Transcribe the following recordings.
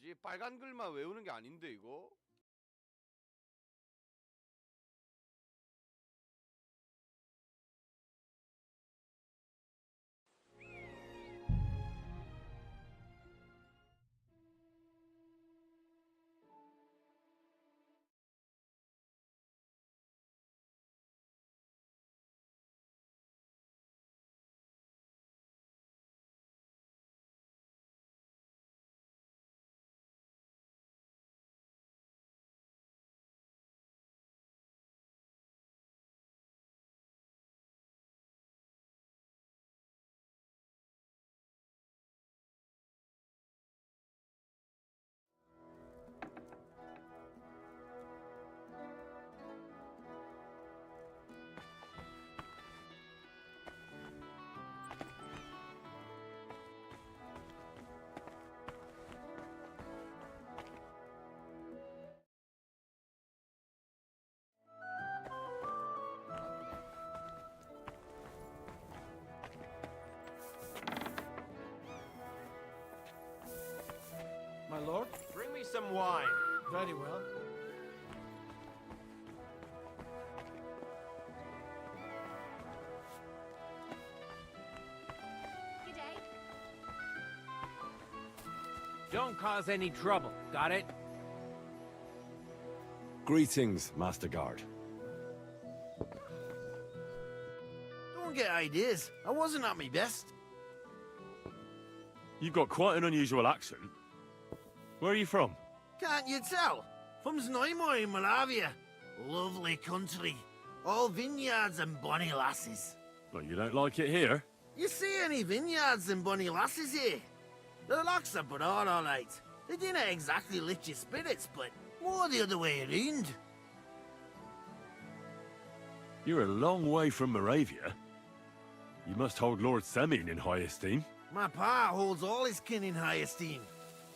뭐지? 빨간 글만 외우는 게 아닌데 이거? My lord? Bring me some wine. Very well. Good day. Don't cause any trouble, got it? Greetings, Master Guard. Don't get ideas. I wasn't at my best. You've got quite an unusual accent. Where are you from? Can't you tell? From Znojmo in Moravia. Lovely country. All vineyards and bonny lasses. Well, you don't like it here? You see any vineyards and bonny lasses here? The locks are broad, all right. They didn't exactly lift your spirits, but more the other way around. You're a long way from Moravia. You must hold Lord Semyon in high esteem. My pa holds all his kin in high esteem,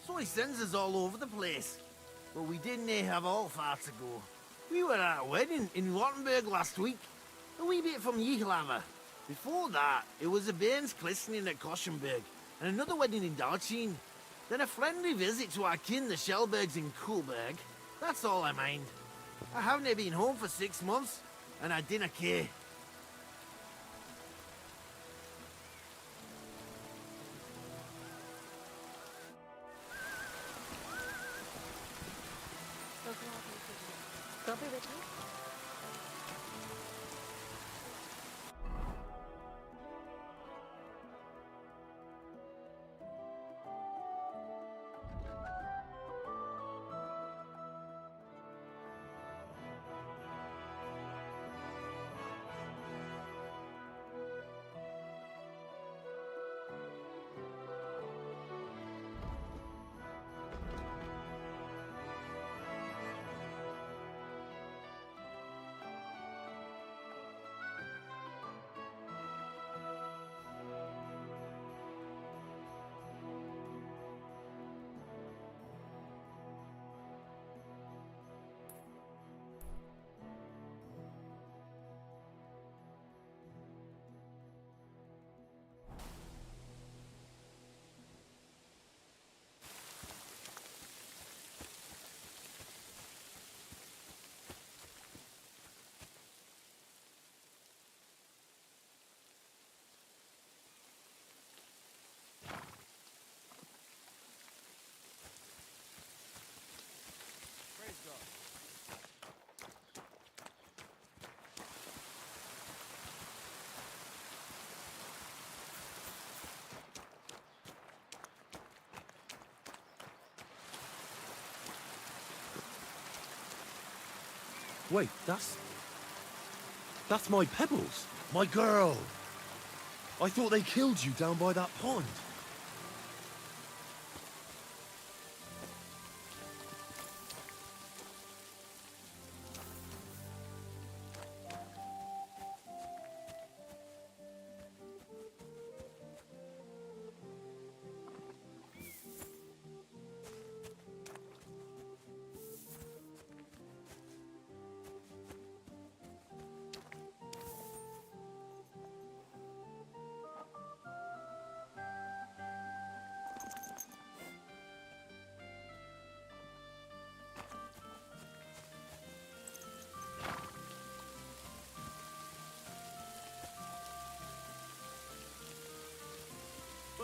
so he sends us all over the place. But we didn't have all far to go. We were at a wedding in Rottenburg last week, a wee bit from Yihlava. Before that, it was a bairn's christening at Koschenberg, and another wedding in Dalchin. Then a friendly visit to our kin, the Shellbergs in Kuhlberg. That's all I mind. I haven't been home for 6 months, and I didn't care. They'll be with you. Wait, that's my Pebbles, my girl. I thought they killed you down by that pond.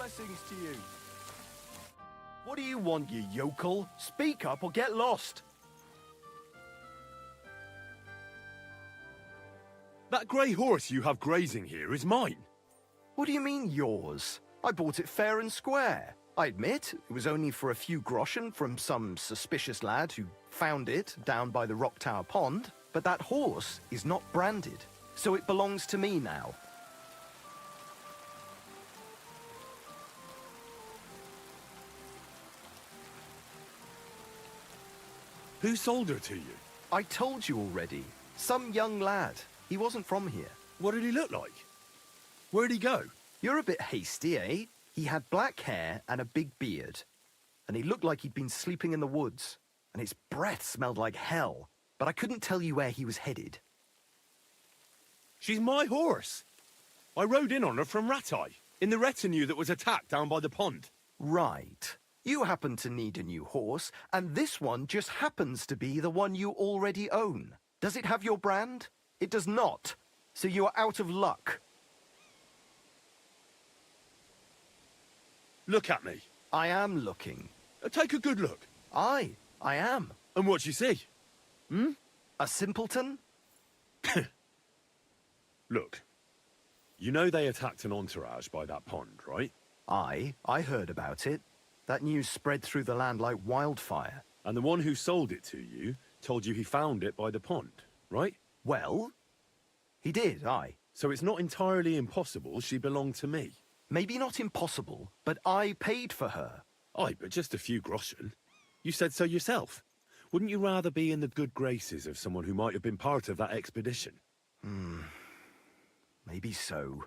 Blessings to you. What do you want, you yokel? Speak up or get lost. That grey horse you have grazing here is mine. What do you mean, yours? I bought it fair and square. I admit, it was only for a few groschen from some suspicious lad who found it down by the Rock Tower Pond, but that horse is not branded, so it belongs to me now. Who sold her to you? I told you already. Some young lad. He wasn't from here. What did he look like? Where'd he go? You're a bit hasty, eh? He had black hair and a big beard. And he looked like he'd been sleeping in the woods. And his breath smelled like hell. But I couldn't tell you where he was headed. She's my horse. I rode in on her from Ratai, in the retinue that was attacked down by the pond. Right. You happen to need a new horse, and this one just happens to be the one you already own. Does it have your brand? It does not. So you are out of luck. Look at me. I am looking. Take a good look. I am. And what you see? A simpleton? Look. You know they attacked an entourage by that pond, right? I heard about it. That news spread through the land like wildfire. And the one who sold it to you told you he found it by the pond, right? Well, he did, aye. So it's not entirely impossible she belonged to me. Maybe not impossible, but I paid for her. Aye, but just a few groschen. You said so yourself. Wouldn't you rather be in the good graces of someone who might have been part of that expedition? Maybe so.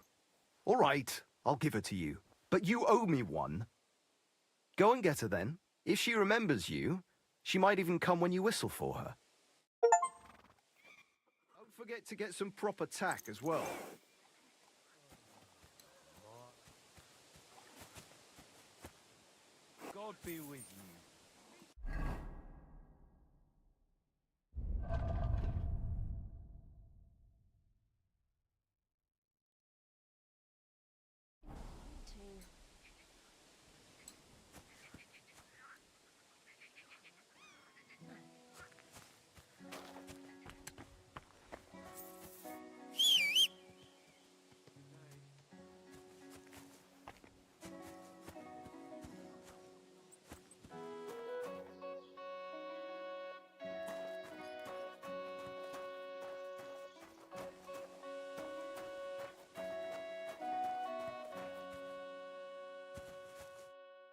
All right, I'll give her to you. But you owe me one. Go and get her then. If she remembers you, she might even come when you whistle for her. Don't forget to get some proper tack as well. God be with you.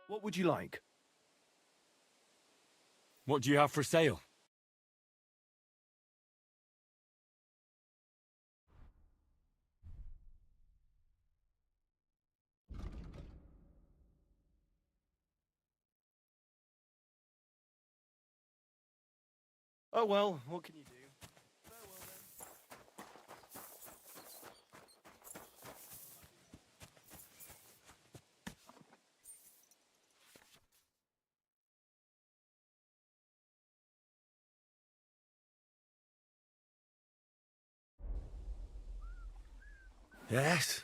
What would you like? What do you have for sale? Oh well, what can you do? Yes?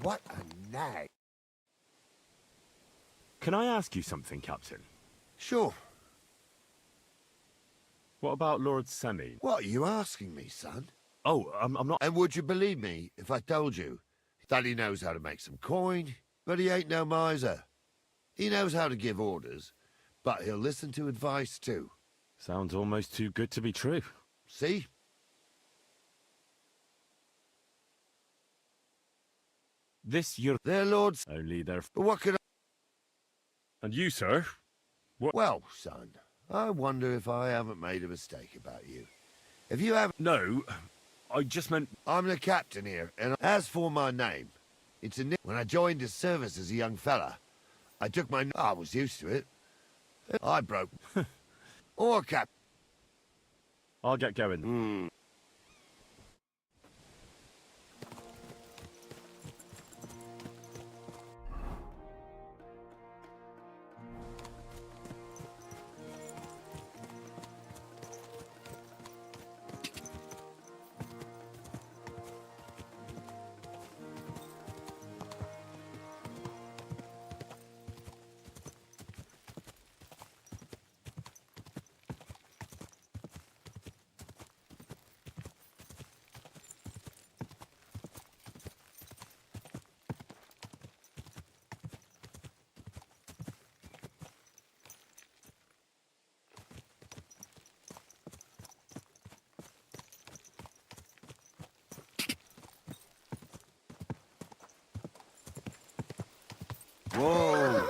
What a nag. Can I ask you something, Captain? Sure. What about Lord Semi? What are you asking me, son? Oh, I'm not... And would you believe me if I told you? He That he knows how to make some coin, but he ain't no miser. He knows how to give orders, but he'll listen to advice too. Sounds almost too good to be true. See? This you're They're lords, only there. but what could And you, sir? Well, son, I wonder if I haven't made a mistake about you. If you haven't, No, I just meant. I'm the captain here, and as for my name, it's a when I joined his service as a young fella, I took my... I was used to it. I broke... or cap... I'll get going. Whoa!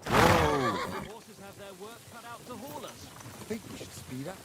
Horses have their work cut out to haul us. I think we should speed up.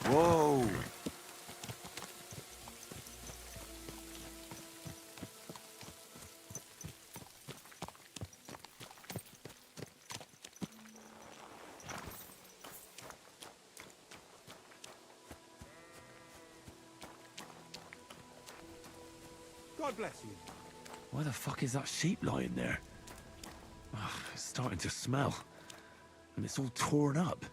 Whoa! God bless you. Why the fuck is that sheep lying there? Ugh, it's starting to smell. And it's all torn up.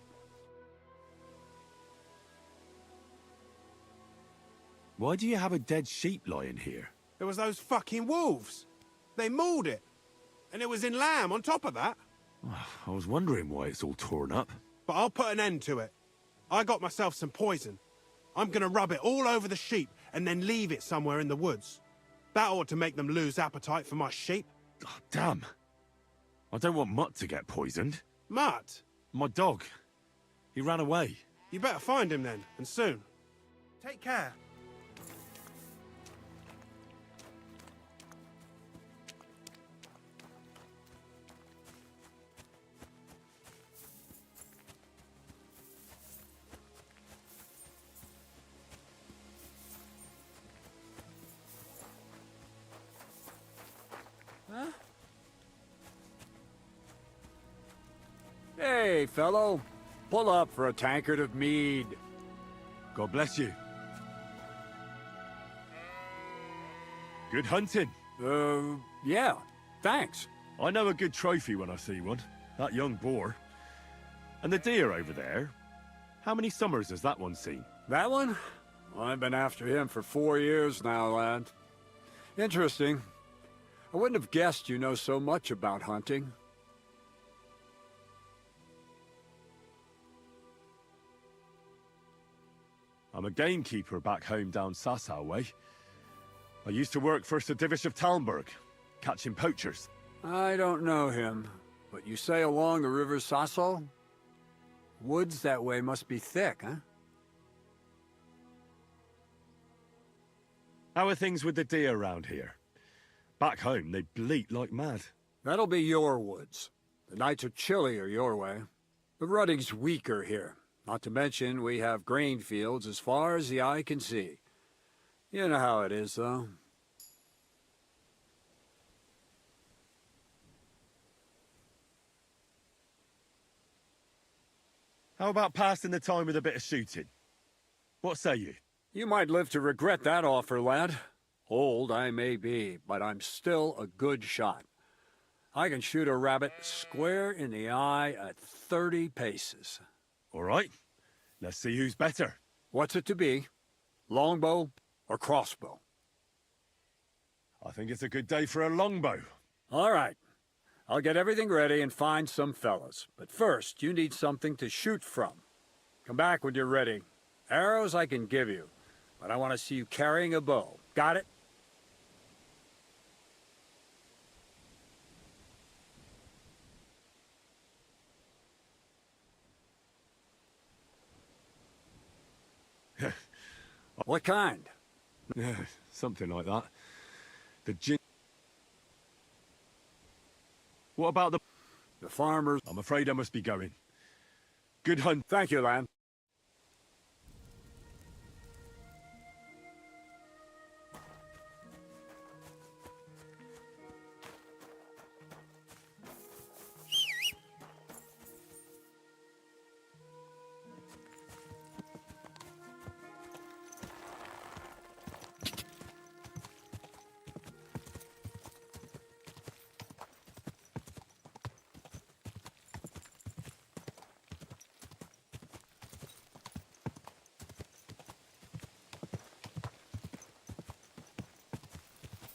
Why do you have a dead sheep lying here? There was those fucking wolves. They mauled it. And it was in lamb on top of that. I was wondering why it's all torn up. But I'll put an end to it. I got myself some poison. I'm gonna rub it all over the sheep and then leave it somewhere in the woods. That ought to make them lose appetite for my sheep. Oh, damn. I don't want Mutt to get poisoned. Mutt, My dog. He ran away. you better find him then, and soon. Take care. Hey, Hey, fellow. Pull up for a tankard of mead. God bless you. Good hunting. Yeah, thanks. I know a good trophy when I see one. That young boar. And the deer over there. How many summers has that one seen? That one? I've been after him for 4 years now, lad. Interesting. I wouldn't have guessed you know so much about hunting. I'm a gamekeeper back home down Sasau way. I used to work for Sir Divish of Talmberg, catching poachers. I don't know him, but you say along the river Sasso? Woods that way must be thick, huh? How are things with the deer around here? Back home, they bleat like mad. That'll be your woods. The nights are chillier your way. The rutting's weaker here. Not to mention, we have grain fields as far as the eye can see. You know how it is, though. How about passing the time with a bit of shooting? What say you? You might live to regret that offer, lad. Old I may be, but I'm still a good shot. I can shoot a rabbit square in the eye at 30 paces. All right. Let's see who's better. What's it to be? Longbow or crossbow? I think it's a good day for a longbow. All right. I'll get everything ready and find some fellas. But first, you need something to shoot from. Come back when you're ready. Arrows I can give you, but I want to see you carrying a bow. Got it? What kind? Something like that. The gin... What about The farmers. I'm afraid I must be going. Good hunt. Thank you, lad.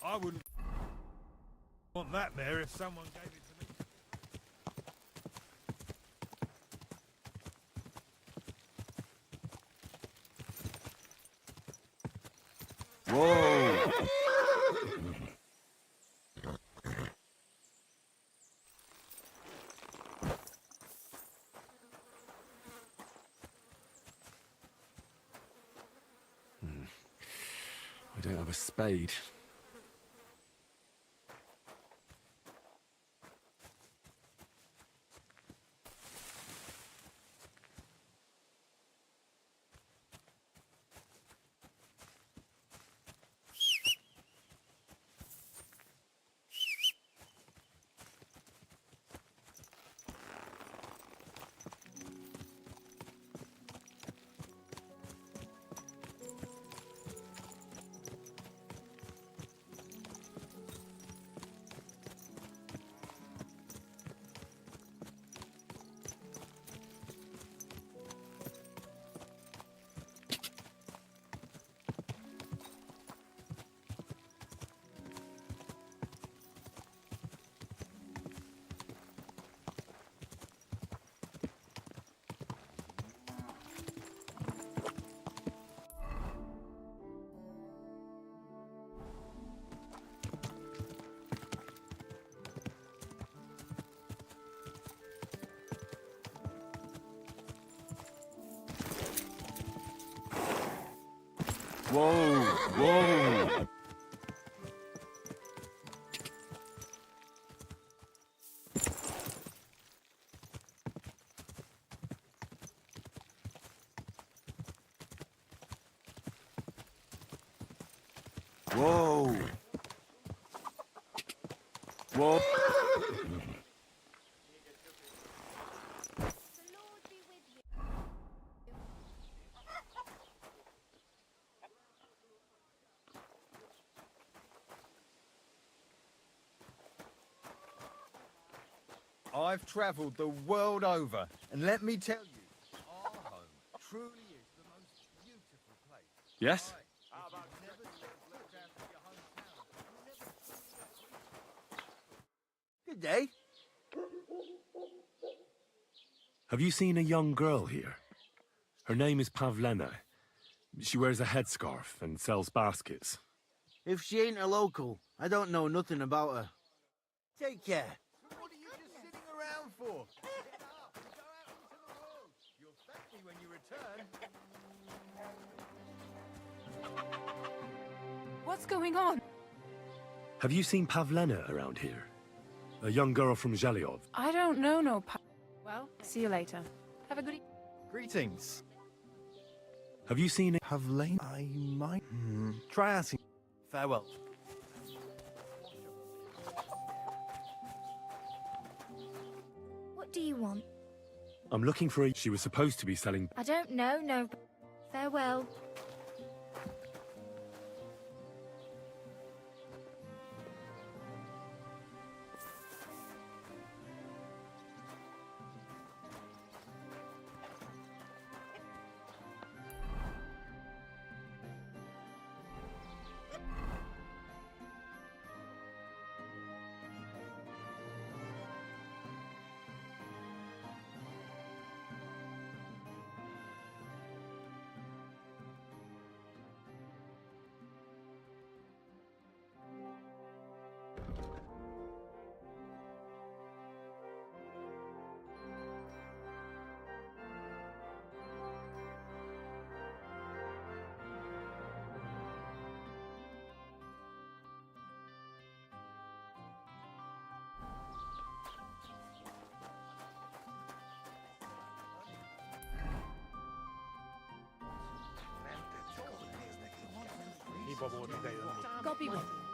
I wouldn't want that mare if someone gave it to me. Whoa! I don't have a spade. Whoa! Whoa! Whoa! Whoa! I've travelled the world over, and let me tell you, our home truly is the most beautiful place. Yes? Good day. Have you seen a young girl here? Her name is Pavlena. She wears a headscarf and sells baskets. If she ain't a local, I don't know nothing about her. Take care. What are you just sitting around for? Get up and go out into the world. You'll thank me when you return. What's going on? Have you seen Pavlena around here? A young girl from Zhelyov. I don't know no Well, see you later. Have a good Greetings. Have you seen... Pavlena? I might... Try asking. Farewell. What do you want? I'm looking for a... She was supposed to be selling... I don't know, no. Farewell. God be with you.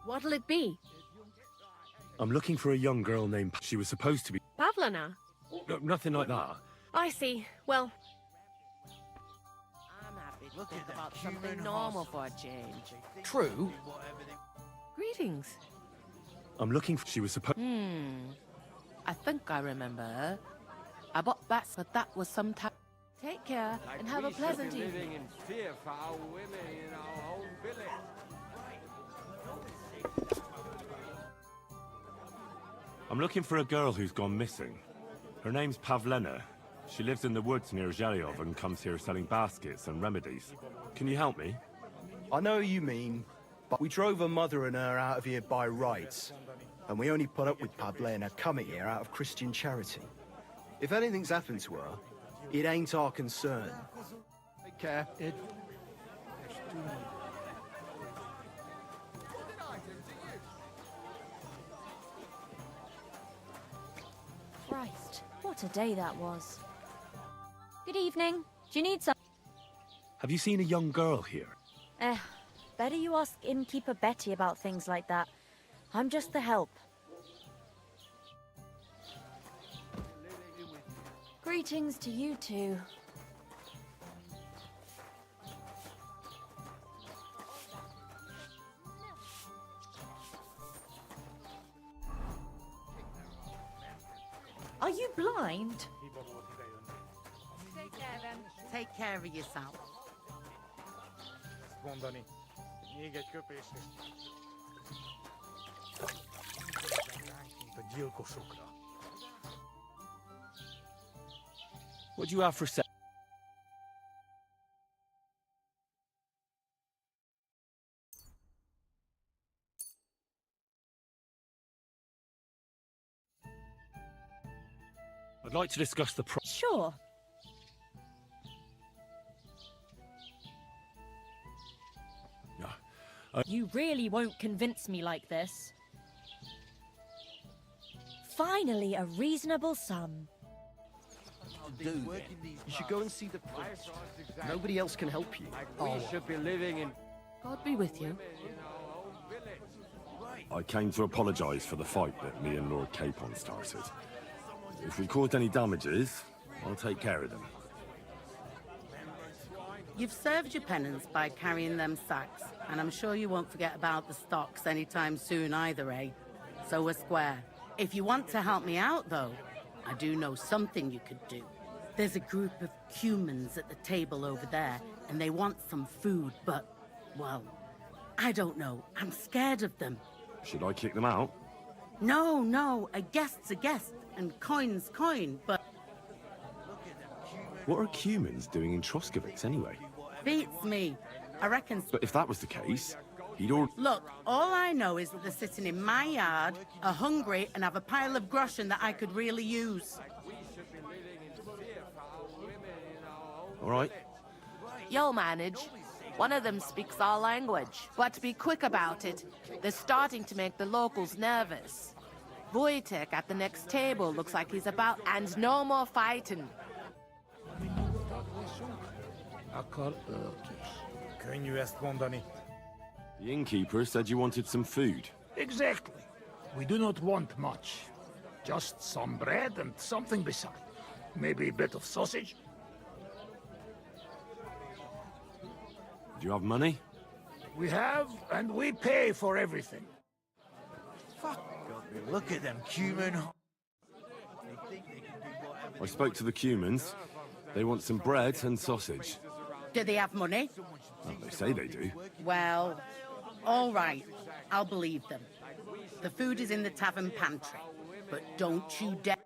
What'll it be? I'm looking for a young girl named... She was supposed to be... Pavlena? No, nothing like that. I see. Well, I'm happy to think about something normal for a change. true. Greetings. I'm looking for... She was supposed... I think I remember her. I bought bats, but that was some time. Take care and have a pleasant evening. living in fear for our women in our own village. I'm looking for a girl who's gone missing. Her name's Pavlena. She lives in the woods near Zhelyov and comes here selling baskets and remedies. Can you help me? I know you mean, but we drove her mother and her out of here by rights. And we only put up with Pavlena coming here out of Christian charity. If anything's happened to her, it ain't our concern. Take care. Christ, what a day that was. Good evening. Do you need some? Have you seen a young girl here? Better you ask innkeeper Betty about things like that. I'm just the help. Greetings to you too. Are you blind? Take care then. Take care of yourself. What do you have for sale? I'd like to discuss the Sure. You really won't convince me like this. Finally, a reasonable sum. You should go and see the prince. Nobody else can help you. We should be living in God be with you. I came to apologise for the fight that me and Lord Capon started. If we caused any damages, I'll take care of them. You've served your penance by carrying them sacks, and I'm sure you won't forget about the stocks anytime soon either, eh? So we're square. If you want to help me out, though, I do know something you could do. There's a group of humans at the table over there, and they want some food, but, well, I don't know. I'm scared of them. Should I kick them out? No, a guest's a guest, and coin's coin, but... What are humans doing in Troskovitz anyway? Beats me. I reckon... But if that was the case, he'd all... Look, all I know is that they're sitting in my yard, are hungry, and have a pile of groschen that I could really use. All right. You'll manage. One of them speaks our language. But be quick about it. They're starting to make the locals nervous. Wojtek at the next table looks like he's about... And no more fighting. The innkeeper said you wanted some food. Exactly. We do not want much. Just some bread and something beside. Maybe a bit of sausage. Do you have money? We have, and we pay for everything. Look at them cumin. I spoke to the Cumans. They want some bread and sausage. Do they have money? Well, they say they do. Well, all right. I'll believe them. The food is in the tavern pantry. But don't you dare...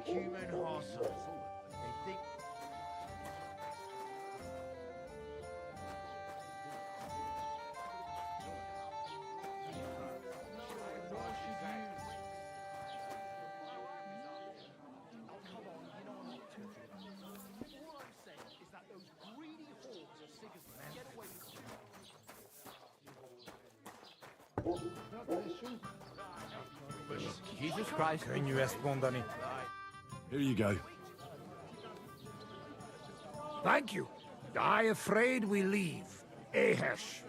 Human horses. They think... Jesus Christ. Here you go. Thank you. I afraid we leave. Ahesh.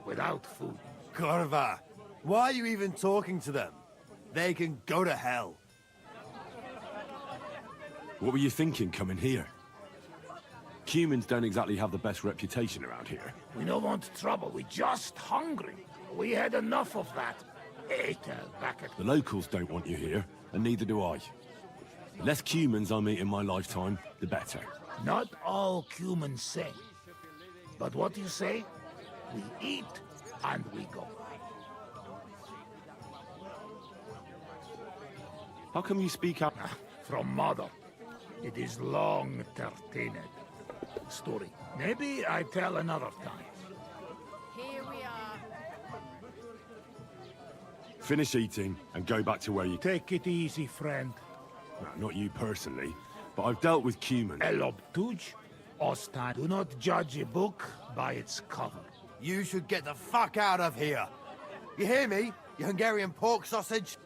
Without food. Corva, why are you even talking to them? They can go to hell. What were you thinking coming here? Cumans don't exactly have the best reputation around here. We don't want trouble. We're just hungry. We had enough of that. Back at... The locals don't want you here, and neither do I. The less Cumans I meet in my lifetime, the better. Not all humans say. But what you say? We eat and we go. How come you speak out? From mother. It is long entertained. Story. Maybe I tell another time. Here we are. Finish eating and go back to where you... Take it easy, friend. No, not you personally, but I've dealt with Cumans. Elobtuj, Ostan. Do not judge a book by its cover. You should get the fuck out of here. You hear me, you Hungarian pork sausage?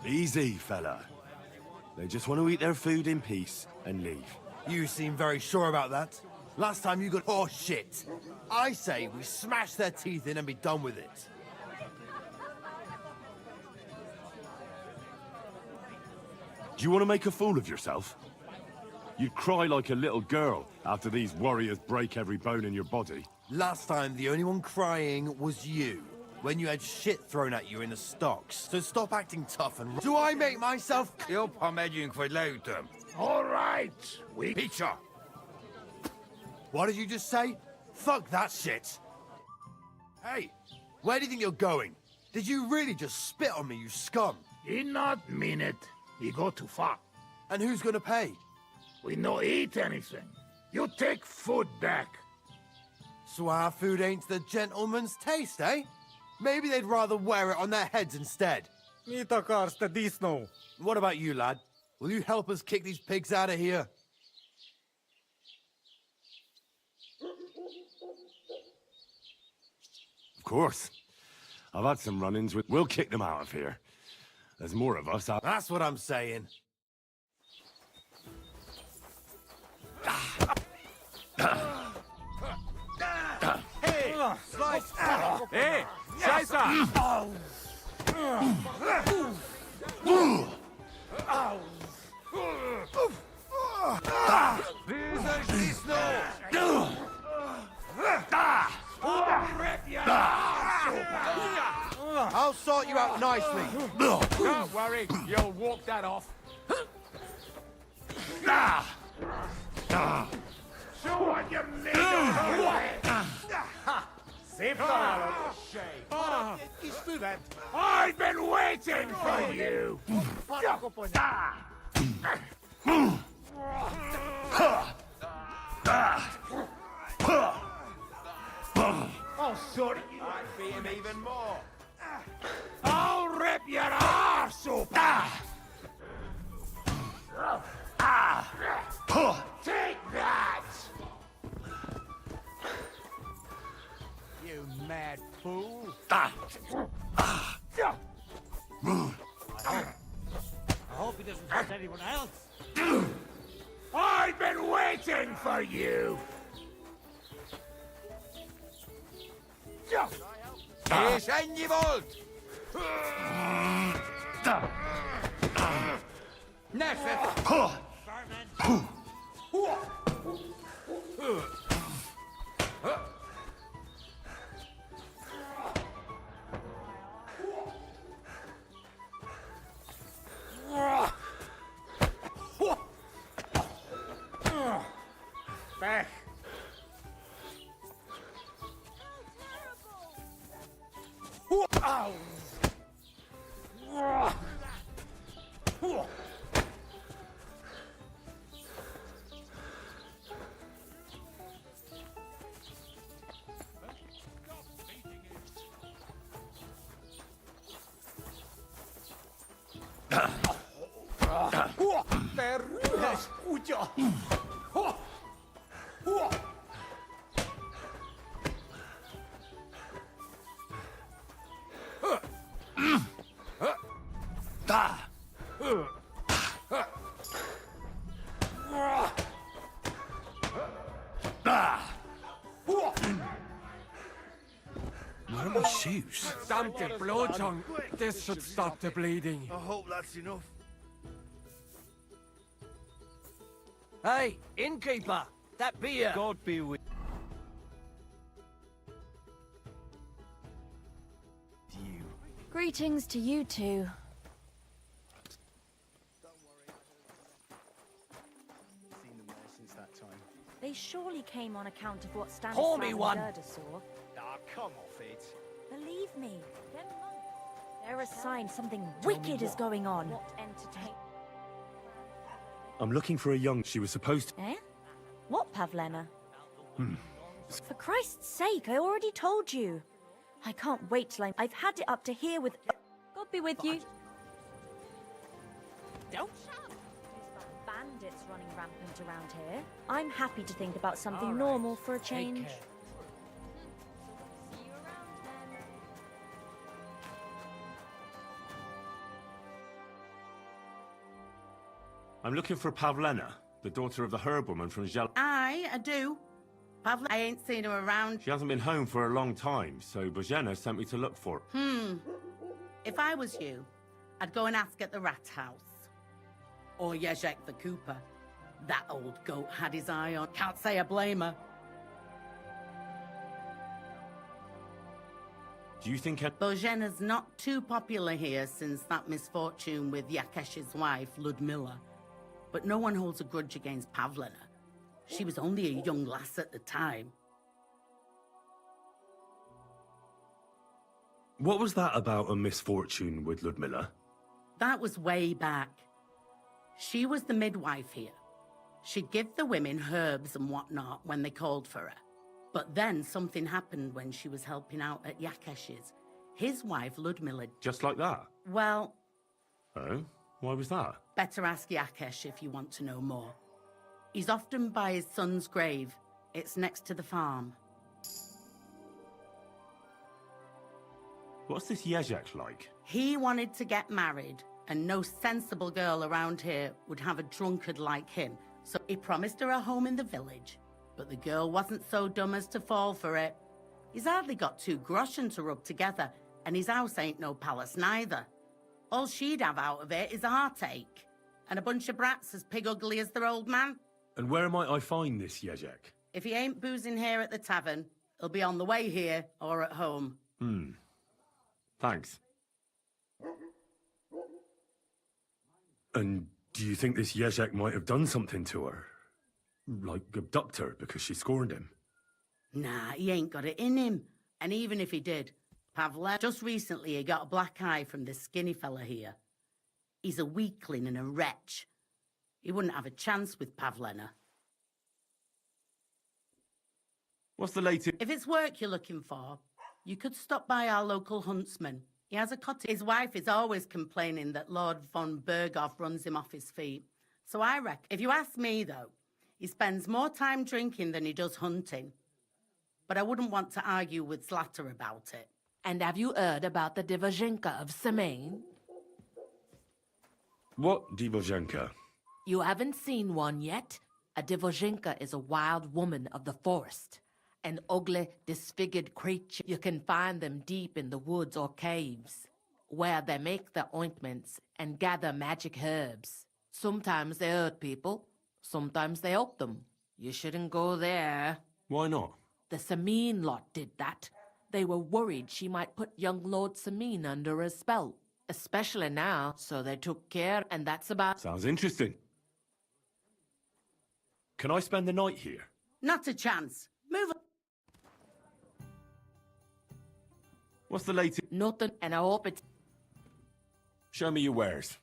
Easy, fella. They just want to eat their food in peace and leave. You seem very sure about that. Last time you got horse shit. I say we smash their teeth in and be done with it. Do you want to make a fool of yourself? You'd cry like a little girl after these warriors break every bone in your body. Last time, the only one crying was you, when you had shit thrown at you in the stocks. So stop acting tough and... Do I make myself... All right, we... Peter! What did you just say? Fuck that shit! Hey, where do you think you're going? Did you really just spit on me, you scum? He not mean it. He go too far. And who's gonna pay? We no eat anything. You take food back. So our food ain't the gentleman's taste, eh? Maybe they'd rather wear it on their heads instead. What about you, lad? Will you help us kick these pigs out of here? Of course. I've had some run-ins with... We'll kick them out of here. There's more of us. That's what I'm saying. Hey! Slice! Hey! Scheiße! I'll sort you out nicely. Don't worry, you'll walk that off. So what you made of I've been waiting for you! I'll sort you. I'd beat him even more. I'll rip your arse open! Take that! You mad fool. Ah. I hope he doesn't hurt anyone else. I've been waiting for you! Ich eingewolt! Neffe! Back. Ow! Where are my shoes? Damn the blood, John. This should stop the bleeding. I hope that's enough. Hey, innkeeper! That beer! God be with you. Greetings to you two. Seen them there since that time. They surely came on account of what Pour Stanislav me and one. Gerda saw. Ah, come off it. Believe me, they're monks. They're a sign something wicked is going on. What entertain? I'm looking for a young... She was supposed to... Eh? What, Pavlena? For Christ's sake, I already told you. I can't wait till I've had it up to here with... God be with you. Don't shout. Bandits running rampant around here. I'm happy to think about something normal for a change. See you around then. I'm looking for Pavlena. The daughter of the herb woman from Jal... Aye, I do. I ain't seen her around. She hasn't been home for a long time, so Bozhena sent me to look for her. If I was you, I'd go and ask at the rat house. Or Yezhek the Cooper. That old goat had his eye on. Can't say I blame her. Do you think... Bozhena's not too popular here since that misfortune with Yakesh's wife, Ludmilla. But no one holds a grudge against Pavlena. She was only a young lass at the time. What was that about a misfortune with Ludmilla? That was way back. She was the midwife here. She'd give the women herbs and whatnot when they called for her. But then something happened when she was helping out at Yakesh's. His wife, Ludmilla... Just like that? Well... Oh? Why was that? Better ask Yakesh if you want to know more. He's often by his son's grave. It's next to the farm. What's this Yezhek like? He wanted to get married, and no sensible girl around here would have a drunkard like him. So he promised her a home in the village. But the girl wasn't so dumb as to fall for it. He's hardly got 2 groschen to rub together, and his house ain't no palace neither. All she'd have out of it is a heartache, and a bunch of brats as pig ugly as their old man. And where might I find this Yezhek? If he ain't boozing here at the tavern, he'll be on the way here or at home. Thanks. And do you think this Yezhek might have done something to her? Like abduct her because she scorned him? Nah, he ain't got it in him. And even if he did, Pavlena... Just recently he got a black eye from this skinny fella here. He's a weakling and a wretch. He wouldn't have a chance with Pavlena. What's the latest? If it's work you're looking for, you could stop by our local huntsman. He has a cottage. His wife is always complaining that Lord von Berghoff runs him off his feet. So I reckon, if you ask me though, he spends more time drinking than he does hunting. But I wouldn't want to argue with Zlata about it. And have you heard about the Divozhenka of Semain? What Divozhenka? You haven't seen one yet? A Divozhenka is a wild woman of the forest. An ugly, disfigured creature. You can find them deep in the woods or caves, where they make their ointments and gather magic herbs. Sometimes they hurt people, sometimes they help them. You shouldn't go there. Why not? The Samin lot did that. They were worried she might put young Lord Samin under a spell, especially now, so they took care, and that's about... Sounds interesting. Can I spend the night here? Not a chance. Move on. What's the latest? Nothing, and I hope it's... Show me your wares.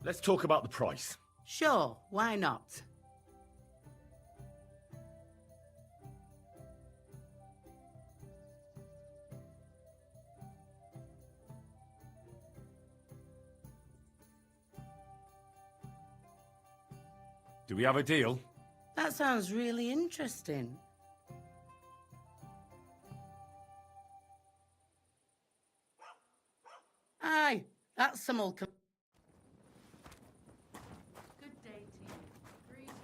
Let's talk about the price. Sure, why not? Do we have a deal? That sounds really interesting. Aye, that's some old... Good day to you. Greetings.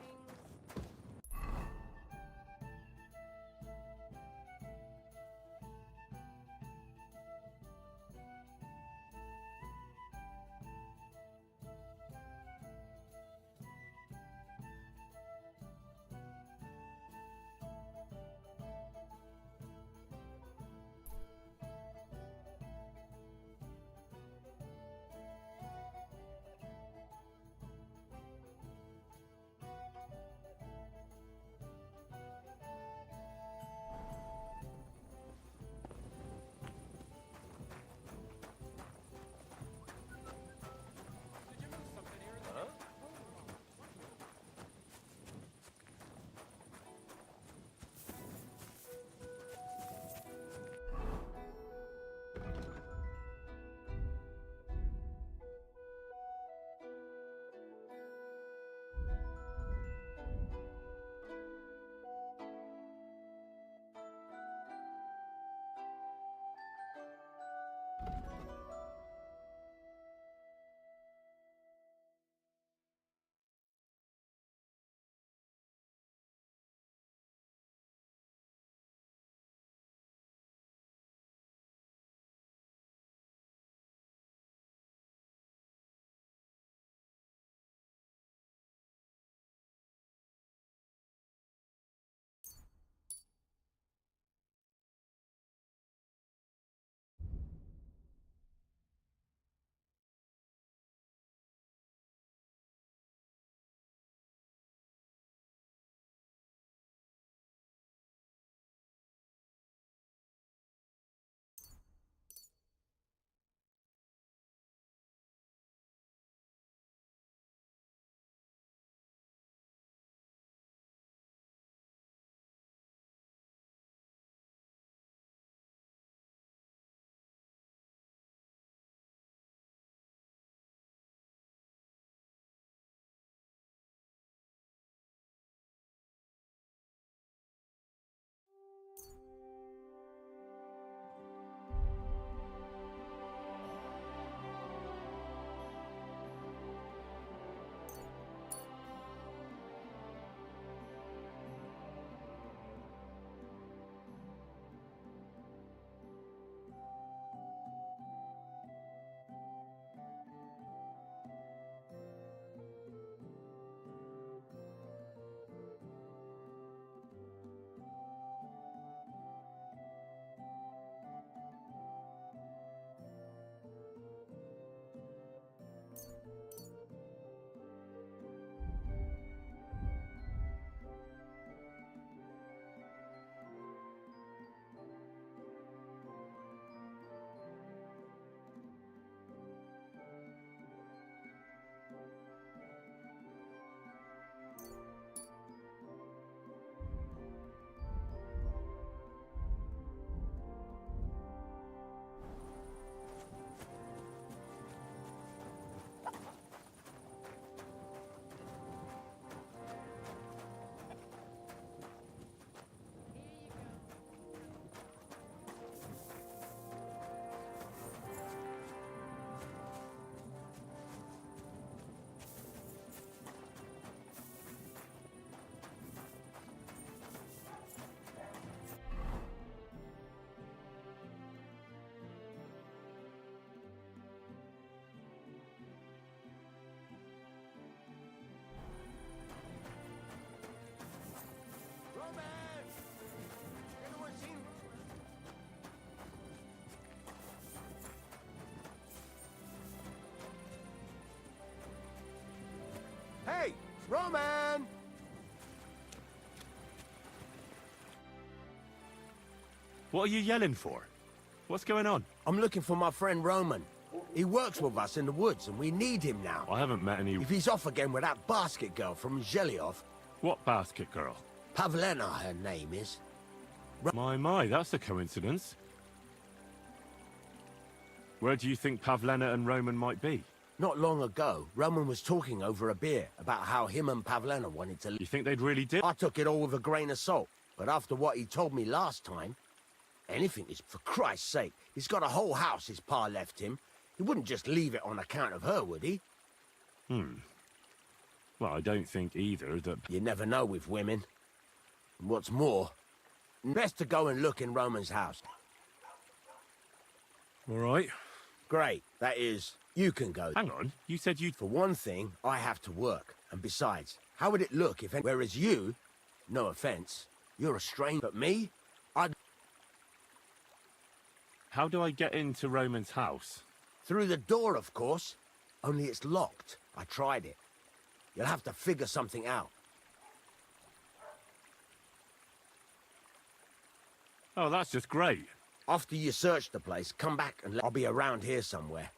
Roman! What are you yelling for? What's going on? I'm looking for my friend Roman. He works with us in the woods, and we need him now. I haven't met any... If he's off again with that basket girl from Zhelyov... What basket girl? Pavlena, her name is. My, that's a coincidence. Where do you think Pavlena and Roman might be? Not long ago, Roman was talking over a beer about how him and Pavlena wanted to... You think they'd really do? I took it all with a grain of salt, but after what he told me last time... Anything is... For Christ's sake, he's got a whole house his pa left him. He wouldn't just leave it on account of her, would he? Well, I don't think either that... You never know with women. And what's more, best to go and look in Roman's house. All right. Great. That is, you can go. Hang on, you said you'd... For one thing, I have to work. And besides, how would it look if... Whereas you, no offense, you're a stranger. But me, I'd... How do I get into Roman's house? Through the door, of course. Only it's locked. I tried it. You'll have to figure something out. Oh, that's just great. After you search the place, come back and I'll be around here somewhere.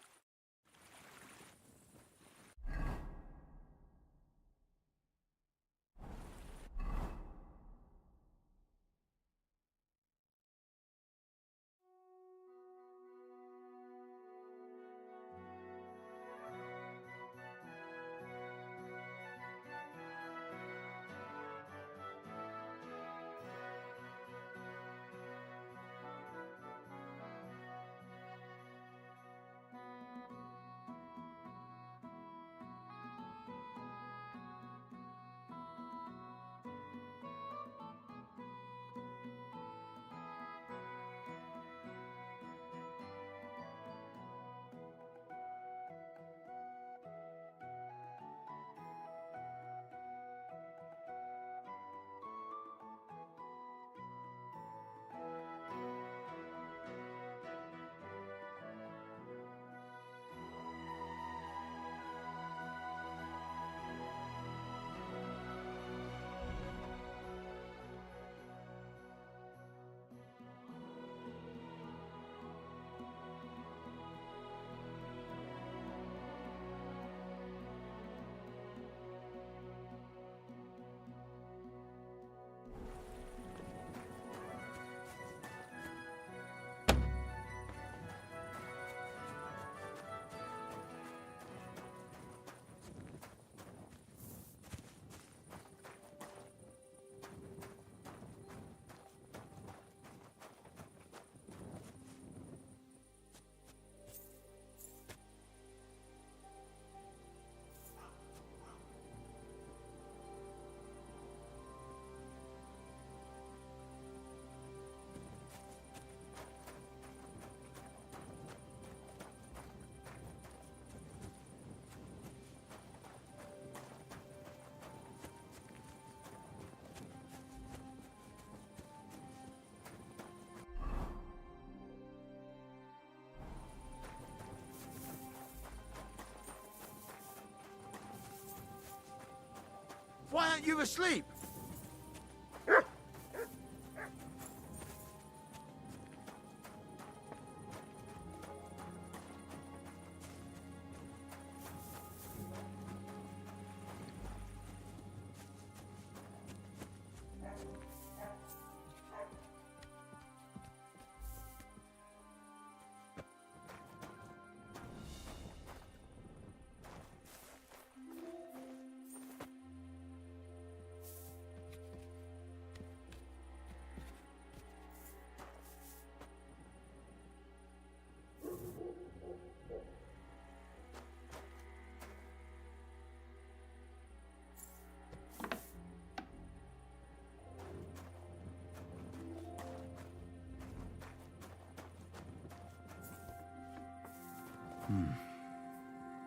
Why aren't you asleep?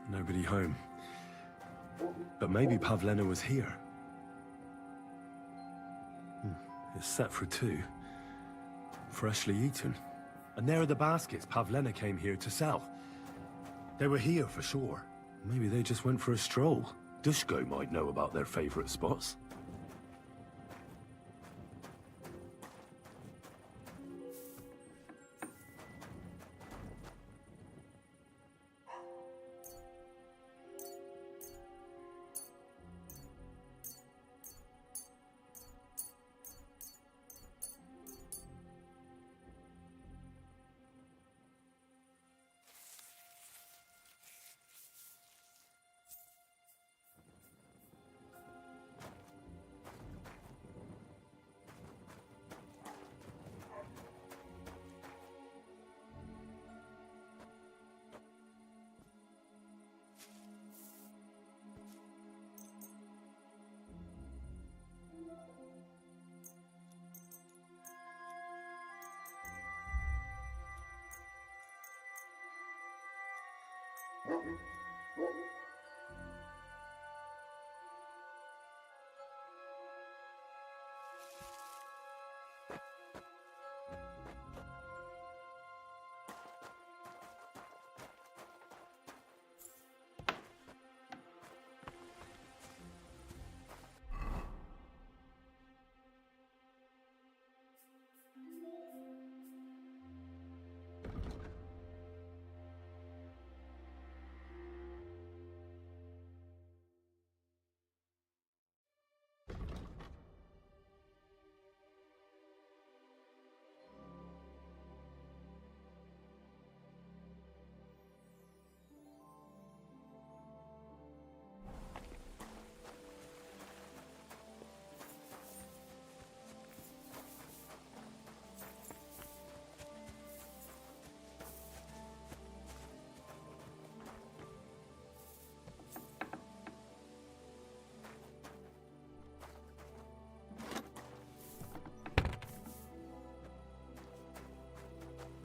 Nobody home. But maybe Pavlena was here. It's set for 2. Freshly eaten. And there are the baskets Pavlena came here to sell. They were here for sure. Maybe they just went for a stroll. Dushko might know about their favorite spots.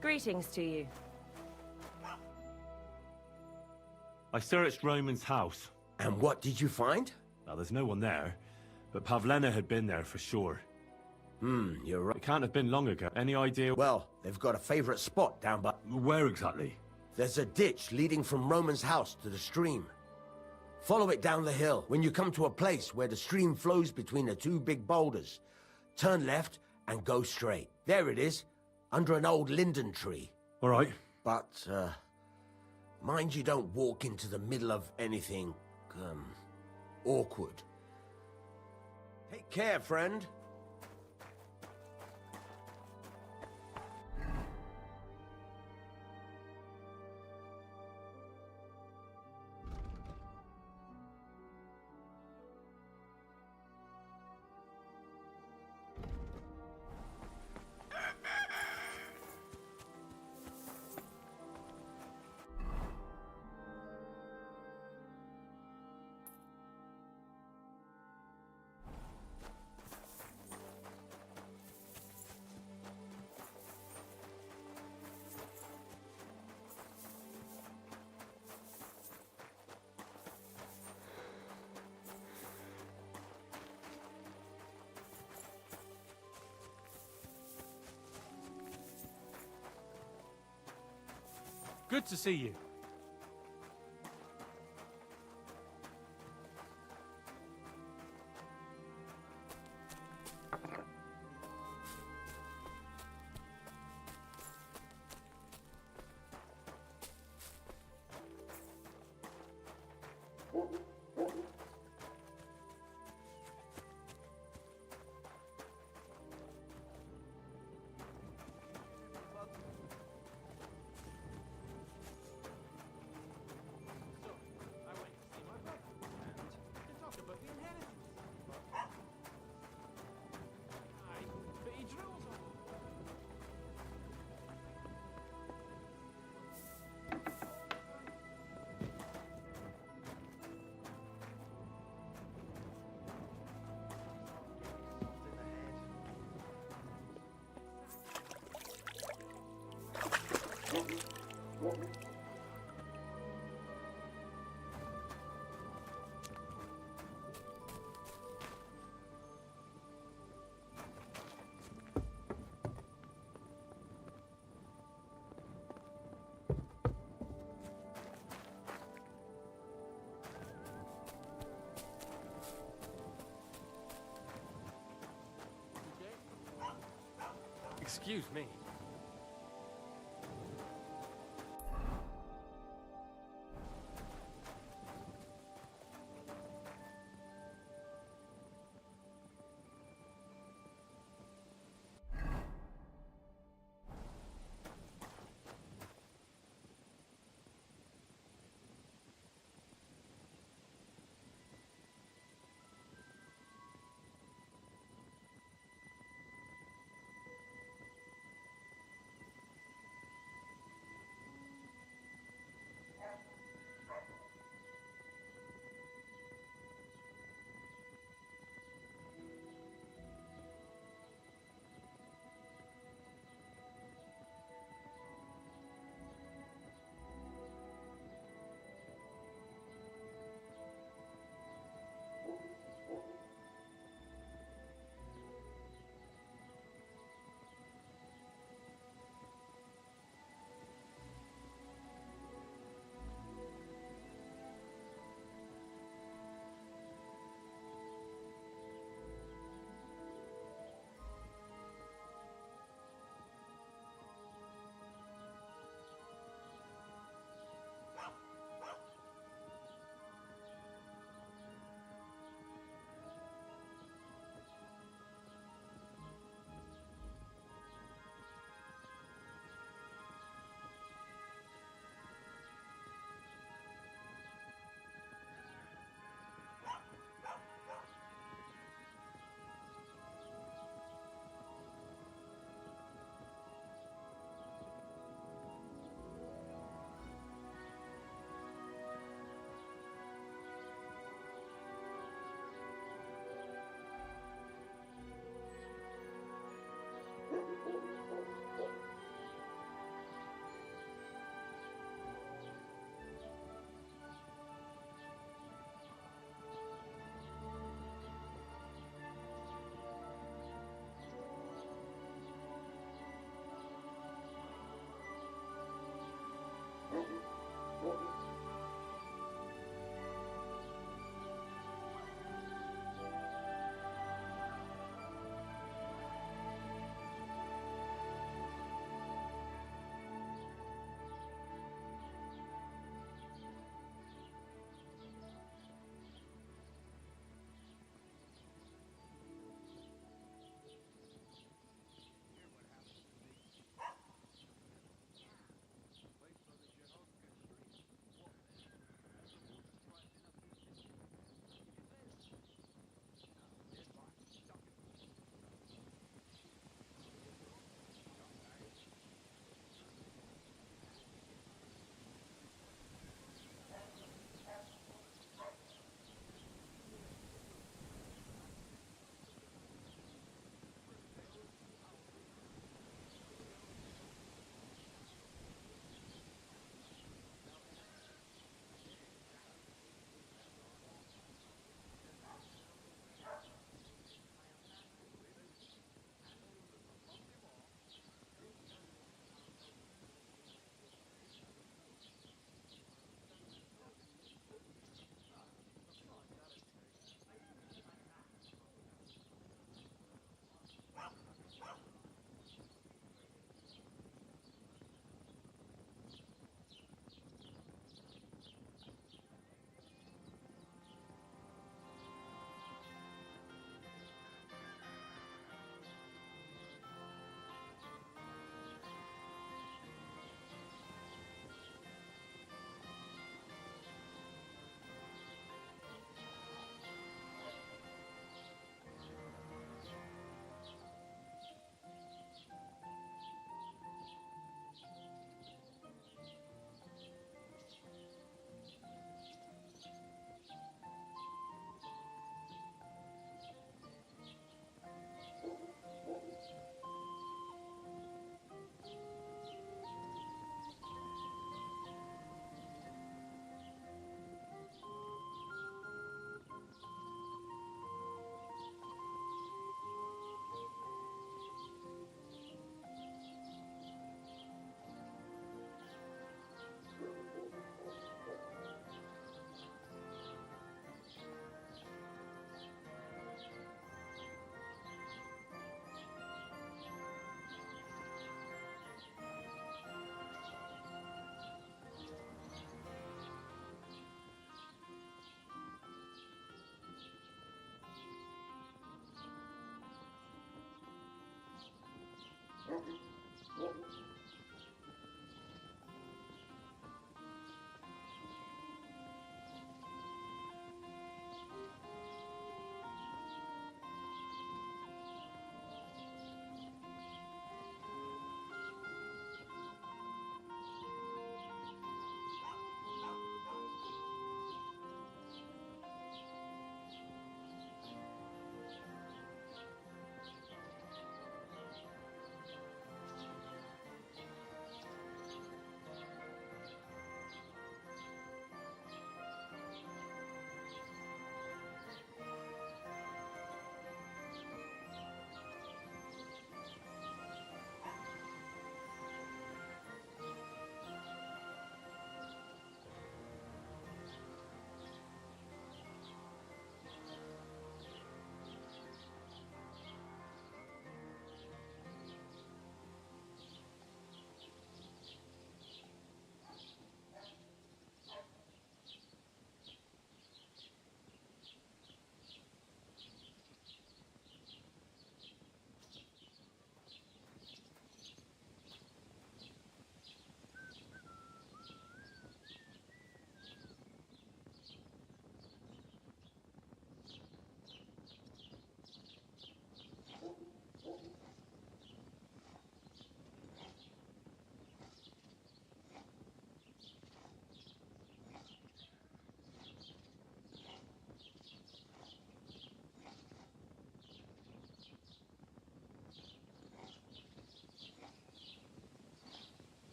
Greetings to you. I searched Roman's house. And what did you find? Well, there's no one there, but Pavlena had been there for sure. You're right. It can't have been long ago. Any idea? Well, they've got a favorite spot down by... Where exactly? There's a ditch leading from Roman's house to the stream. Follow it down the hill. When you come to a place where the stream flows between the two big boulders, turn left and go straight. There it is, under an old linden tree. All right. But, mind you don't walk into the middle of anything, awkward. Take care, friend. Good to see you. Excuse me.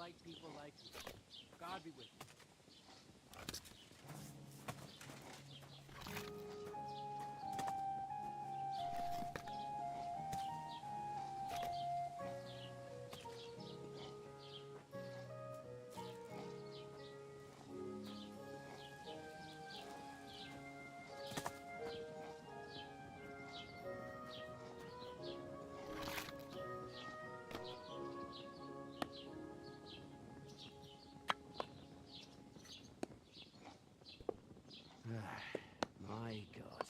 like people like you. God be with you. My God.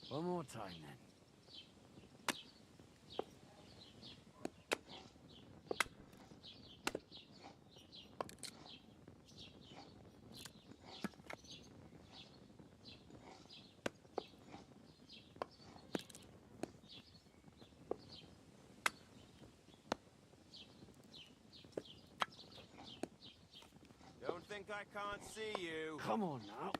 One more time then. Don't think I can't see you. Come on now.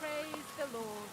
Praise the Lord.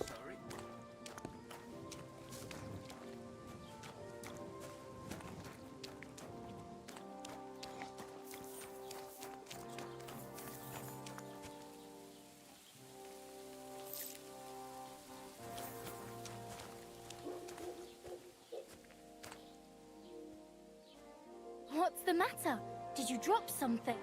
sorry. What's the matter? Did you drop something?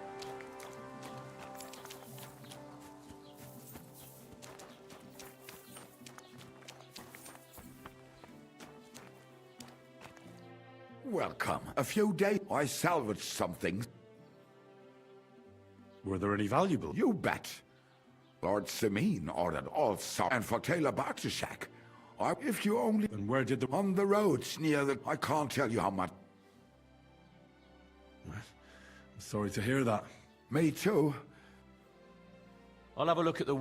Welcome. A few days I salvaged something. Were there any valuable? You bet. Lord Simeon ordered all sorts, and for Taylor Bartishak. If you only... And where did the... On the roads near the... I can't tell you how much... I'm sorry to hear that. Me too. I'll have a look at the...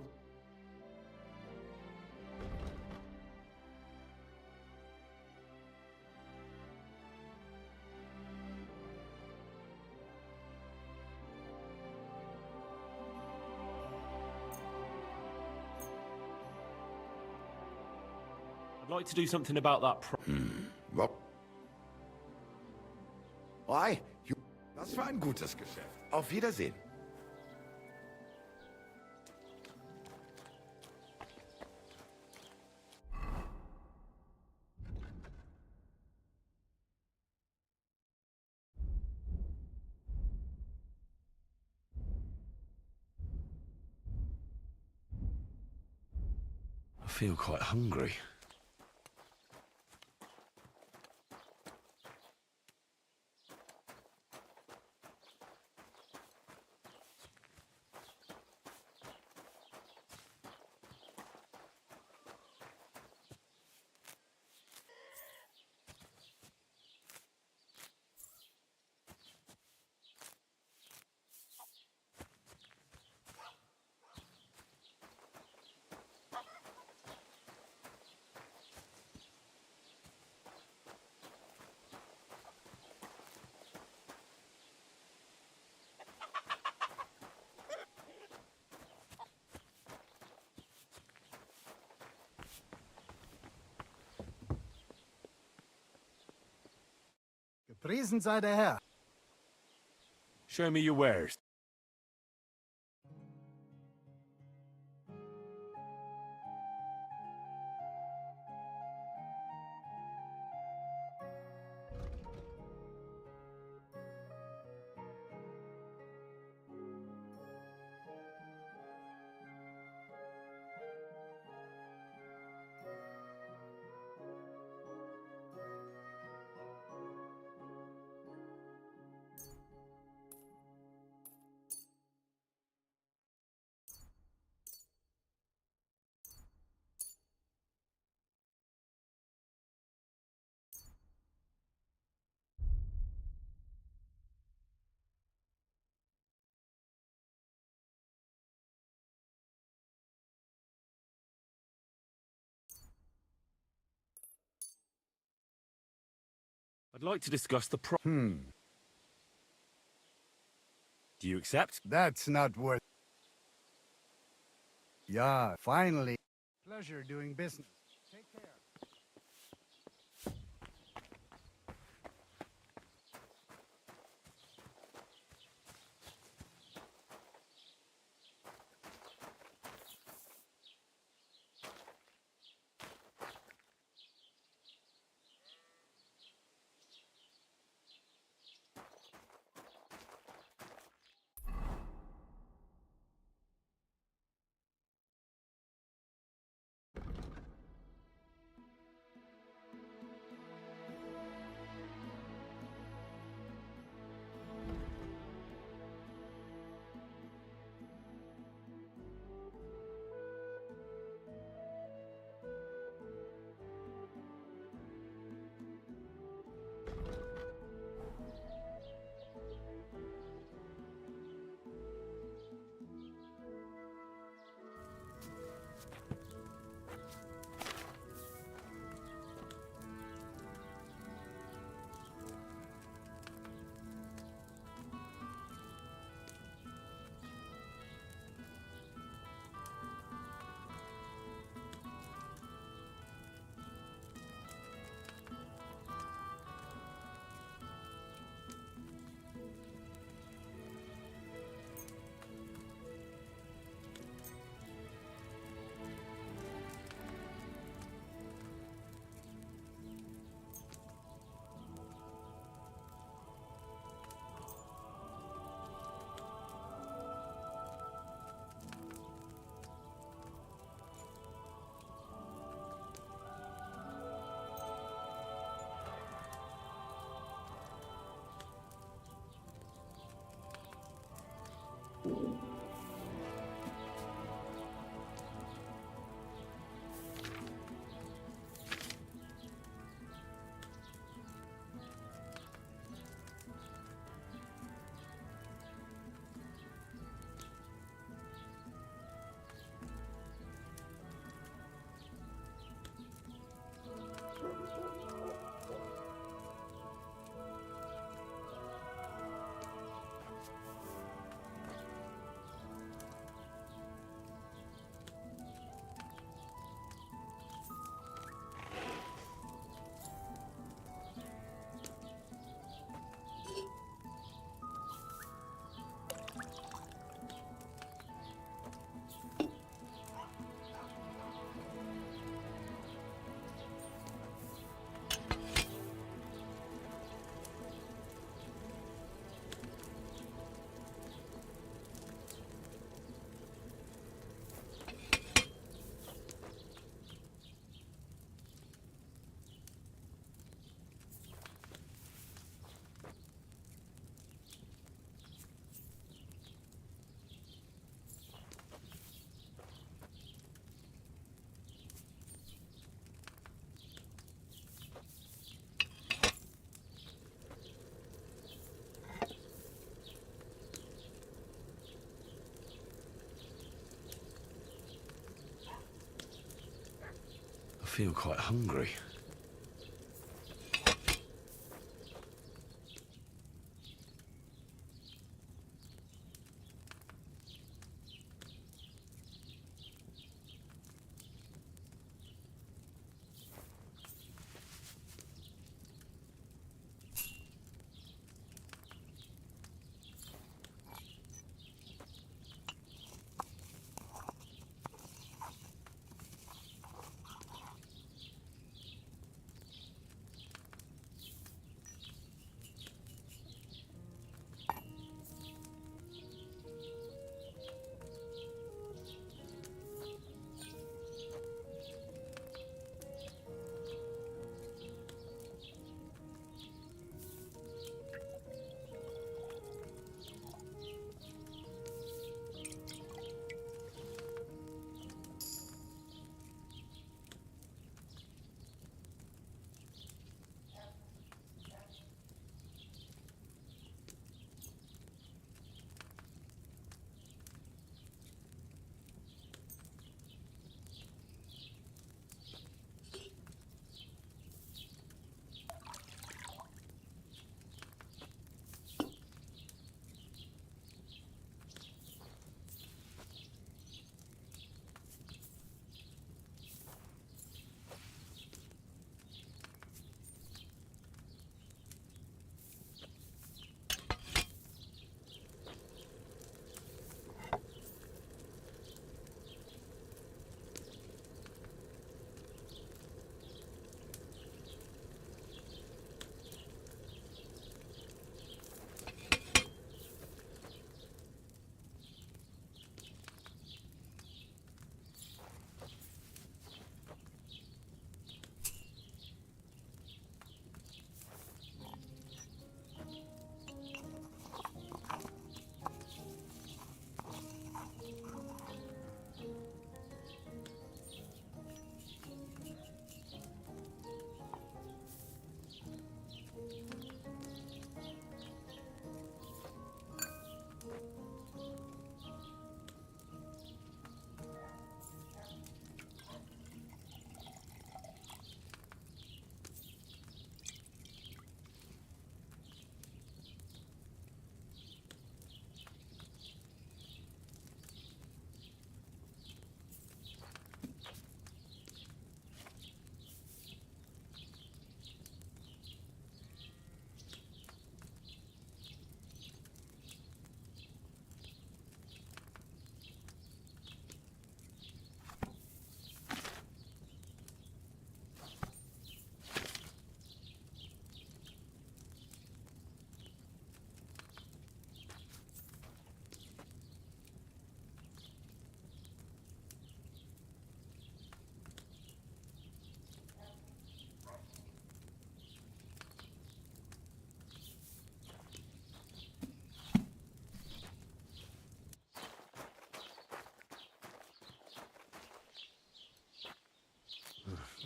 I'd like to do something about that What? Ei, das war ein gutes Geschäft. Auf Wiedersehen. I feel quite hungry. Gepriesen sei der Herr. Show me your wares. I'd like to discuss the Do you accept? That's not worth... Yeah, finally. Pleasure doing business. Take care. feel quite hungry.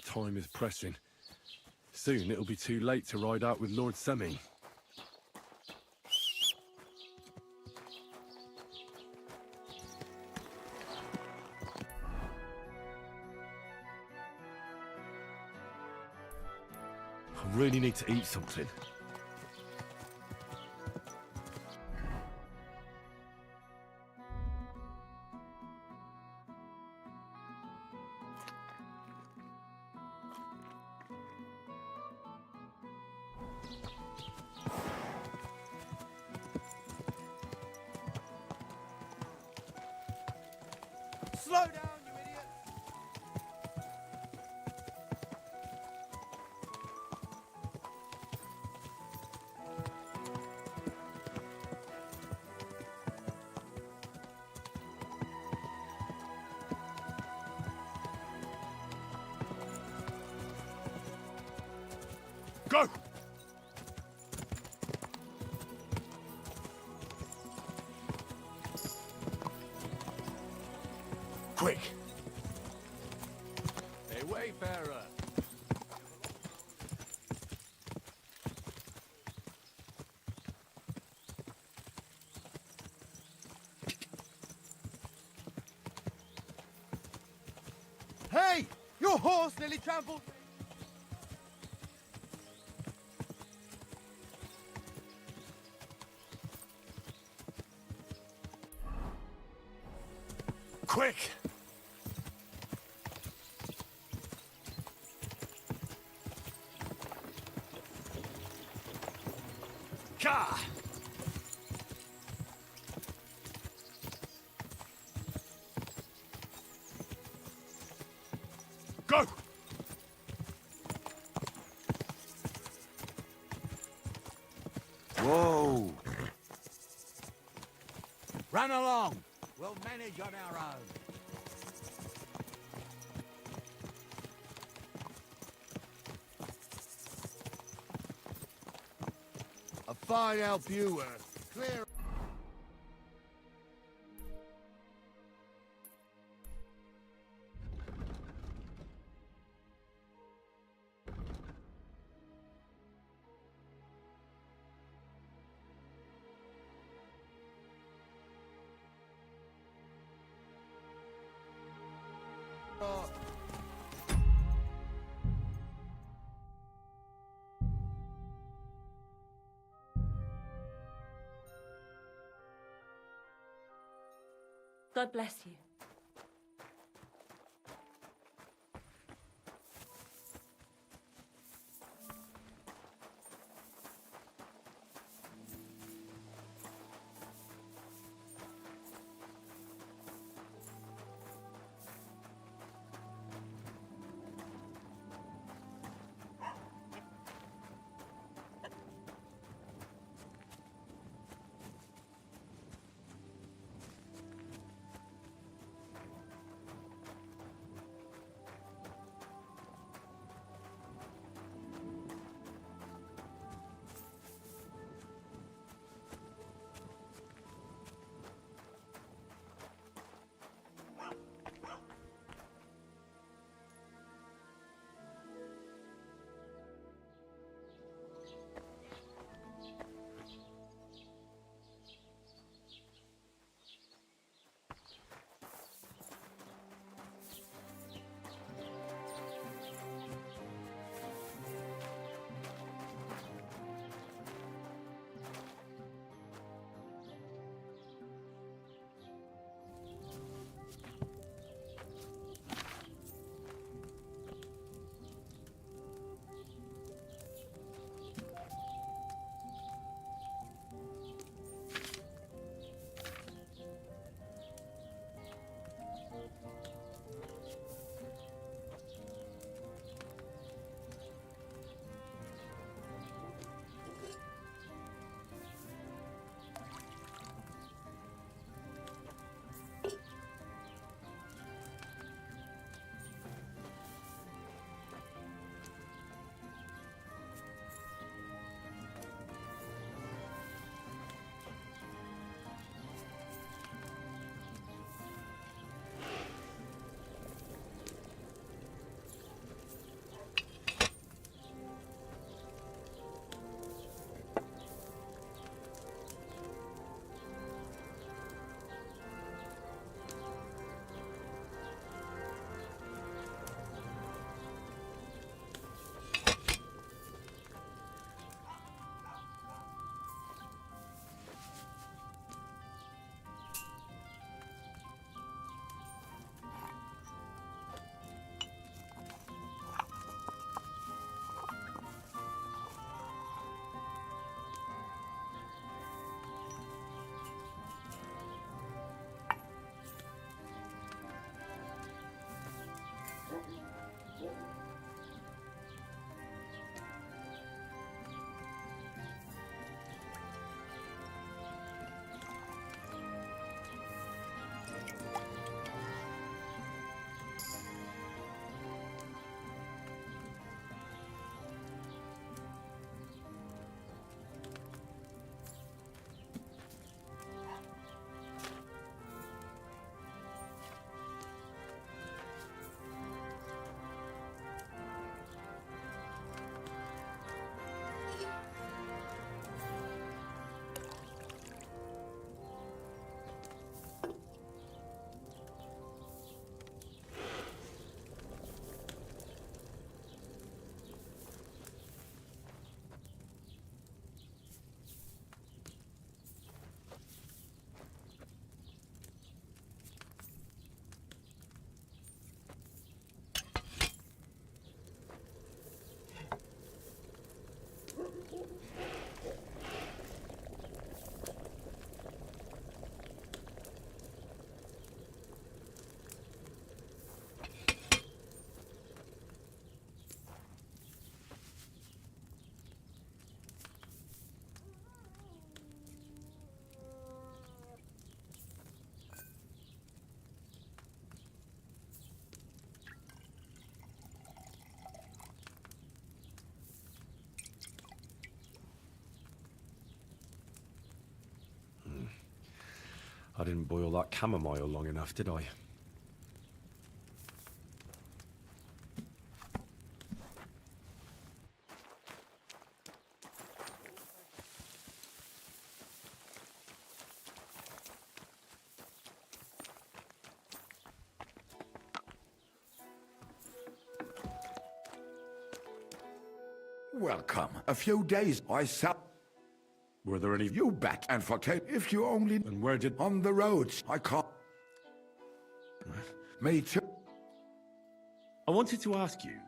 Time is pressing. Soon it'll be too late to ride out with Lord Semi. I really need to eat something. Slow down, you idiot! Go! Quick! Hey, wayfarer! Hey! Your horse nearly trampled. Quick! Gah! Go! Whoa! Run along. We'll manage on our own. A fine help you were. Clear. God bless you. I didn't boil that chamomile long enough, did I? Welcome. A few days I sat. Were there any? You bet. And for if you only. And where did? On the roads. I can't. Me too. I wanted to ask you.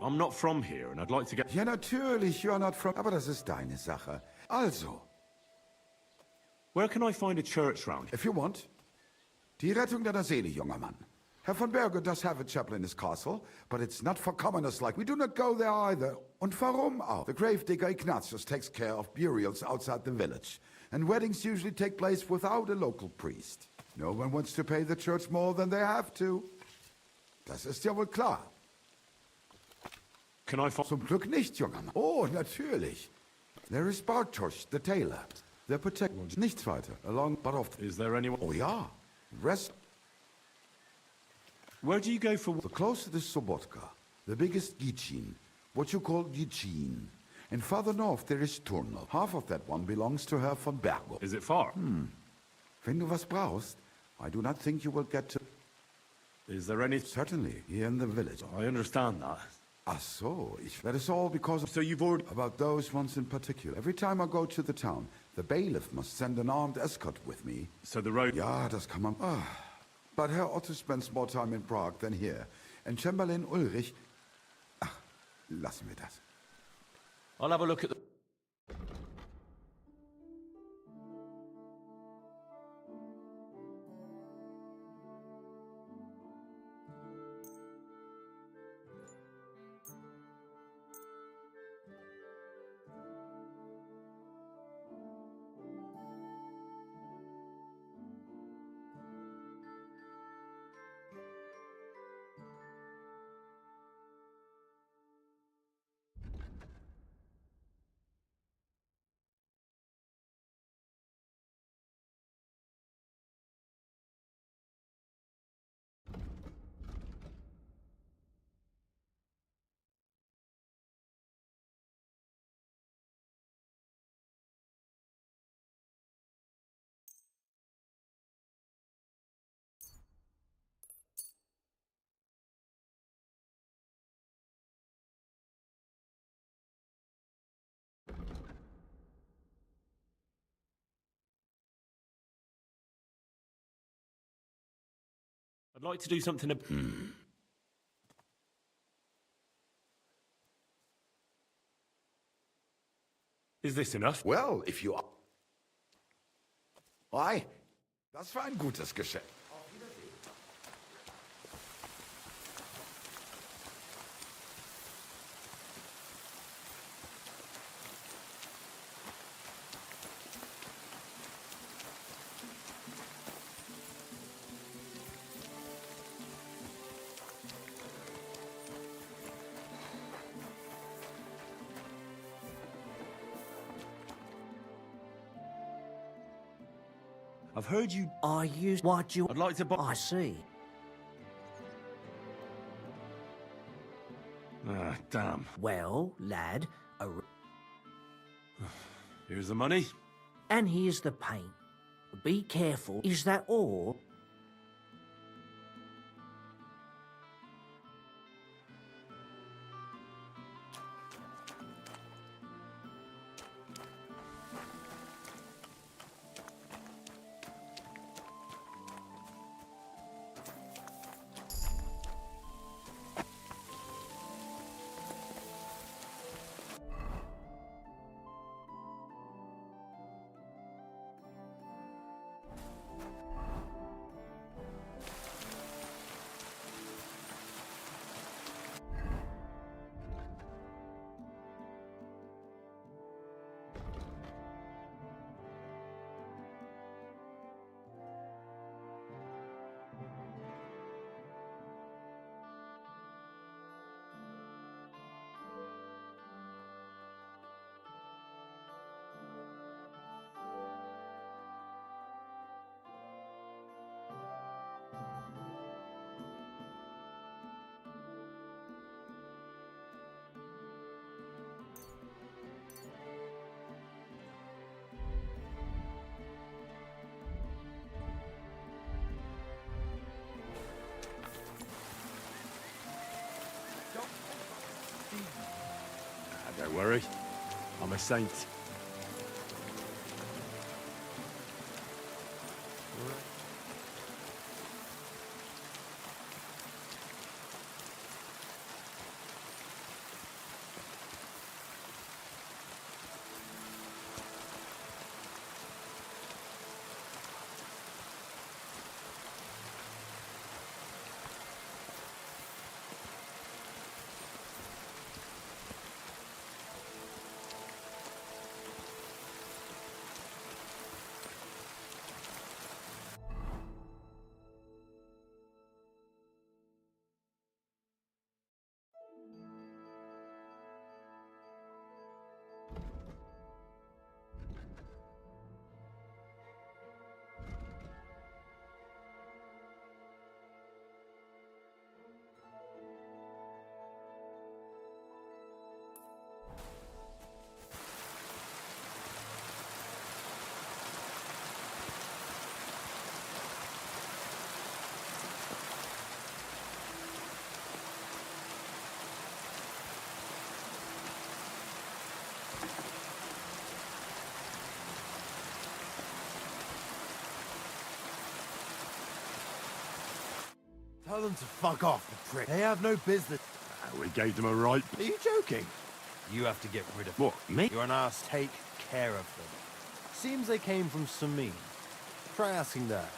I'm not from here, and I'd like to get. Ja, natürlich, you're not from. Aber das ist deine Sache. Also. Where can I find a church round? If you want. Die Rettung deiner Seele, junger Mann. Herr von Berger does have a chapel in his castle, but it's not for commoners like we do not go there either. Und warum auch? The gravedigger Ignatius takes care of burials outside the village, and weddings usually take place without a local priest. No one wants to pay the church more than they have to. Das ist ja wohl klar. Can I find? Zum Glück nicht, junger Mann. Oh, natürlich. There is Bartosz, the tailor. They're protected. Nichts weiter. Along, but off. Is there anyone? Oh ja. Rest. Where do you go for? The closer to Sobotka, the biggest Gichin, what you call Gichin. And farther north there is Turnov. Half of that one belongs to Herr von Bergo. Is it far? Wenn du was brauchst, I do not think you will get to... Is there any... Certainly, here in the village. I understand that. Ah so, that is all because of... So you've already... About those ones in particular. Every time I go to the town, the bailiff must send an armed escort with me. So the road... Ja, das kann man... But Herr Otto spends more time in Prague than here. And Chamberlain Ulrich... Ach, lassen wir das. I'll have a look at the... I'd like to do something... Is this enough? Well, if you are... Why? Das war ein gutes Geschäft. I've heard you... I use what you... I'd like to buy... I see. Ah, damn. Well, lad, Here's the money. and here's the paint. Be careful. Is that all? worry. I'm a saint. Tell them to fuck off, the prick. They have no business. We gave them a right. Are you joking? You have to get rid of them. What, me? You're an ass. Take care of them. Seems they came from Samin. Try asking that.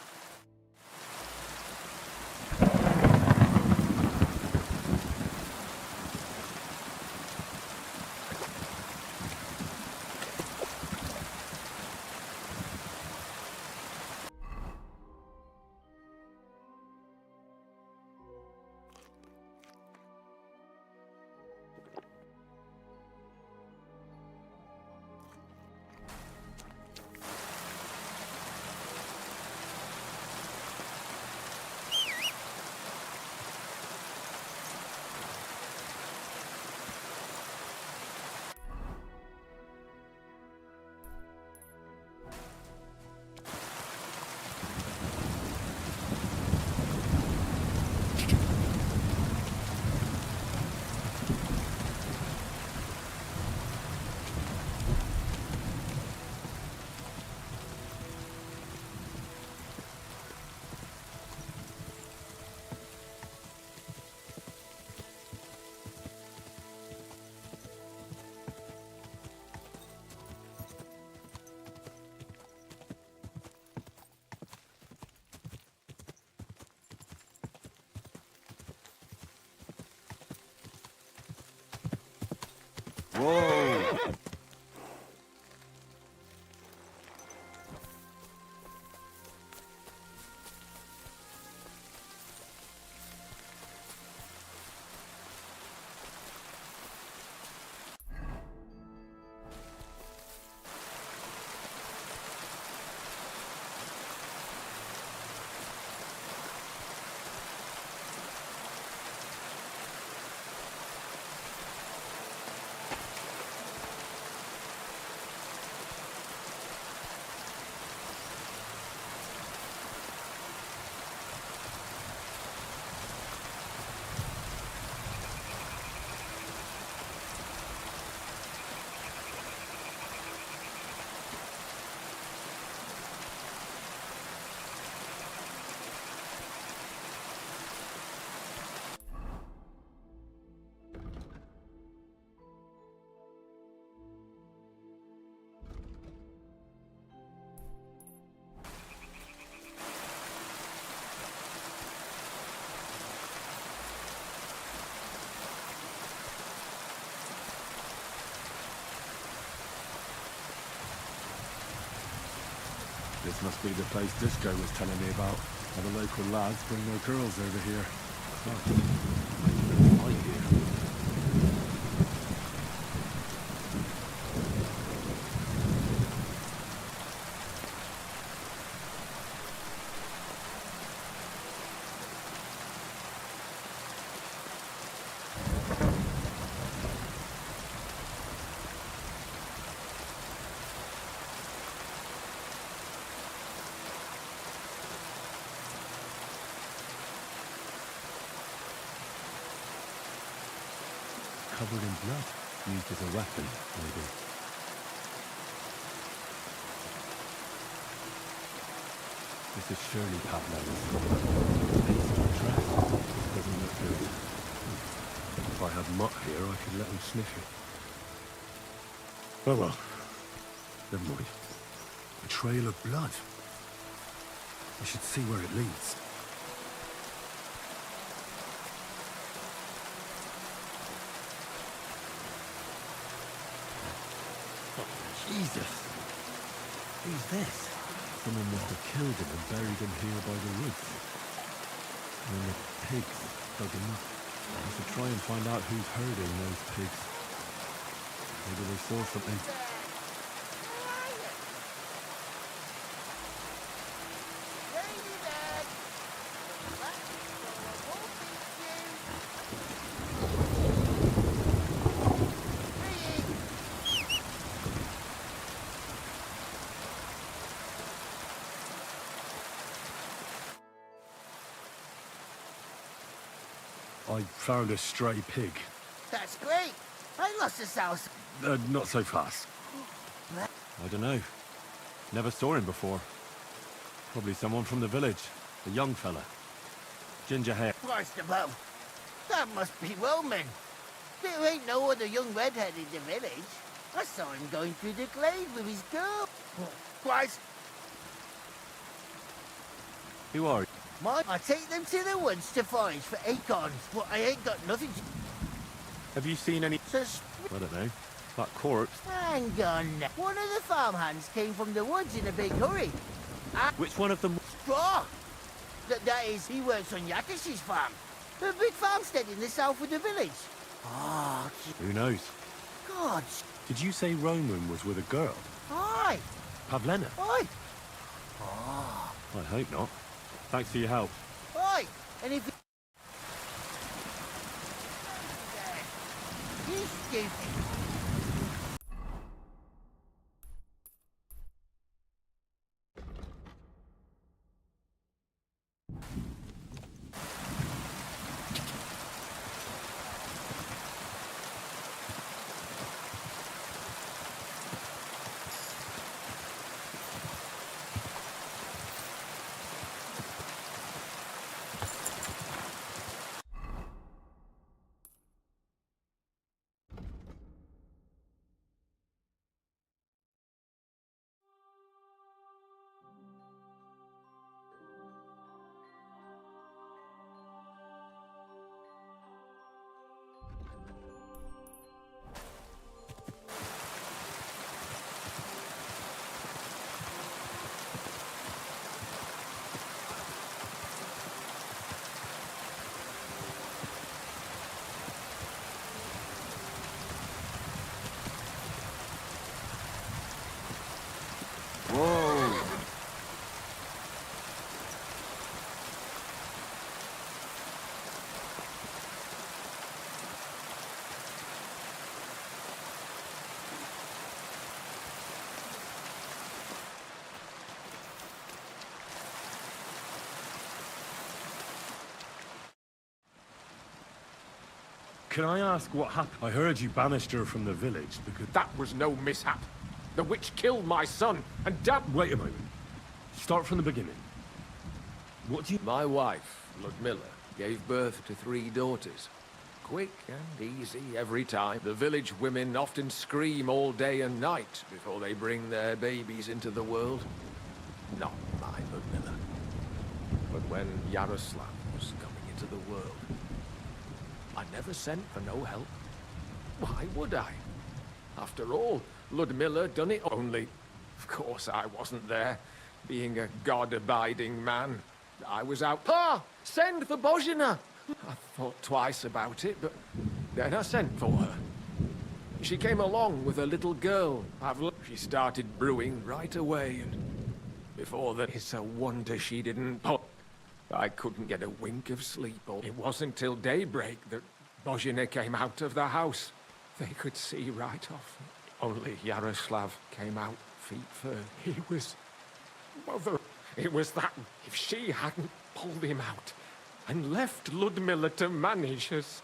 Whoa! This must be the place Disco was telling me about. How the local lads bring their girls over here. Right here. Covered in blood. Used as a weapon, maybe. This is surely Pavlena's. Dress. Doesn't look good. If I had Mutt here, I could let him sniff it. Oh well. Never mind. A trail of blood. I should see where it leads. Oh, Jesus! Who's this? Someone must have killed him and buried him here by the woods. And then the pigs dug him up. I should try and find out who's herding those pigs. Maybe they saw something. I found a stray pig. That's great. I lost his house. Not so fast. I don't know. Never saw him before. Probably someone from the village. A young fella. Ginger hair. Christ above. That must be Roman. There ain't no other young redhead in the village. I saw him going through the glade with his girl. Christ. Who are you? I take them to the woods to forage for acorns, but I ain't got nothing to... Have you seen any... I don't know. That corpse. Hang on. One of the farmhands came from the woods in a big hurry. Which one of them? Straw. That is, he works on Yakish's farm. A big farmstead in the south of the village. Oh, who knows? God. Did you say Roman was with a girl? Aye. Pavlena? Aye. Oh. I hope not. Thanks for your help. Aye. And if... He's stupid. Whoa! Can I ask what happened? I heard you banished her from the village because... That was no mishap. The witch killed my son, and Dad... Wait a moment. Start from the beginning. What do you... My wife, Ludmilla, gave birth to 3 daughters. Quick and easy every time. The village women often scream all day and night before they bring their babies into the world. Not my Ludmilla. But when Yaroslav was coming into the world, I never sent for no help. Why would I? After all, Ludmilla done it only. Of course I wasn't there, being a god-abiding man. I was out. Pa! Send for Bozhina! I thought twice about it, but then I sent for her. She came along with a little girl. She started brewing right away, and before that, it's a wonder she didn't pop. I couldn't get a wink of sleep. It wasn't till daybreak that Bozhina came out of the house. They could see right off. Only Yaroslav came out feet first. He was... Mother, it was that if she hadn't pulled him out and left Ludmilla to manage us...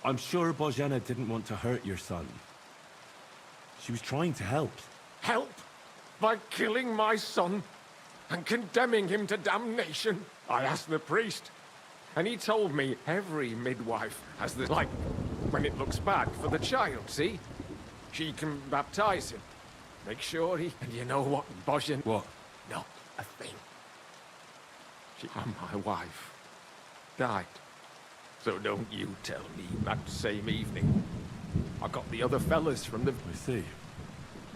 I'm sure Bozhena didn't want to hurt your son. She was trying to help. Help? By killing my son and condemning him to damnation? I asked the priest, and he told me every midwife has the like when it looks bad for the child, see? She can baptize him. Make sure he... And you know what, Bozhen? What? No, a thing. She, my wife, died. So don't you tell me that same evening. I got the other fellas from the... I see.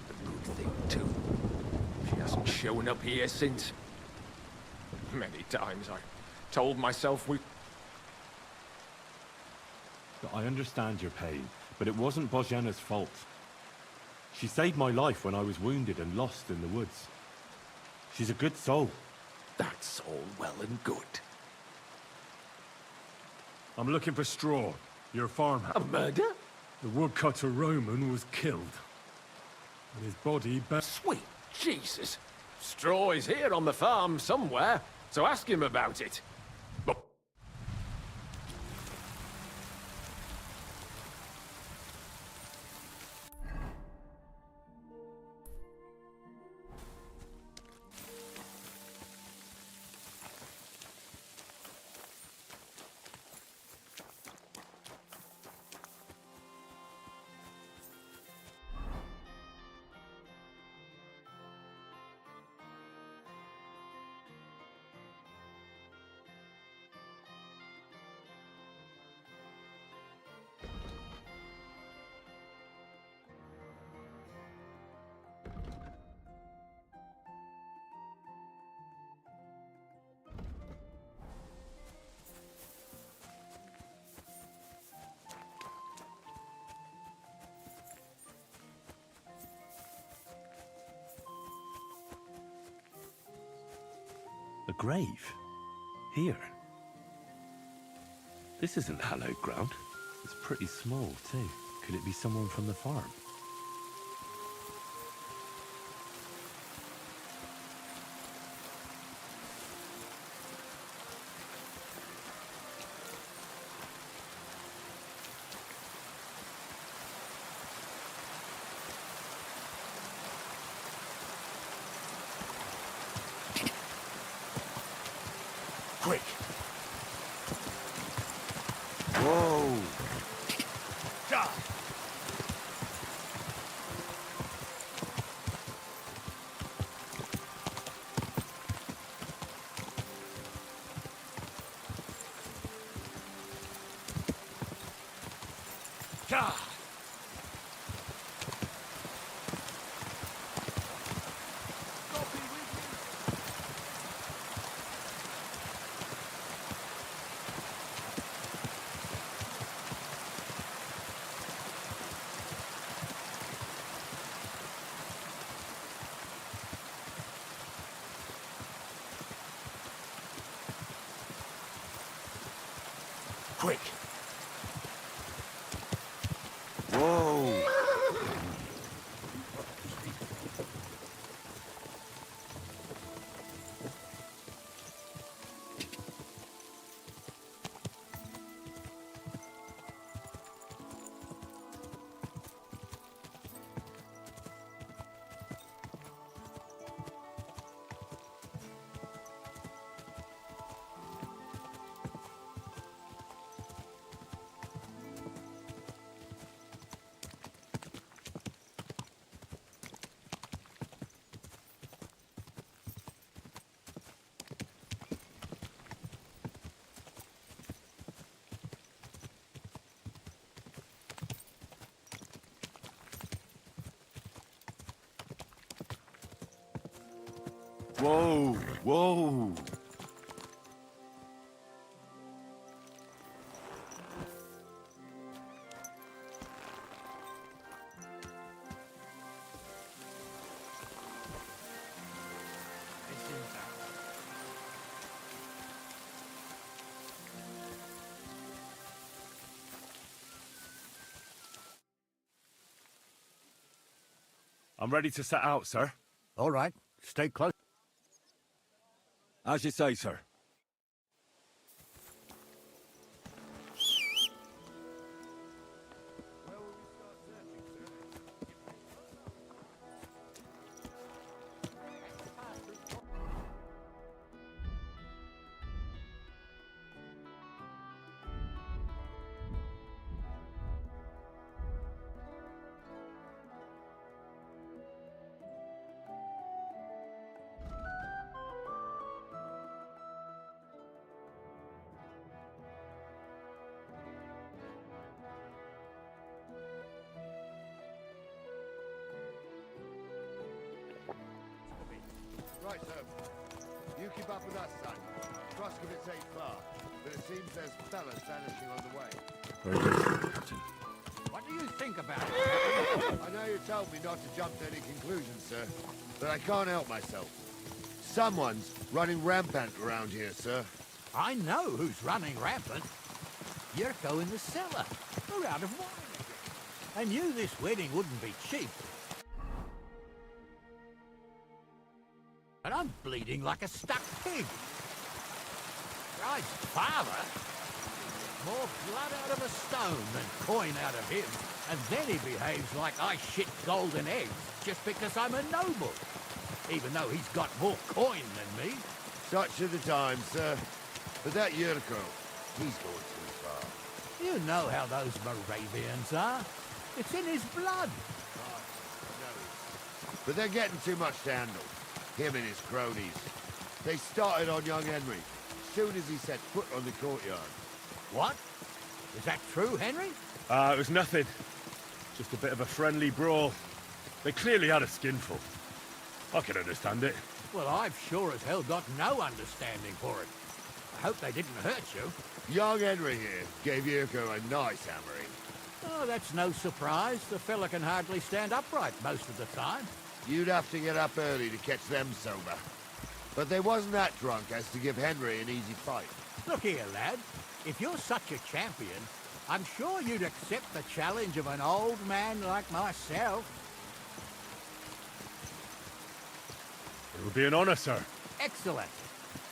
The good thing, too. She hasn't shown up here since. Many times I told myself we... I understand your pain, but it wasn't Bozhena's fault. She saved my life when I was wounded and lost in the woods. She's a good soul. That's all well and good. I'm looking for Straw, your farmhand. A murder? The woodcutter Roman was killed. And his body... Sweet Jesus! Straw is here on the farm somewhere, so ask him about it. But A grave? Here? This isn't hallowed ground. It's pretty small, too. Could it be someone from the farm? Quick! Whoa! God! God! Quick! Whoa! Whoa! Whoa! I'm ready to set out, sir. All right, stay close. As you say, sir. keep up with us, son. Troskovitz ain't far, but it seems there's fellas vanishing on the way. Very good, Captain. What do you think about it? I know you told me not to jump to any conclusions, sir, but I can't help myself. Someone's running rampant around here, sir. I know who's running rampant. Yurko in the cellar. We're out of wine again. I knew this wedding wouldn't be cheap. And I'm bleeding like a stuck pig. Christ's father? More blood out of a stone than coin out of him. And then he behaves like I shit golden eggs just because I'm a noble. Even though he's got more coin than me. Such are the times, sir. But that Yurko, he's going too far. You know how those Moravians are. It's in his blood. But they're getting too much to handle. Him and his cronies. They started on young Henry, as soon as he set foot on the courtyard. What? Is that true, Henry? It was nothing. Just a bit of a friendly brawl. They clearly had a skinful. I can understand it. Well, I've sure as hell got no understanding for it. I hope they didn't hurt you. Young Henry here gave Yurko a nice hammering. Oh, that's no surprise. The fella can hardly stand upright most of the time. You'd have to get up early to catch them sober. But they wasn't that drunk as to give Henry an easy fight. Look here, lad. If you're such a champion, I'm sure you'd accept the challenge of an old man like myself. It would be an honor, sir. Excellent.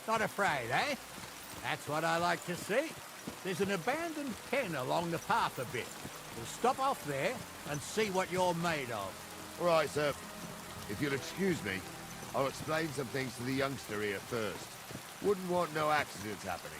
Not afraid, eh? That's what I like to see. There's an abandoned pen along the path a bit. We'll stop off there and see what you're made of. All right, sir. If you'll excuse me, I'll explain some things to the youngster here first. Wouldn't want no accidents happening.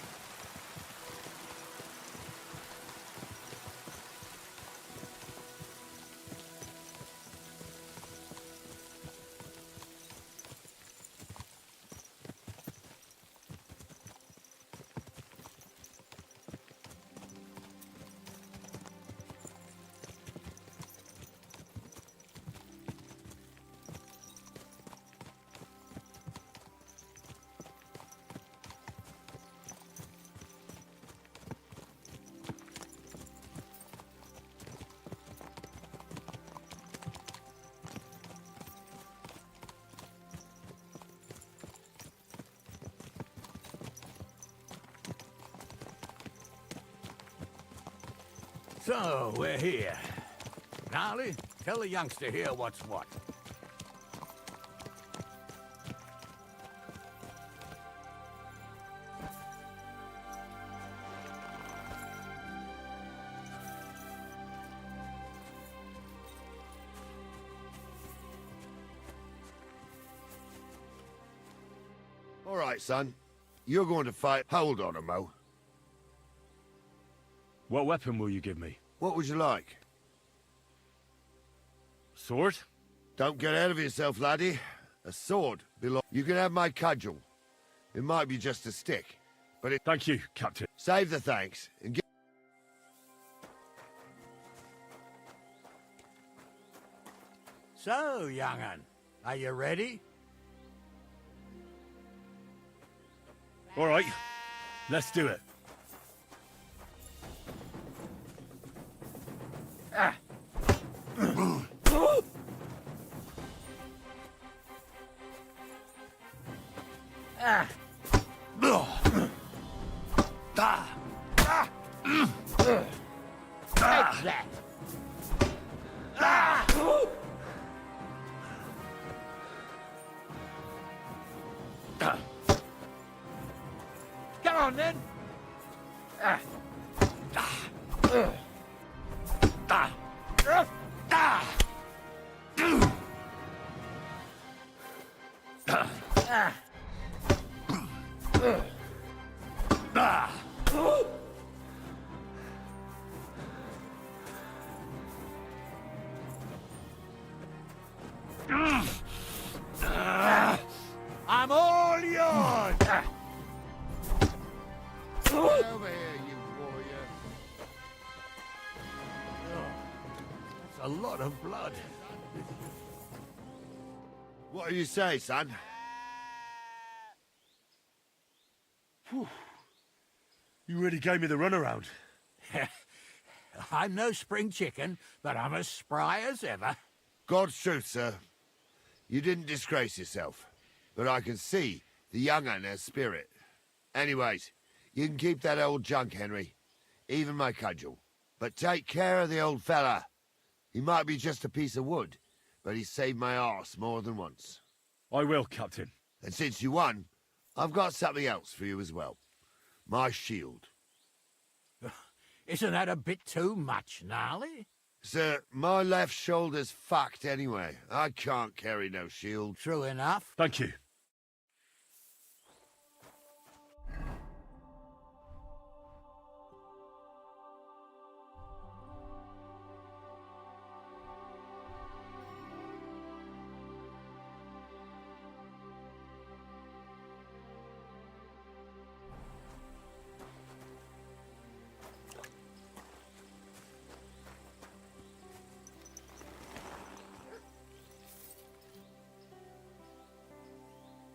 So, we're here. Gnarly, tell the youngster here what's what. All right, son. You're going to fight. Hold on, Mo. What weapon will you give me? What would you like? Sword? Don't get ahead of yourself, laddie. A sword belongs. You can have my cudgel. It might be just a stick, but it... Thank you, Captain. Save the thanks and get... So, young'un, are you ready? All right, let's do it. Ah. Ah. Take that. Come on, then. I'm all yours. Get over here, you warrior. That's a lot of blood. What do you say, son? You really gave me the runaround. I'm no spring chicken, but I'm as spry as ever. God's truth, sir. You didn't disgrace yourself, but I can see the young un has spirit. Anyways, you can keep that old junk, Henry. Even my cudgel. But take care of the old fella. He might be just a piece of wood, but he saved my arse more than once. I will, Captain. And since you won, I've got something else for you as well. My shield. Isn't that a bit too much, Gnarly? Sir, my left shoulder's fucked anyway. I can't carry no shield. True enough. Thank you.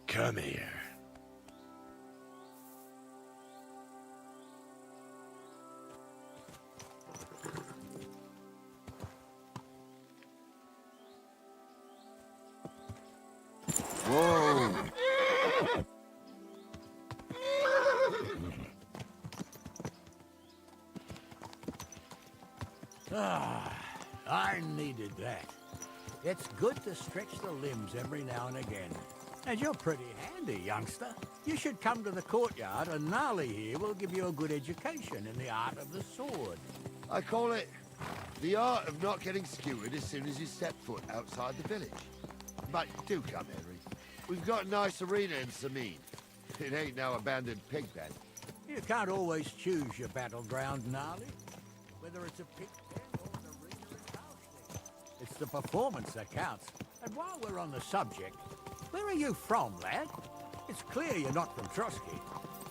Come here. Whoa! I needed that. It's good to stretch the limbs every now and again. And you're pretty handy, youngster. You should come to the courtyard, and Gnarly here will give you a good education in the art of the sword. I call it the art of not getting skewered as soon as you step foot outside the village. But do come, Henry. We've got a nice arena in Samin. It ain't no abandoned pig pen. You can't always choose your battleground, Gnarly. Whether it's a pig pen or an arena in Cowsley. It's the performance that counts. And while we're on the subject, where are you from, lad? It's clear you're not from Trotsky.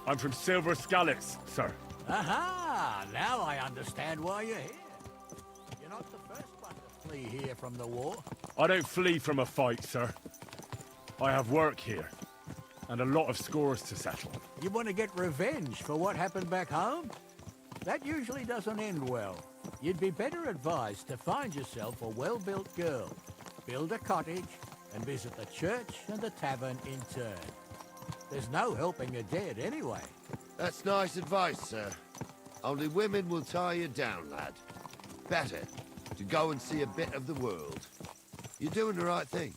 I'm from Silver Scallops, sir. Aha! Now I understand why you're here. You're not the first one to flee here from the war. I don't flee from a fight, sir. I have work here, and a lot of scores to settle. You want to get revenge for what happened back home? That usually doesn't end well. You'd be better advised to find yourself a well-built girl, build a cottage, and visit the church and the tavern in turn. There's no helping a dead anyway. That's nice advice, sir. Only women will tie you down, lad. Better to go and see a bit of the world. You're doing the right thing.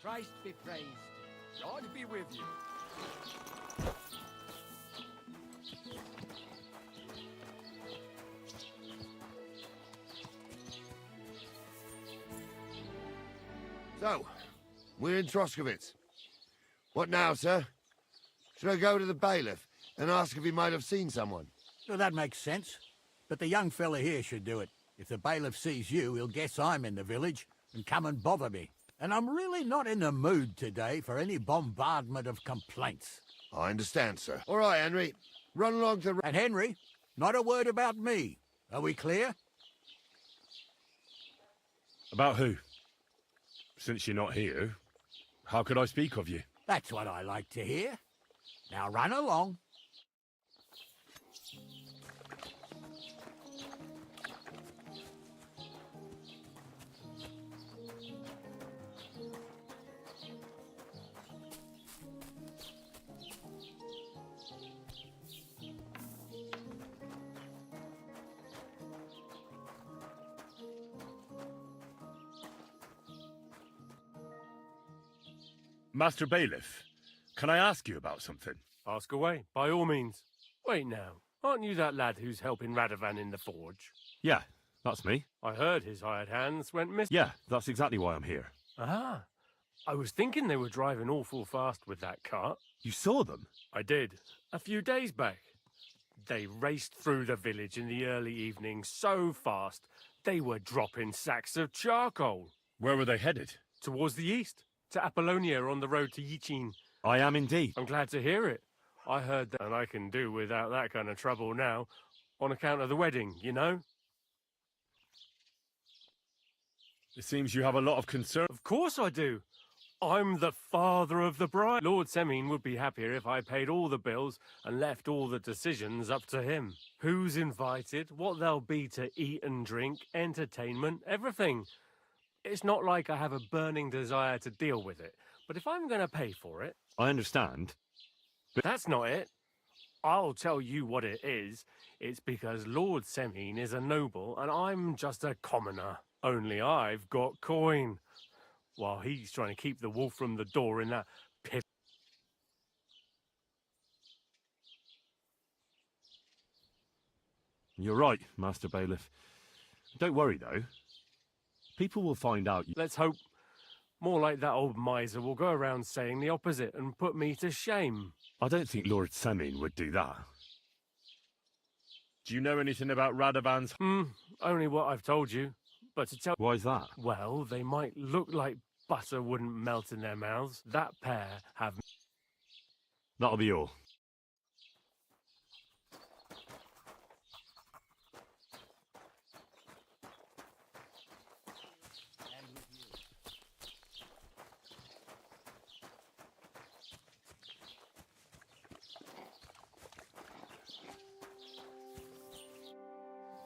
Christ be praised. God be with you. So, we're in Troskowitz. What now, sir? Should I go to the bailiff and ask if he might have seen someone? Well, that makes sense. But the young fella here should do it. If the bailiff sees you, he'll guess I'm in the village and come and bother me. And I'm really not in the mood today for any bombardment of complaints. I understand, sir. All right, Henry. Run along to... And Henry, not a word about me. Are we clear? About who? Since you're not here, how could I speak of you? That's what I like to hear. Now run along. Master Bailiff, can I ask you about something? Ask away, by all means. Wait now, aren't you that lad who's helping Radovan in the forge? Yeah, that's me. I heard his hired hands went missing. Yeah, that's exactly why I'm here. Ah, I was thinking they were driving awful fast with that cart. You saw them? I did, a few days back. They raced through the village in the early evening so fast, they were dropping sacks of charcoal. Where were they headed? Towards the east, to Apollonia on the road to Yichin. I am indeed. I'm glad to hear it. I heard that, and I can do without that kind of trouble now, on account of the wedding, you know? It seems you have a lot of concern. Of course I do. I'm the father of the bride. Lord Semine would be happier if I paid all the bills and left all the decisions up to him. Who's invited, what there'll be to eat and drink, entertainment, everything. It's not like I have a burning desire to deal with it, but if I'm going to pay for it... I understand. But that's not it. I'll tell you what it is. It's because Lord Semine is a noble and I'm just a commoner. Only I've got coin. While he's trying to keep the wolf from the door in that pit. You're right, Master Bailiff. Don't worry, though. People will find out. Let's hope. More like that old miser will go around saying the opposite and put me to shame. I don't think Lord Semine would do that. Do you know anything about Radovan's... Only what I've told you. But to tell... Why's that? Well, they might look like butter wouldn't melt in their mouths. That pair have... That'll be all.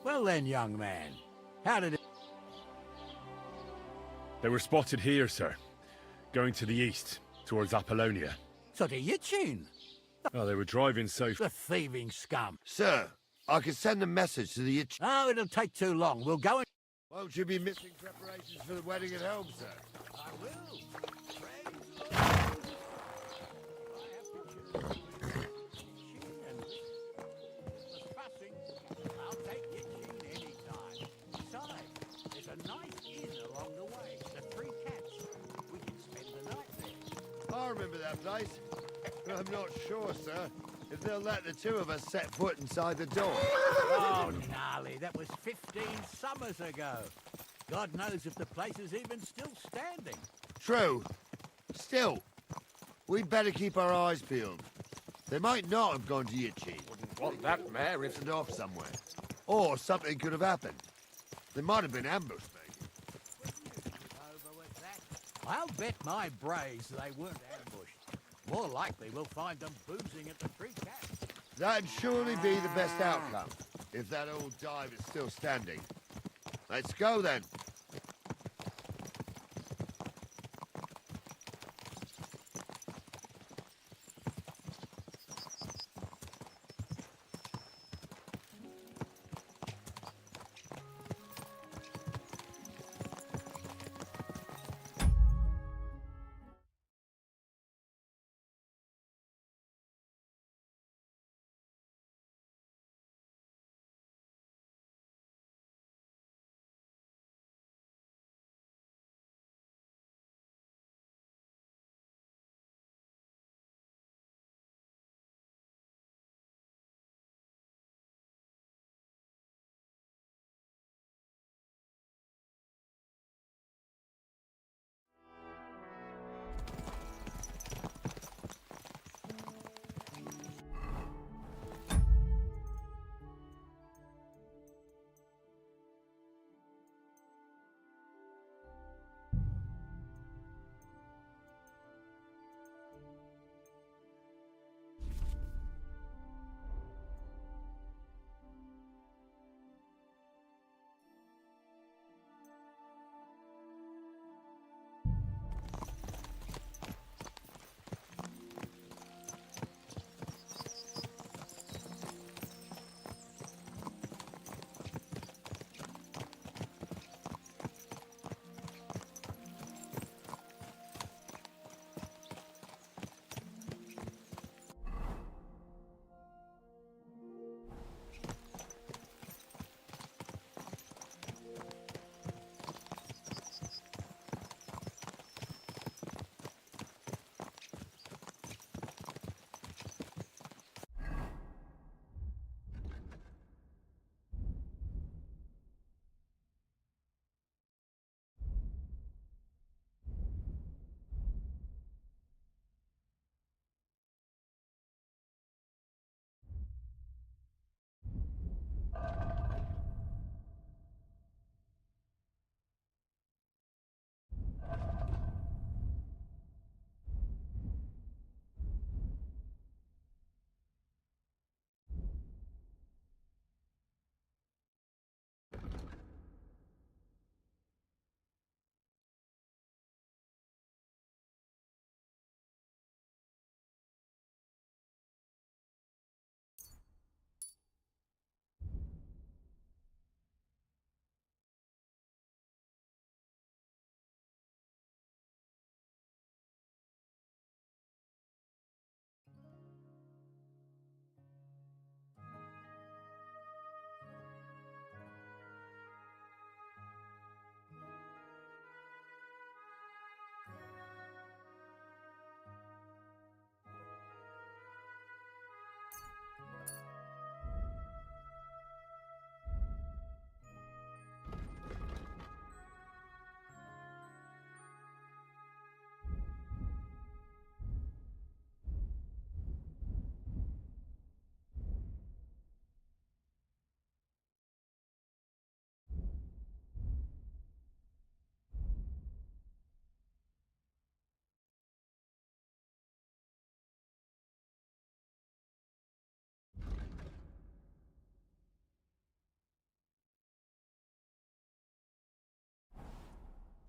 Well then, young man, how did it... They were spotted here, sir. Going to the east, towards Apollonia. So to Yichin? Oh, they were driving so... The thieving scum. Sir, I can send a message to the itch. Oh, it'll take too long. We'll go and... Won't you be missing preparations for the wedding at home, sir? I will. I'll take Yichin any time. Besides, there's a nice inn along the way. The Three Cats. We can spend the night there. I remember that place. But I'm not sure, sir, if they'll let the two of us set foot inside the door. Oh, gnarly, that was 15 summers ago. God knows if the place is even still standing. True. Still, we'd better keep our eyes peeled. They might not have gone to Yichin. Wouldn't want that mare if... Drifted off somewhere. Or something could have happened. They might have been ambushed, maybe. I'll bet my braves they weren't ambushed. More likely we'll find them boozing at the Three Cats. That'd surely be the best outcome, if that old dive is still standing. Let's go, then.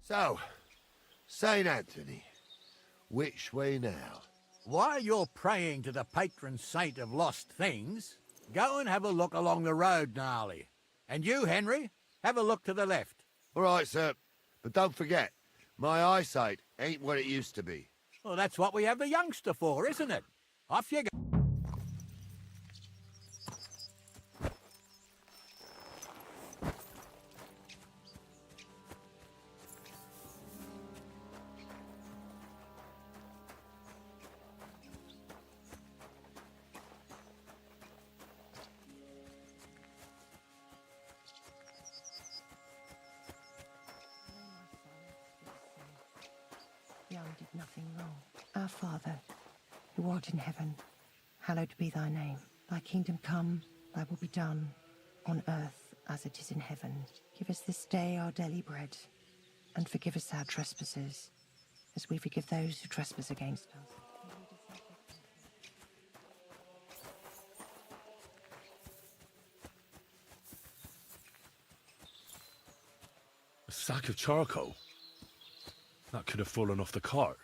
So, St. Anthony, which way now? While you're praying to the patron saint of lost things, go and have a look along the road, Gnarly. And you, Henry, have a look to the left. All right, sir. But don't forget, my eyesight ain't what it used to be. Well, that's what we have the youngster for, isn't it? Off you go. Young did nothing wrong. Our Father, who art in heaven, hallowed be thy name. Thy kingdom come, thy will be done, on earth as it is in heaven. Give us this day our daily bread, and forgive us our trespasses, as we forgive those who trespass against us. A sack of charcoal? That could have fallen off the cart.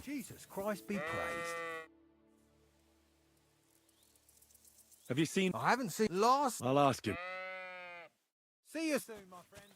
Jesus Christ be praised. Have you seen... I haven't seen Lost. I'll ask him. See you soon, my friend.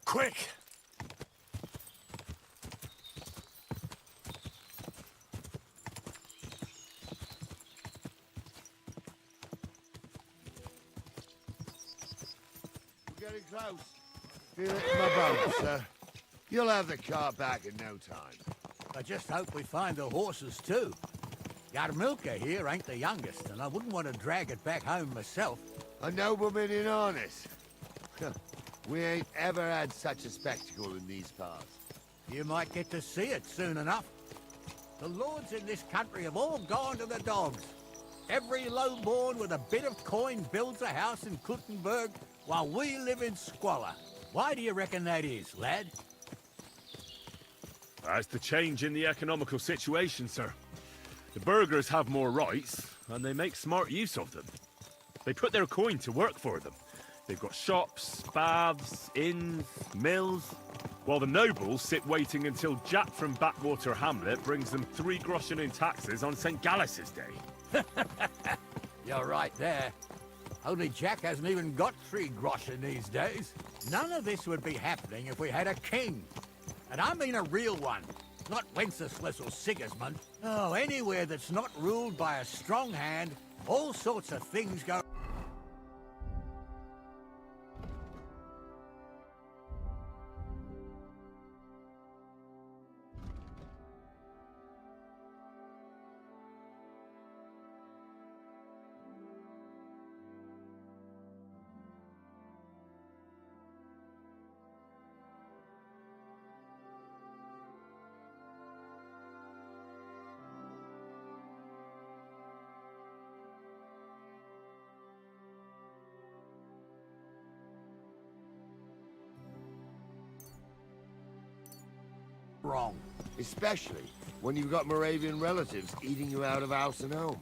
Quick! We're getting close. Feel it in my bones, sir. You'll have the car back in no time. I just hope we find the horses too. Yarmilka here ain't the youngest, and I wouldn't want to drag it back home myself. A nobleman in harness. We ain't ever had such a spectacle in these parts. You might get to see it soon enough. The lords in this country have all gone to the dogs. Every lowborn with a bit of coin builds a house in Kuttenberg while we live in squalor. Why do you reckon that is, lad? That's the change in the economical situation, sir. The burghers have more rights, and they make smart use of them. They put their coin to work for them. They've got shops, baths, inns, mills, while the nobles sit waiting until Jack from Backwater Hamlet brings them 3 groschen in taxes on St. Gallus's Day. You're right there. Only Jack hasn't even got 3 groschen these days. None of this would be happening if we had a king. And I mean a real one. Not Wenceslas or Sigismund. Oh, anywhere that's not ruled by a strong hand, all sorts of things go... wrong. Especially when you've got Moravian relatives eating you out of house and home.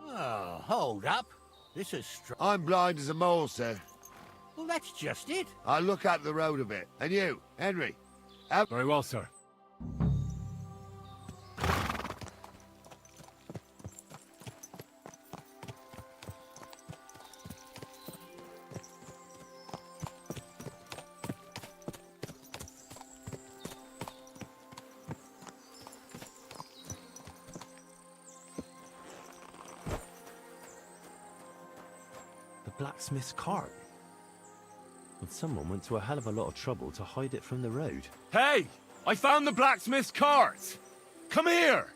Oh, hold up. This is I'm blind as a mole, sir. Well, that's just it. I'll look out the road a bit. And you, Henry? Very well, sir. Blacksmith's cart. And someone went to a hell of a lot of trouble to hide it from the road. Hey! I found the blacksmith's cart! Come here!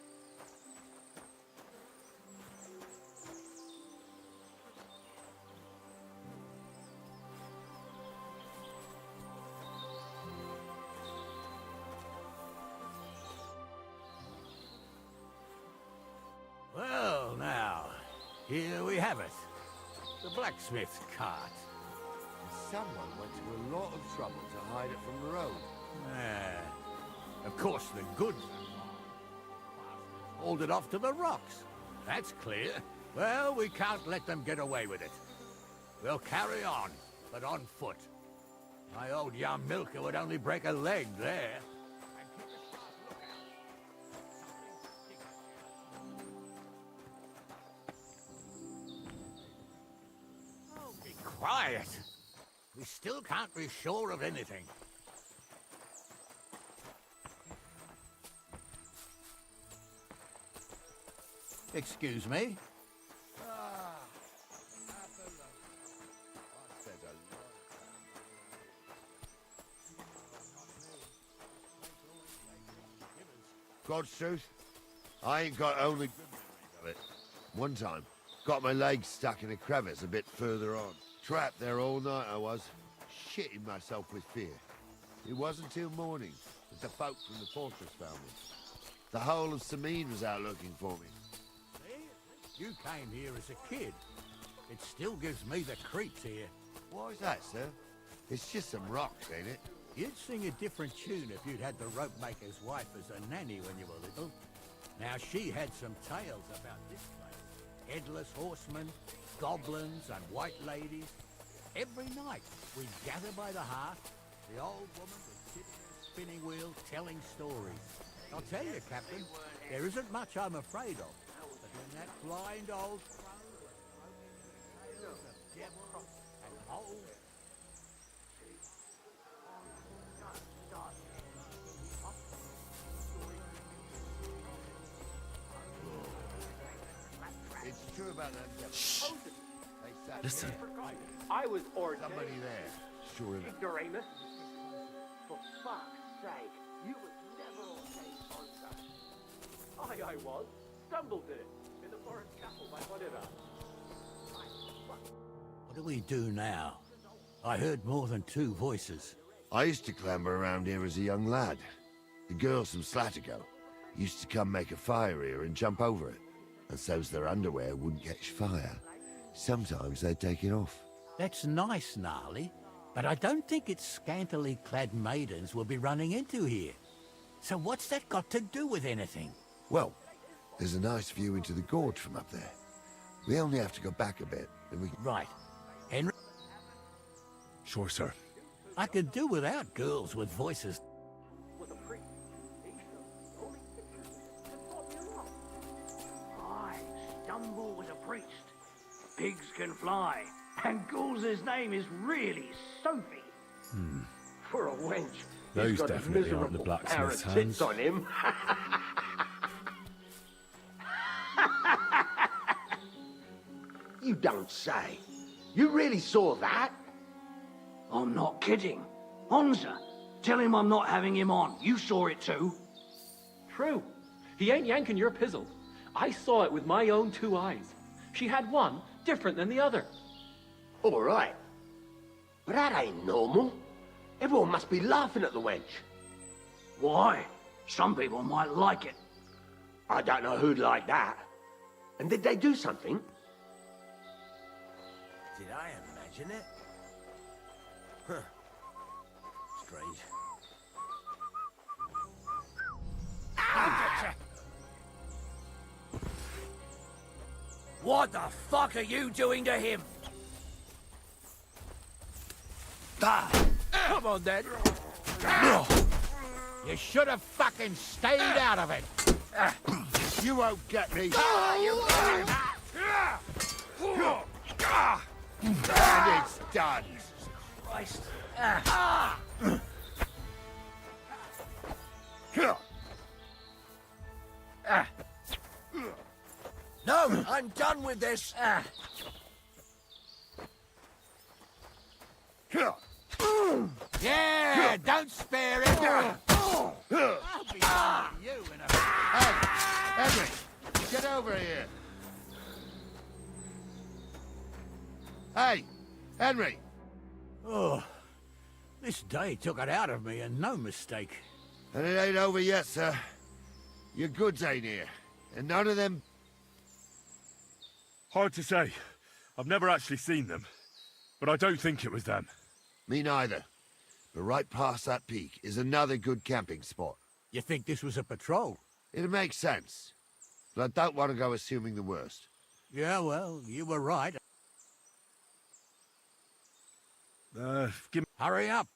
Well, now, here we have it. The blacksmith's cart. Someone went to a lot of trouble to hide it from the road. Of course, the goods hauled it off to the rocks. That's clear. Well, we can't let them get away with it. We'll carry on, but on foot. My old Yarmilka would only break a leg there. Quiet. We still can't be sure of anything. Excuse me? God's truth, I ain't got only good memories of it. One time, got my leg stuck in a crevice a bit further on. Trapped there all night I was, shitting myself with fear. It wasn't till morning that the folk from the fortress found me. The whole of Sameen was out looking for me. You came here as a kid. It still gives me the creeps here. Why's that, sir? It's just some rocks, ain't it? You'd sing a different tune if you'd had the rope maker's wife as a nanny when you were little. Now, she had some tales about this place. Headless horsemen, goblins and white ladies. Every night, we'd gather by the hearth. The old woman would sit in her spinning wheel telling stories. I'll tell you, Captain, there isn't much I'm afraid of. But when that blind old crow tales of devil and old... It's true about them devils. Shh. They sat Listen. here. I was ordained. Somebody there. Sure enough. Ignoramus. For fuck's sake, you was never ordained monster. I was. Stumbled in it. In the forest chapel by whatever. What do we do now? I heard more than two voices. I used to clamber around here as a young lad. The girls from Slatigo used to come make a fire here and jump over it. And so's their underwear wouldn't catch fire. Sometimes they'd take it off. That's nice, Gnarly, but I don't think it's scantily clad maidens we'll be running into here. So what's that got to do with anything? Well, there's a nice view into the gorge from up there. We only have to go back a bit, and we... Right. Henry? Sure, sir. I could do without girls with voices. I, Stumble was a priest. Pigs can fly. And Ghouls' name is really Sophie. For a wench. Those He's got definitely aren't the miserable blacksmith's pair of tits hands. on him. You don't say. You really saw that? I'm not kidding. Honza, tell him I'm not having him on. You saw it too. True. He ain't yanking your pizzle. I saw it with my own 2 eyes. She had one different than the other. All right. But that ain't normal. Everyone must be laughing at the wench. Why? Some people might like it. I don't know who'd like that. And did they do something? Did I imagine it? Huh. Strange. What the fuck are you doing to him? Come on, then. You should have fucking stayed out of it. You won't get me. And it's done. Christ. No, I'm done with this. Yeah, don't spare it. I'll be on you in a... Henry, get over here. Hey, Henry. Oh, this day took it out of me, and no mistake. And it ain't over yet, sir. Your goods ain't here. And none of them... Hard to say. I've never actually seen them. But I don't think it was them. Me neither. But right past that peak is another good camping spot. You think this was a patrol? It makes sense. But I don't want to go assuming the worst. Yeah, well, you were right. Give me... Hurry up.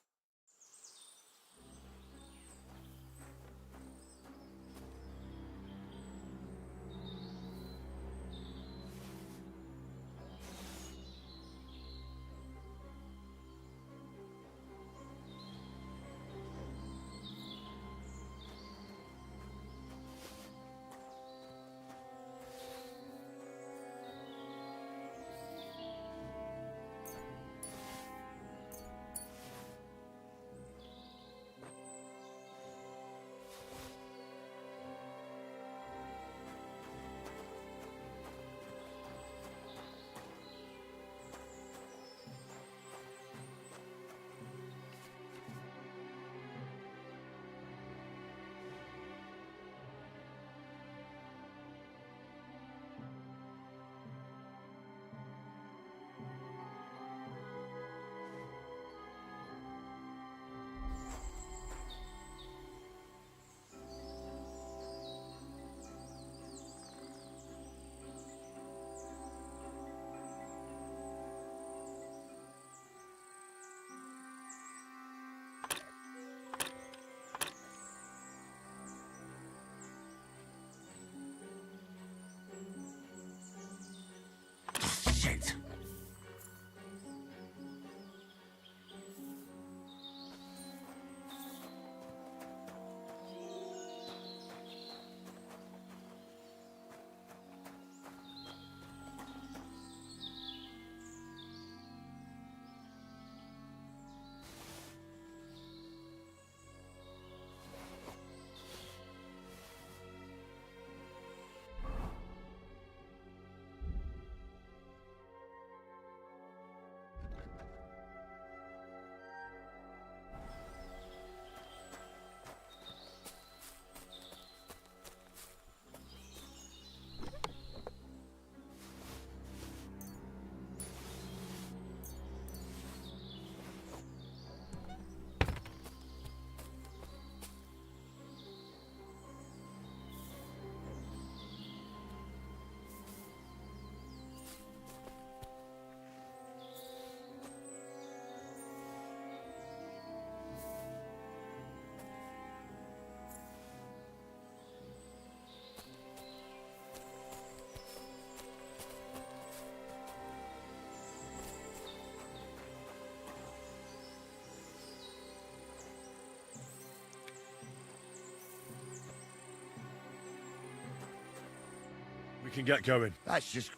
can get going. That's just...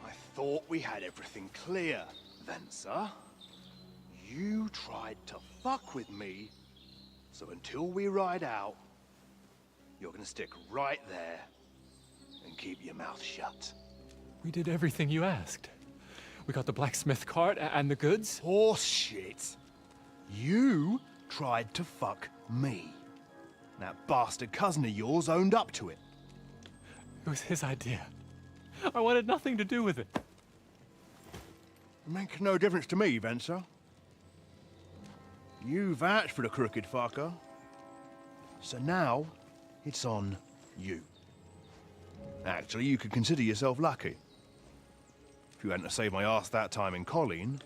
I thought we had everything clear, Venser. You tried to fuck with me, so until we ride out, you're gonna stick right there and keep your mouth shut. We did everything you asked. We got the blacksmith cart and the goods. Horse shit. You tried to fuck me. That bastard cousin of yours owned up to it. It was his idea. I wanted nothing to do with it. It makes no difference to me, Venser. You vouched for the crooked fucker. So now, it's on you. Actually, you could consider yourself lucky. If you hadn't have saved my ass that time in Colleen,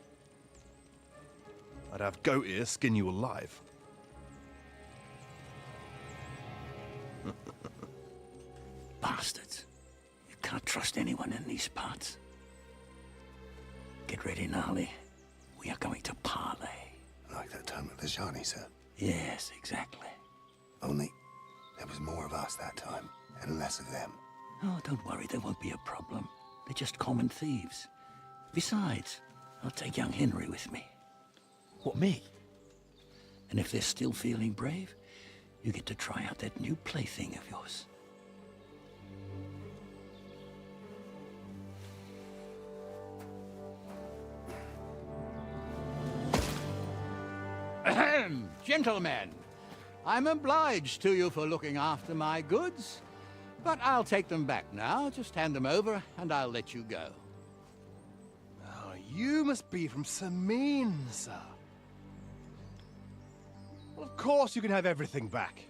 I'd have goat ear skin you alive. Bastards. You can't trust anyone in these parts. Get ready, Gnarly. We are going to parley. Like that time at the Shani, sir? Yes, exactly. Only there was more of us that time, and less of them. Oh, don't worry, there won't be a problem. They're just common thieves. Besides, I'll take young Henry with me. What, me? And if they're still feeling brave, you get to try out that new plaything of yours. Ahem, gentlemen, I'm obliged to you for looking after my goods, but I'll take them back now. Just hand them over, and I'll let you go. Oh, you must be from Samin, sir. Well, of course you can have everything back.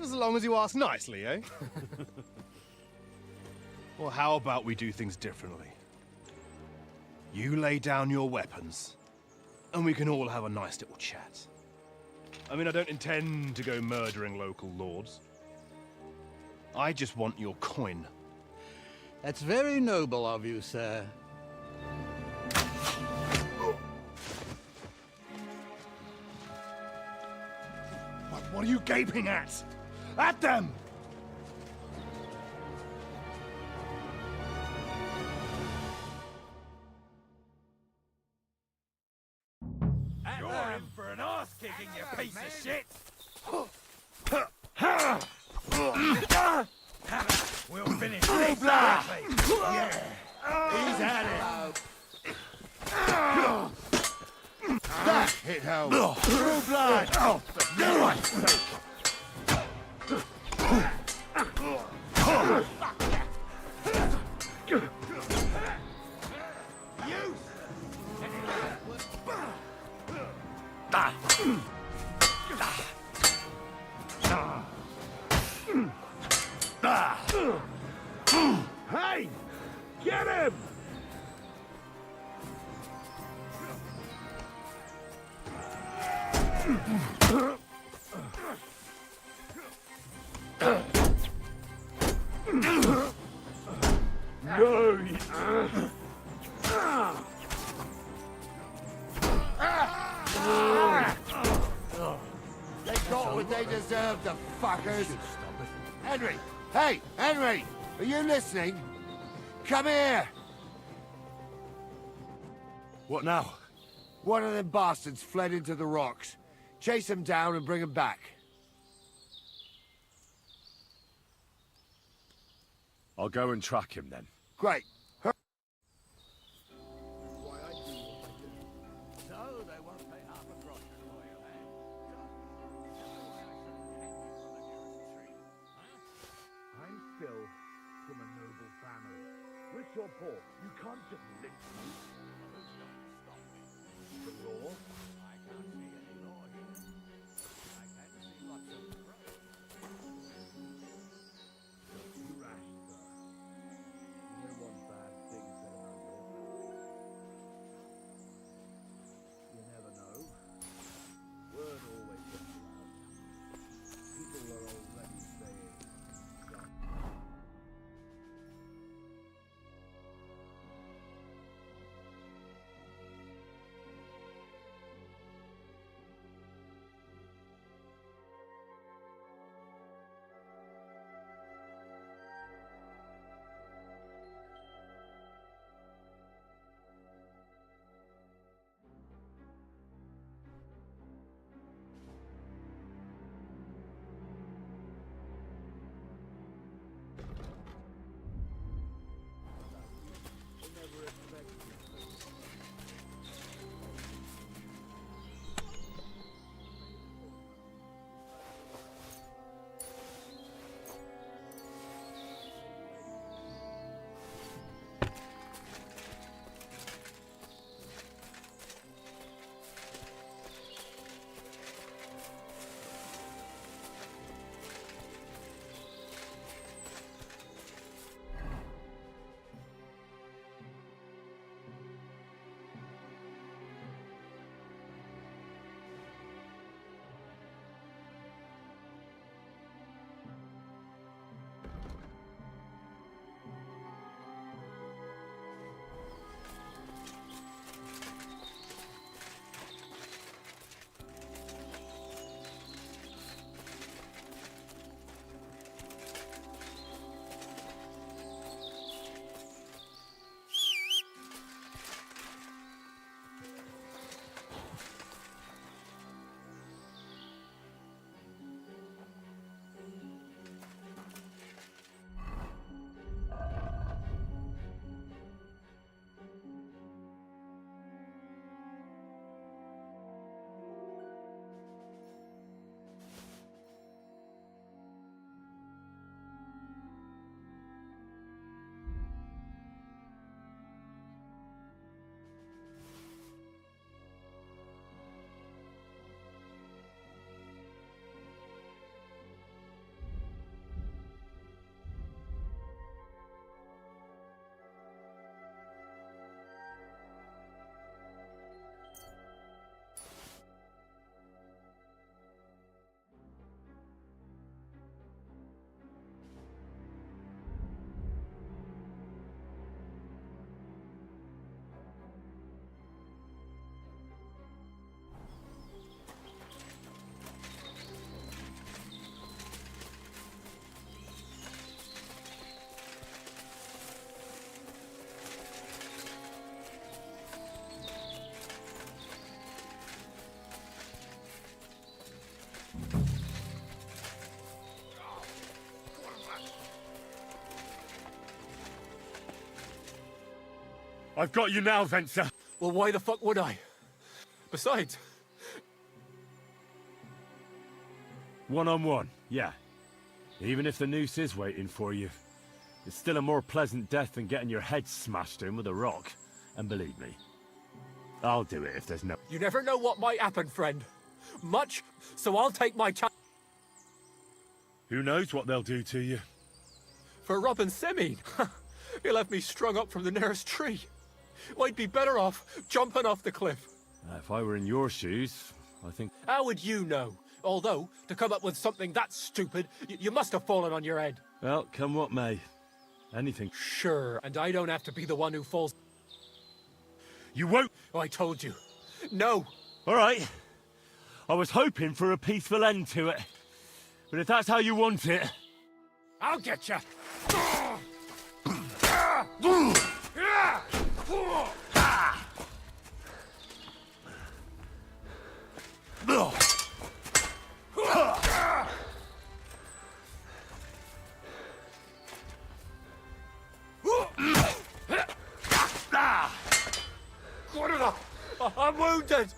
As long as you ask nicely, eh? Well, how about we do things differently? You lay down your weapons, and we can all have a nice little chat. I mean, I don't intend to go murdering local lords. I just want your coin. That's very noble of you, sir. What are you gaping at? At them! You're in for an ass kicking, you piece of shit! We'll finish this quickly. Yeah. He's at it. That hit home. True blood. Oh, for Christ's sake. Hey! Get him! No! They got what they deserved, the fuckers. Henry! Hey, Henry! Are you listening? Come here! What now? One of them bastards fled into the rocks. Chase him down and bring him back. I'll go and track him then. Great. I'm Phil from a noble family. Rich or poor, you can't just lick me. The law? I can't see any law here. I can't see lots of Don't be rash, sir. You don't want bad things said about your family. You never know. Word always gets around. People are already saying something. I've got you now, Venser. Well, why the fuck would I? Besides... One-on-one, yeah. Even if the noose is waiting for you, it's still a more pleasant death than getting your head smashed in with a rock. And believe me, I'll do it if there's no... You never know what might happen, friend. Much, so I'll take my chance. Who knows what they'll do to you? For robbing Semine, he'll have me strung up from the nearest tree. I'd be better off jumping off the cliff. If I were in your shoes, I think... How would you know? Although, to come up with something that stupid, you must have fallen on your head. Well, come what may. Anything... Sure, and I don't have to be the one who falls... You won't... Oh, I told you. No! All right. I was hoping for a peaceful end to it. But if that's how you want it... I'll get you! I'm wounded!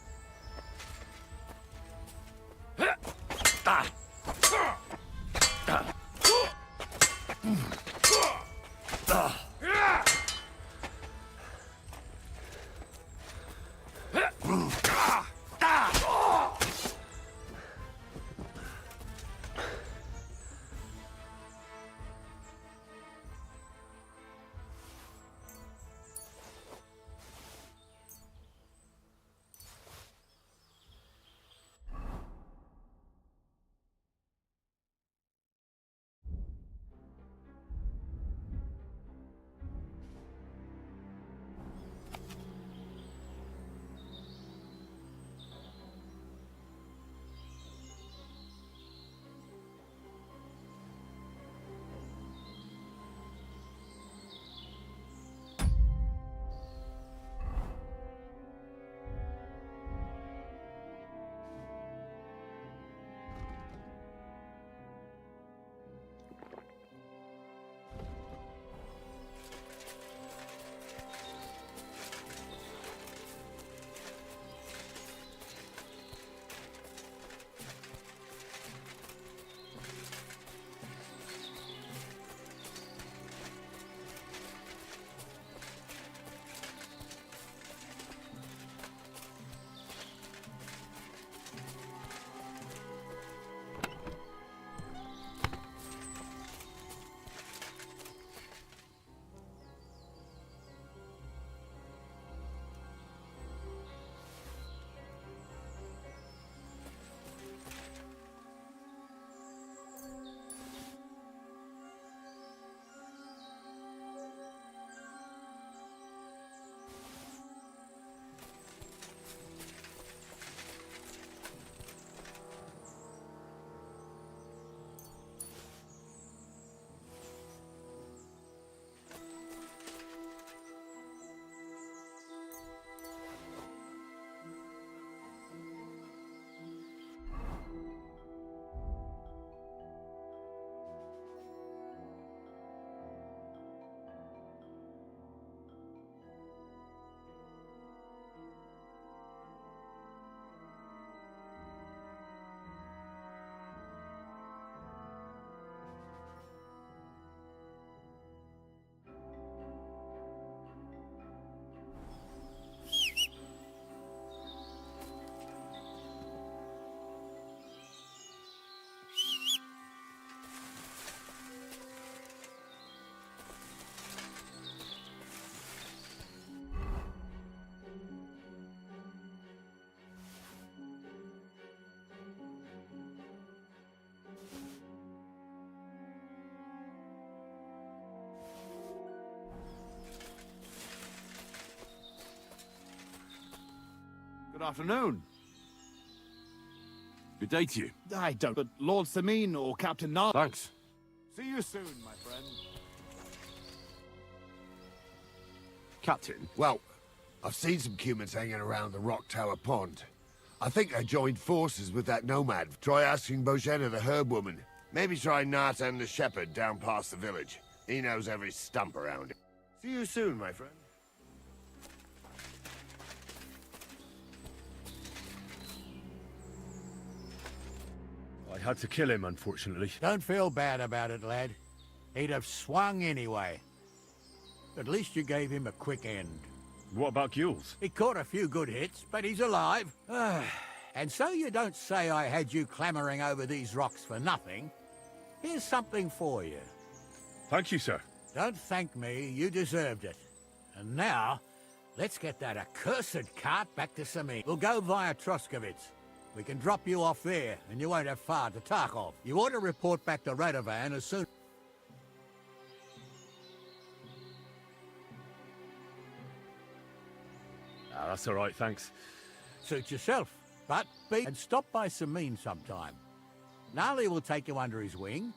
Good afternoon. Good day to you. I don't, but Lord Semine or Captain Nar... Thanks. See you soon, my friend. Captain? Well, I've seen some humans hanging around the Rock Tower Pond. I think they joined forces with that nomad. Try asking Bojena, the herb woman. Maybe try Nathan the shepherd down past the village. He knows every stump around it. See you soon, my friend. I had to kill him, unfortunately. Don't feel bad about it, lad. He'd have swung anyway. At least you gave him a quick end. What about Gules? He caught a few good hits, but he's alive. And so you don't say I had you clambering over these rocks for nothing. Here's something for you. Thank you, sir. Don't thank me, you deserved it. And now, let's get that accursed cart back to Samin. We'll go via Troskovitz. We can drop you off there, and you won't have far to Tarkov. You ought to report back to Radovan as soon... Ah, that's all right, thanks. Suit yourself, but be... And stop by Samin sometime. Gnarly will take you under his wing.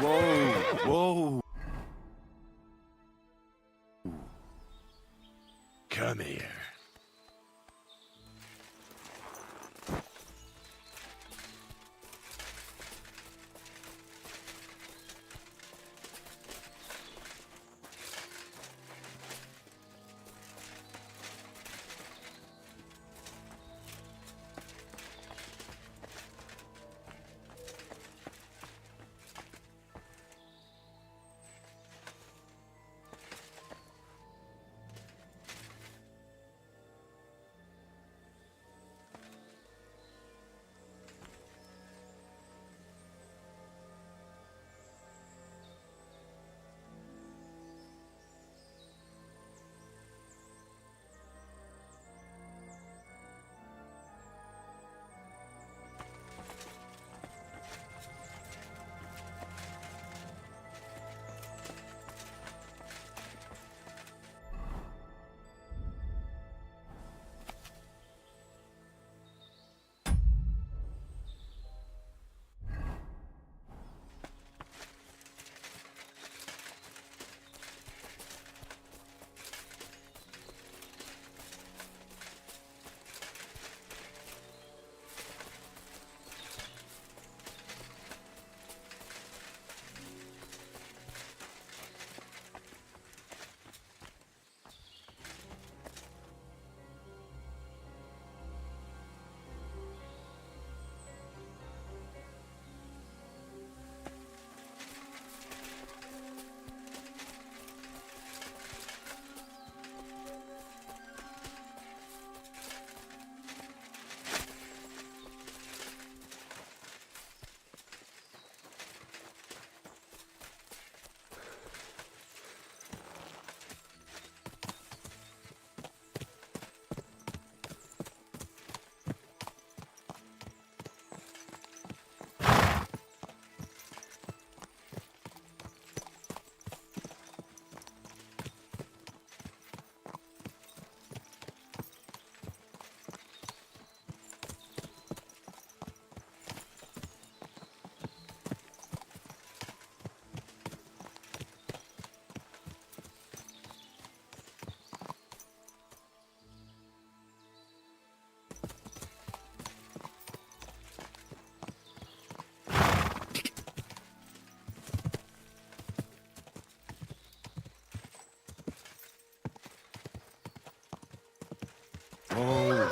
Whoa, whoa. Come here.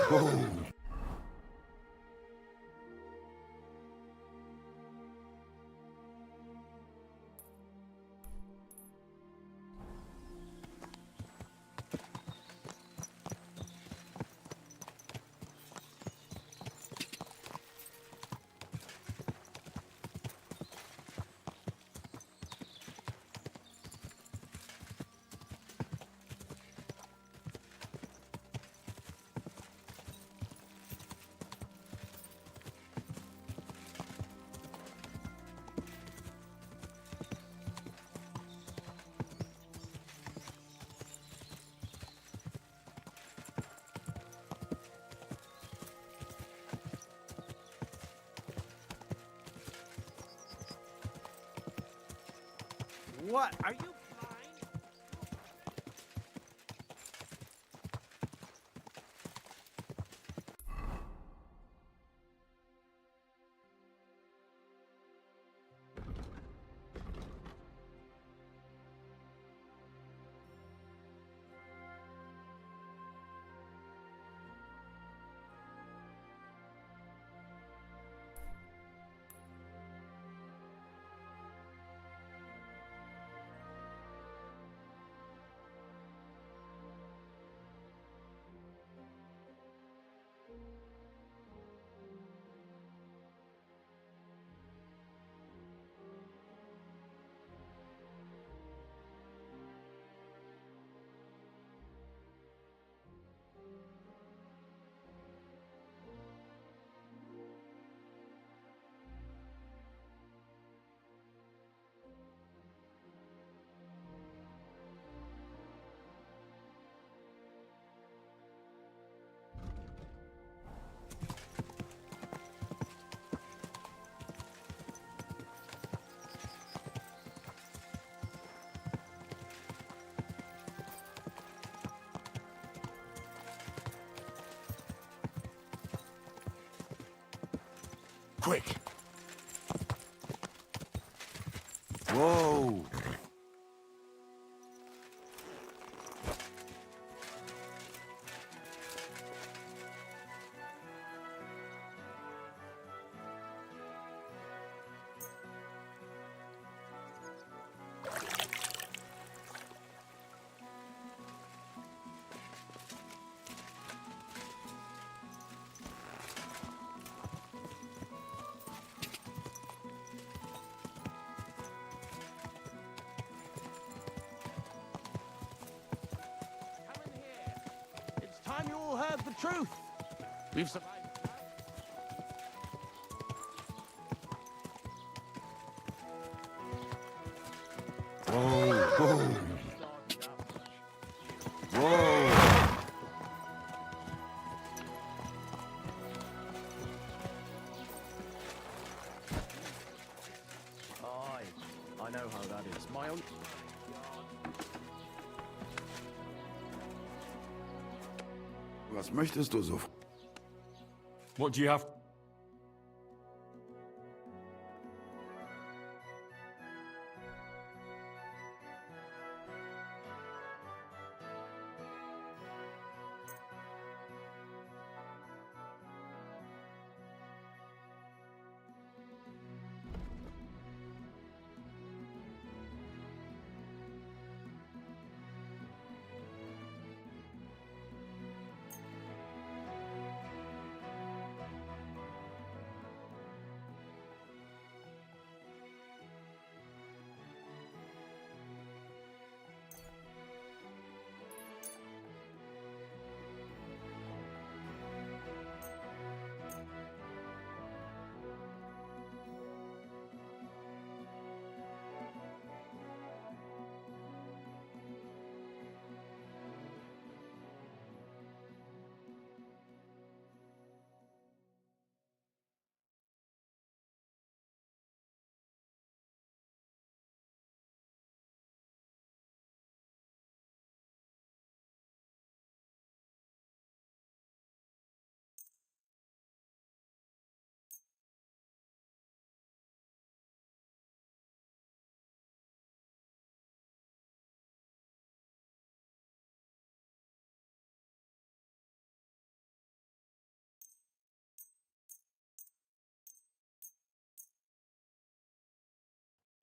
Whoa. What? Are you quick. Whoa! It's time you all heard the truth. We've survived. Whoa! Whoa! Whoa! Aye, I know how that is. My own... Was möchtest du so? What do you have?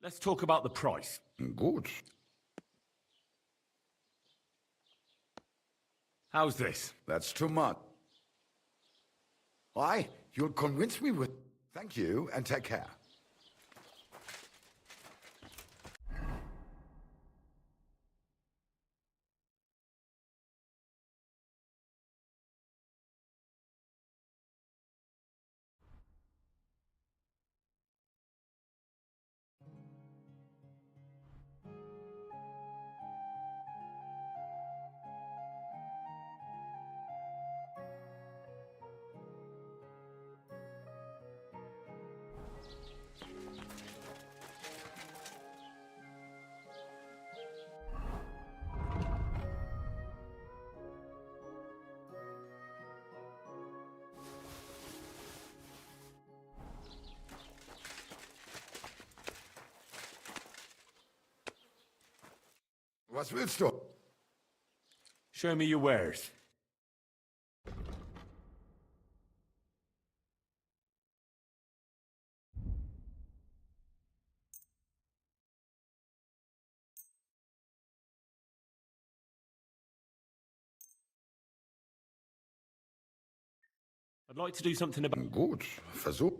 Let's talk about the price. Gut. How's this? That's too much. Why? You'll convince me with... Thank you, and take care. Was willst du? Show me your wares. I'd like to do something about... Gut, versuch.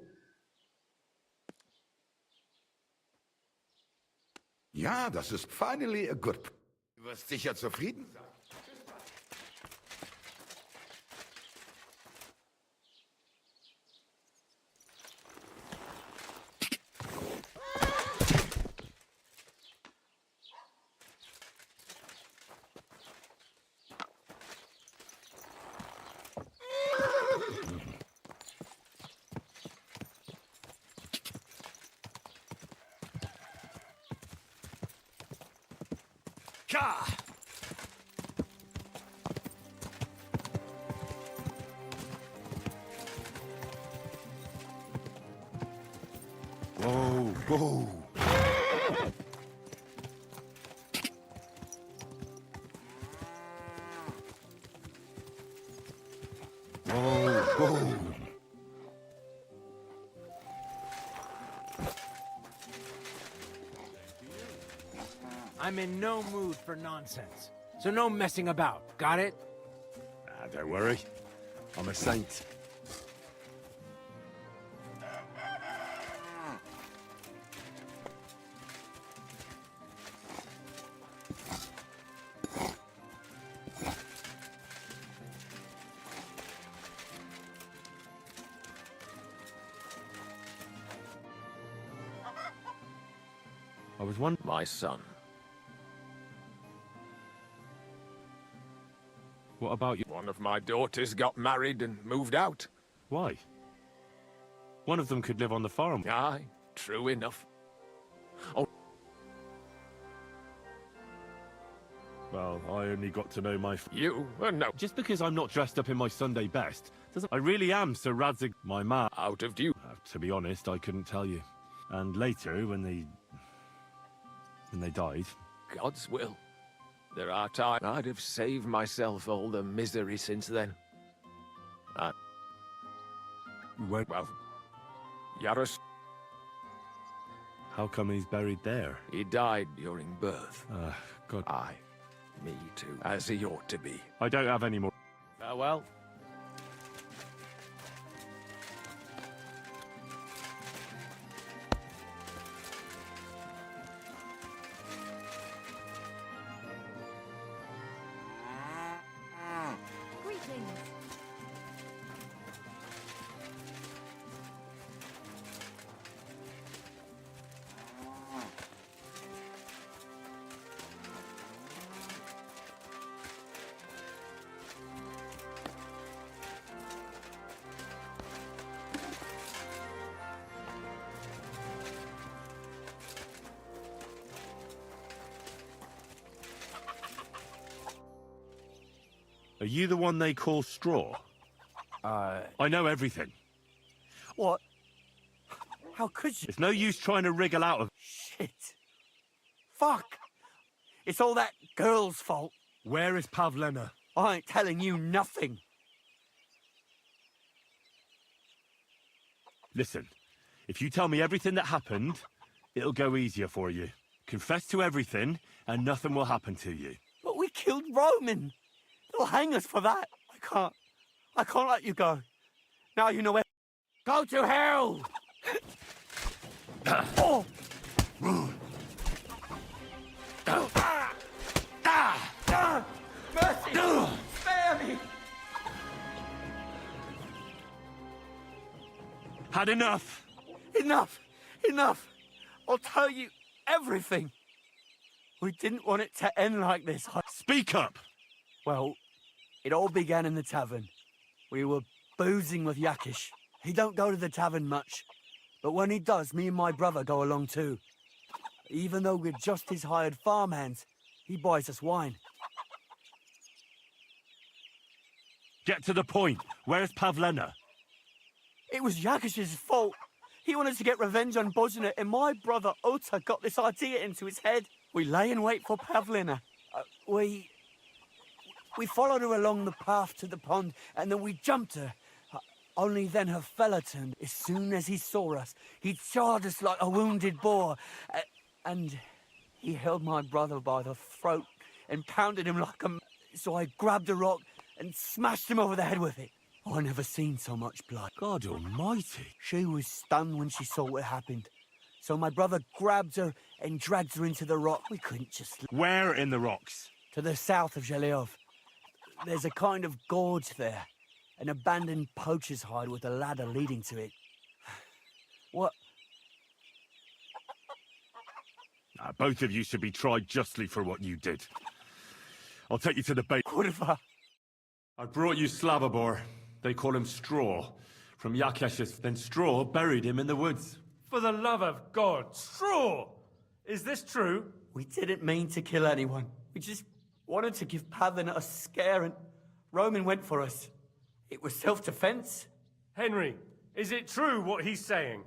Ja, das ist finally a good... Du wirst sicher zufrieden sein. Ka! Whoa, whoa. Whoa, whoa. I'm in no mood for nonsense. So no messing about. Got it? Ah, don't worry. I'm a saint. I was one. My son. What about you? One of my daughters got married and moved out. Why? One of them could live on the farm. Aye, true enough. Oh. Well, I only got to know my... You? No. Just because I'm not dressed up in my Sunday best, doesn't... I really am Sir Radzig, my man. Out of due. To be honest, I couldn't tell you. And later, when they died... God's will. There are times I'd have saved myself all the misery since then. Well, Yaros. How come he's buried there? He died during birth. God. Aye, me too, as he ought to be. I don't have any more. Farewell. Are you the one they call Straw? I know everything. What? How could you? It's no use trying to wriggle out of... Shit. Fuck. It's all that girl's fault. Where is Pavlena? I ain't telling you nothing. Listen, if you tell me everything that happened, it'll go easier for you. Confess to everything, and nothing will happen to you. But we killed Roman. They'll hang us for that. I can't let you go. Now you know where... Go to hell! Oh! Mercy! Spare me! Had enough! Enough! Enough! I'll tell you everything. We didn't want it to end like this. Speak up! Well, it all began in the tavern. We were boozing with Yakish. He don't go to the tavern much, but when he does, me and my brother go along too. Even though we're just his hired farmhands, he buys us wine. Get to the point. Where's Pavlena? It was Yakish's fault. He wanted to get revenge on Bojana, and my brother Ota got this idea into his head. We lay in wait for Pavlena. We followed her along the path to the pond, and then we jumped her. Only then her fella turned. As soon as he saw us, he charged us like a wounded boar. And he held my brother by the throat and pounded him like a... So I grabbed a rock and smashed him over the head with it. I never seen so much blood. God almighty. She was stunned when she saw what happened. So my brother grabbed her and dragged her into the rock. We couldn't just... Where in the rocks? To the south of Zheleov. There's a kind of gorge there. An abandoned poacher's hide with a ladder leading to it. What? Both of you should be tried justly for what you did. I'll take you to the base. Kurva. I brought you Slavobor. They call him Straw. From Yakesh's. Then Straw buried him in the woods. For the love of God, Straw! Is this true? We didn't mean to kill anyone. We just wanted to give Pavlina a scare, and Roman went for us. It was self-defense. Henry, is it true what he's saying?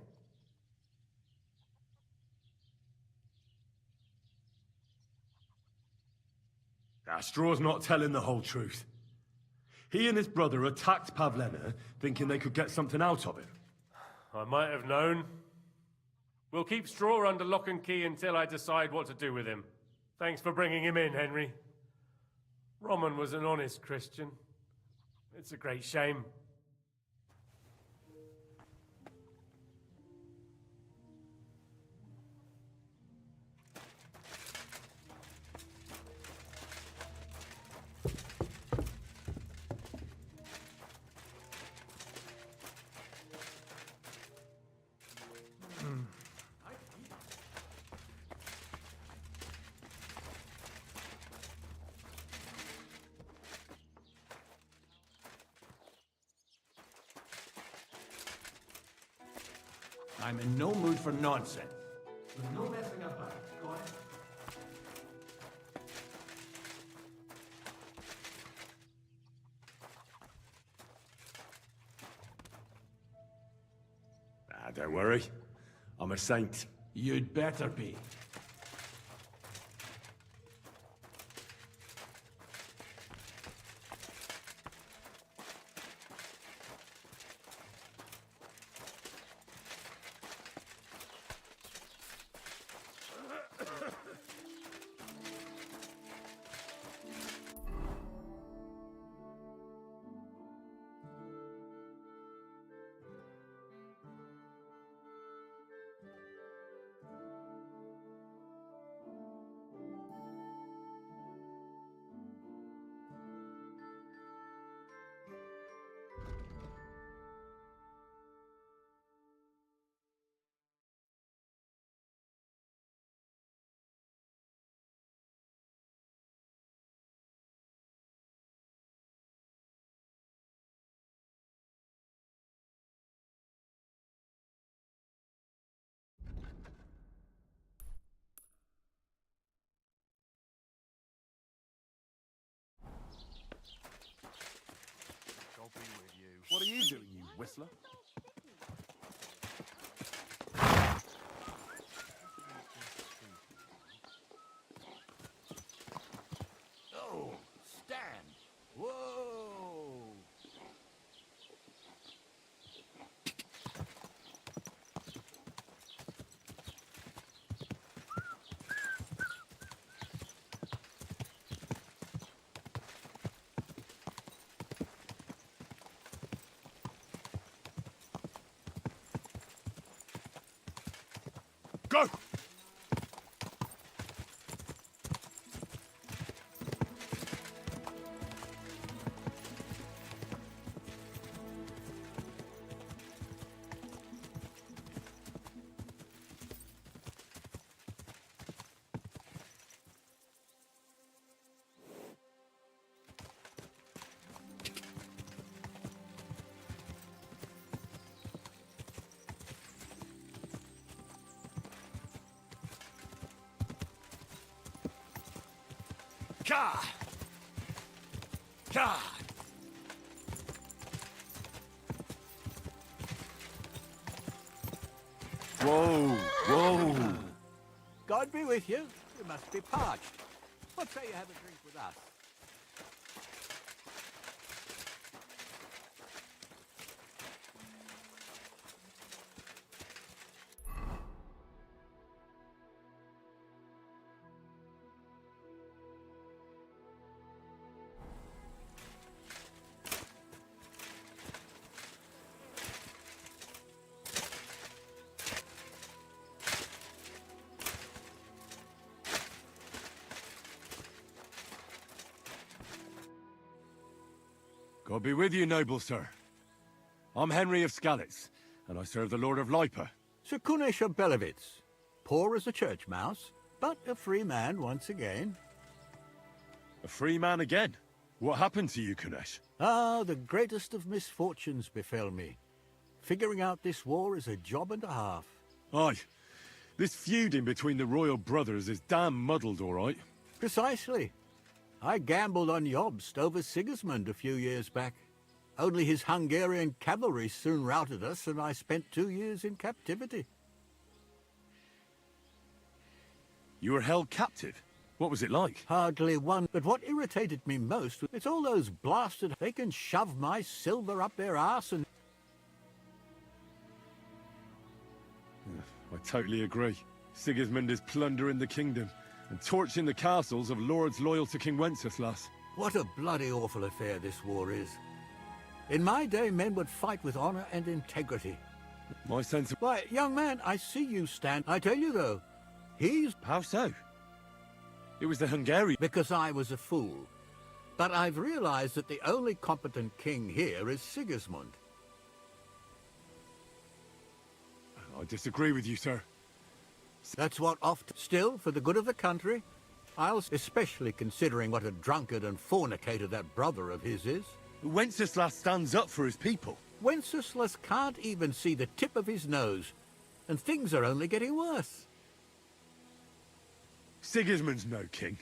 Straw's not telling the whole truth. He and his brother attacked Pavlena, thinking they could get something out of it. I might have known. We'll keep Straw under lock and key until I decide what to do with him. Thanks for bringing him in, Henry. Roman was an honest Christian. It's a great shame. I'm in no mood for nonsense. No messing about. Go ahead. Don't worry. I'm a saint. You'd better be. What are you doing, you whistler? Oh, stand. Whoa. Go! God! God! Whoa, whoa. God be with you. You must be parched. What say you have a drink with us? God be with you, noble sir. I'm Henry of Skalitz, and I serve the Lord of Lipa. Sir Kunesh of Belevitz. Poor as a church mouse, but a free man once again. A free man again? What happened to you, Kunesh? Ah, the greatest of misfortunes befell me. Figuring out this war is a job and a half. Aye. This feuding between the royal brothers is damn muddled, all right. Precisely. I gambled on Jobst over Sigismund a few years back. Only his Hungarian cavalry soon routed us, and I spent 2 years in captivity. You were held captive? What was it like? Hardly one. But what irritated me most, it's all those blasted... They can shove my silver up their arse and... I totally agree. Sigismund is plundering the kingdom and torching the castles of lords loyal to King Wenceslas. What a bloody awful affair this war is. In my day, men would fight with honor and integrity. My sense of... Why, young man, I see you stand. I tell you, though, he's... How so? It was the Hungarian... Because I was a fool. But I've realized that the only competent king here is Sigismund. I disagree with you, sir. That's what often... Still, for the good of the country, especially considering what a drunkard and fornicator that brother of his is. Wenceslas stands up for his people. Wenceslas can't even see the tip of his nose, and things are only getting worse. Sigismund's no king.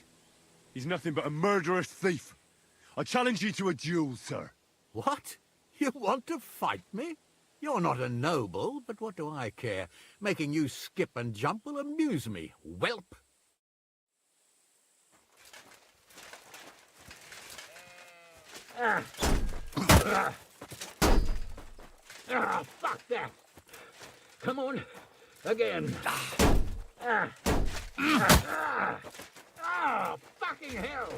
He's nothing but a murderous thief. I challenge you to a duel, sir. What? You want to fight me? You're not a noble, but what do I care? Making you skip and jump will amuse me, whelp. Fuck that! Come on, again. Fucking hell!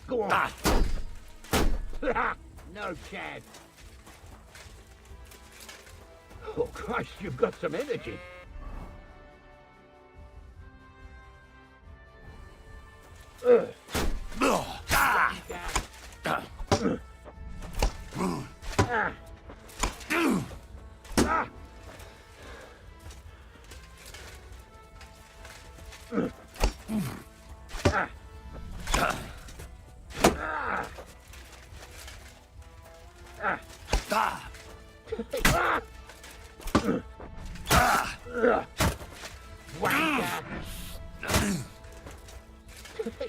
Go on. No chance. Oh, Christ, you've got some energy.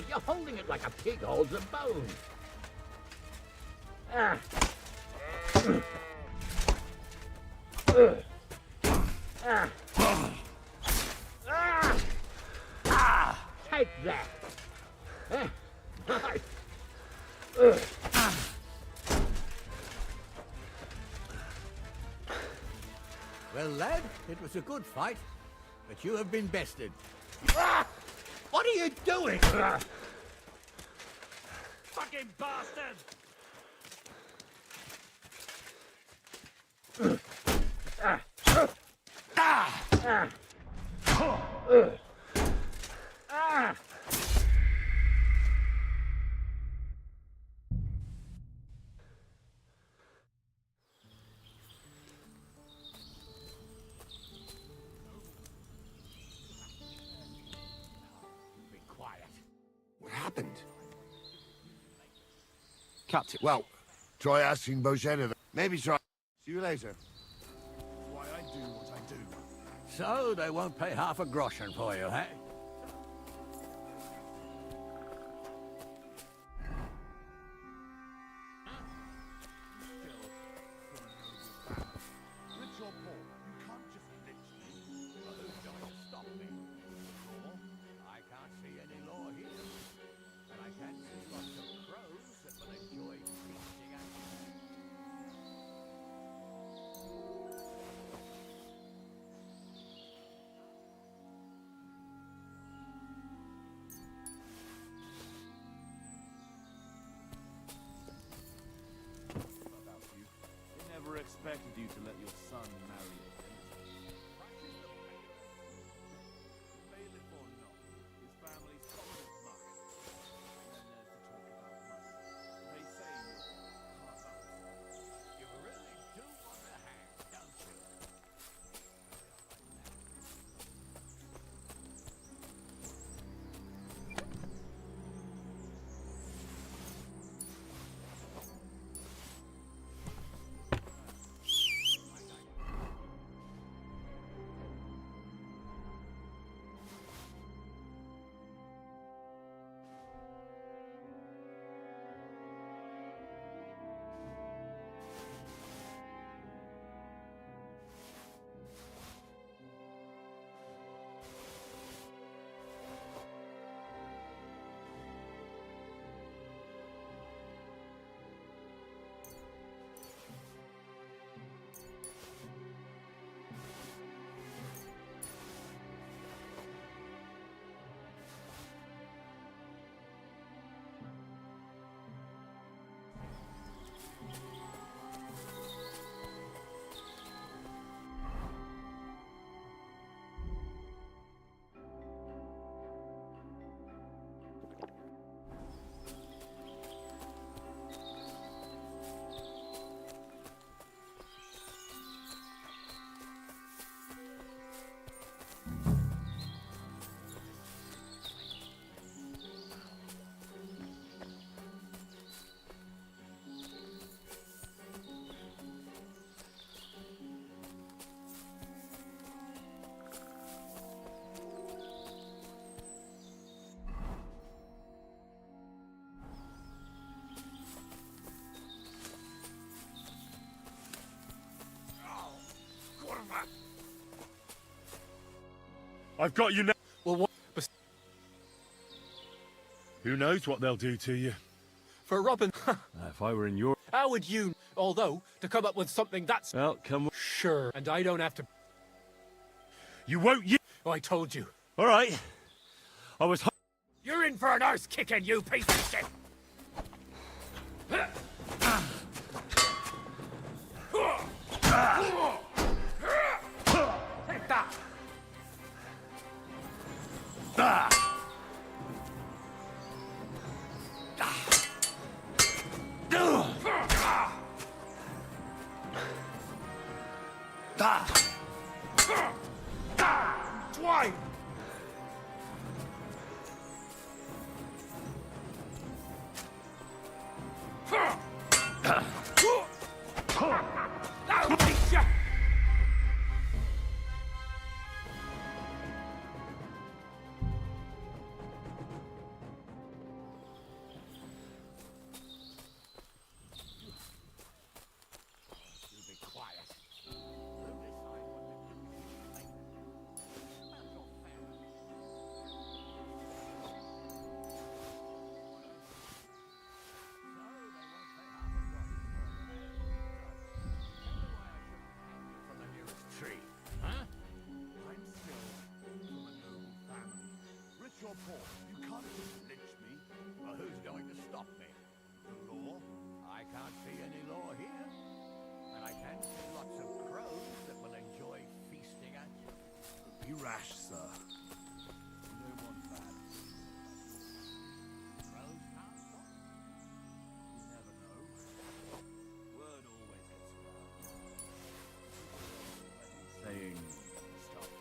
You're holding it like a pig holds a bone. Take that. Nice. Well, lad, it was a good fight, but you have been bested. What are you doing? Fucking bastard! What happened? Captain. Well, try asking Bozhena. Maybe try... See you later. Why I do what I do. So they won't pay half a groschen for you, eh? Rich or poor, you can't just lynch me. Who's going to stop me? Law? I can't see any law here. And I can't see lots of crows that will enjoy feasting at you. About you. They never expected you to let your son marry a bailiff or not, his family's solid as muck. And then there's the talk about money. They say you're half out. You really do want to hang, don't you? I've got you now. Well, what? Who knows what they'll do to you? For Robin. If I were in your... How would you? Although, to come up with something that's... Well, come on. Sure, and I don't have to... You won't you... Oh, I told you. All right. I was... You're in for an arse kicking, you piece of shit! Take that! Swine! That'll teach ya! Be quiet. From the nearest tree, huh? I'm still from a noble family. Rich or poor, you can't just lynch me. Well, who's going to stop me? The law? I can't see any law here. And I can see lots of crows that will enjoy feasting at you. Be rash, sir. You don't want that. Crows can't stop. You never know. Word always gets around. Saying stuff.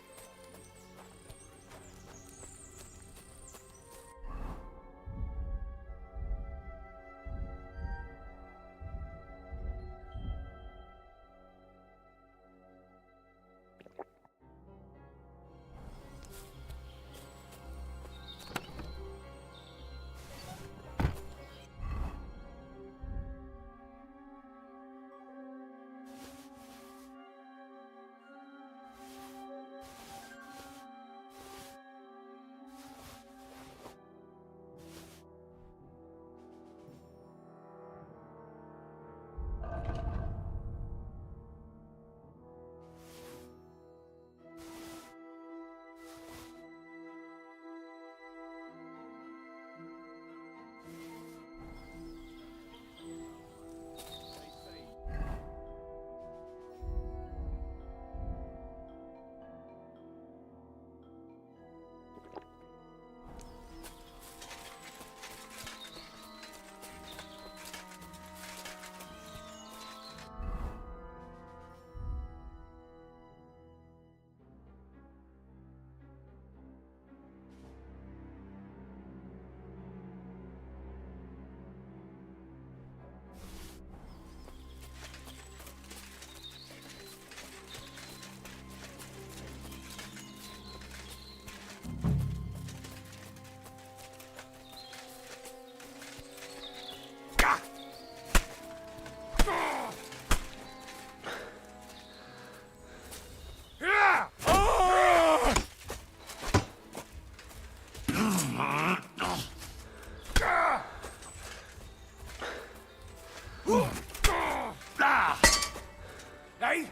Hey,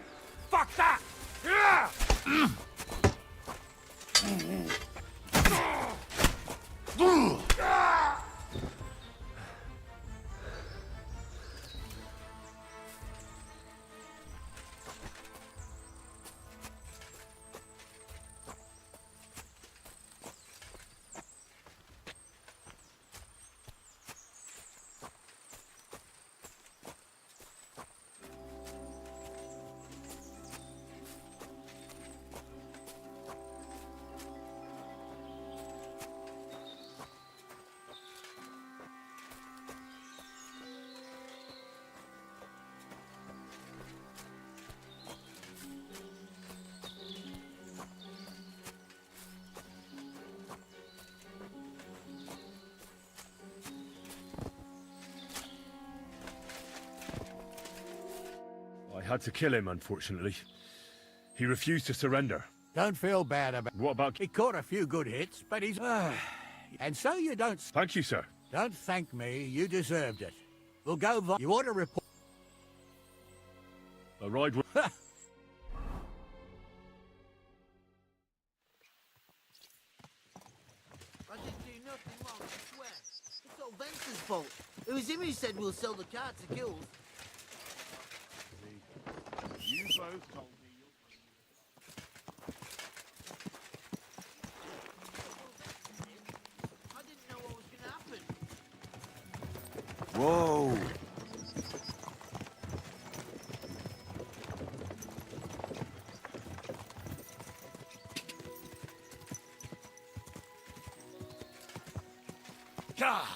fuck that! I had to kill him, unfortunately. He refused to surrender. Don't feel bad about. What about? He caught a few good hits, but he's. And so you don't. Thank you, sir. Don't thank me. You deserved it. We'll go. You ought to report. A ride with. I didn't do nothing wrong, I swear. It's all Vence's fault. It was him who said we'll sell the car to Kills. You both told me I didn't know what was going to happen. Whoa! God!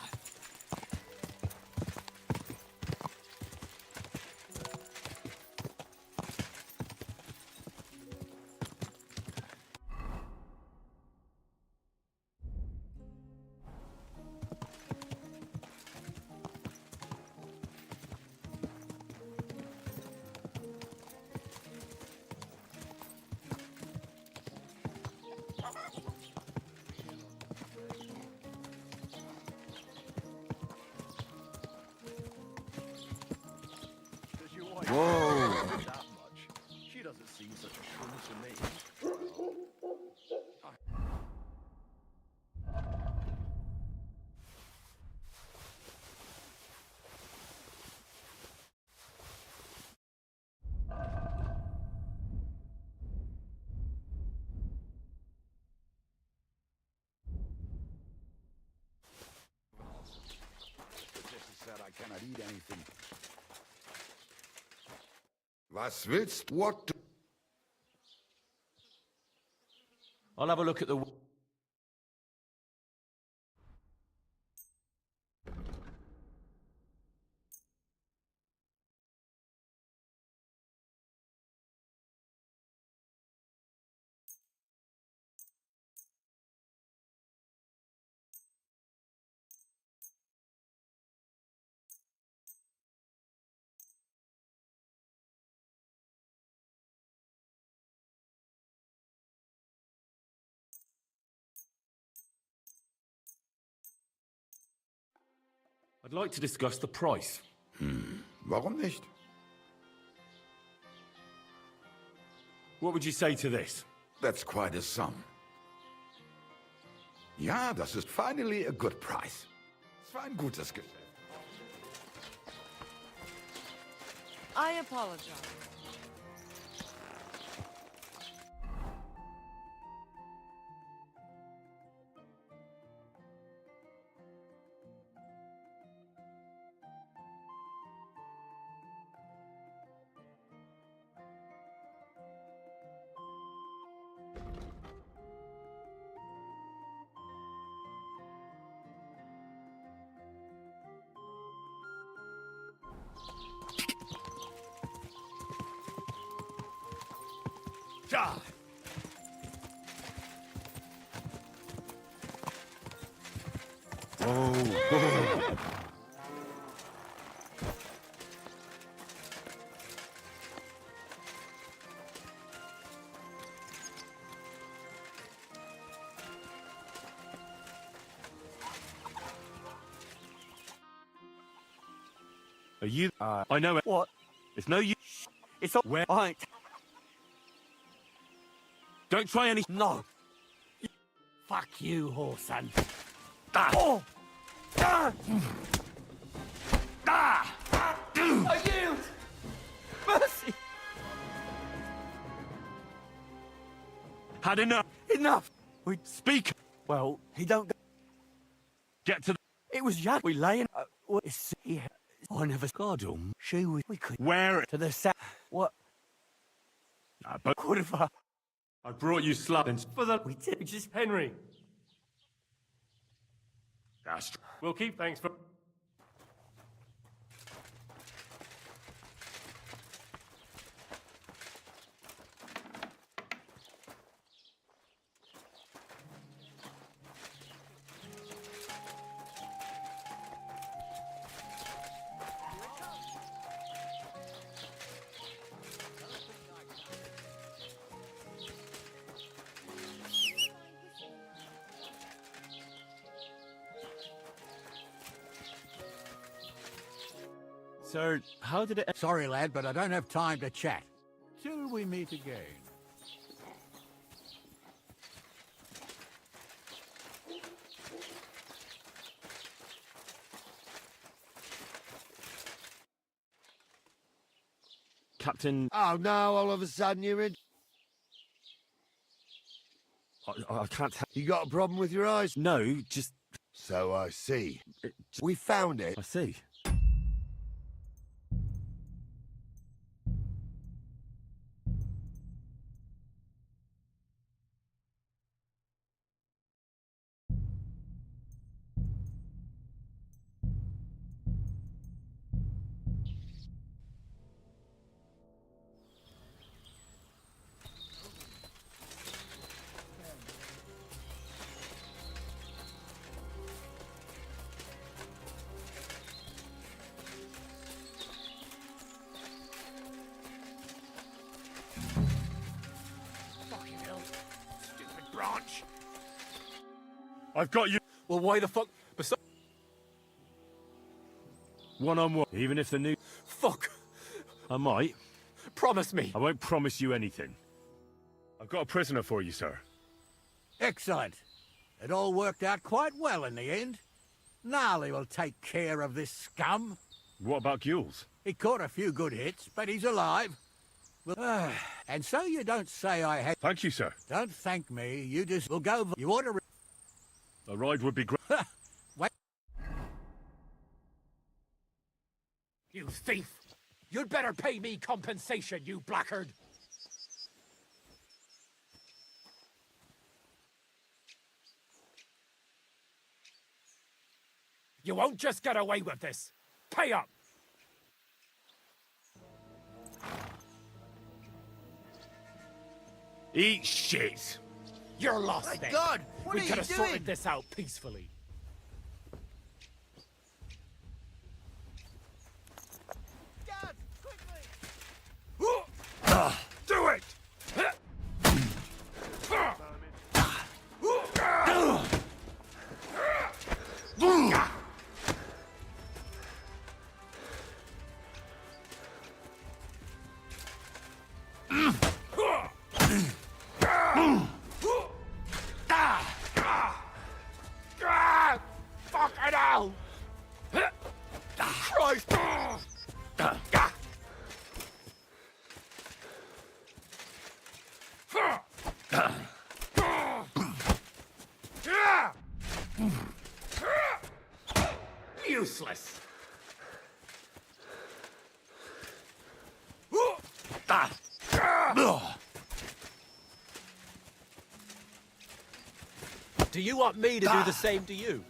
Whoa! That much. She doesn't seem such a shrew to me. Jesse said I cannot eat anything. Was willst? What? I'll have a look at the... I'd like to discuss the price. Warum nicht? What would you say to this? That's quite a sum. Ja, das ist finally a good price. Es war ein gutes Geschäft. I apologize. Ja! Oh. Are you... I know it. What? It's no use. It's all... Where... I ain't... Don't try any... No. Fuck you, whoreson. Oh! Ah! I yield! Mercy! Had enough. Enough! We speak. Well, he don't... Get to the... It was Jack we laying... what is he... I never... Gardum. She was... We could... Wear it. To the south... What? But Could have... I brought you slabs for the... We did just... Henry. That's... We'll keep thanks for... Sir, how did it... Sorry, lad, but I don't have time to chat. Till we meet again. Captain... Oh no, all of a sudden you're in... I can't... You got a problem with your eyes? No, just... So I see. We found it. I see. Fucking hell. Stupid branch. I've got you. Well, why the fuck? One-on-one. Even if the new... Fuck. I might. Promise me. I won't promise you anything. I've got a prisoner for you, sir. Excellent. It all worked out quite well in the end. Gnarly will take care of this scum. What about Gules? He caught a few good hits, but he's alive. Well, and so you don't say I had... Thank you, sir. Don't thank me. You just... will go... You ought to... A ride would be great. Wait. You thief! You'd better pay me compensation, you blackguard! You won't just get away with this! Pay up! Eat shit! You're lost My then! God! What we are could you have sorted doing? this out peacefully. Dad, quickly! Do it! Fucking hell! Christ! Useless! Do you want me to do the same to you?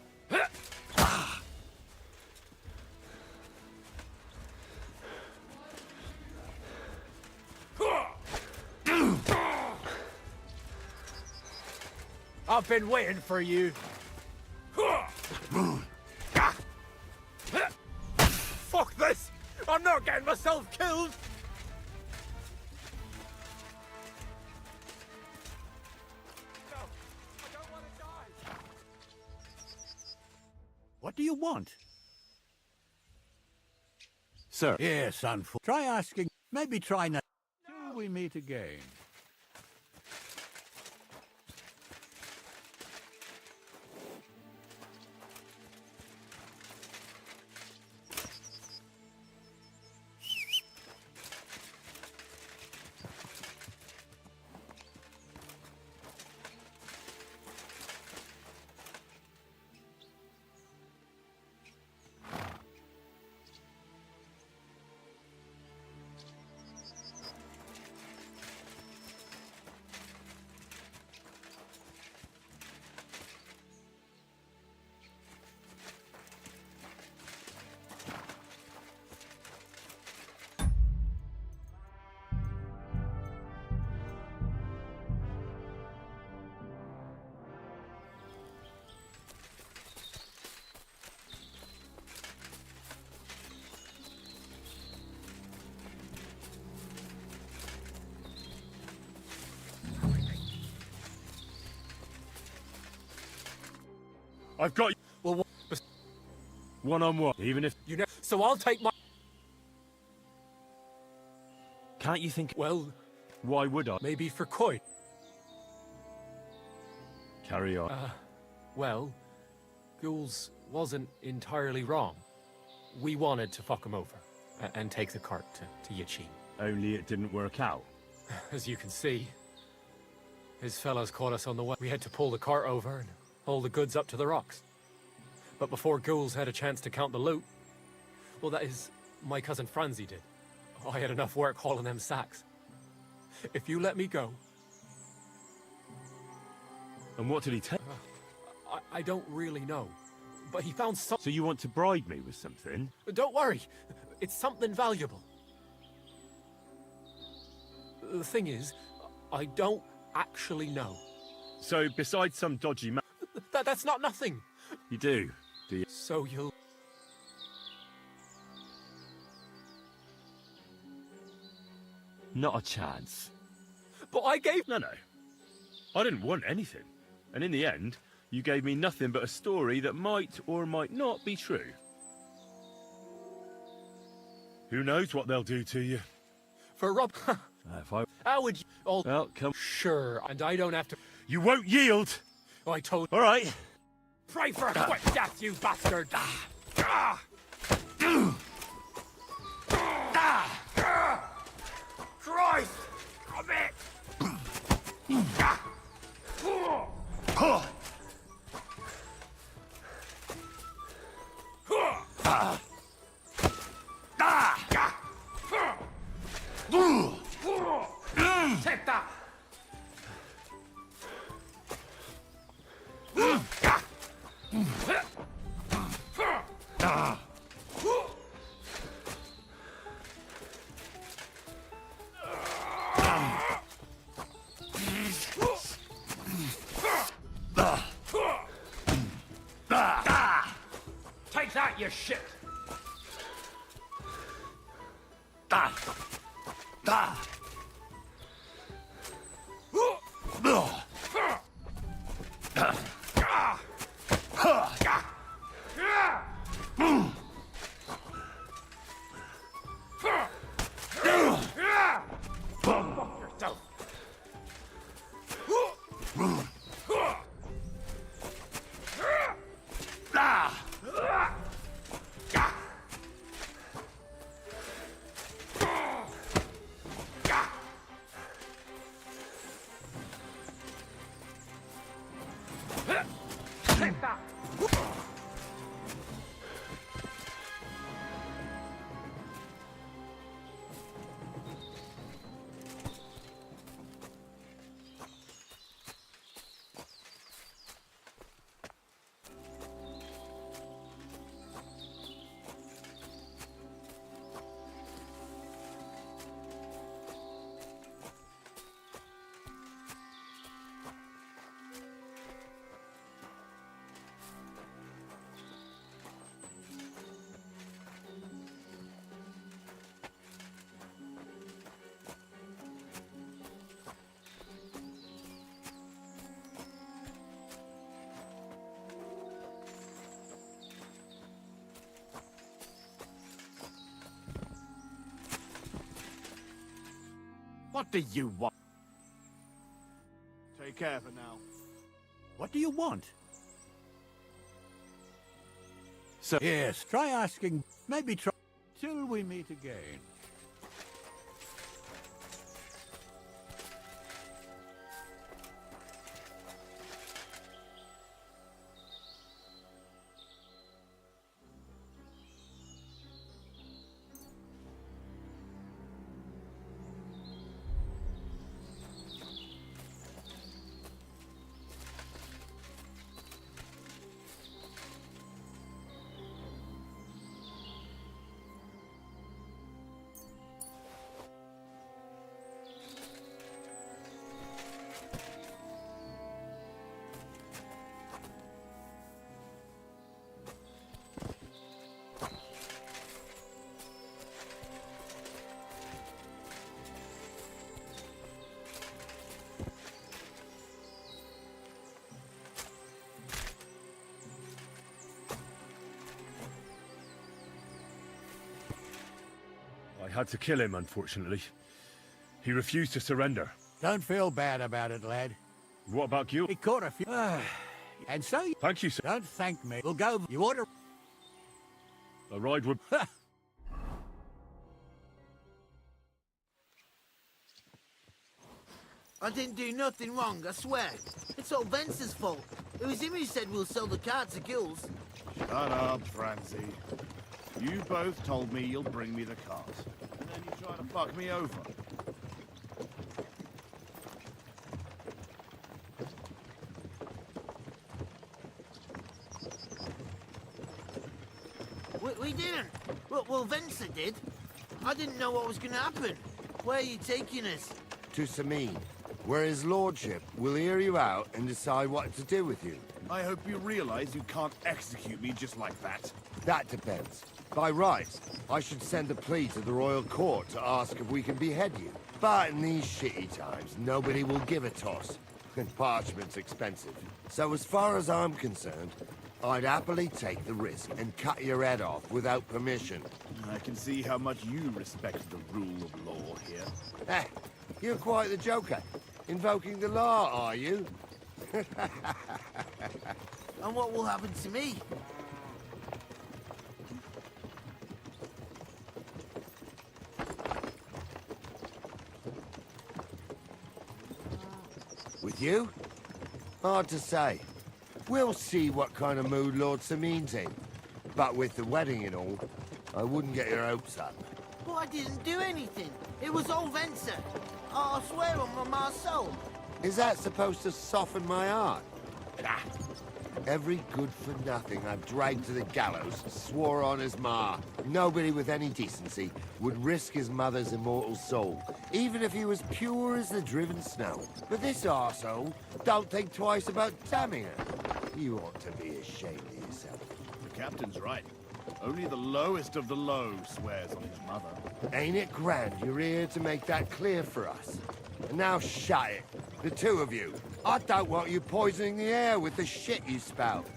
I've been waiting for you. Fuck this! I'm not getting myself killed! What do you want? Sir. Yeah, son. Try asking. Maybe try not... Till we meet again. I've got you. Well, one-on-one. Even if... you know, so I'll take my... Can't you think... Well... Why would I? Maybe for coin. Carry on. Well, Ghouls wasn't entirely wrong. We wanted to fuck him over and take the cart to Yachin. Only it didn't work out. As you can see, his fellows caught us on the way. We had to pull the cart over and haul the goods up to the rocks. But before Ghouls had a chance to count the loot, well, that is, my cousin Franzi did. I had enough work hauling them sacks. If you let me go... And what did he take? I don't really know. But he found something... So you want to bribe me with something? Don't worry. It's something valuable. The thing is, I don't actually know. So, besides some dodgy man... That's not nothing. You do you? So you'll... Not a chance. But I gave... No. I didn't want anything. And in the end, you gave me nothing but a story that might or might not be true. Who knows what they'll do to you? For Rob... If I... How would you... all... Well, come... Sure, and I don't have to... You won't yield! Oh, I told... All right. Pray for a quick death, you bastard! Christ! Come Take that! Take that, you shit! Take that! What do you want? Take care for now. What do you want? So yes, try asking. Maybe try till we meet again. I had to kill him, unfortunately. He refused to surrender. Don't feel bad about it, lad. What about you? He caught a few... and so you... Thank you, sir. Don't thank me. We'll go... You ought to... A ride would... I didn't do nothing wrong, I swear. It's all Vence's fault. It was him who said we'll sell the car to Gills. Shut up, Francie. You both told me you'll bring me the cart, and then you try to fuck me over. We didn't. Well, Vence did. I didn't know what was going to happen. Where are you taking us? To Sameen, where his lordship will hear you out and decide what to do with you. I hope you realize you can't execute me just like that. That depends. By rights, I should send a plea to the royal court to ask if we can behead you. But in these shitty times, nobody will give a toss. And parchment's expensive. So as far as I'm concerned, I'd happily take the risk and cut your head off without permission. I can see how much you respect the rule of law here. Eh, you're quite the joker. Invoking the law, are you? And what will happen to me? With you? Hard to say. We'll see what kind of mood Lord Sameen's in. But with the wedding and all, I wouldn't get your hopes up. Well, I didn't do anything. It was all Vence. I swear on my soul. Is that supposed to soften my heart? Ah, every good-for-nothing I've dragged to the gallows swore on his ma. Nobody with any decency would risk his mother's immortal soul, even if he was pure as the driven snow. But this arsehole don't think twice about damning her. You ought to be ashamed of yourself. The captain's right. Only the lowest of the low swears on his mother. Ain't it grand you're here to make that clear for us? And now shut it, the two of you. I don't want you poisoning the air with the shit you spout.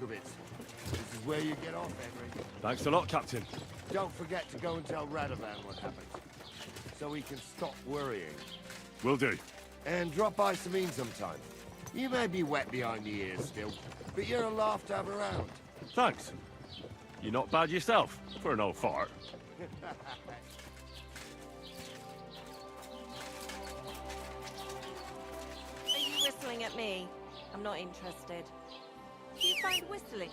This is where you get off, Henry. Thanks a lot, Captain. Don't forget to go and tell Radovan what happened, so he can stop worrying. Will do. And drop by Sameen sometime. You may be wet behind the ears still, but you're a laugh to have around. Thanks. You're not bad yourself, for an old fart. Are you whistling at me? I'm not interested. Do you find whistling?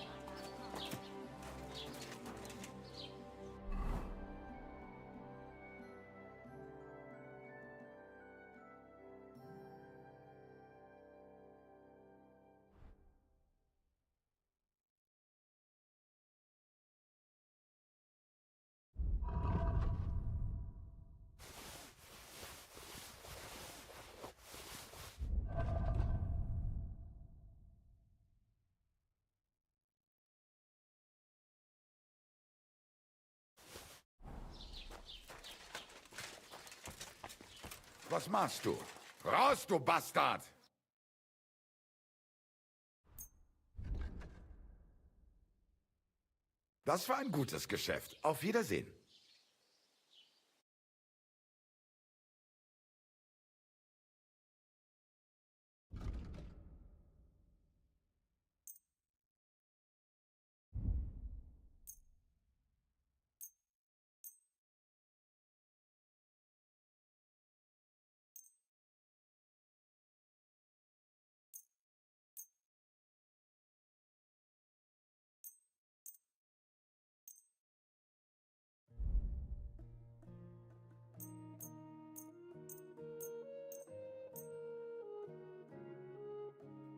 Was machst du? Raus, du Bastard! Das war ein gutes Geschäft. Auf Wiedersehen.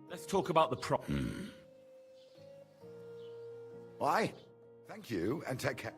Let's talk about the prop. Why? Thank you, and take care.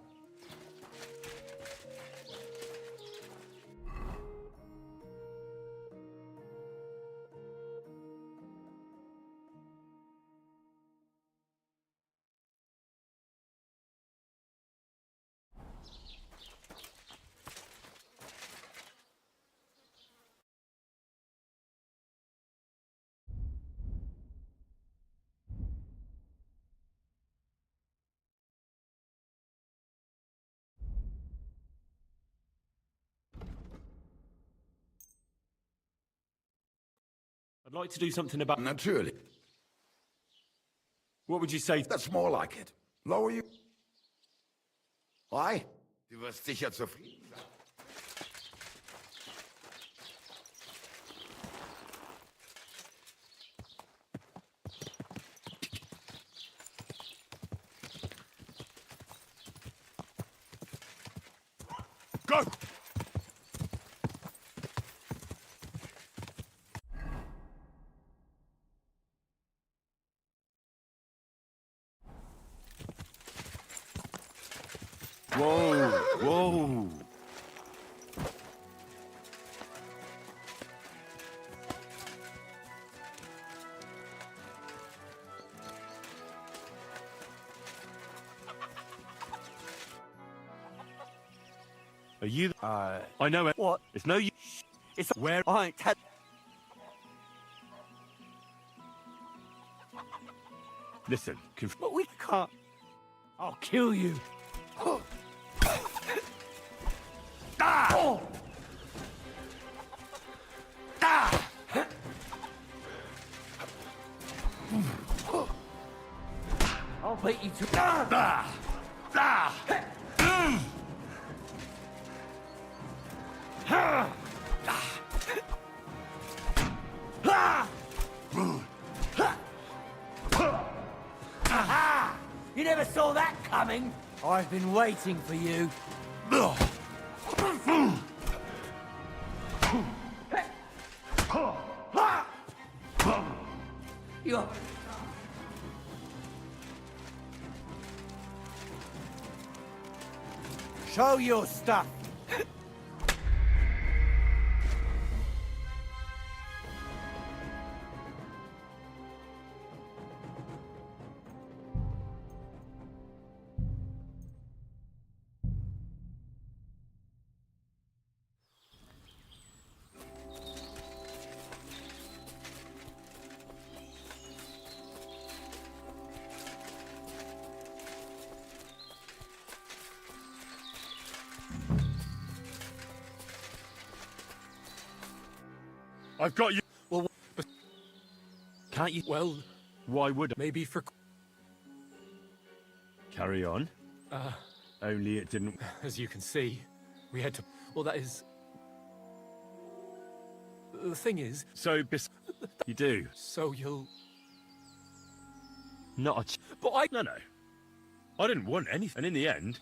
I'd like to do something about... Natürlich. What would you say? That's more like it. Lower you. Why? Du wirst sicher zufrieden sein. Go! Whoa, whoa. Are you... I know it. What? It's no use. It's where I ain't had... Listen, But we can't. I'll kill you. Ah! Ah! I'll beat you to... Ah! Ah! Aha! You never saw that coming. I've been waiting for you. You're... Show your stuff. I've got you. Well, but can't you? Well, why would I? Maybe for... Carry on. Only it didn't... As you can see, we had to... Well, that is... The thing is... So, you do? So you'll... Not a... But I... No. I didn't want anything. And in the end...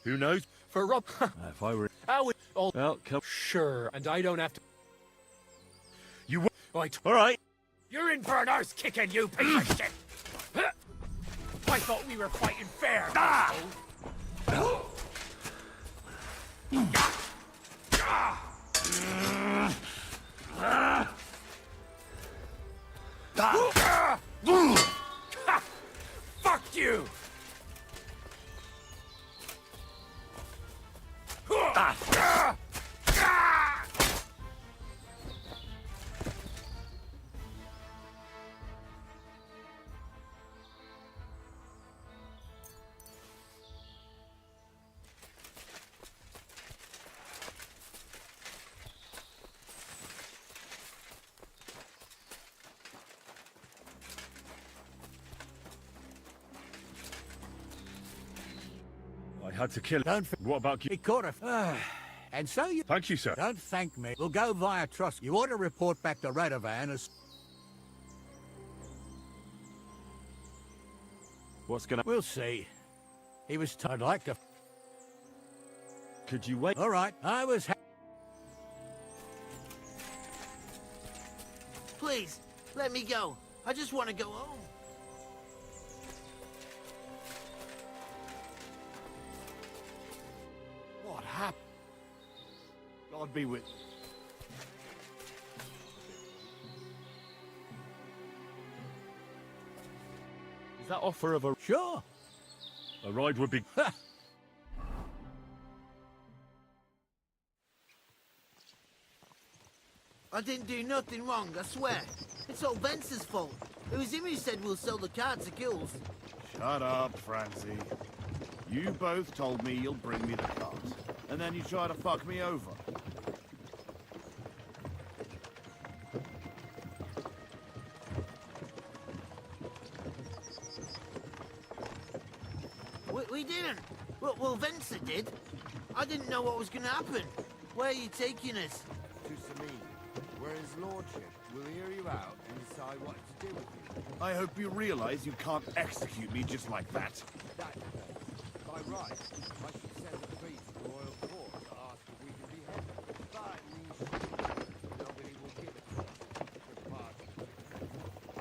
Who knows? For Rob... If I were... How would... Well, come... Sure, and I don't have to... You... Right. All right. You're in for an arse kicking, you piece of shit! I thought we were fighting fair. Ah! Fuck you! I had to kill him. Don't... What about you? He caught a... And so you... Thank you, sir. Don't thank me. We'll go via trust. You ought to report back to Radovan as... What's gonna... We'll see. He was... I'd like to... Could you wait? All right, I was... Please, let me go. I just want to go home. What happened? God be with... Is that offer of a... Sure. A ride would be... I didn't do nothing wrong, I swear. It's all Vence's fault. It was him who said we'll sell the car to Gills. Shut up, Francie. You both told me you'll bring me the cart, and then you try to fuck me over. We didn't. Well, Vence did. I didn't know what was going to happen. Where are you taking us? To Sameen, where his lordship will hear you out and decide what to do with you. I hope you realize you can't execute me just like that. That, by right, I should send a plea to the royal court to ask if we can be held. But nobody will give it to us. The party.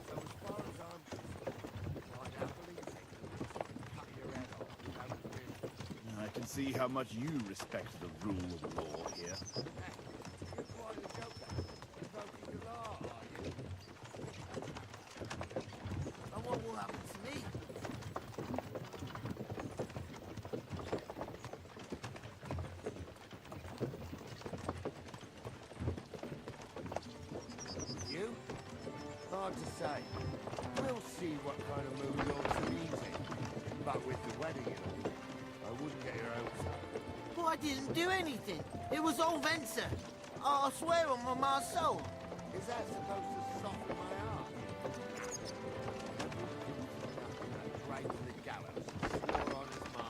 So as far as I'm concerned, I'd happily take the risk and cut your head off without fear. I can see how much you respect the rule of law here. You're quite a joker. Invoking the law, are you? And what will happen to me? You? Hard to say. We'll see what kind of mood Lord Samin's in. But with the wedding and all, I wouldn't get your hopes up. But I didn't do anything. It was all Vence. I swear on my ma's soul. Is that supposed to soften my heart? Dragged to the gallows, swore on his ma.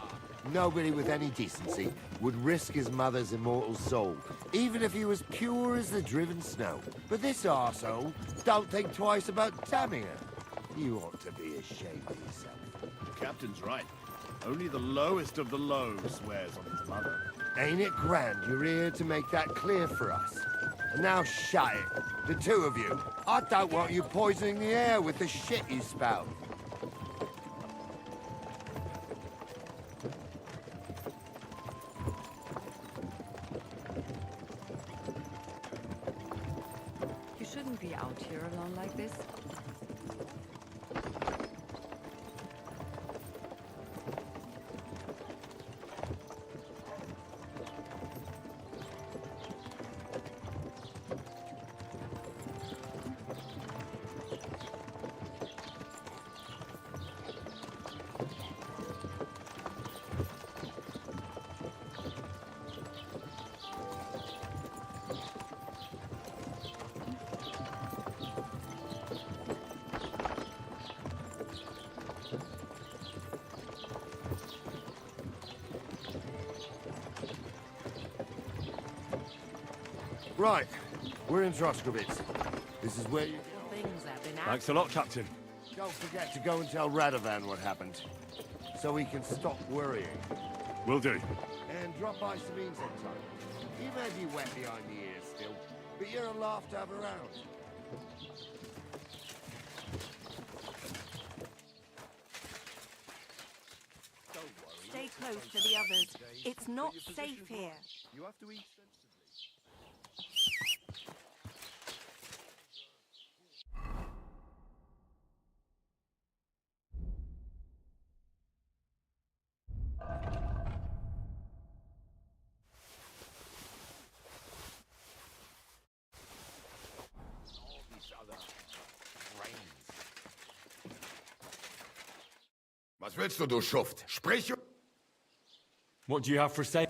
Nobody with any decency would risk his mother's immortal soul, even if he was pure as the driven snow. But this arsehole don't think twice about damning her. You ought to be ashamed of yourself. The captain's right. Only the lowest of the low swears on his mother. Ain't it grand you're here to make that clear for us? And now shut it, the two of you. I don't want you poisoning the air with the shit you spout. You shouldn't be out here alone like this. Right, we're in Troskowitz. This is where you... Things have been Thanks a lot, Captain. Don't forget to go and tell Radovan what happened, so he can stop worrying. Will do. And drop by Samin's sometime. He may be wet behind the ears still, but you're a laugh to have around. Stay close to the others. It's not safe here. You have to eat sensibly. Was willst du, du Schuft? Sprich! What do you have for say?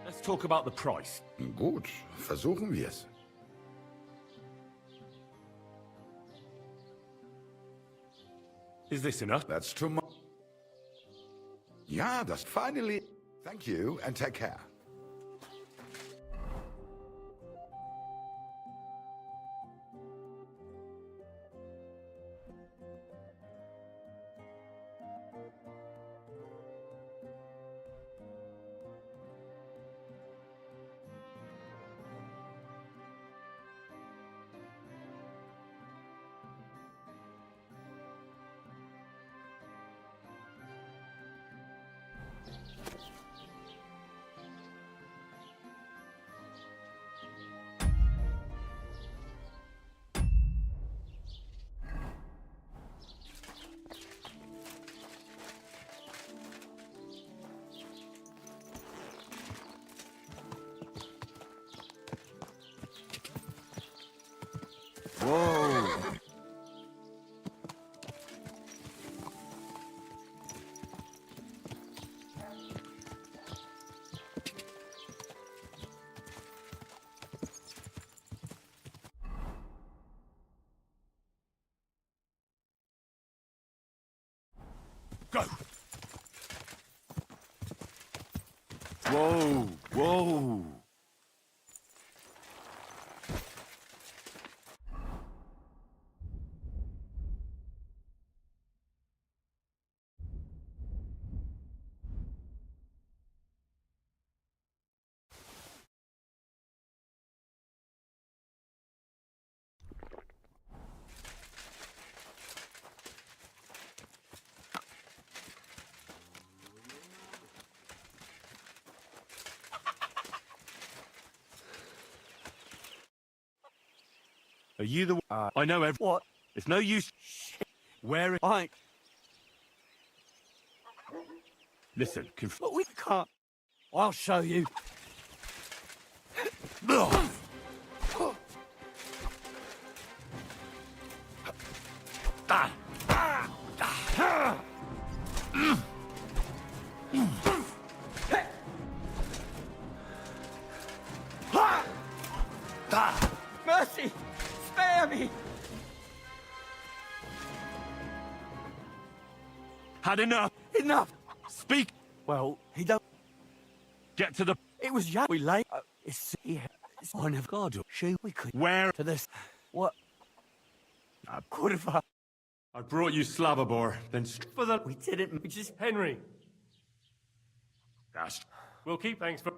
Let's talk about the price. Gut, versuchen wir's. Is this enough? That's too much. Yeah, that's finally. Thank you, and take care. Whoa. Go! Whoa, whoa. Are you the... I know every... What? It's no use... Where... I... Listen, But we can't. I'll show you. Mercy! Spare me! Had enough! Enough! Speak! Well, he don't... Get to the... It was young. We lay... it's here. It's one of God. She... We could... Where? To this... What? I could have... I brought you Slavobor, then... For the... We didn't... We just... Henry, Dash. we'll keep thanks for...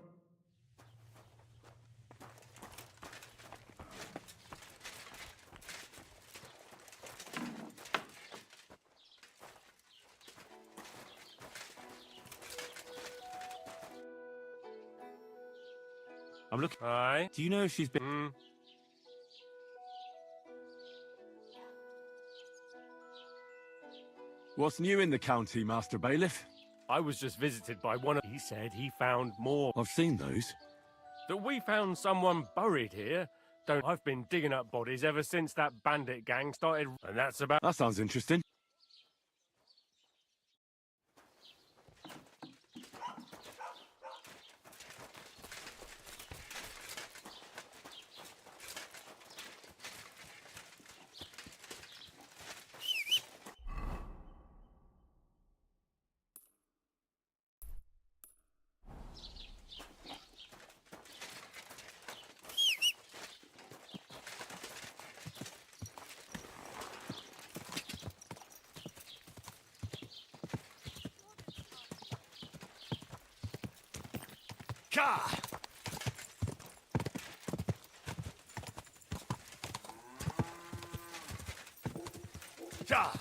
I'm looking... Aye. Do you know if she's been... What's new in the county, Master Bailiff? I was just visited by one of... He said he found more. I've seen those. That we found someone buried here. I've been digging up bodies ever since that bandit gang started, and that's about... That sounds interesting. Ka! Ja!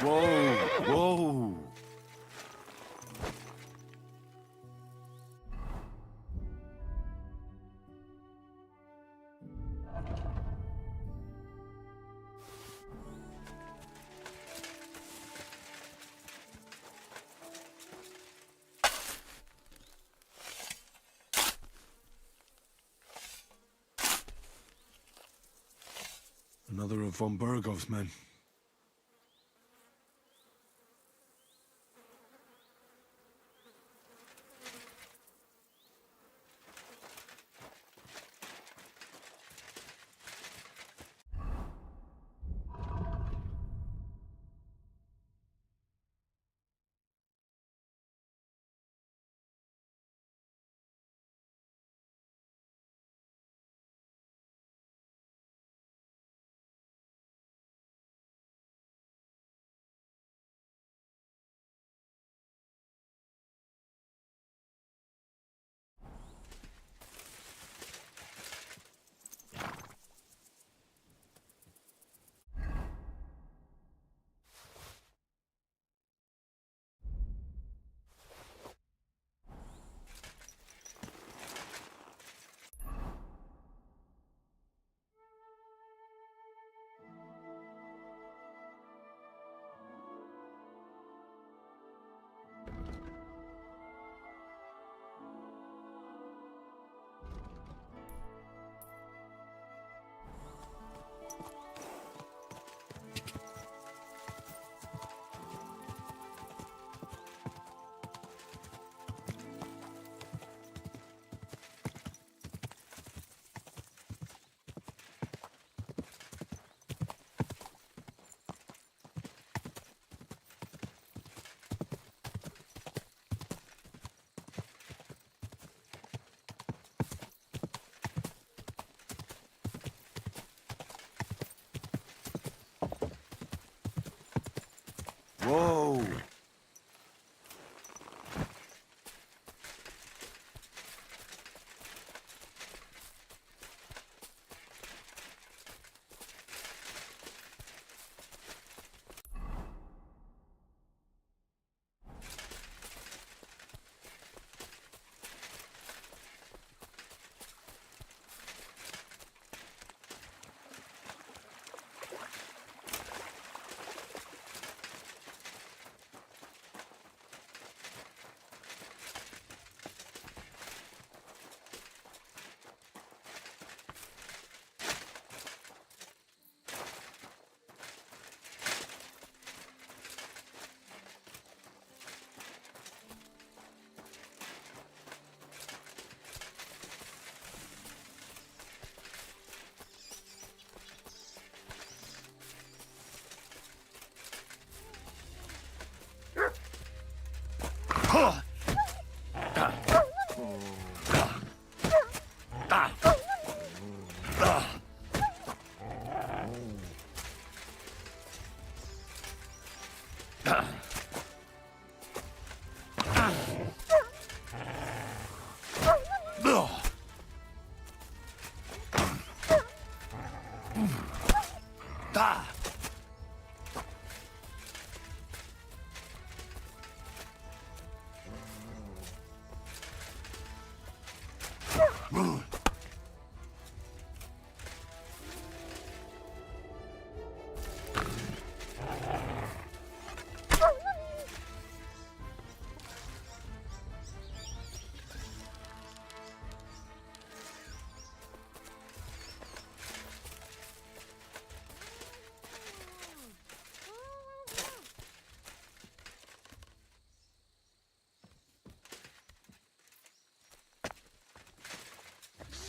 Whoa, whoa. Another of von Bergov's men. Whoa!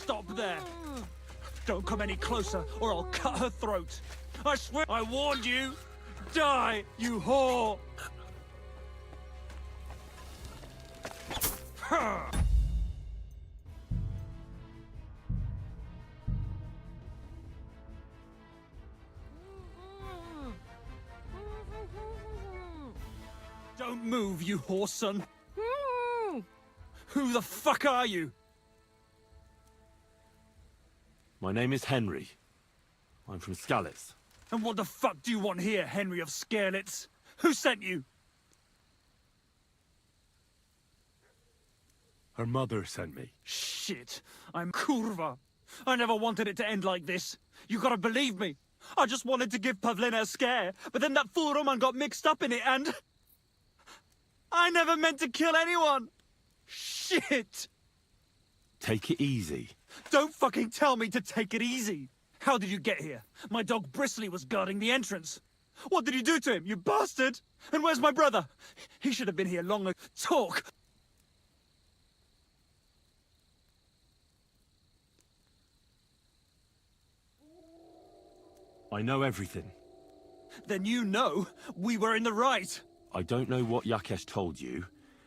Stop there! Don't come any closer, or I'll cut her throat. I swear, I warned you! Die, you whore! Don't move, you whore son! Who the fuck are you? My name is Henry. I'm from Skalitz. And what the fuck do you want here, Henry of Skalitz? Who sent you? Her mother sent me. Shit, I'm kurva. I never wanted it to end like this. You gotta believe me. I just wanted to give Pavlina a scare, but then that fool Roman got mixed up in it and... I never meant to kill anyone! Shit! Take it easy. Don't fucking tell me to take it easy! How did you get here? My dog Bristly was guarding the entrance. What did you do to him, you bastard? And where's my brother? He should have been here long ago. Talk! I know everything. Then you know we were in the right. I don't know what Yakesh told you,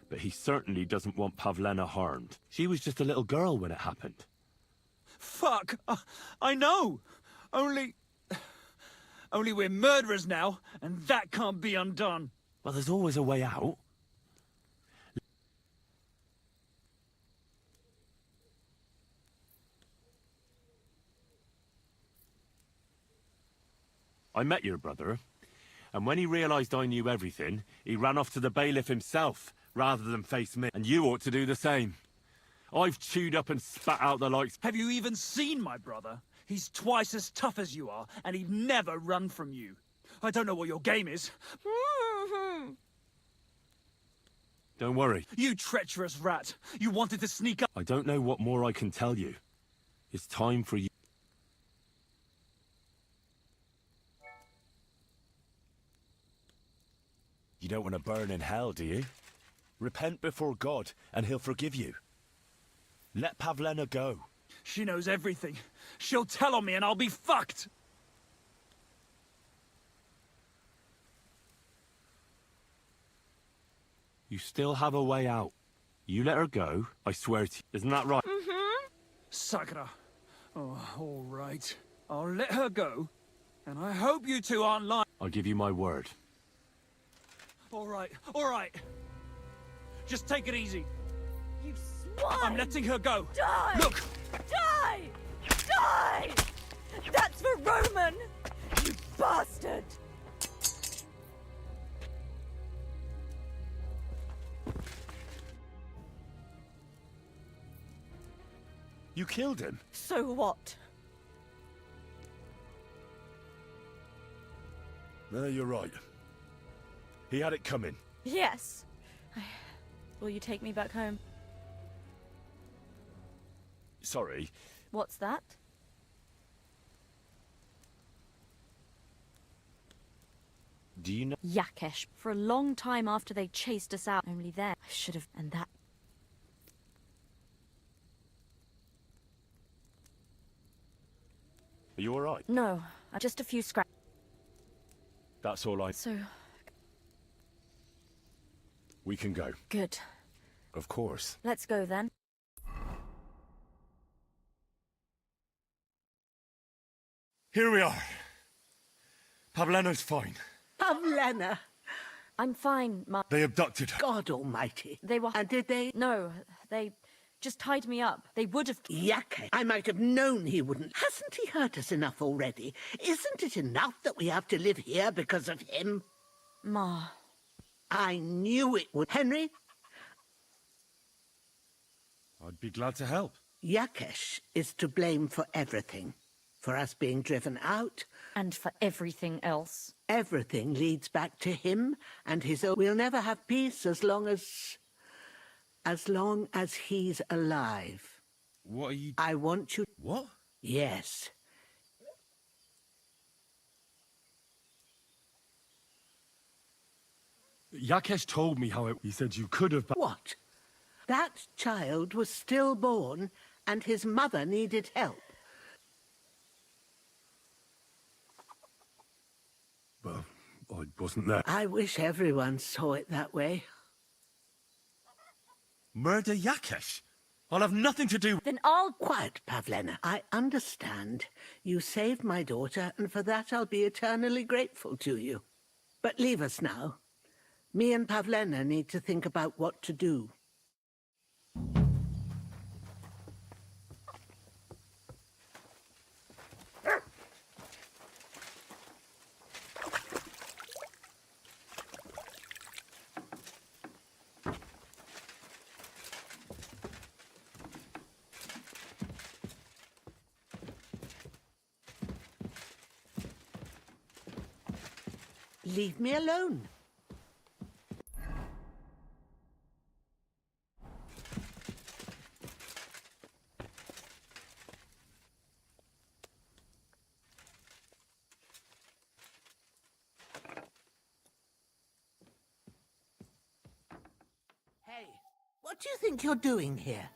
but he certainly doesn't want Pavlena harmed. She was just a little girl when it happened. Fuck! I know! Only we're murderers now, and that can't be undone. Well, there's always a way out. I met your brother, and when he realized I knew everything, he ran off to the bailiff himself, rather than face me. And you ought to do the same. I've chewed up and spat out the likes. Have you even seen my brother? He's twice as tough as you are, and he'd never run from you. I don't know what your game is. Don't worry. You treacherous rat! You wanted to sneak up. I don't know what more I can tell you. It's time for you. You don't want to burn in hell, do you? Repent before God, and he'll forgive you. Let Pavlena go. She knows everything. She'll tell on me and I'll be fucked! You still have a way out. You let her go, I swear to you. Isn't that right? Sakura. Oh, all right. I'll let her go, and I hope you two aren't lying. I'll give you my word. All right, all right. Just take it easy. You swine! I'm letting her go. Die! Look! Die! Die! That's for Roman! You bastard! You killed him? So what? No, you're right. He had it coming. Yes. Will you take me back home? Sorry. What's that? Do you know? Yakesh. For a long time after they chased us out. Only then I should have... And that... Are you alright? No. Just a few scratches. That's all I... So... We can go. Good. Of course. Let's go then. Here we are. Pavlena's fine. Pavlena. I'm fine, Ma. They abducted her. God almighty. They were... And did they... No, they just tied me up. They would have... Yake. I might have known he wouldn't. Hasn't he hurt us enough already? Isn't it enough that we have to live here because of him? Ma. I knew it would. Henry? I'd be glad to help. Yakesh is to blame for everything. For us being driven out. And for everything else. Everything leads back to him and his own. We'll never have peace as long as he's alive. What are you... I want you... What? Yes. Yakesh told me how it... He said you could have... What? That child was stillborn and his mother needed help. Well, I wasn't there. I wish everyone saw it that way. Murder Yakesh? I'll have nothing to do... Then I'll... Quiet, Pavlena. I understand. You saved my daughter, and for that I'll be eternally grateful to you. But leave us now. Me and Pavlena need to think about what to do. Leave me alone. What do you think you're doing here?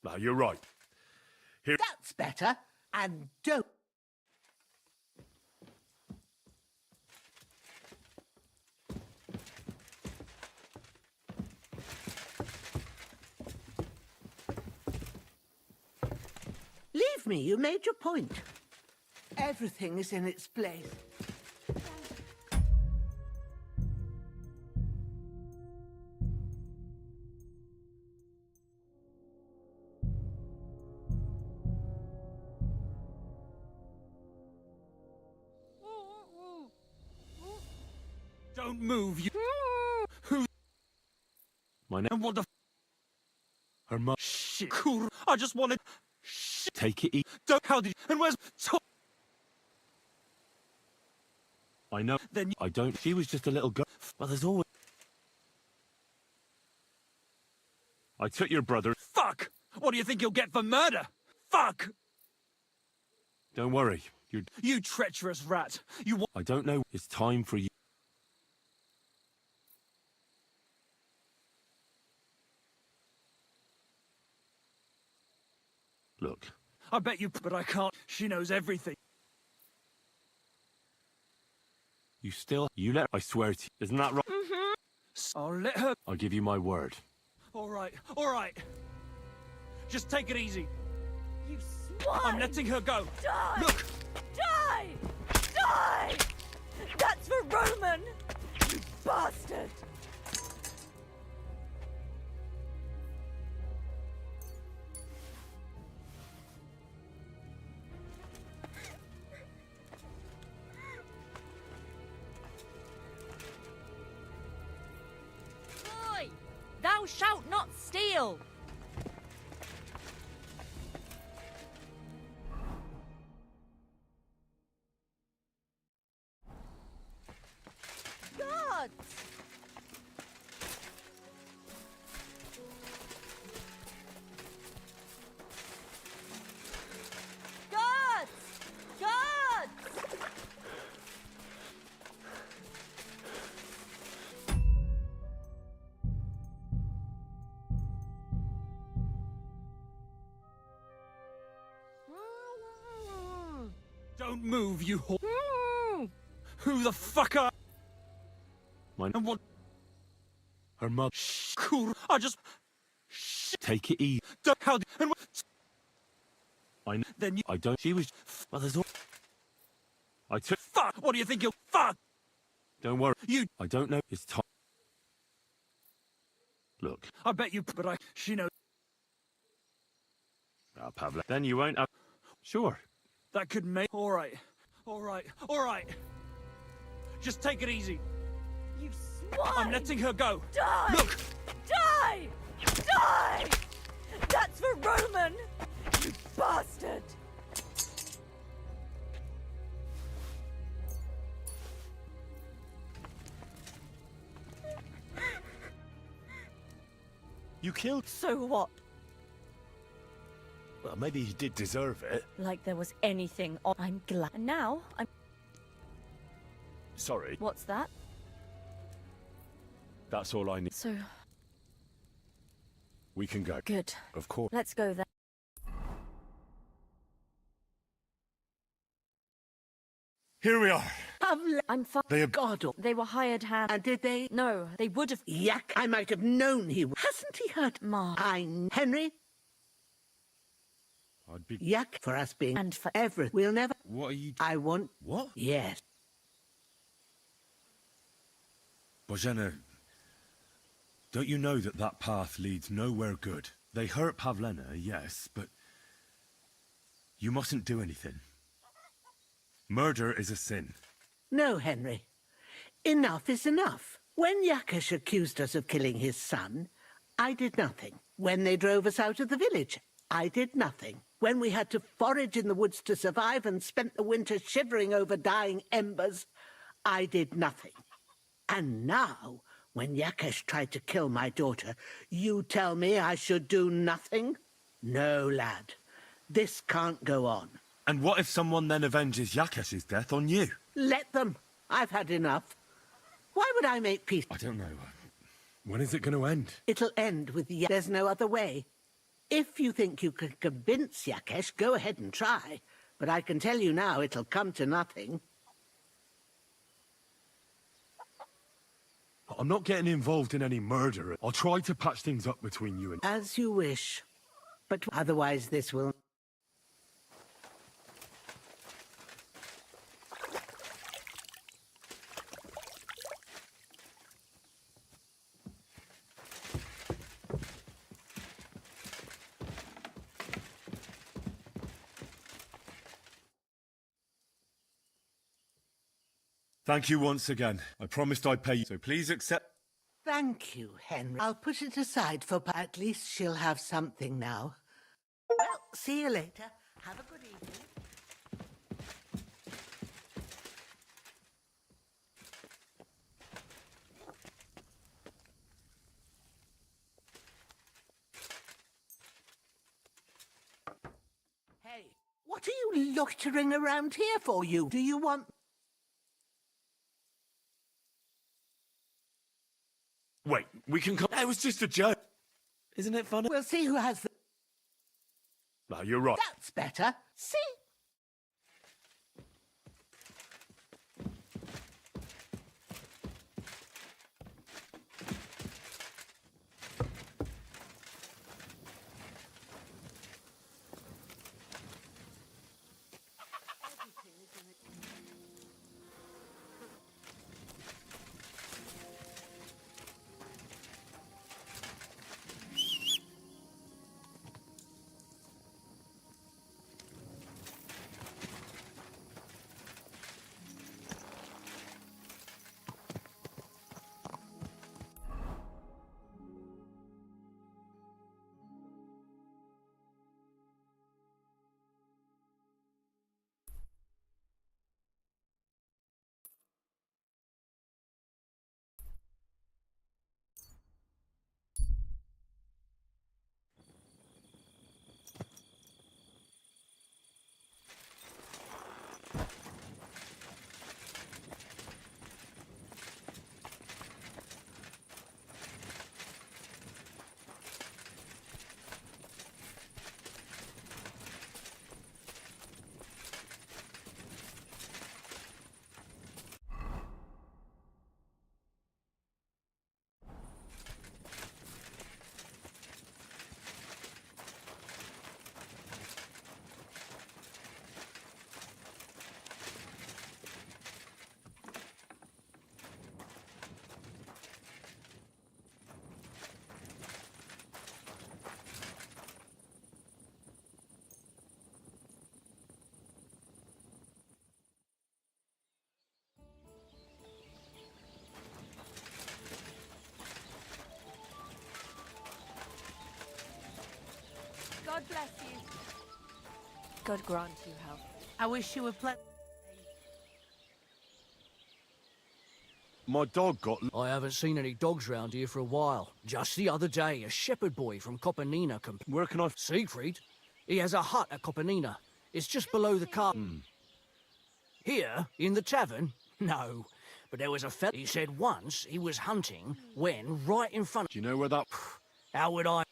No, you're right. Here. That's better. And don't... Leave me, you made your point. Everything is in its place. Don't move, you... Who... My name... And what the... Her mother... Shit, cool. I just wanted... Shit. Take it easy. Don't... How did you... And where's... I know. Then... I don't... She was just a little girl. Well, there's always... I took your brother... Fuck! What do you think you'll get for murder? Fuck! Don't worry. You're... You treacherous rat. You... I don't know. It's time for you... Look. I bet you... But I can't. She knows everything. You still... You let... I swear to you. Isn't that right? Mm-hmm. I'll let her... I'll give you my word. All right. All right. Just take it easy. You swine! I'm letting her go. Die! Look! Die! Die! That's for Roman! You bastard! Boy! Thou shalt not steal! God! God! God! Don't move, you whore. Who the fuck are... Mine. And what... Her mother... Cool. I just... Take it easy. Don't... How... And what... I know. Then you... I don't... She was... Well, there's all... I took... Fuck! What do you think you'll... Fuck! Don't worry. You... I don't know. It's time. Look. I bet you... But I... She knows... Ah, Pavle. Then you won't have... Sure. That could make... All right. All right. All right. Just take it easy. You swine! I'm letting her go. Die! Look! Die! Die! That's for Roman! You bastard! You killed... So what? Well, maybe he did deserve it. Like there was anything on... I'm glad. And now, I'm... Sorry. What's that? That's all I need. So... We can go. Good. Of course. Let's go then. Here we are. I'm They have... God. They were hired hand. And did they? No, they would have... Yak, I might have known he... Hasn't he heard? Ma. Henry? I'd be... Yak for us being... And for... Everett. We'll never... What are you... I want... What? Yes. Bozhena, don't you know that that path leads nowhere good? They hurt Pavlena, yes, but... You mustn't do anything. Murder is a sin. No, Henry. Enough is enough. When Yakesh accused us of killing his son, I did nothing. When they drove us out of the village, I did nothing. When we had to forage in the woods to survive and spent the winter shivering over dying embers, I did nothing. And now, when Yakesh tried to kill my daughter, you tell me I should do nothing? No, lad. This can't go on. And what if someone then avenges Yakesh's death on you? Let them. I've had enough. Why would I make peace? I don't know. When is it going to end? It'll end with There's no other way. If you think you can convince Yakesh, go ahead and try. But I can tell you now, it'll come to nothing. I'm not getting involved in any murder. I'll try to patch things up between you and... As you wish. But otherwise this will... Thank you once again. I promised I'd pay you, so please accept... Thank you, Henry. I'll put it aside for... At least she'll have something now. Well, see you later. Have a good evening. Hey, what are you loitering around here for, you? Do you want... Wait, we can come... It was just a joke. Isn't it funny? We'll see who has the... No, you're right. That's better. See? God bless you. God grant you health. I wish you were My dog got... I haven't seen any dogs round here for a while. Just the other day, a shepherd boy from Kopanina Where can I... Siegfried? He has a hut at Kopanina. It's just below the car. Here, in the tavern? No. But there was a fella... He said once he was hunting when right in front... Do you know where that... How would I...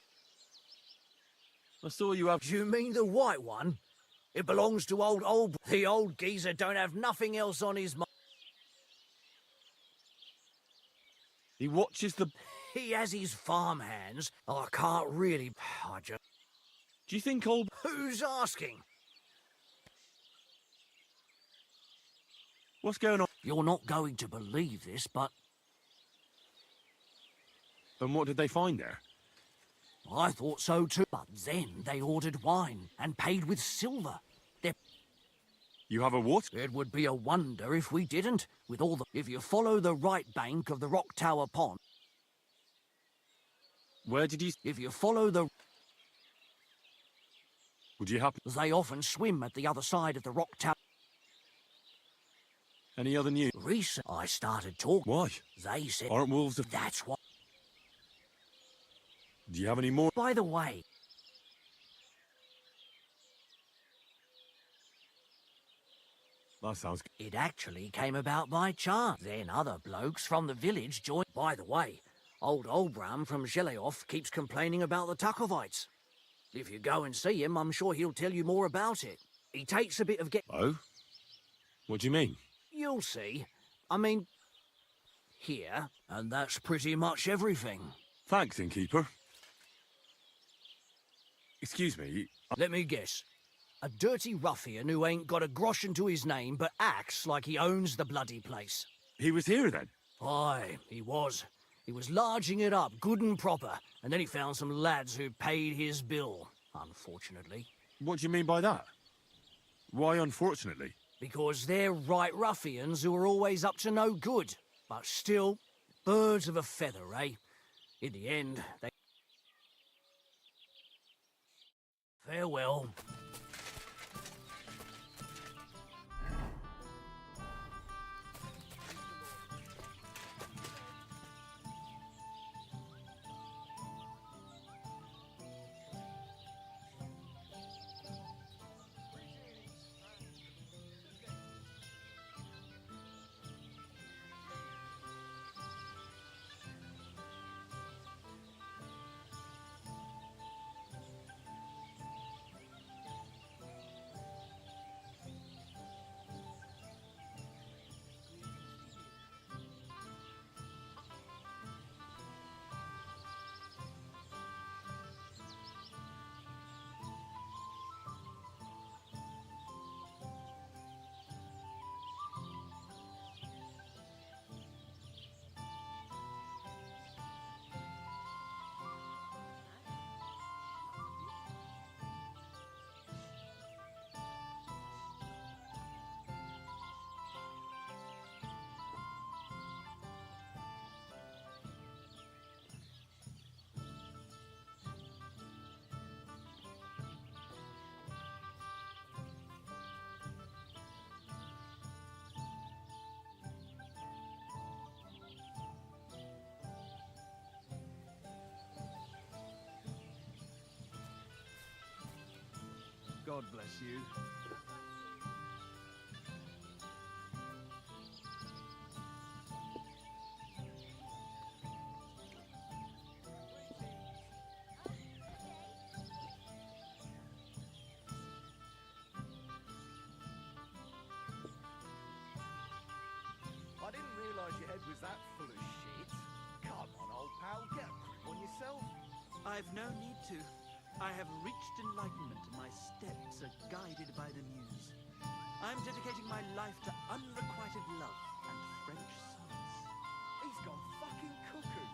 I saw you have... You mean the white one? It belongs to old... The old geezer don't have nothing else on his mind. He watches the... He has his farm hands. I can't really... I just... Do you think old... Who's asking? What's going on? You're not going to believe this, but... And what did they find there? I thought so too. But then they ordered wine and paid with silver. You have a what? It would be a wonder if we didn't, with all the... If you follow the right bank of the Rock Tower Pond... Where did you... If you follow the... Would you happen... They often swim at the other side of the Rock Tower. Any other news? Recent, I started talking. Why? They said... Aren't wolves... That's what... Do you have any more? By the way... That sounds good. It actually came about by chance. Then other blokes from the village joined. By the way, old Olbram from Zheleov keeps complaining about the Tukovites. If you go and see him, I'm sure he'll tell you more about it. He takes a bit of Oh? What do you mean? You'll see. I mean, here, and that's pretty much everything. Thanks, innkeeper. Excuse me. Let me guess. A dirty ruffian who ain't got a groschen to his name but acts like he owns the bloody place. He was here then? Aye, he was. He was larging it up good and proper, and then he found some lads who paid his bill, unfortunately. What do you mean by that? Why unfortunately? Because they're right ruffians who are always up to no good. But still, birds of a feather, eh? In the end, they... Farewell. God bless you. I didn't realise your head was that full of shit. Come on, old pal, get a grip on yourself. I've no need to. I have reached enlightenment. My steps are guided by the muse. I'm dedicating my life to unrequited love and French sonnets. He's gone fucking cuckoo.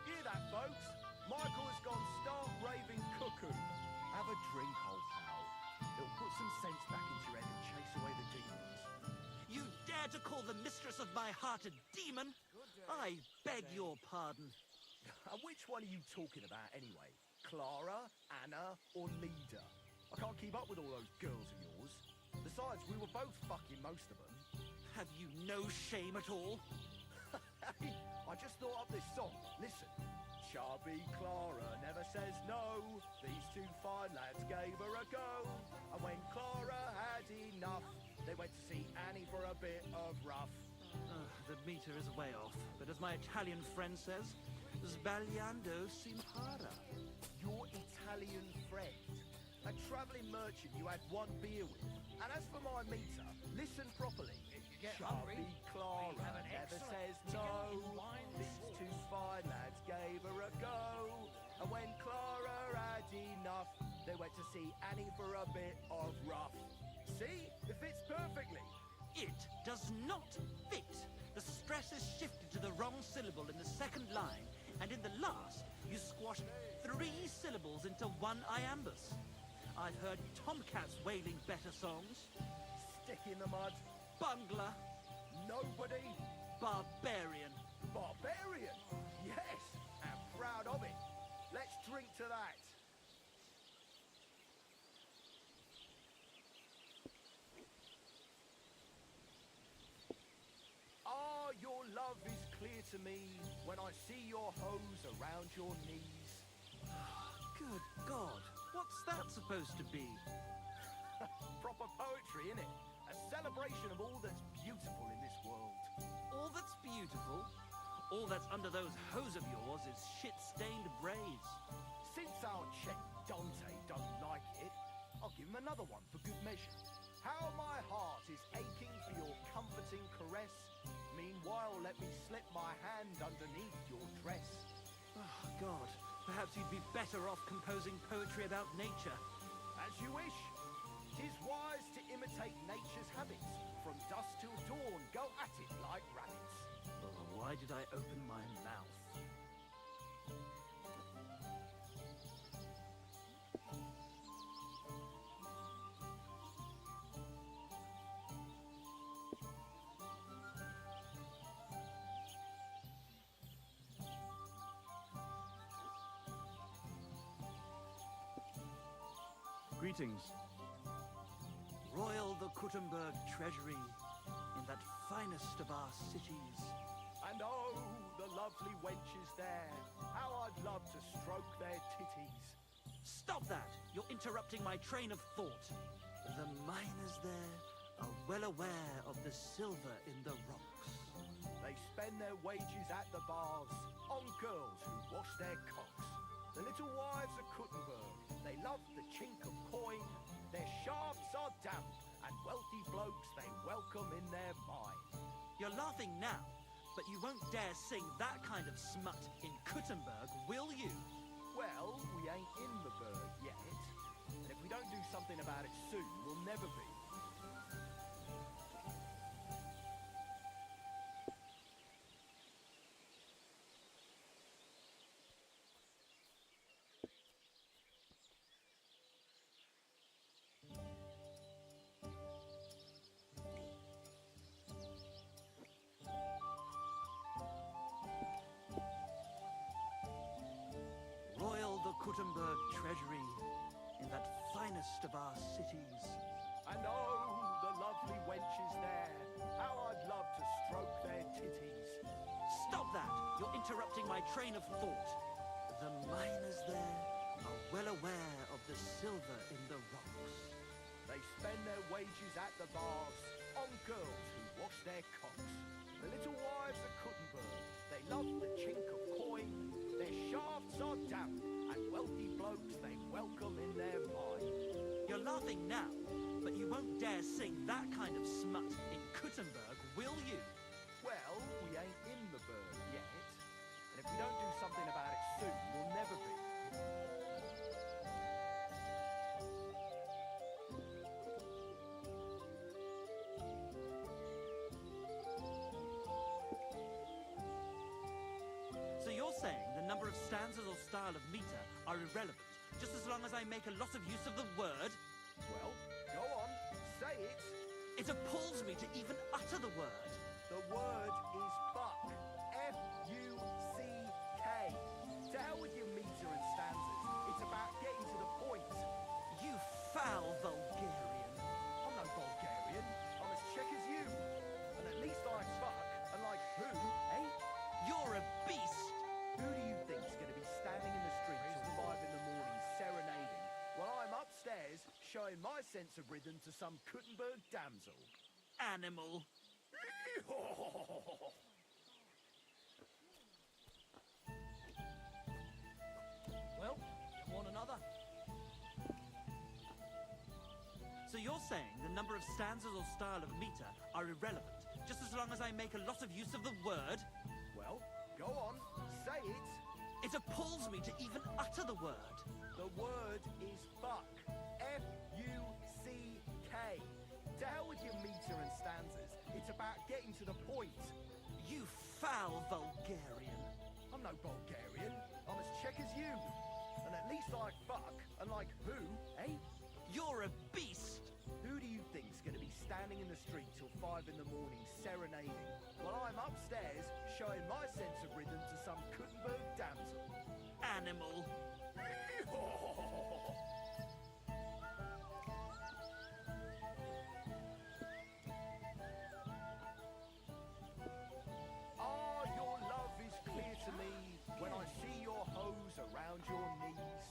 Hear that, folks? Michael has gone stark raving cuckoo. Have a drink, old pal. It'll put some sense back into your head and chase away the demons. You dare to call the mistress of my heart a demon? I beg your pardon. Which one are you talking about, anyway? Clara, Anna, or Leda? I can't keep up with all those girls of yours. Besides, we were both fucking most of them. Have you no shame at all? Hey, I just thought up this song. Listen. Chubby Clara never says no. These two fine lads gave her a go. And when Clara had enough, they went to see Annie for a bit of rough. The meter is way off, but as my Italian friend says, sbagliando si impara. Your Italian friend? A travelling merchant you had one beer with. And as for my meter, listen properly. Chubby Clara never says no. These two fine lads gave her a go. And when Clara had enough, they went to see Annie for a bit of rough. See? It fits perfectly. It does not fit. The stress is shifted to the wrong syllable in the second line, and in the last, you squash 3 syllables into one iambus. I've heard tomcats wailing better songs. Stick in the mud. Bungler. Nobody. Barbarian. Barbarian? Yes, and proud of it. Let's drink to that. Ah, your love is clear to me when I see your hose around your knees. Good God, what's that supposed to be? Proper poetry, innit? A celebration of all that's beautiful in this world. All that's beautiful? All that's under those hose of yours is shit-stained braise. Since our check Dante don't like it, I'll give him another one for good measure. How my heart is aching for your comforting caress. Meanwhile, let me slip my hand underneath your dress. Oh, God. Perhaps you'd be better off composing poetry about nature. As you wish. 'Tis wise to imitate nature's habits. From dusk till dawn, go at it like rabbits. Oh, why did I open my mouth? Greetings. Royal the Kuttenberg treasury, in that finest of our cities. And oh, the lovely wenches there. How I'd love to stroke their titties. Stop that! You're interrupting my train of thought. The miners there are well aware of the silver in the rocks. They spend their wages at the bars on girls who wash their cocks. The little wives of Kuttenberg, they love the chink of coin. Their shafts are damp, and wealthy blokes they welcome in their mine. You're laughing now, but you won't dare sing that kind of smut in Kuttenberg, will you? Well, we ain't in the bird yet. And if we don't do something about it soon, we'll never be. Royal the Kuttenberg treasury, in that finest of our cities. And oh, the lovely wenches there. How I'd love to stroke their titties. Stop that! You're interrupting my train of thought. The miners there are well aware of the silver in the rocks. They spend their wages at the bars on girls who wash their cocks. The little wives of Kuttenberg, they love the chink of coin. Their shafts are damp, and wealthy blokes they welcome in their mine. You're laughing now, but you won't dare sing that kind of smut in Kuttenberg, will you? Well, we ain't in the bird yet. And if we don't do something about it soon, we'll never be. So you're saying the number of stanzas or style of meter are irrelevant, just as long as I make a lot of use of the word? Well, go on, say it. It appalls me to even utter the word. The word is fuck. F-U-C-K. To hell with your meter and stanzas. It's about getting to the point. You foul Bulgarian. I'm no Bulgarian. I'm as Czech as you. And at least I fuck. And like who, eh? You're a beast. Who do you think's going to be standing in the street till 5 in the morning serenading while I'm upstairs showing my sense of rhythm to some Kuttenberg damsel? Animal. Well, you want another? So you're saying the number of stanzas or style of meter are irrelevant, just as long as I make a lot of use of the word? Well, go on, say it. It appalls me to even utter the word. The word is fuck. F-U-C-K. To hell with your meter and stanzas. It's about getting to the point. You foul Bulgarian. I'm no Bulgarian. I'm as Czech as you. And at least I fuck. And like who, eh? You're a beast. Who do you think's going to be standing in the street till 5 in the morning serenading while I'm upstairs showing my sense of rhythm to some Kuttenberg damsel? Animal. Ah, your love is clear to me when I see your hose around your knees.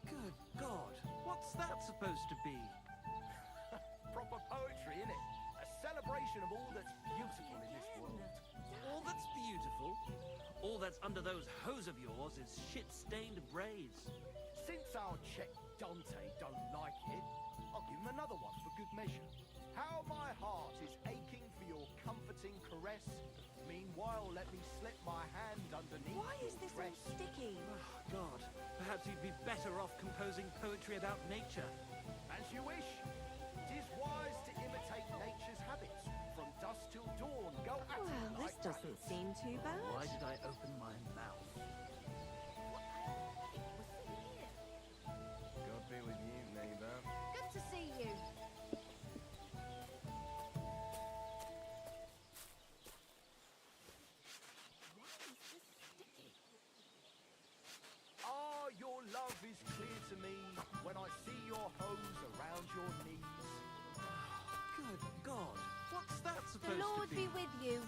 Good God, what's that supposed to be? From proper poetry, innit? A celebration of all that's beautiful in this world. All that's beautiful, all that's under those hose of yours is shit-stained braves. Since our check Dante don't like it, I'll give him another one for good measure. How my heart is aching for your comforting caress. Meanwhile, let me slip my hand underneath Why is your this dress. all sticky? God, perhaps you'd be better off composing poetry about nature. As you wish. 'Tis wise to imitate nature's habits. From dusk till dawn, go at Well, it this like doesn't seem too bad. Why did I open my mouth? God be with you, neighbor. Good to see you. Ah, your love is clear to me when I see your hose around your knees. Good God, what's that The supposed Lord to be with you.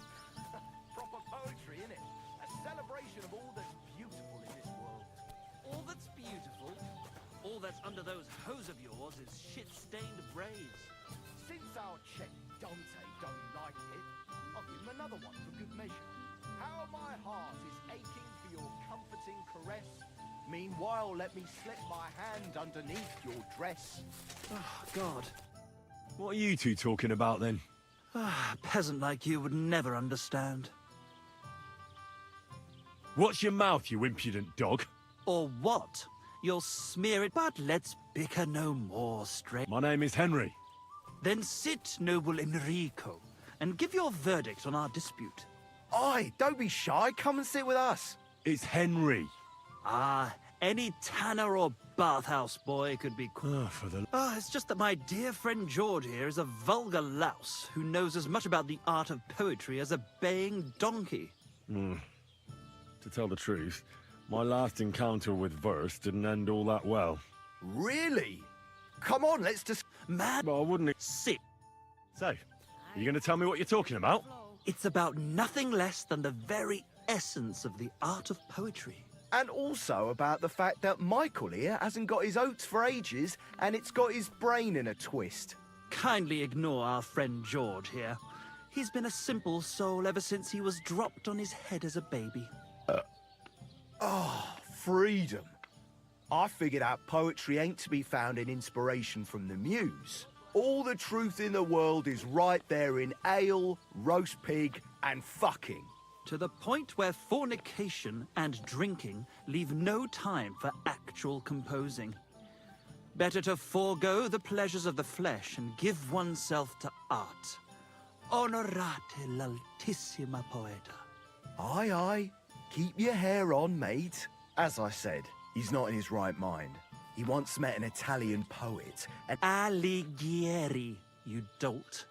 Proper poetry, innit? A celebration of all that's beautiful in this world. All that's beautiful, all that's under those hose of yours is shit-stained braves. Since our check Dante don't like it, I'll give him another one for good measure. How my heart is aching for your comforting caress. Meanwhile, let me slip my hand underneath your dress. Oh, God. What are you two talking about then? A peasant like you would never understand. Watch your mouth, you impudent dog. Or what? You'll smear it, but let's bicker no more, straight. My name is Henry. Then sit, noble Enrico, and give your verdict on our dispute. Aye, don't be shy. Come and sit with us. It's Henry. Ah, any tanner or bathhouse boy could be... For the... it's just that my dear friend George here is a vulgar louse who knows as much about the art of poetry as a baying donkey. To tell the truth, my last encounter with verse didn't end all that well. Really? Come on, let's just... Mad... Well, I wouldn't... Sit. So, are you going to tell me what you're talking about? It's about nothing less than the very essence of the art of poetry. And also about the fact that Michael here hasn't got his oats for ages and it's got his brain in a twist. Kindly ignore our friend George here. He's been a simple soul ever since he was dropped on his head as a baby. Freedom. I figured out poetry ain't to be found in inspiration from the muse. All the truth in the world is right there in ale, roast pig, and fucking. To the point where fornication and drinking leave no time for actual composing. Better to forego the pleasures of the flesh and give oneself to art. Onorate l'altissima poeta. Aye, aye. Keep your hair on, mate. As I said, he's not in his right mind. He once met an Italian poet and... Alighieri, you dolt.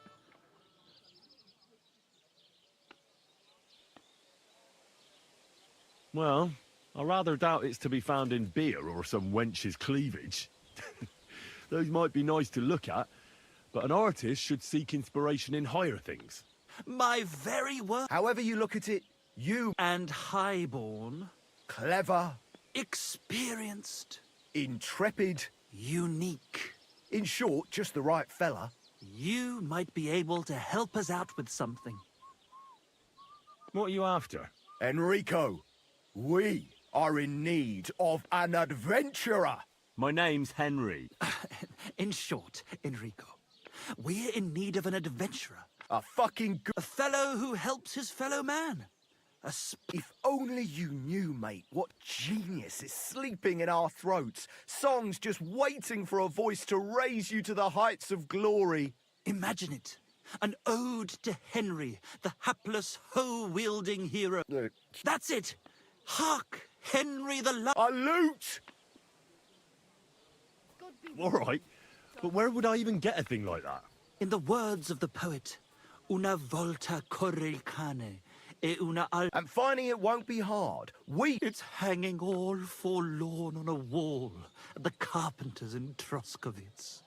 Well, I rather doubt it's to be found in beer or some wench's cleavage. Those might be nice to look at, but an artist should seek inspiration in higher things. My very word. However you look at it, you... And highborn. Clever. Experienced. Intrepid. Unique. In short, just the right fella. You might be able to help us out with something. What are you after? Enrico, we are in need of an adventurer. My name's Henry. In short, Enrico, we're in need of an adventurer. A fucking A fellow who helps his fellow man. If only you knew, mate, what genius is sleeping in our throats. Songs just waiting for a voice to raise you to the heights of glory. Imagine it. An ode to Henry, the hapless, hoe-wielding hero. That's it. Hark, Henry the A lute! All right, but where would I even get a thing like that? In the words of the poet, una volta corre il cane, e una al... And finding it won't be hard. It's hanging all forlorn on a wall at the carpenter's in Troskowitz.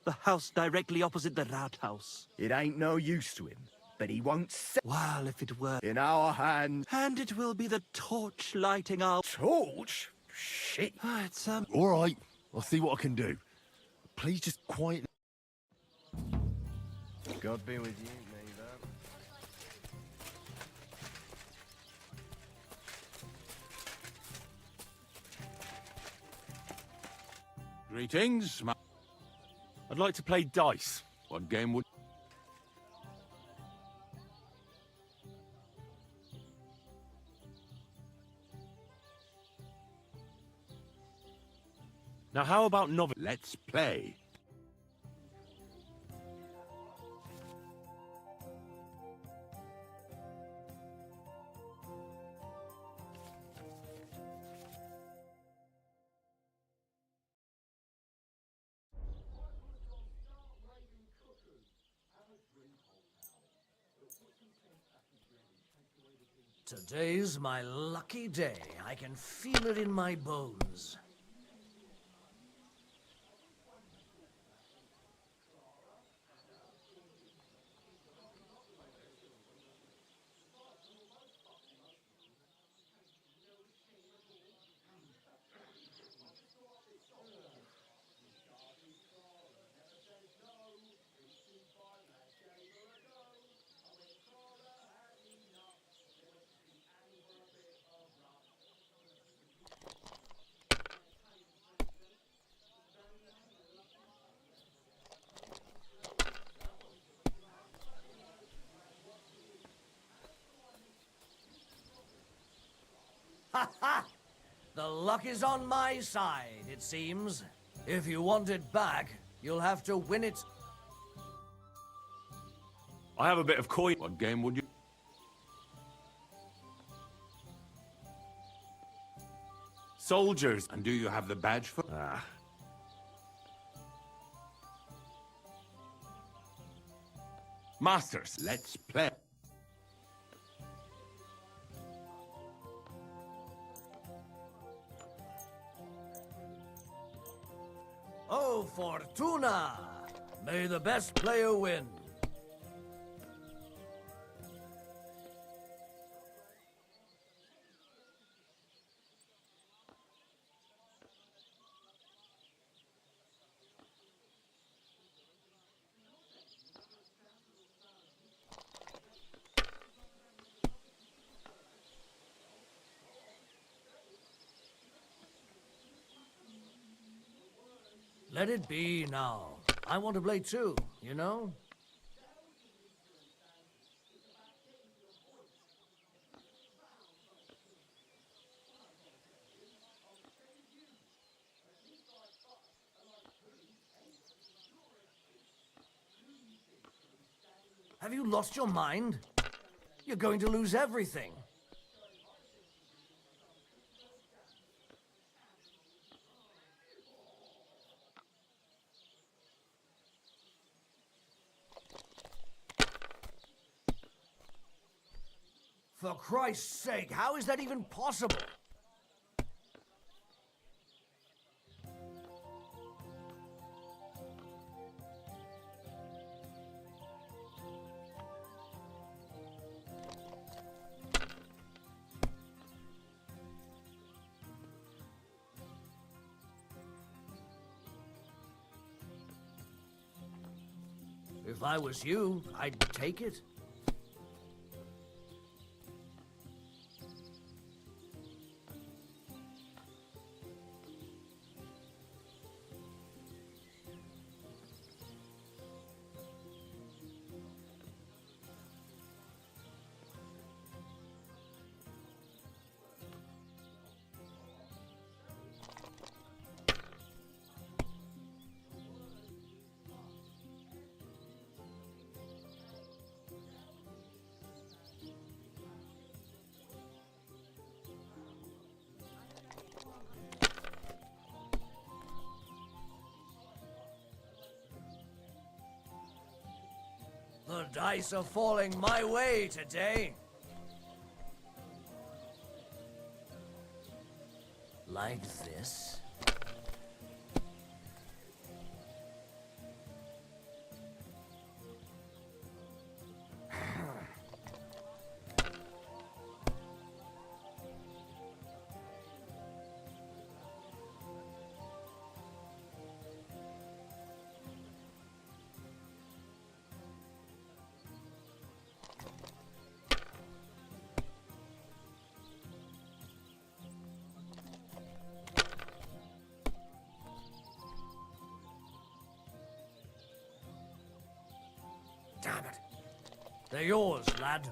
The house directly opposite the Rathaus. It ain't no use to him, but he won't say... While if it were... In our hands... And it will be the torch lighting our... Torch? Shit. It's, All right, I'll see what I can do. Please just quiet... God be with you, neighbour. Greetings, I'd like to play dice. What game would... Now, how about novel? Let's play. Today's my lucky day. I can feel it in my bones. Ha ha! The luck is on my side, it seems. If you want it back, you'll have to win it. I have a bit of coin. What game would you... Soldiers. And do you have the badge for... Ah. Masters. Let's play. Oh, Fortuna! May the best player win. Let it be now. I want to play too, you know? Have you lost your mind? You're going to lose everything. For Christ's sake, how is that even possible? If I was you, I'd take it. The dice are falling my way today. Like this. They're yours, lad.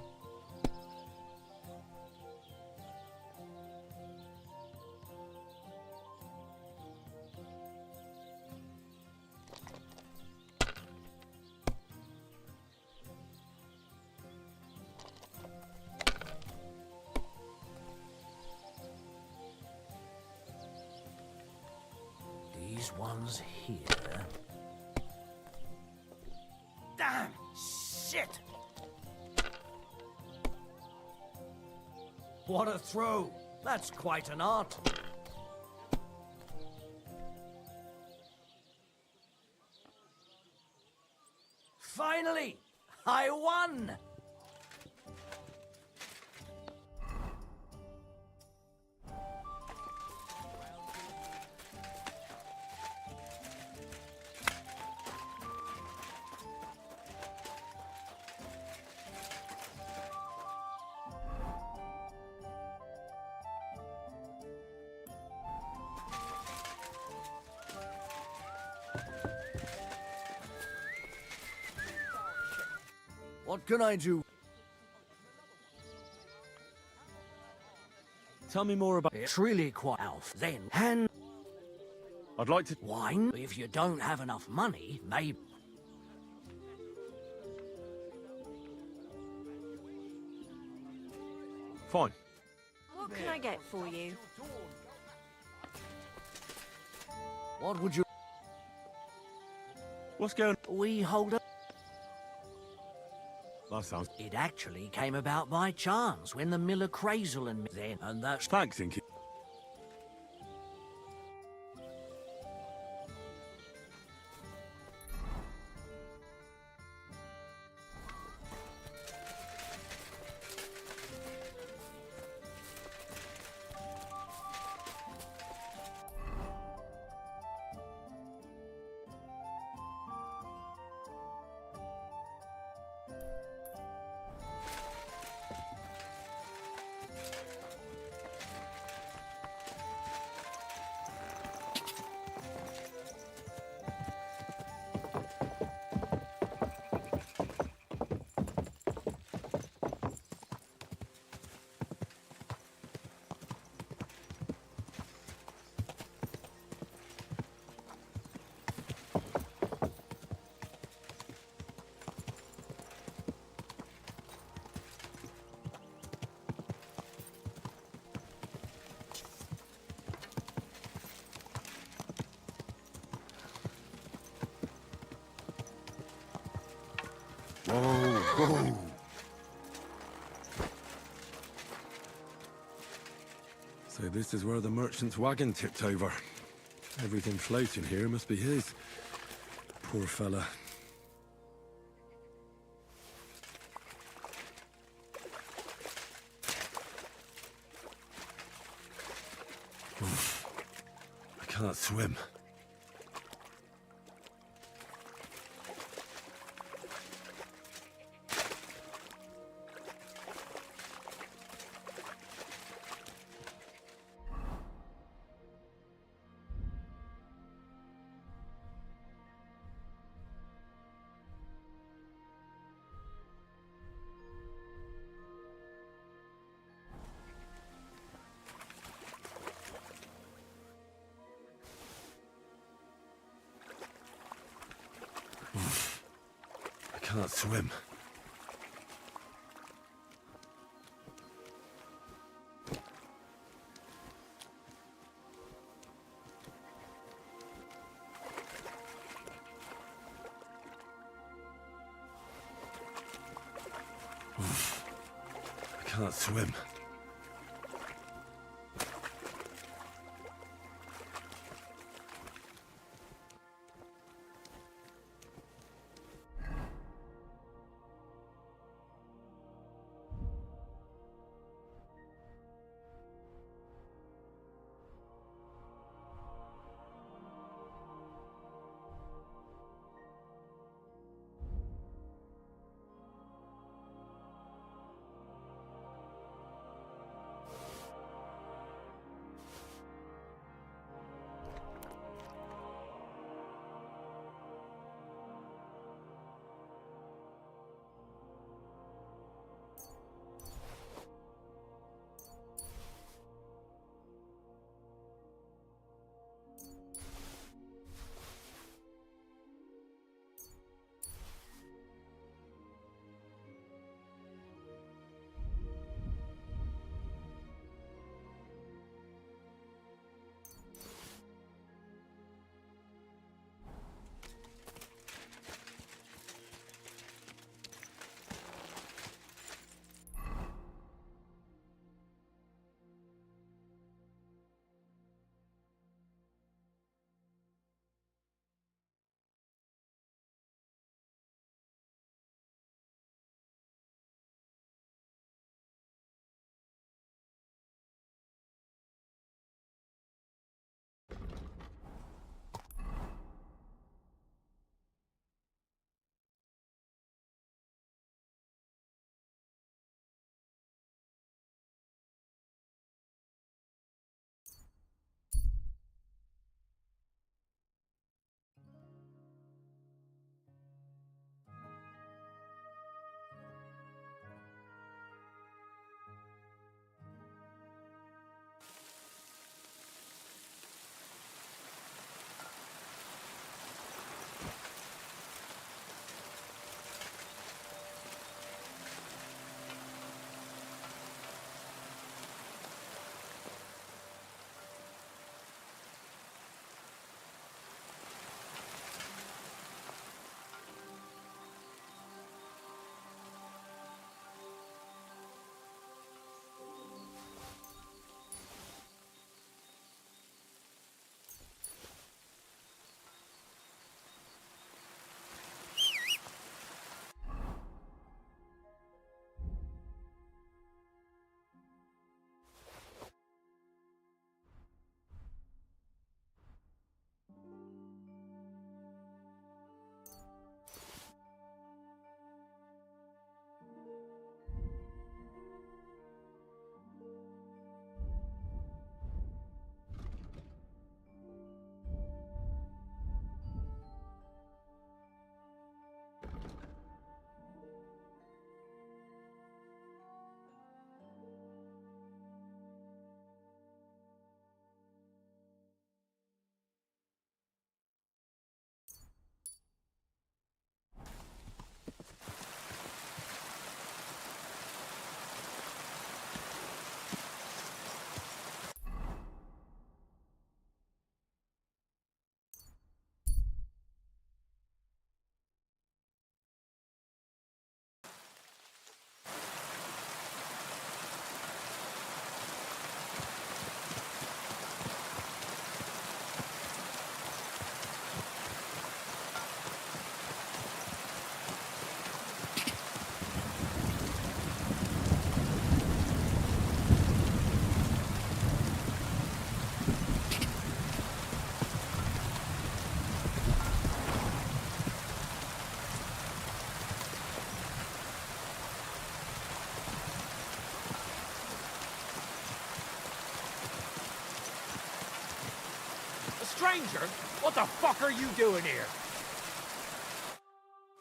These ones here. Damn! Shit! What a throw! That's quite an art. Finally! I won! What can I do? Tell me more about... It's really quite Alf. Then, hand... I'd like to... Wine? If you don't have enough money, maybe... Fine. What can I get for you? What would you... What's going... We hold a... That sounds... It actually came about by chance when the miller Crazel and me then, and that's... Thanks, Inky. Whoa. So this is where the merchant's wagon tipped over. Everything floating here must be his. Poor fella. Oof. I can't swim. I can't swim. I can't swim. stranger? What the fuck are you doing here?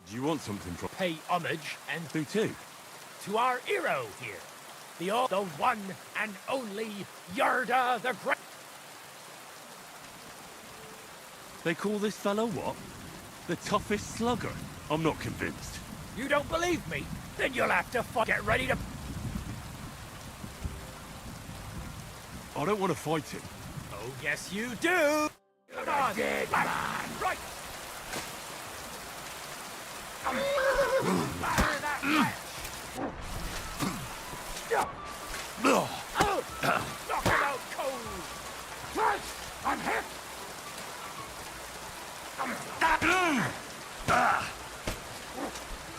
Do you want something from... Pay homage and Who to? to our hero here. The one and only Yarda the Great. They call this fellow what? The toughest slugger? I'm not convinced. You don't believe me? Then you'll have to get ready to... I don't want to fight him. Oh, yes you do! Come on! Dead Right! man. Right! Fire that flash! Knock him out cold! First, I'm hit!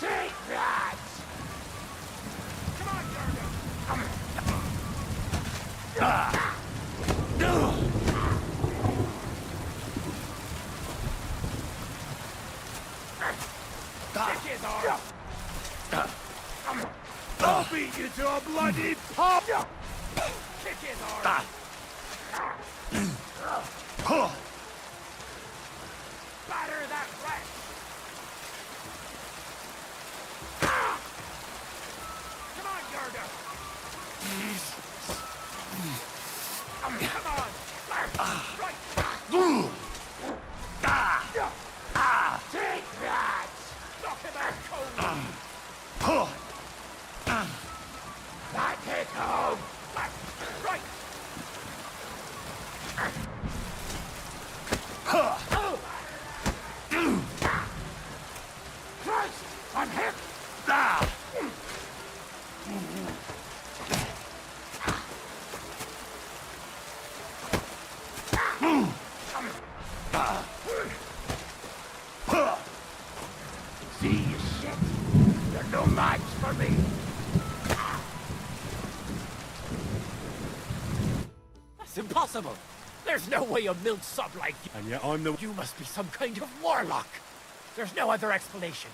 Take that! Come on, Yarda! Kick his arm! I'll beat you to a bloody pulp! Kick his arm! Batter that rat! Come on, Yarda! Come on! Right! Take that! Knock him out cold! That hit home! Right! First, I'm hit! See, you shit. You're no match for me. That's impossible! There's no way a milksop like you... And yet I'm the... You must be some kind of warlock! There's no other explanation.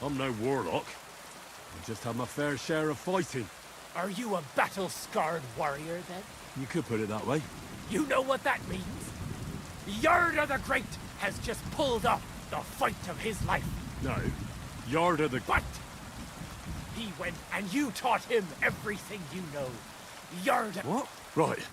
I'm no warlock. I just had my fair share of fighting. Are you a battle-scarred warrior, then? You could put it that way. You know what that means? Yarda the Great has just pulled off the fight of his life. No. Yarda the... But he went and you taught him everything you know. Yarda... What? Right.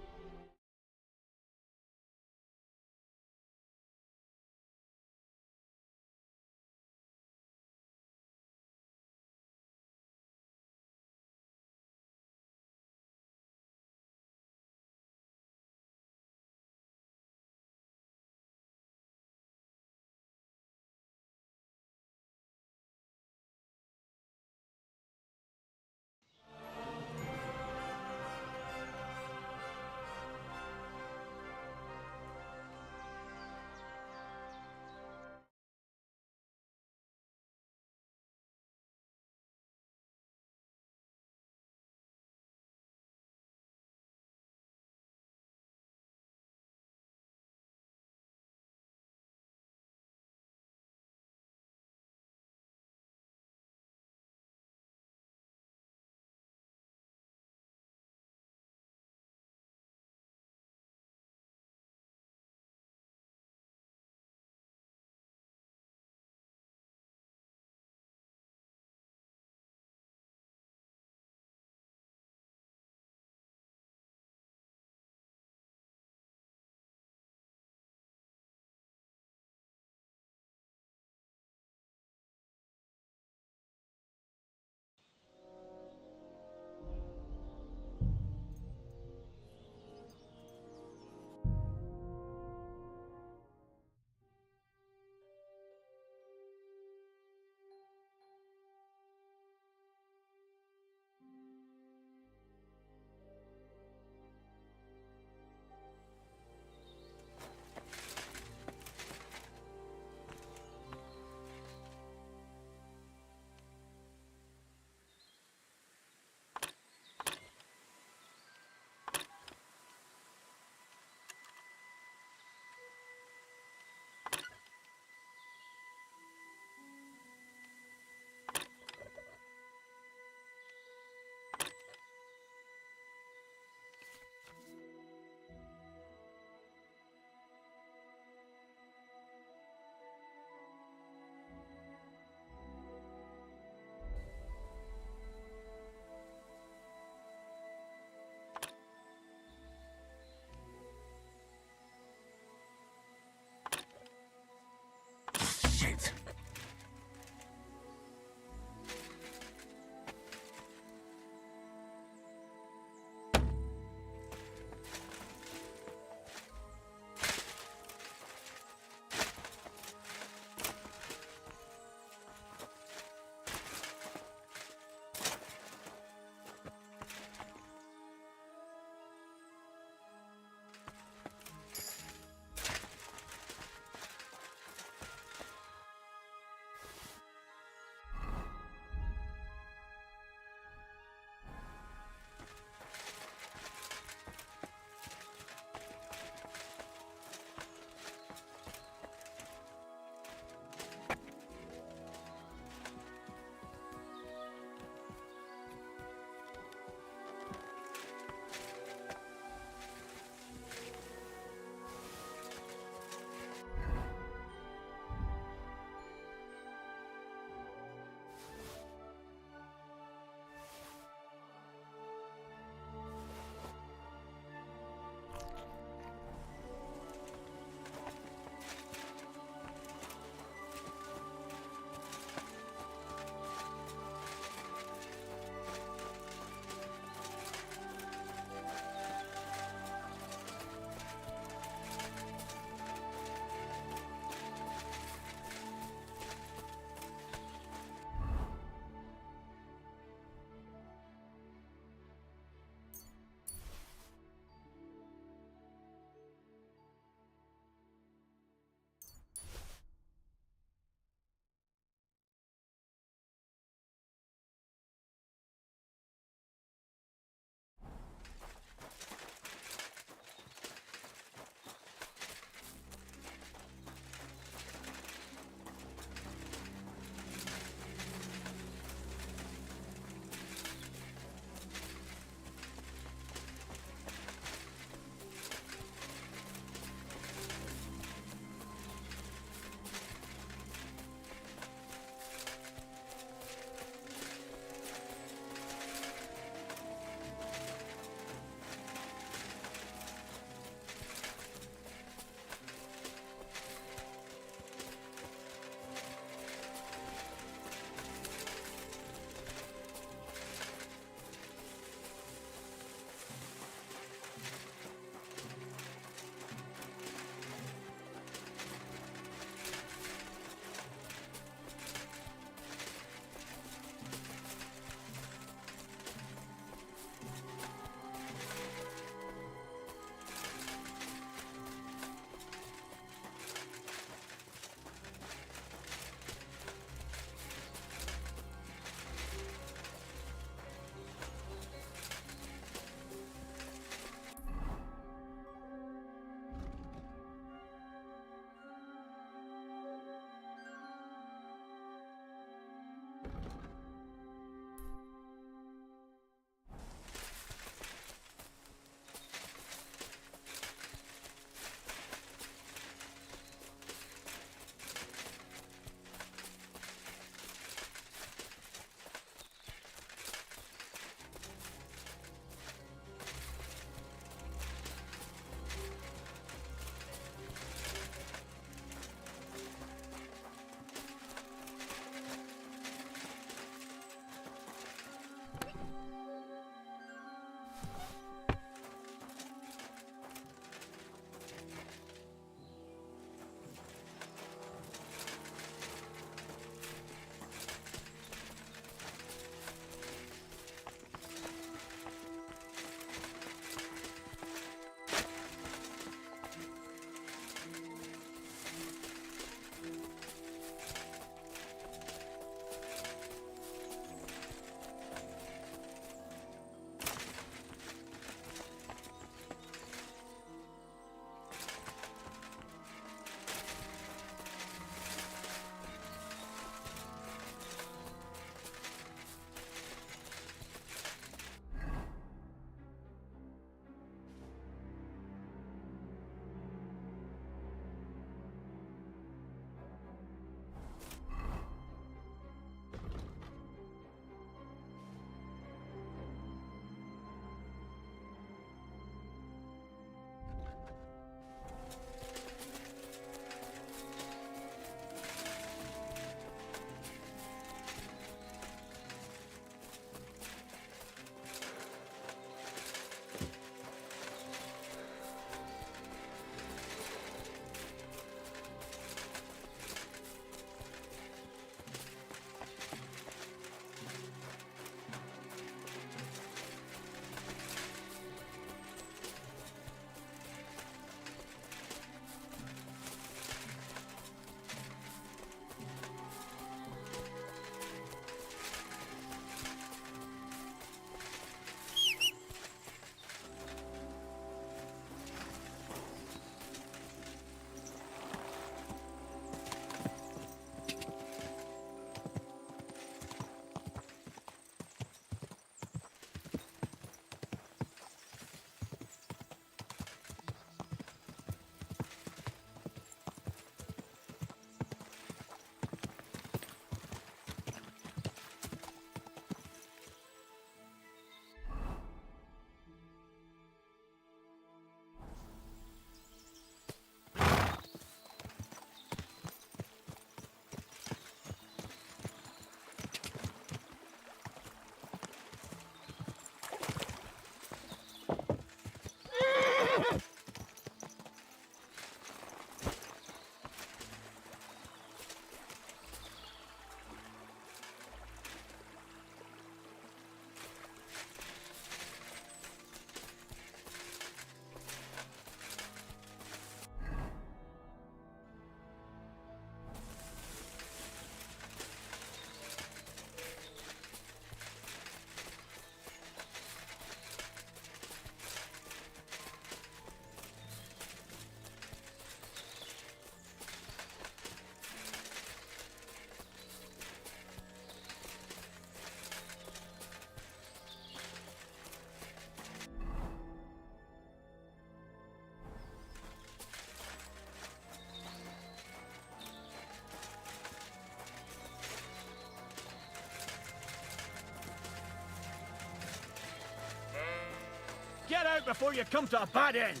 Get out before you come to a bad end!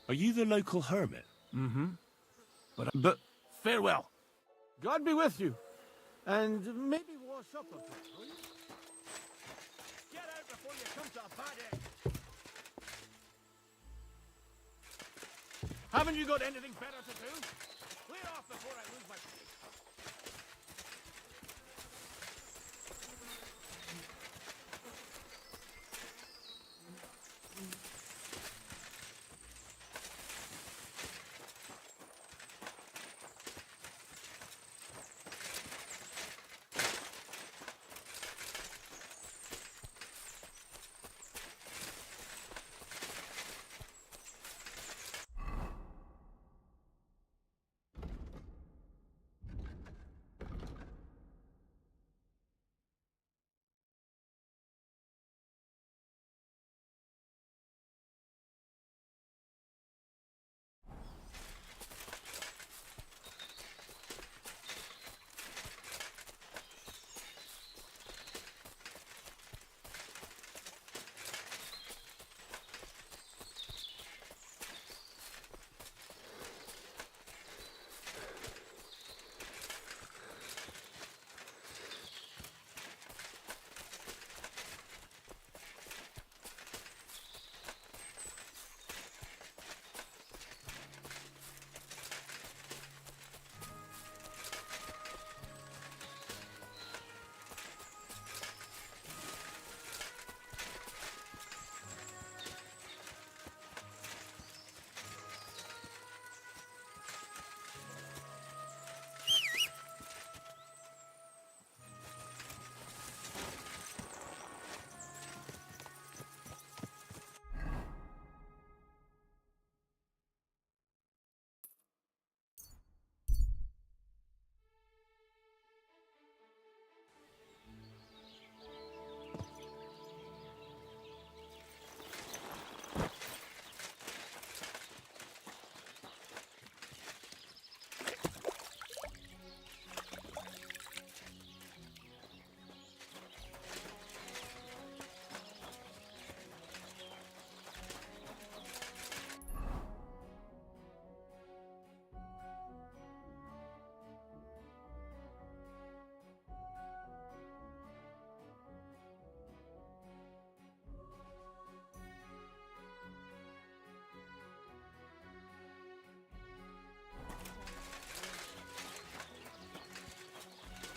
Are you the local hermit? Mm-hmm. But farewell. God be with you. And maybe wash up a bit, will you? Get out before you come to a bad end. Haven't you got anything better to do? Clear off before I lose my place.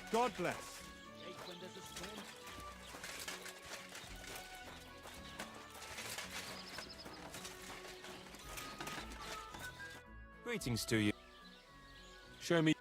God bless. Greetings to you. Show me.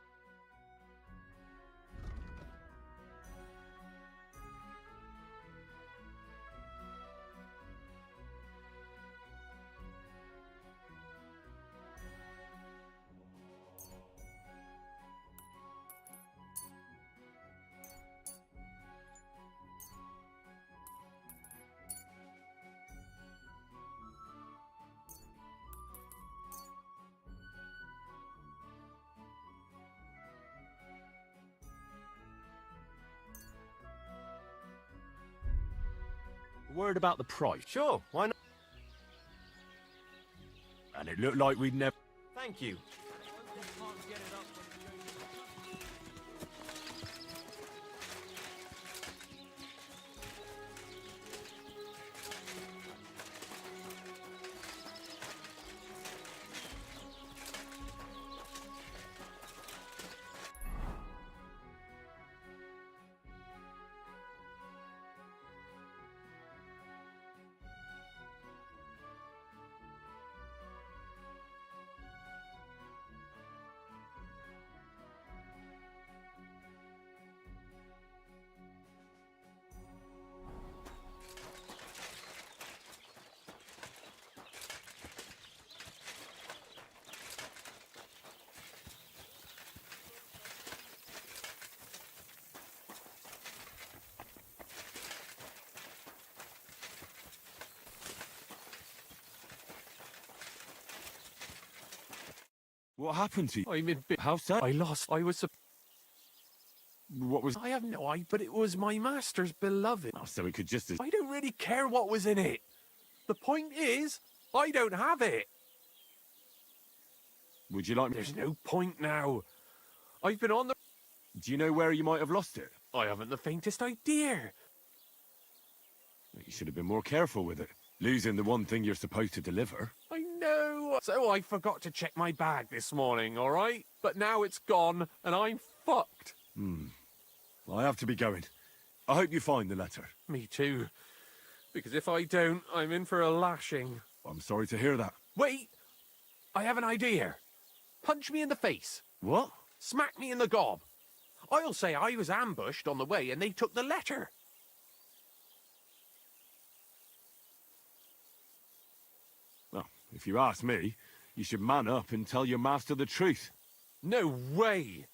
Word about the price. Sure, why not? And it looked like we'd never. Thank you. What happened to you? I'm in How sad? I lost. I was. What was... I have no idea, but it was my master's beloved. Oh, so it could just as... I don't really care what was in it. The point is, I don't have it. Would you like me... There's no point now. I've been on the... Do you know where you might have lost it? I haven't the faintest idea. You should have been more careful with it. Losing the one thing you're supposed to deliver. I know. So I forgot to check my bag this morning, all right? But now it's gone, and I'm fucked. I have to be going. I hope you find the letter. Me too. Because if I don't, I'm in for a lashing. I'm sorry to hear that. Wait! I have an idea. Punch me in the face. What? Smack me in the gob. I'll say I was ambushed on the way and they took the letter. Well, if you ask me, you should man up and tell your master the truth. No way!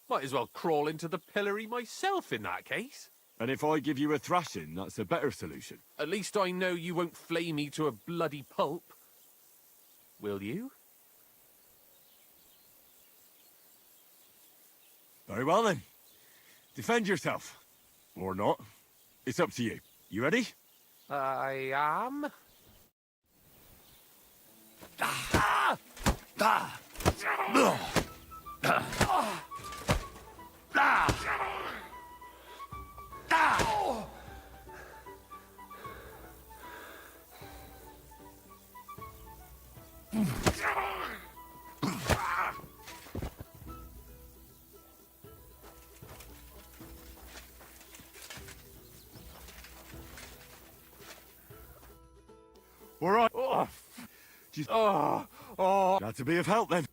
Might as well crawl into the pillory myself in that case. And if I give you a thrashing, that's a better solution. At least I know you won't flay me to a bloody pulp. Will you? Very well then. Defend yourself. Or not. It's up to you. You ready? I am. All right. Glad to be of help then.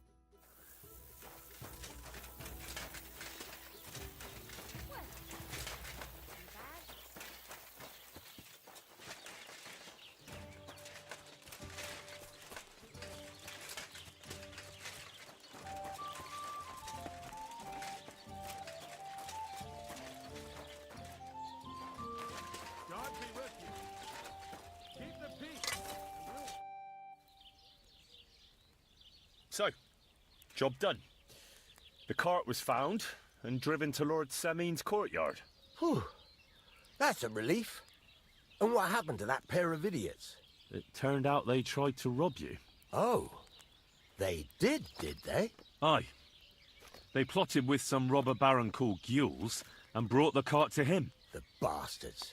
God be with you. Keep the peace. So, job done. The cart was found and driven to Lord Semin's courtyard. Whew. That's a relief. And what happened to that pair of idiots? It turned out they tried to rob you. Oh. They did they? Aye. They plotted with some robber baron called Gules and brought the cart to him. The bastards.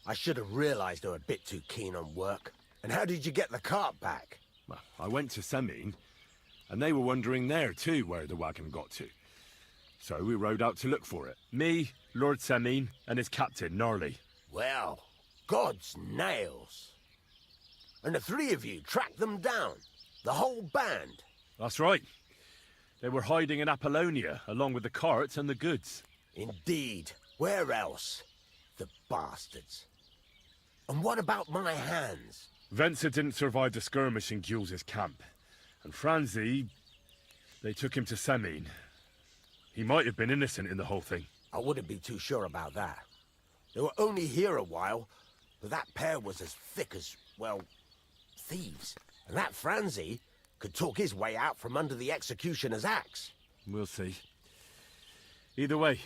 I should have realized they were a bit too keen on work. And how did you get the cart back? Well, I went to Semin, and they were wondering there too where the wagon got to. So we rode out to look for it. Me, Lord Semin, and his captain, Gnarly. Well, God's nails. And the three of you tracked them down? The whole band? That's right. They were hiding in Apollonia, along with the carts and the goods. Indeed. Where else? The bastards. And what about my hands? Venser didn't survive the skirmish in Gules' camp. And Franzi, they took him to Semin. He might have been innocent in the whole thing. I wouldn't be too sure about that. They were only here a while, but that pair was as thick as, well, thieves. And that Franzi could talk his way out from under the executioner's axe. We'll see. Either way,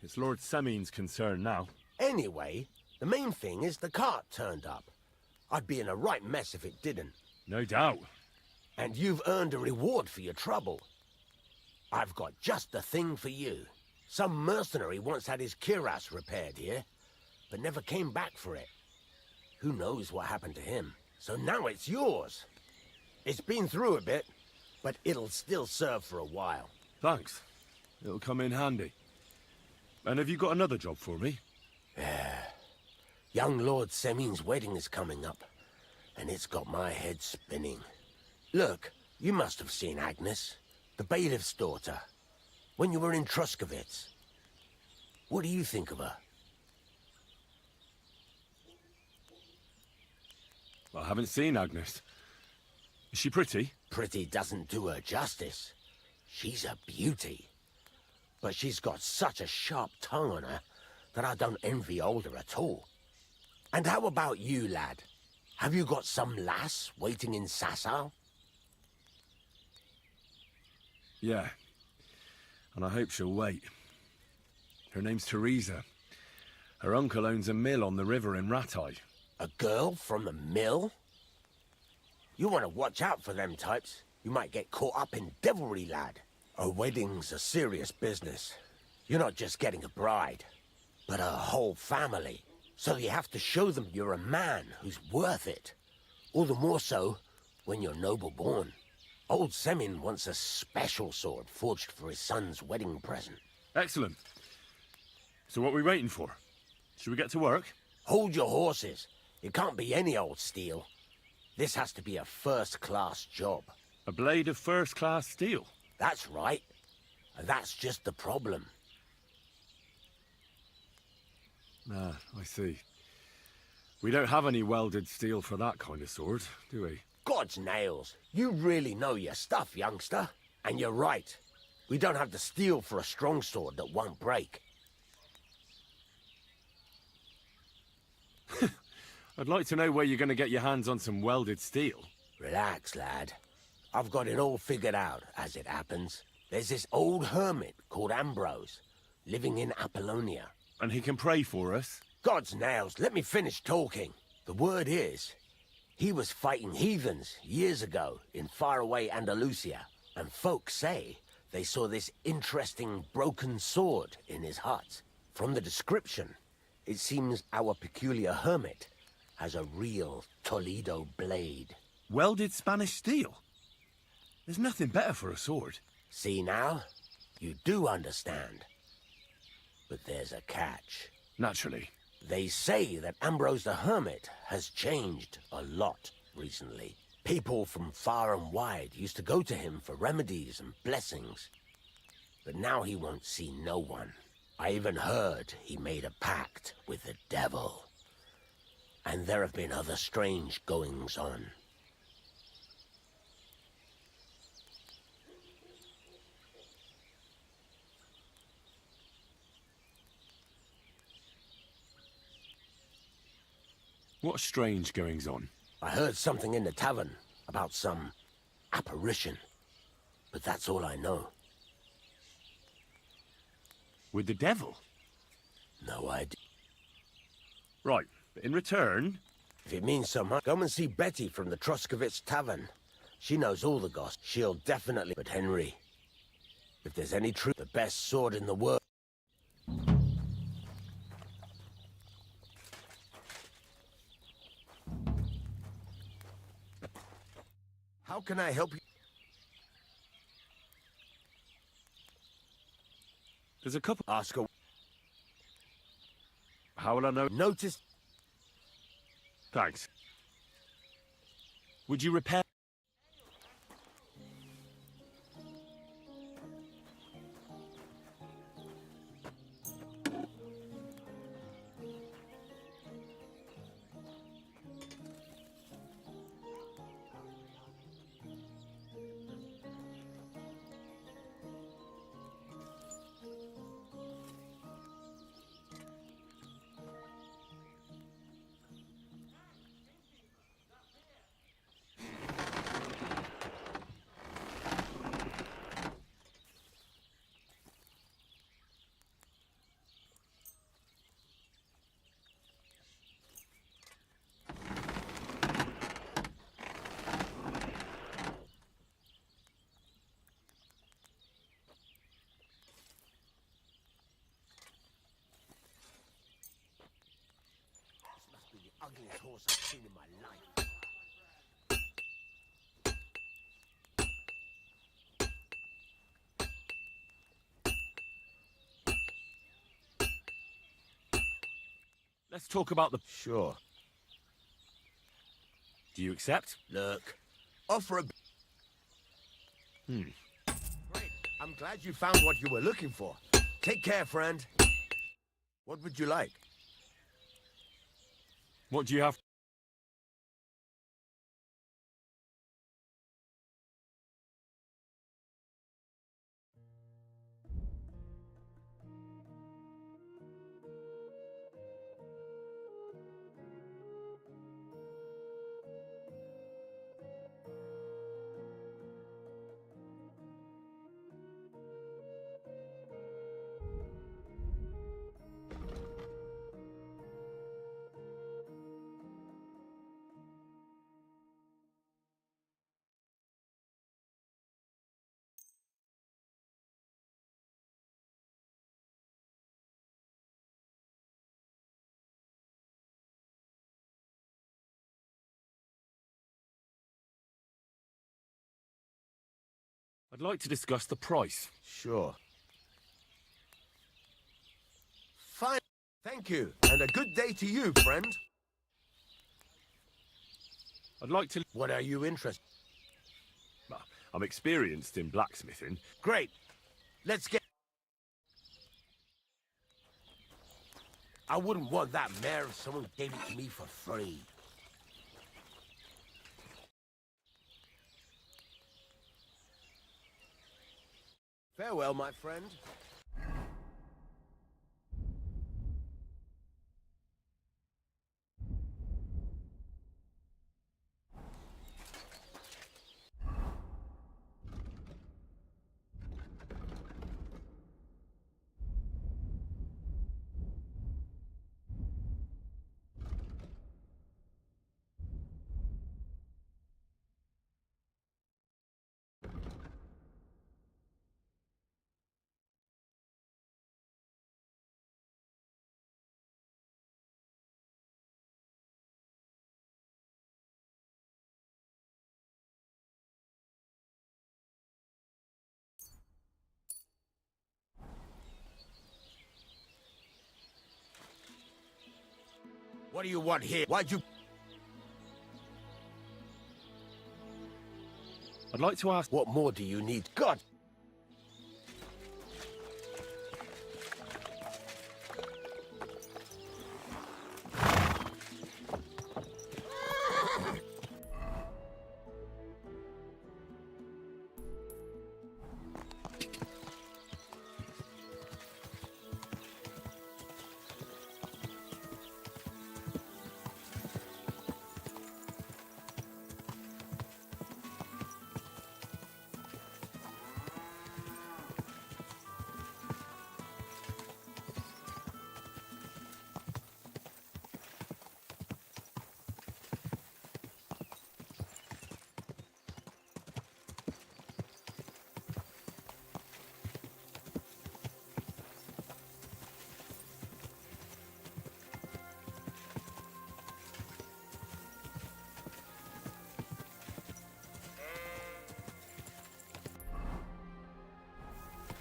it's Lord Semin's concern now. Anyway, the main thing is the cart turned up. I'd be in a right mess if it didn't. No doubt. And you've earned a reward for your trouble. I've got just the thing for you. Some mercenary once had his cuirass repaired here, but never came back for it. Who knows what happened to him? So now it's yours. It's been through a bit, but it'll still serve for a while. Thanks. It'll come in handy. And have you got another job for me? Young Lord Semin's wedding is coming up, and it's got my head spinning. Look, you must have seen Agnes, the bailiff's daughter, when you were in Truskovitz. What do you think of her? I haven't seen Agnes. Is she pretty? Pretty doesn't do her justice. She's a beauty. But she's got such a sharp tongue on her that I don't envy older at all. And how about you, lad? Have you got some lass waiting in Sasau? Yeah. And I hope she'll wait. Her name's Teresa. Her uncle owns a mill on the river in Ratai. A girl from the mill? You want to watch out for them types. You might get caught up in devilry, lad. A wedding's a serious business. You're not just getting a bride, but a whole family. So you have to show them you're a man who's worth it. All the more so when you're noble-born. Old Semin wants a special sword forged for his son's wedding present. Excellent. So what are we waiting for? Should we get to work? Hold your horses. It can't be any old steel. This has to be a first-class job. A blade of first-class steel? That's right. And that's just the problem. Ah, I see. We don't have any welded steel for that kind of sword, do we? God's nails. You really know your stuff, youngster. And you're right. We don't have the steel for a strong sword that won't break. I'd like to know where you're going to get your hands on some welded steel. Relax, lad. I've got it all figured out, as it happens. There's this old hermit called Ambrose, living in Apollonia. And he can pray for us? God's nails, let me finish talking. The word is, he was fighting heathens years ago in faraway Andalusia, and folks say they saw this interesting broken sword in his hut. From the description, it seems our peculiar hermit has a real Toledo blade. Welded Spanish steel? There's nothing better for a sword. See now? You do understand. But there's a catch. Naturally. They say that Ambrose the Hermit has changed a lot recently. People from far and wide used to go to him for remedies and blessings. But now he won't see no one. I even heard he made a pact with the devil. And there have been other strange goings-on. What strange goings-on? I heard something in the tavern about some apparition. But that's all I know. With the devil? No idea. Right, but in return... If it means so much, go and see Betty from the Troskovitz Tavern. She knows all the gossip. She'll definitely... But Henry, if there's any truth, the best sword in the world... How can I help you? There's a couple... Ask her. How will I know? Notice. Thanks. Would you repair... Ugliest horse I've seen in my life. Let's talk about the... Sure. Do you accept? Look, offer a... Great. I'm glad you found what you were looking for. Take care, friend. What would you like? What do you have? I'd like to discuss the price. Sure. Fine. Thank you. And a good day to you, friend. I'd like to... What are you interested? I'm experienced in blacksmithing. Great. Let's get... I wouldn't want that mare if someone gave it to me for free. Farewell, my friend. What do you want here? Why'd you... I'd like to ask... What more do you need? God!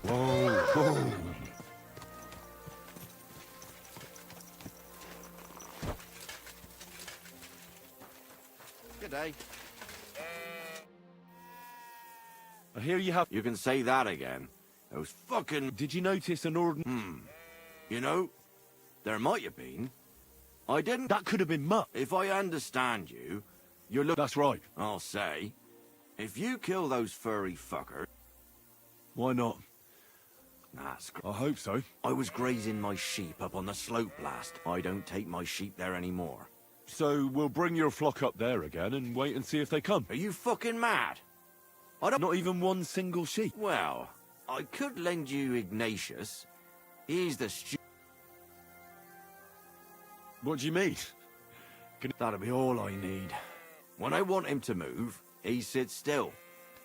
Whoa, whoa. Good day. I hear you have... You can say that again. Those fucking... Did you notice an ordinary... You know, there might have been. I didn't... That could have been muck. If I understand you, you're That's right. I'll say. If you kill those furry fuckers... Why not? That's... I hope so. I was grazing my sheep up on the slope last. I don't take my sheep there anymore. So we'll bring your flock up there again and wait and see if they come. Are you fucking mad? I don't... Not even one single sheep. Well, I could lend you Ignatius. He's the What do you mean? That'll be all I need. When I want him to move, he sits still.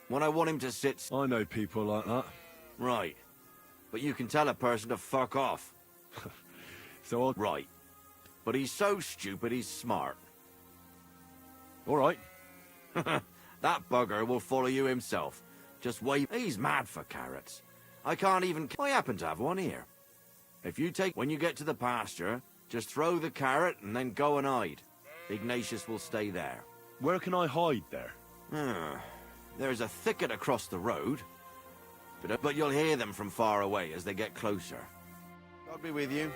When I want him to sit... I know people like that. Right. But you can tell a person to fuck off. So I'll... Right. But he's so stupid he's smart. All right. That bugger will follow you himself. Just wait. He's mad for carrots. I can't even... I happen to have one here. If you take... When you get to the pasture, just throw the carrot and then go and hide. Ignatius will stay there. Where can I hide there? There's a thicket across the road. But you'll hear them from far away as they get closer. God be with you.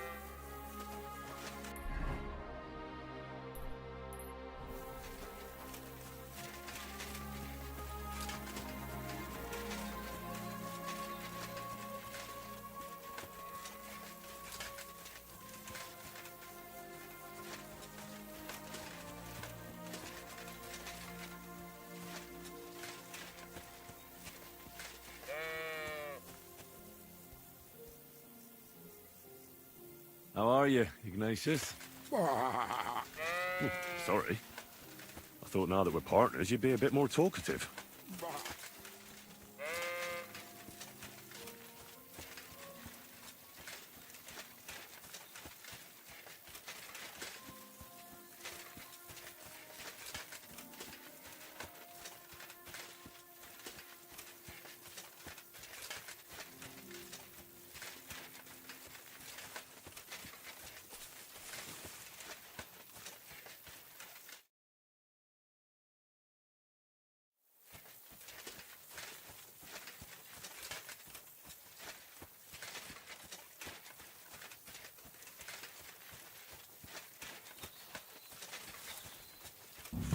How are you, Ignatius? Sorry. I thought now that we're partners, you'd be a bit more talkative.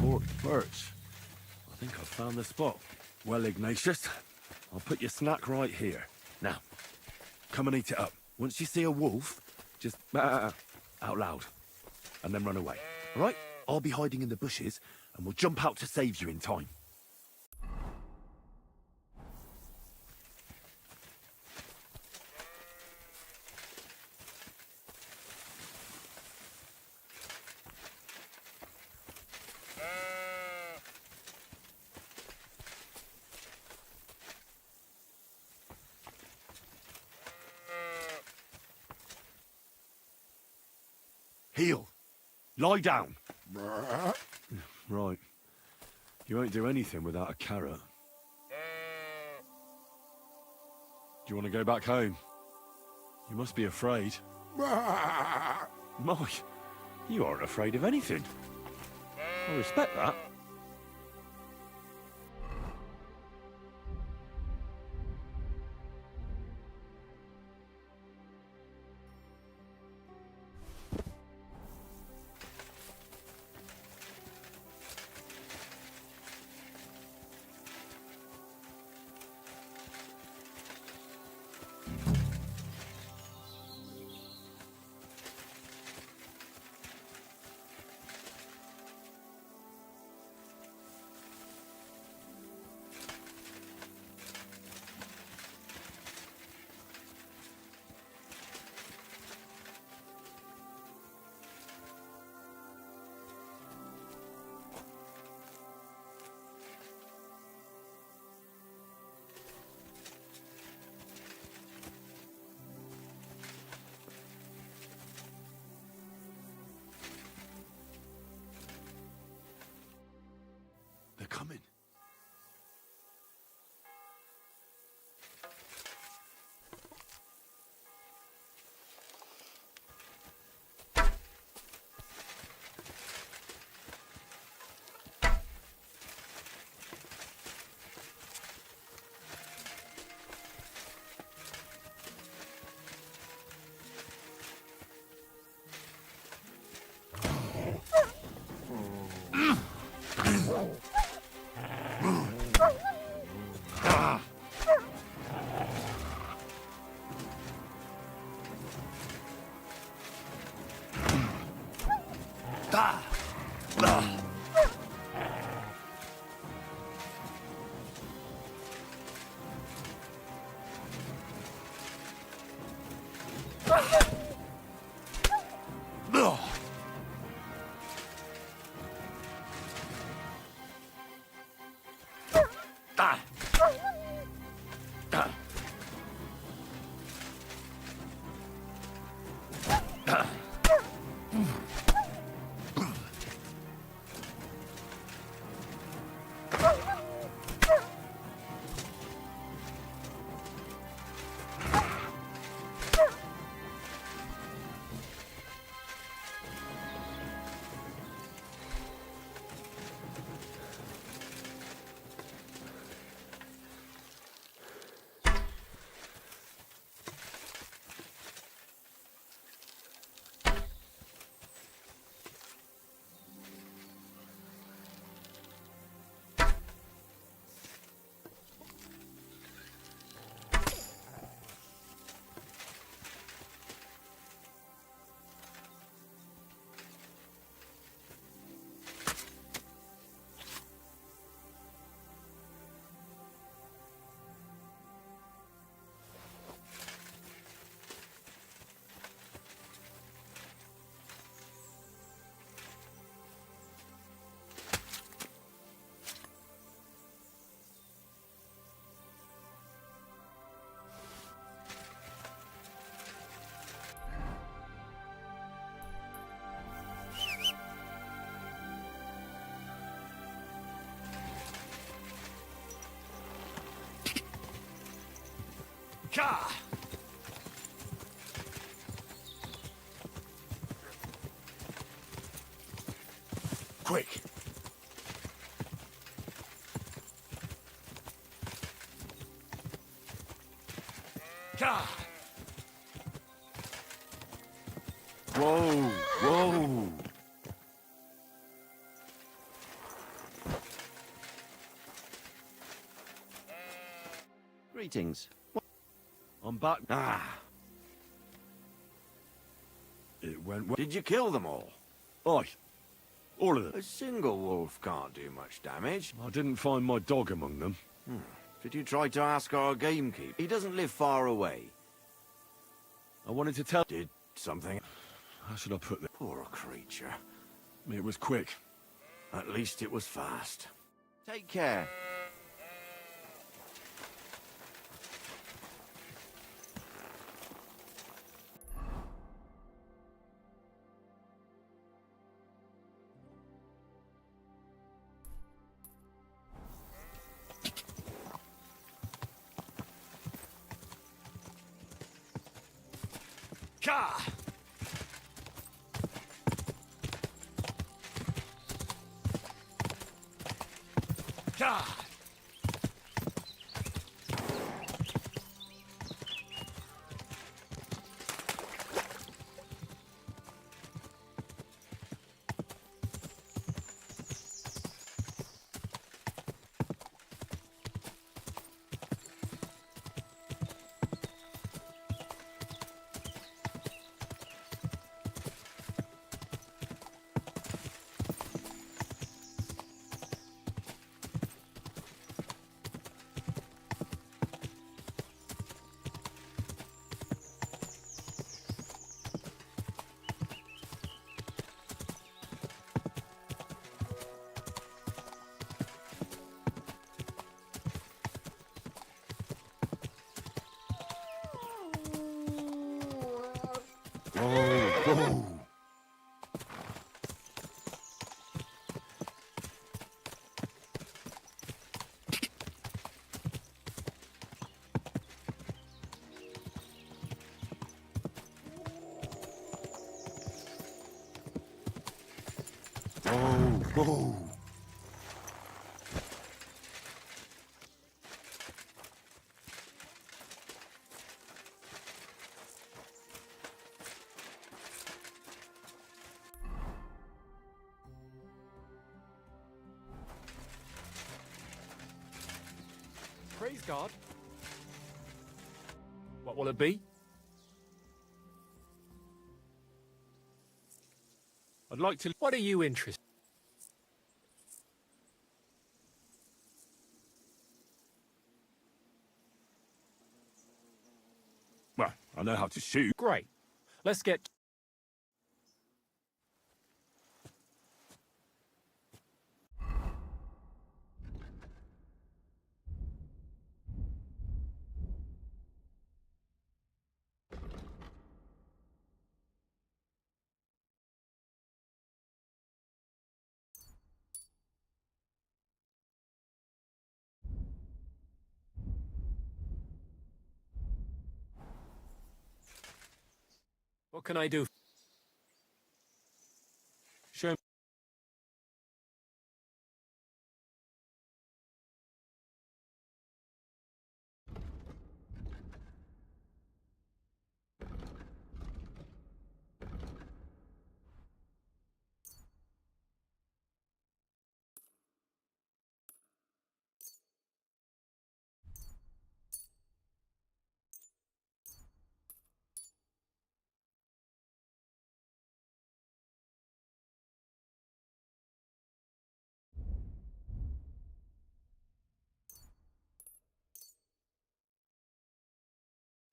forked birch. I think I've found the spot. Well, Ignatius, I'll put your snack right here. Now, come and eat it up. Once you see a wolf, just out loud, and then run away. All right? I'll be hiding in the bushes, and we'll jump out to save you in time. Heel. Lie down. Right. You won't do anything without a carrot. Do you want to go back home? You must be afraid. My, you aren't afraid of anything. I respect that. They're coming. Ka! Quick! Ka! Whoa! Whoa! sightings. I'm back. Ah. It went well. Did you kill them all? Aye. All of them. A single wolf can't do much damage. I didn't find my dog among them. Did you try to ask our gamekeeper? He doesn't live far away. I wanted to tell... Did something... How should I put this? Poor creature. It was quick. At least it was fast. Take care. Ka! Ka! Oh. Oh. Praise God. What will it be? I'd like to... What are you interested? Well, I know how to shoot. Great. Let's get... What can I do? Show me.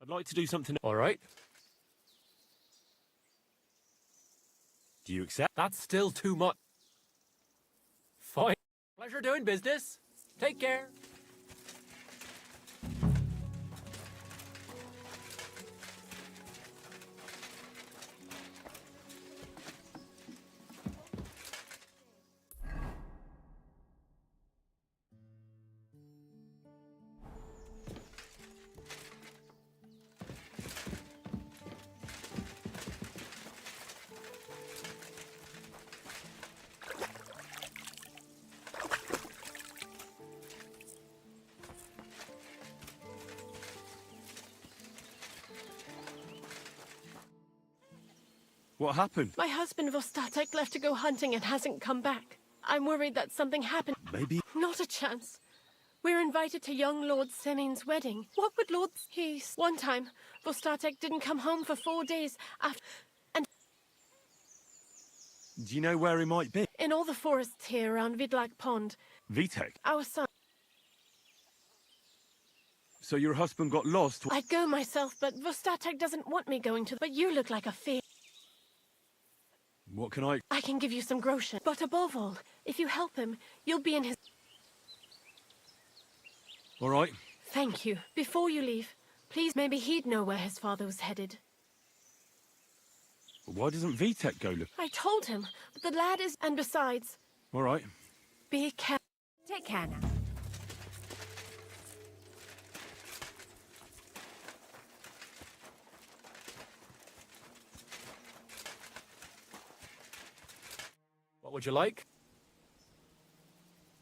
I'd like to do something... All right. Do you accept? That's still too much. Fine. Pleasure doing business. Take care. What happened? My husband Vostatek left to go hunting and hasn't come back. I'm worried that something happened. Maybe. Not a chance. We're invited to young Lord Semin's wedding. What would Lord... He's... One time, Vostatek didn't come home for 4 days after... And Do you know where he might be? in all the forests here around Vidlak Pond, Vitek. our son... So your husband got lost? I'd go myself, but Vostatek doesn't want me going to... But you look like a fee. What can I... I can give you some groschen. But above all, if you help him, you'll be in his... All right. Thank you. Before you leave, please, maybe he'd know where his father was headed. Why doesn't Vitek go look? I told him, but the lad is... And besides... All right. Be careful. Take care now. What would you like?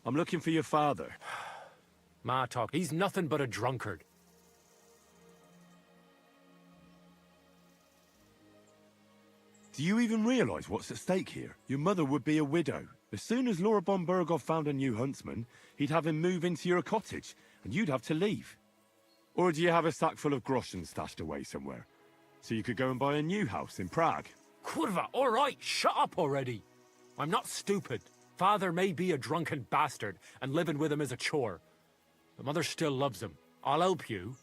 I'm looking for your father. Ma talk. He's nothing but a drunkard. Do you even realise what's at stake here? Your mother would be a widow. As soon as Laura von Berghoff found a new huntsman, he'd have him move into your cottage, and you'd have to leave. Or do you have a sack full of groschen stashed away somewhere? So you could go and buy a new house in Prague? Kurva, all right, shut up already. I'm not stupid. Father may be a drunken bastard, and living with him is a chore. But Mother still loves him. I'll help you.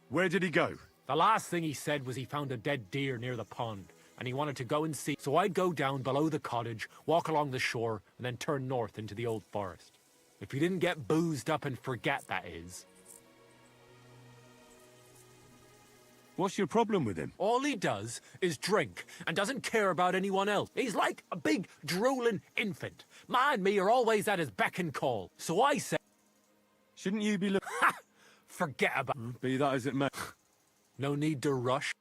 Where did he go? The last thing he said was he found a dead deer near the pond, and he wanted to go and see. So I'd go down below the cottage, walk along the shore, and then turn north into the old forest. If he didn't get boozed up and forget, that is. What's your problem with him? All he does is drink and doesn't care about anyone else. He's like a big, drooling infant. Ma and me are always at his beck and call. So I say... Shouldn't you be Ha! Forget about... Be that as it may. No need to rush.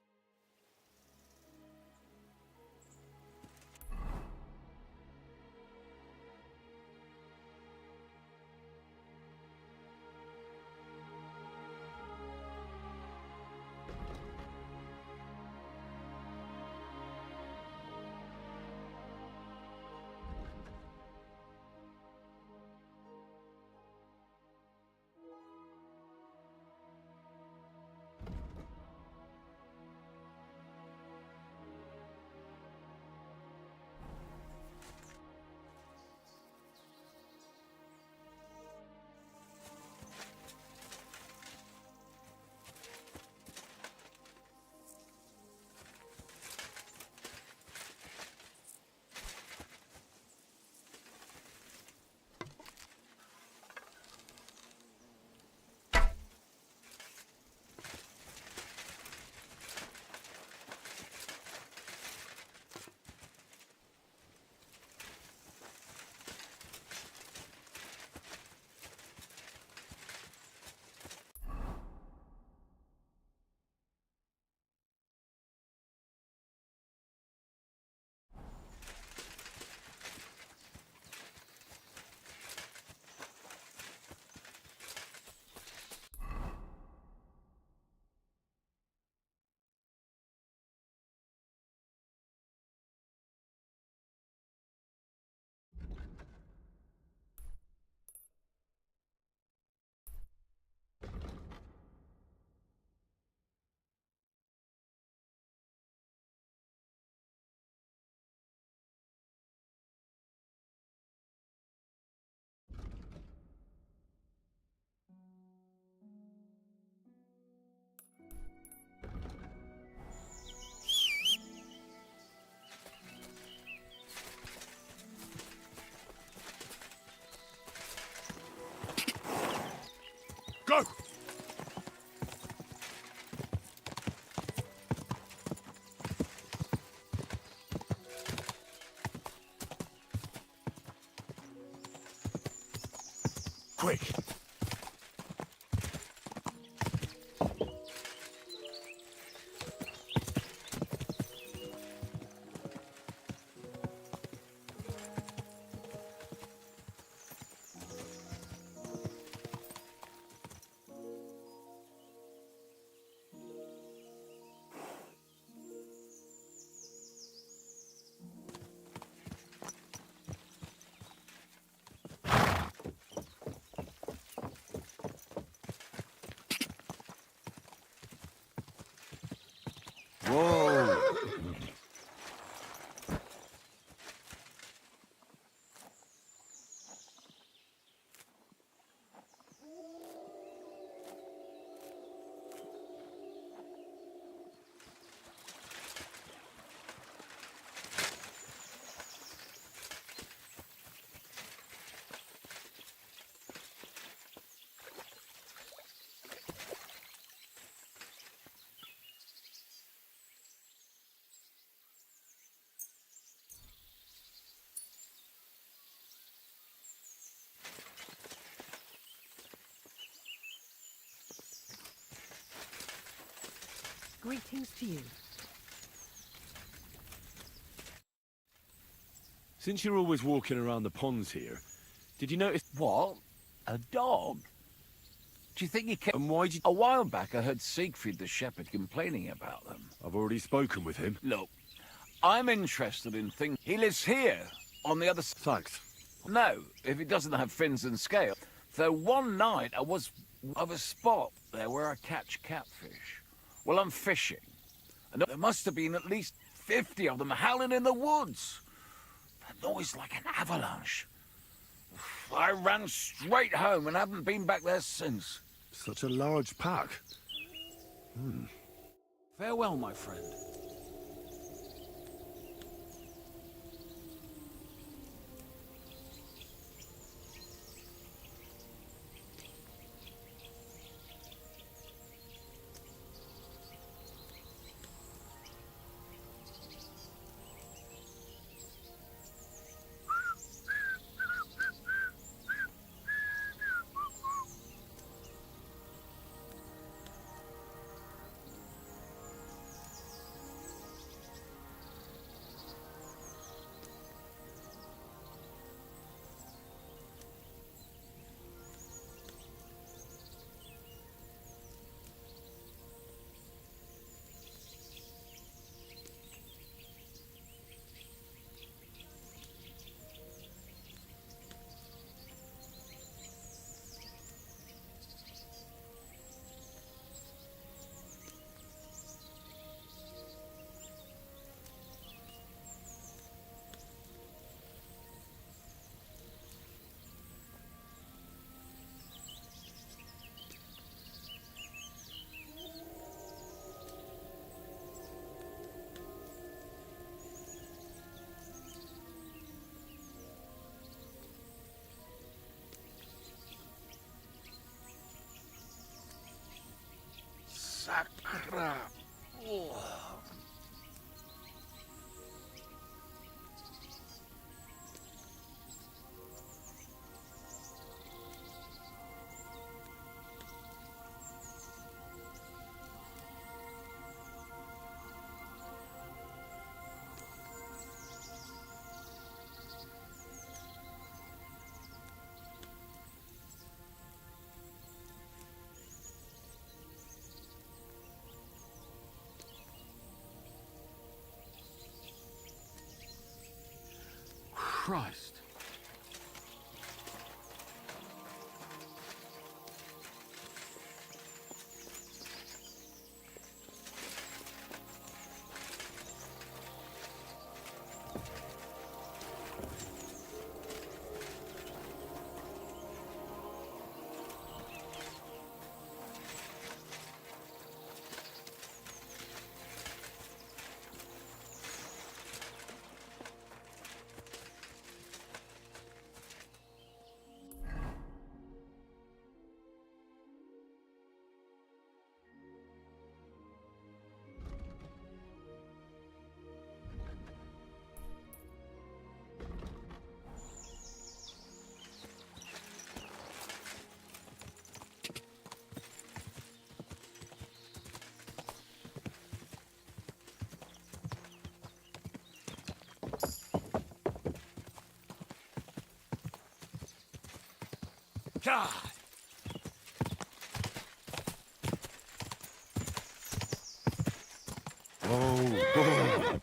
Go! Quick! Whoa! Greetings to you. Since you're always walking around the ponds here, did you notice... What? A dog? Do you think he can... And why did you... A while back I heard Siegfried the shepherd complaining about them. I've already spoken with him. Look, I'm interested in things... He lives here, on the other side. Thanks. No, if he doesn't have fins and scale. Though one night I was of a spot there where I catch catfish. Well, I'm fishing. And there must have been at least 50 of them howling in the woods. A noise like an avalanche. I ran straight home and haven't been back there since. Such a large pack. Farewell, my friend. Sakra. Oh. Christ. God! Whoa.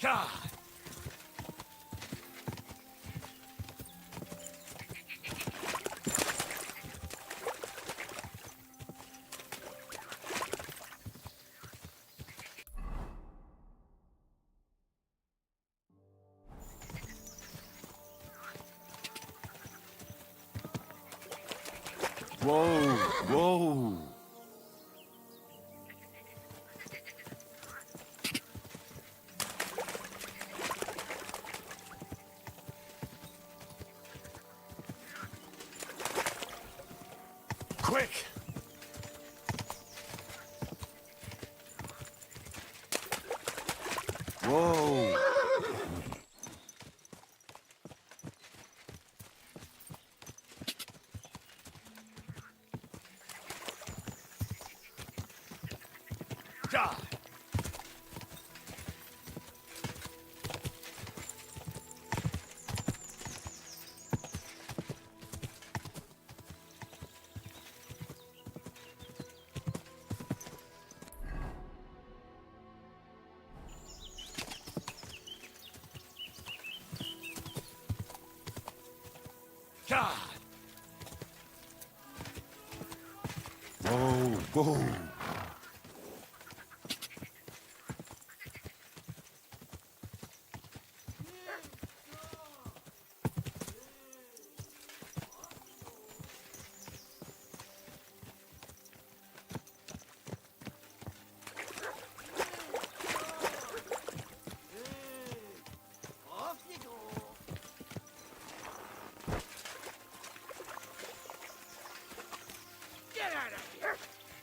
God! Whoa, whoa. Quick! Whoa. God! God! Whoa, whoa. Off you go. Get out of here!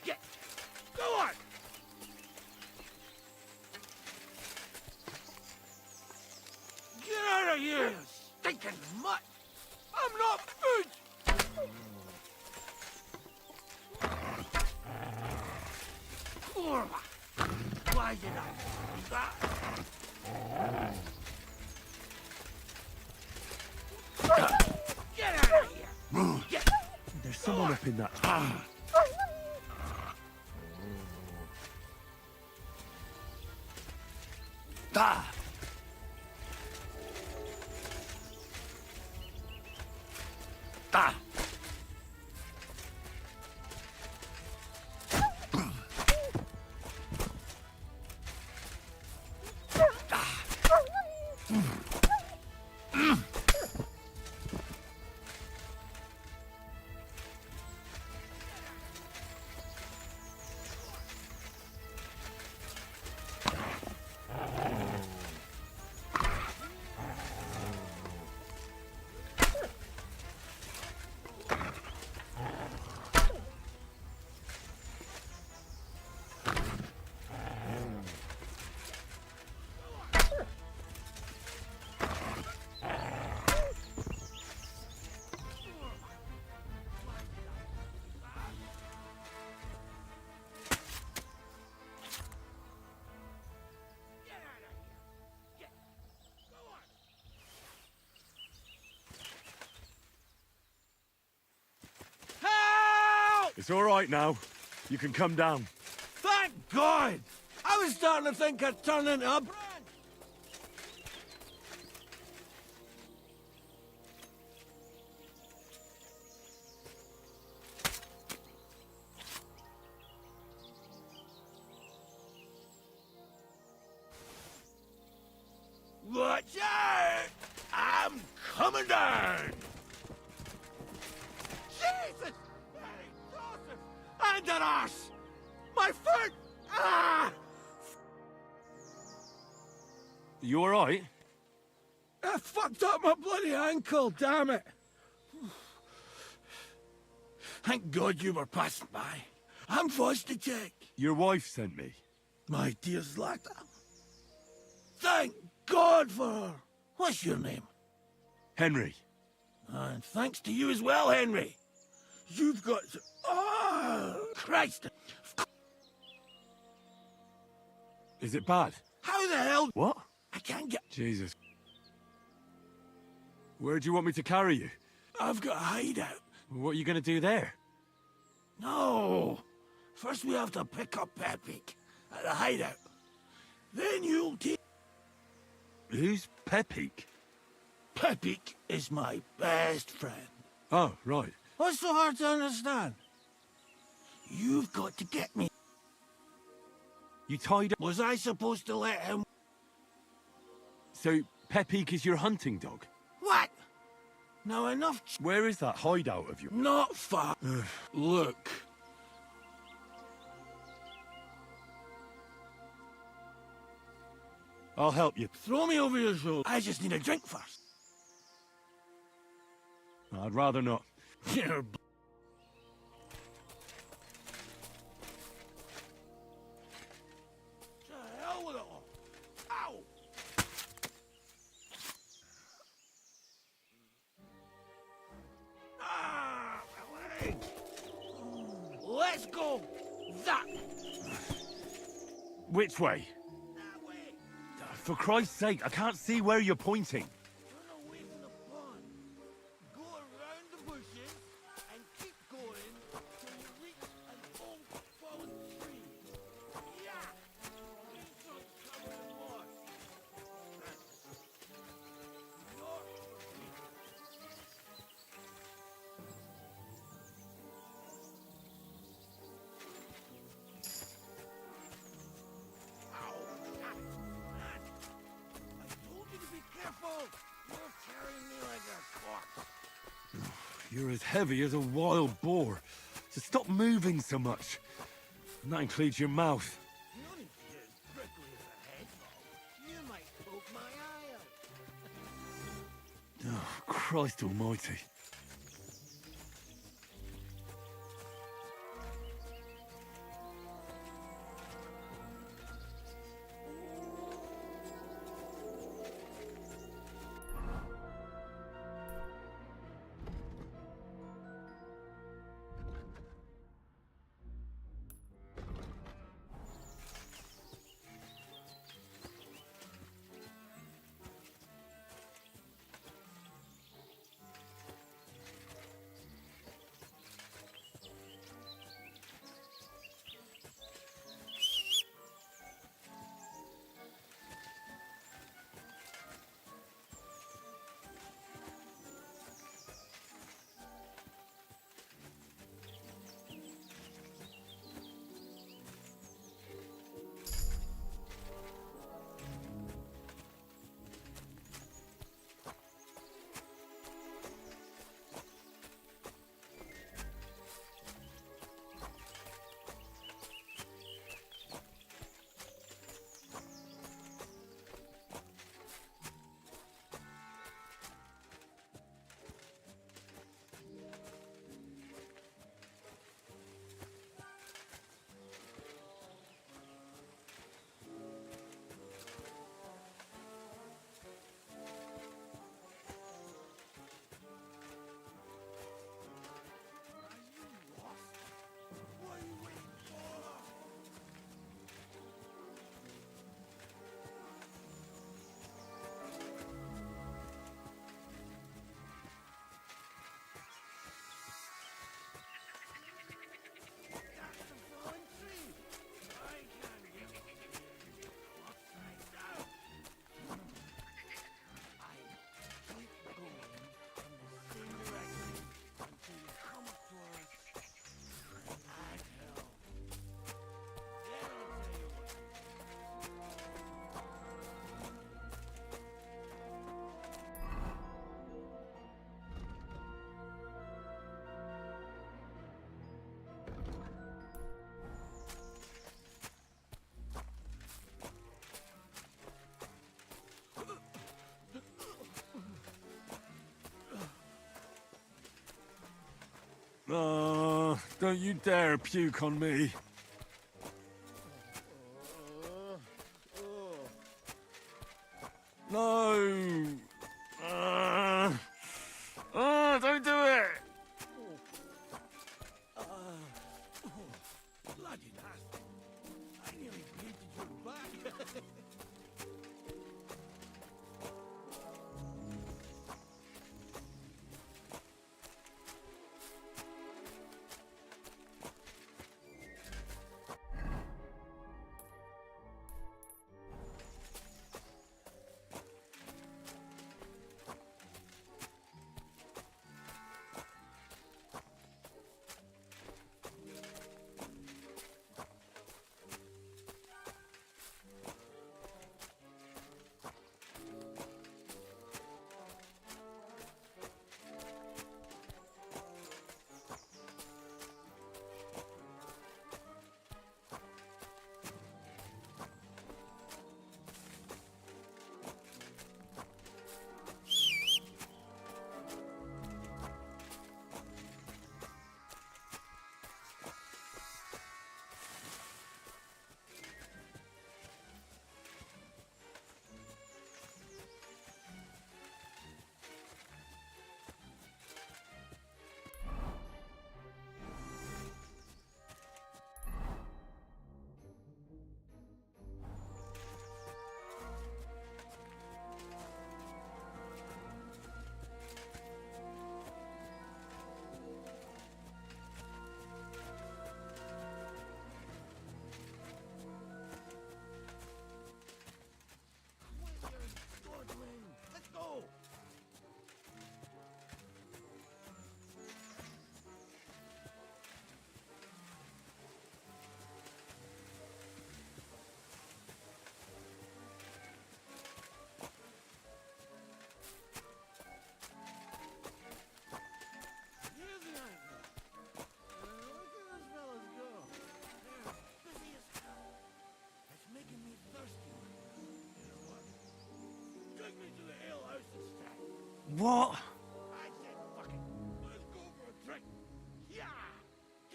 Get... Go on! Get out of here, you stinking mutt! I'm not food! Kurwa! Why did I do that? Get out of here! Get... There's someone up in that. Ah! Ah! It's all right now. You can come down. Thank God! I was starting to think I'd turn into a brand. Watch out! I'm coming down! Jesus! Mary Joseph! And an arse! My foot! Ah! You all right? I fucked up my bloody ankle, damn it! Thank God you were passing by. I'm forced to check. Your wife sent me. My dear Zlata. Thank God for her. What's your name? Henry. And thanks to you as well, Henry. You've got... Oh, Christ! Is it bad? How the hell... What? I can't get... Jesus. Where do you want me to carry you? I've got a hideout. What are you going to do there? No. First we have to pick up Pepik at the hideout. Then you'll take... Who's Pepik? Pepik is my best friend. Oh, right. What's so hard to understand? You've got to get me. You tied up... Was I supposed to let him... So, Pepik is your hunting dog? What? Now enough... Where is that hideout of yours? Not far. Look. I'll help you. Throw me over your shoulder. I just need a drink first. I'd rather not. You're... To hell with it all. Ow! Ah, my leg! Let's go! That! Which way? That way! For Christ's sake, I can't see where you're pointing. Turn away from the pond. Go around the bushes and keep going till you reach an old fallen tree. Yeah! Insects covered in moss. North of me. Ow! I told you to be careful! You're carrying me like a corpse. You're as heavy as a wild boar. So stop moving so much. And that includes your mouth. You don't need to get as prickly as a hedgehog. You might poke my eye out. Oh, Christ almighty. Don't you dare puke on me. No! Don't do it! Bloody nasty. I nearly painted your back. What? I said fucking, let's go for a drink. Yeah!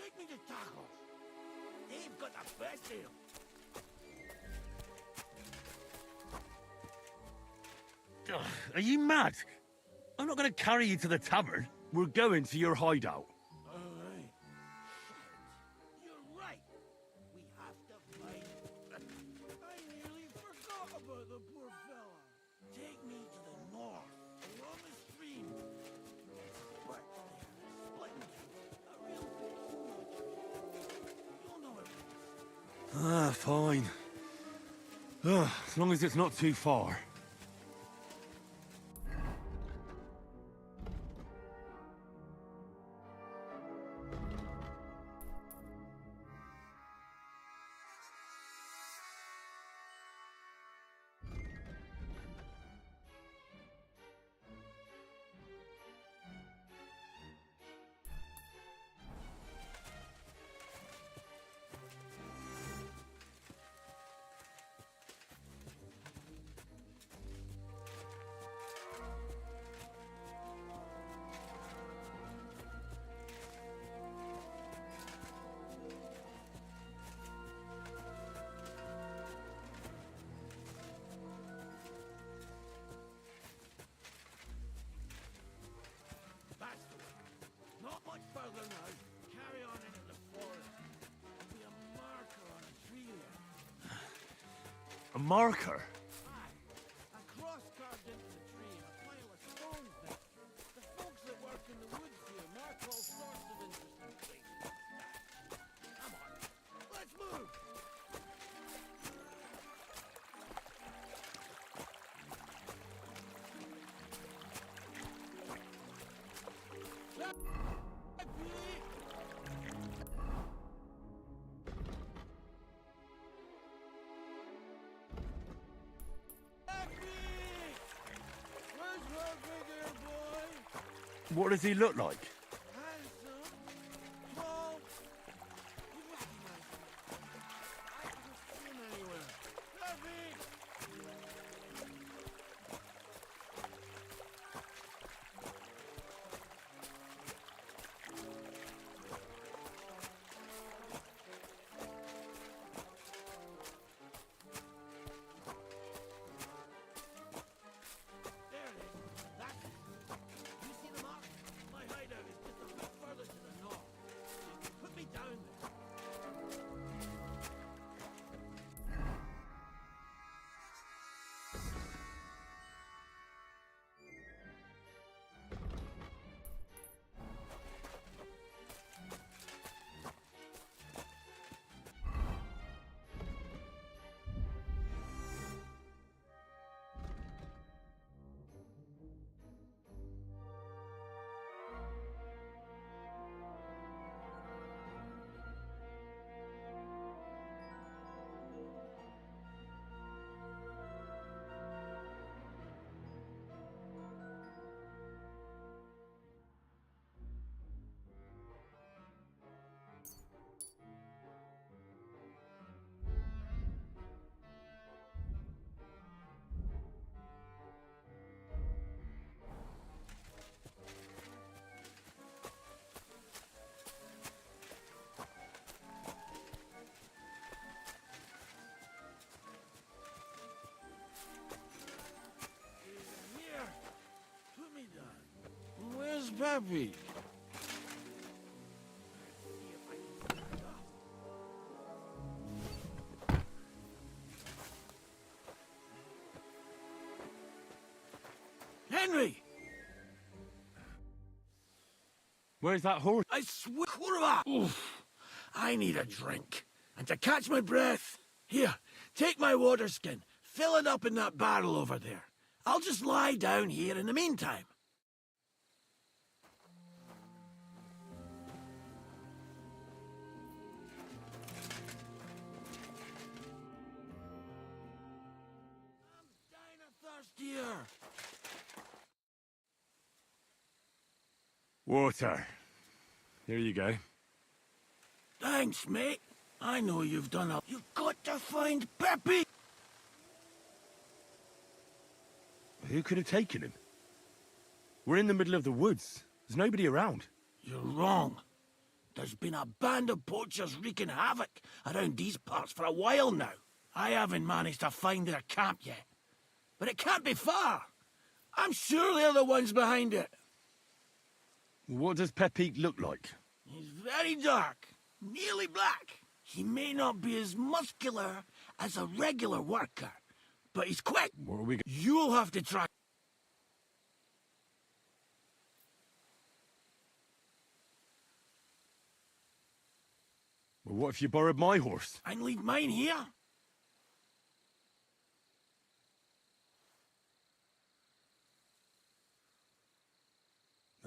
Take me to tacos. They've got the best deal. Ugh, are you mad? I'm not going to carry you to the tavern. We're going to your hideout. Alright. You're right. We have to fight. I nearly forgot about the poor fella. Take me to the north, along the stream. Split there, split in two. A real big tree. You'll know it. Ah, fine. Ugh, as long as it's not too far. That's the way. Not much further now. Carry on into the forest. There'll be a marker on a tree there. A marker? Aye. A cross carved into the tree and a pile of stones there. The folks that work in the woods here mark all sorts of interesting places. Come on. Let's move. What does he look like? Where's Pappy? Henry! Where's that horse? I swear, Oof. I need a drink. And to catch my breath, here, take my water skin. Fill it up in that barrel over there. I'll just lie down here in the meantime. Here. Water. Here you go. Thanks, mate. I know you've done a... You've got to find Peppy! Who could have taken him? We're in the middle of the woods. There's nobody around. You're wrong. There's been a band of poachers wreaking havoc around these parts for a while now. I haven't managed to find their camp yet. But it can't be far. I'm sure they're the ones behind it. What does Pepique look like? He's very dark, nearly black. He may not be as muscular as a regular worker, but he's quick. What are we? You'll have to try. Well, what if you borrowed my horse? I can leave mine here.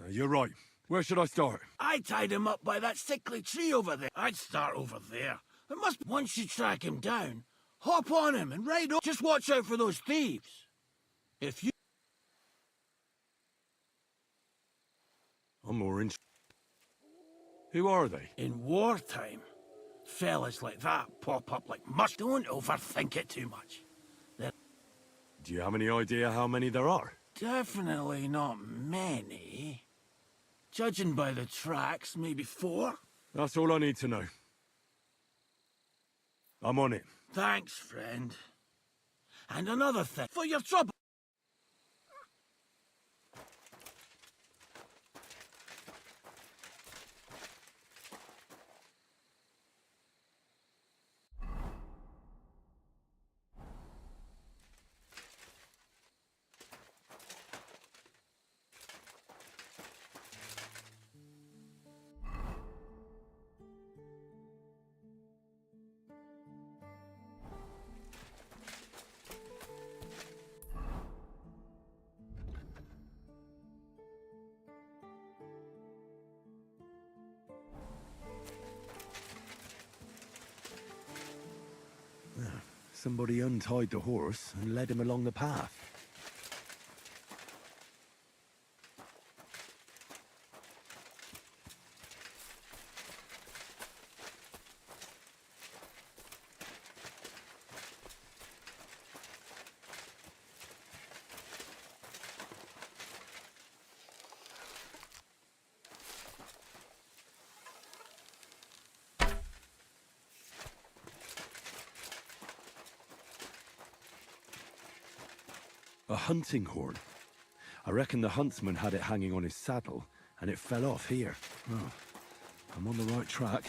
You're right. Where should I start? I tied him up by that sickly tree over there. I'd start over there. There must be. Once you track him down, hop on him and ride up. Just watch out for those thieves. If you... I'm more interested. Who are they? In wartime, fellas like that pop up like mush. Don't overthink it too much. They're Do you have any idea how many there are? definitely not many. Judging by the tracks, maybe 4. That's all I need to know. I'm on it. Thanks, friend. And another thing, for your trouble. Somebody untied the horse and led him along the path. A hunting horn. I reckon the huntsman had it hanging on his saddle, and it fell off here. Oh, I'm on the right track.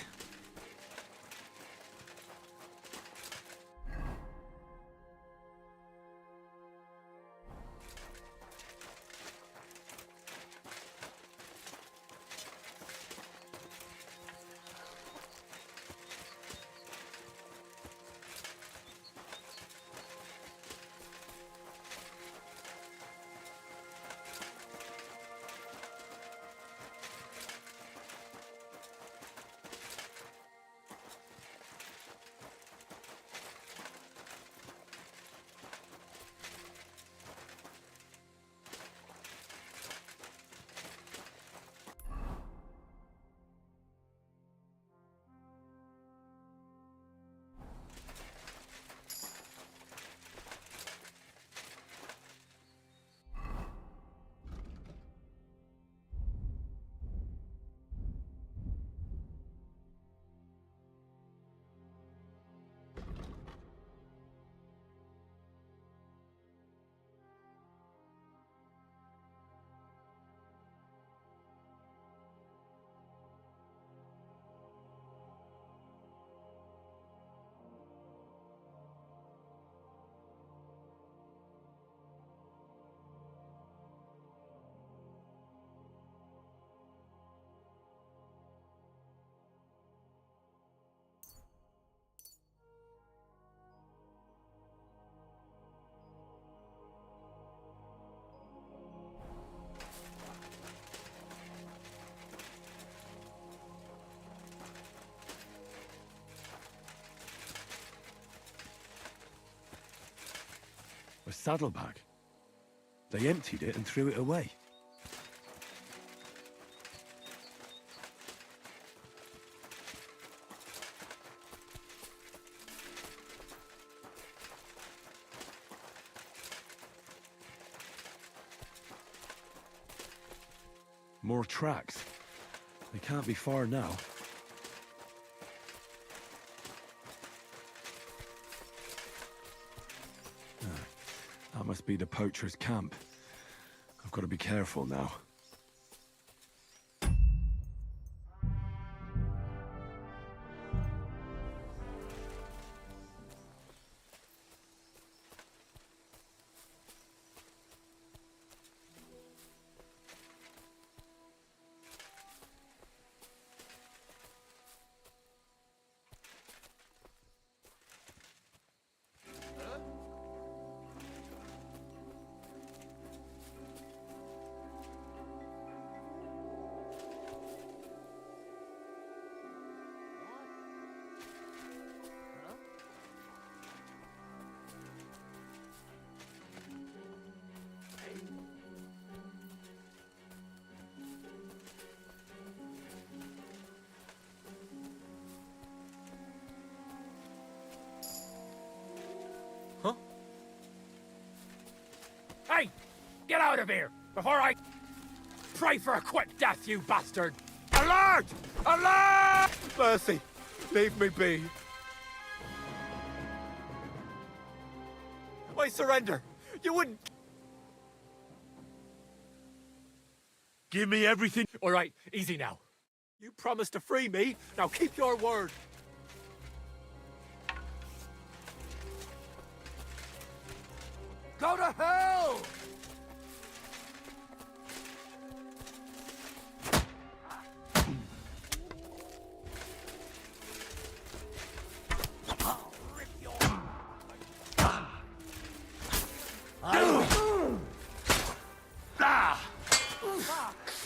A saddlebag. They emptied it and threw it away. More tracks. They can't be far now. That must be the poacher's camp. I've got to be careful now. Hey! Get out of here! Before I pray for a quick death, you bastard! Alert! Alert! Mercy! Leave me be. I surrender! You wouldn't... Give me everything. All right, easy now. You promised to free me, now keep your word. Go to hell!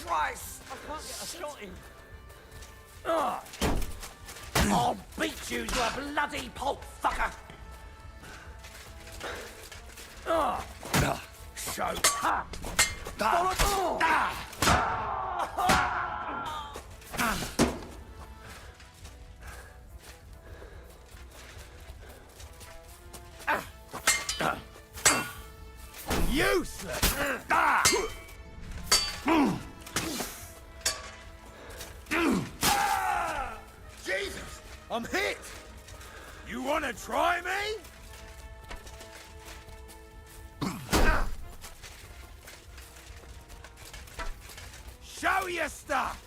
Christ! I can't get a shot in. I'll beat you, you bloody pulp fucker! So, Useless! Jesus! I'm hit! You wanna try me? Show your stuff!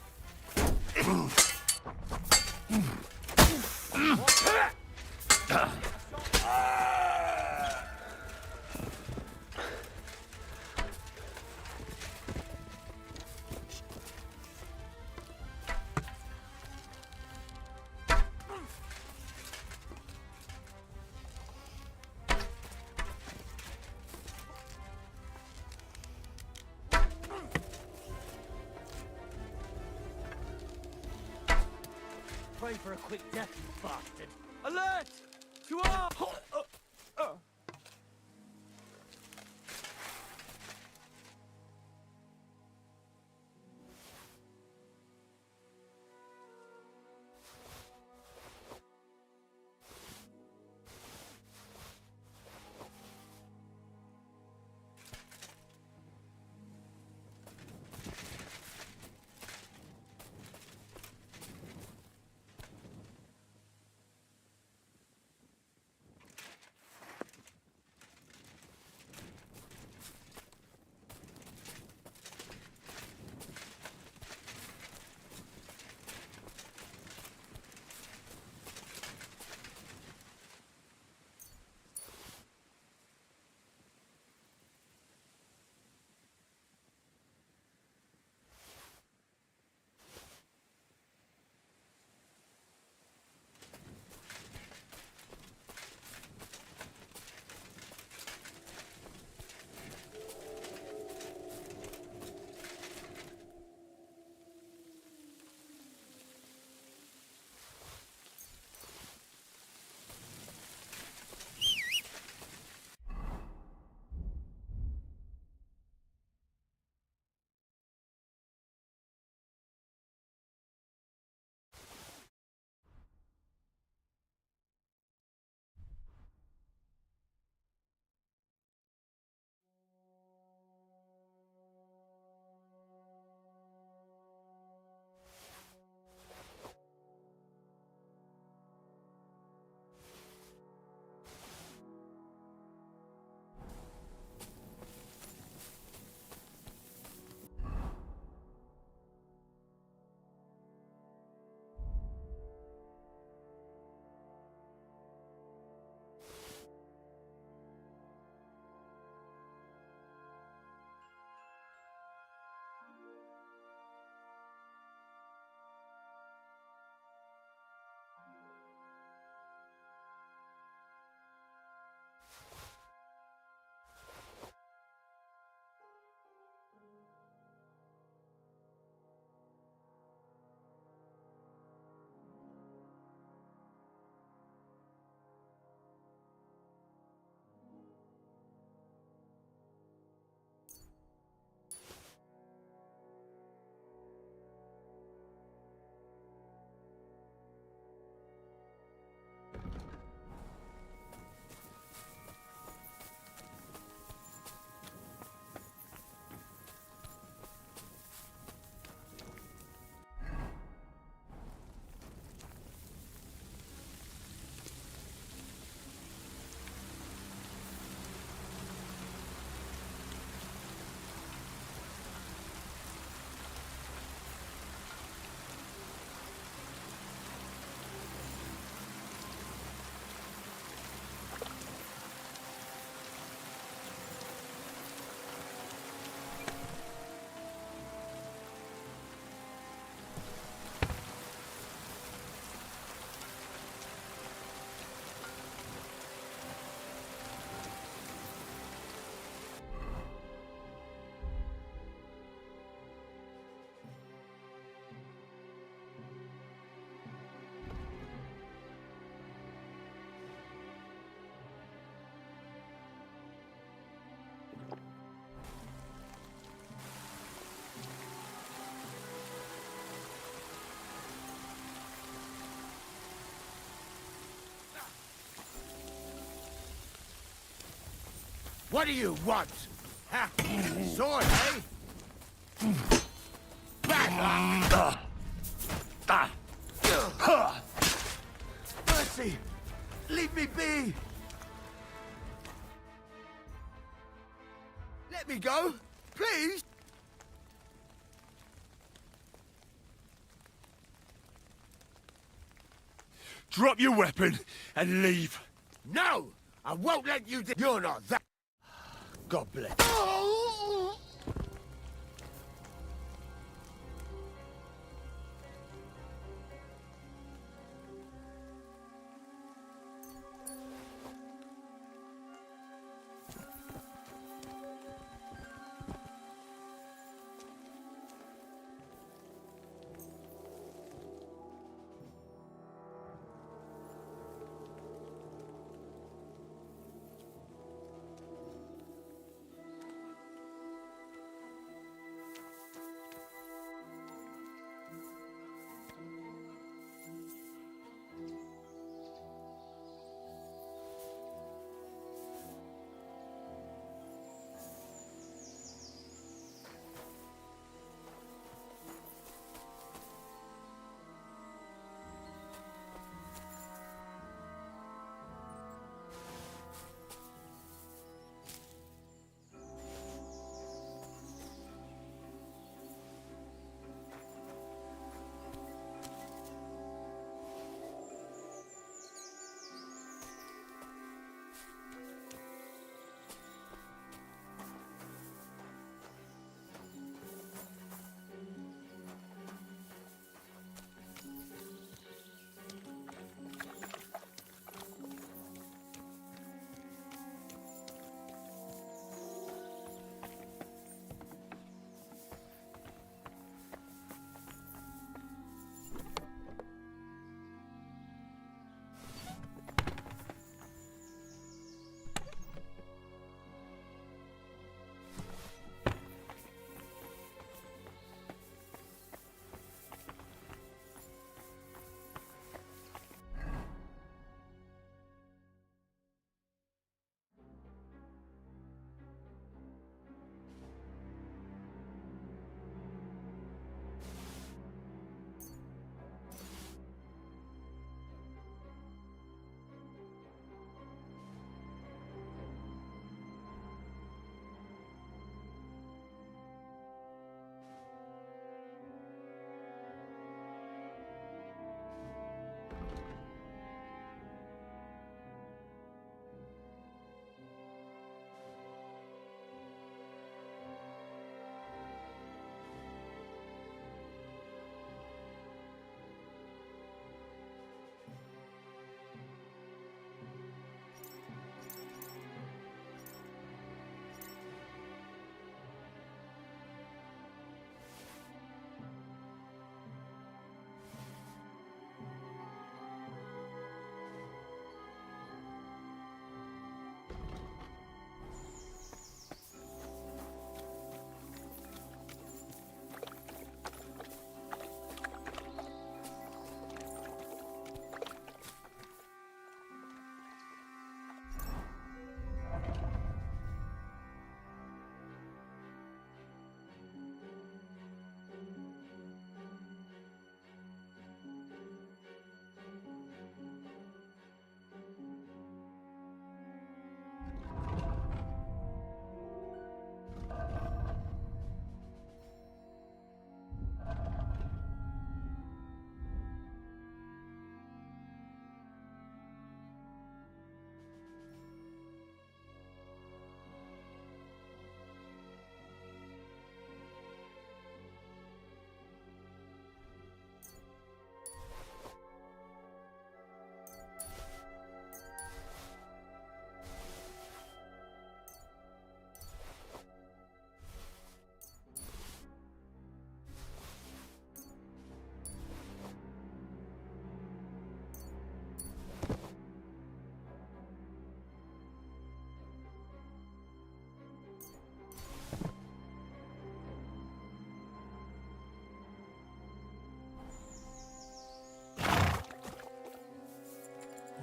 pray for a quick death, you bastard. Alert! To all! What do you want? Ha! Sword, eh? Back up! Mercy! Leave me be! Let me go, please! Drop your weapon and leave. No! I won't let you do— You're not that— God bless.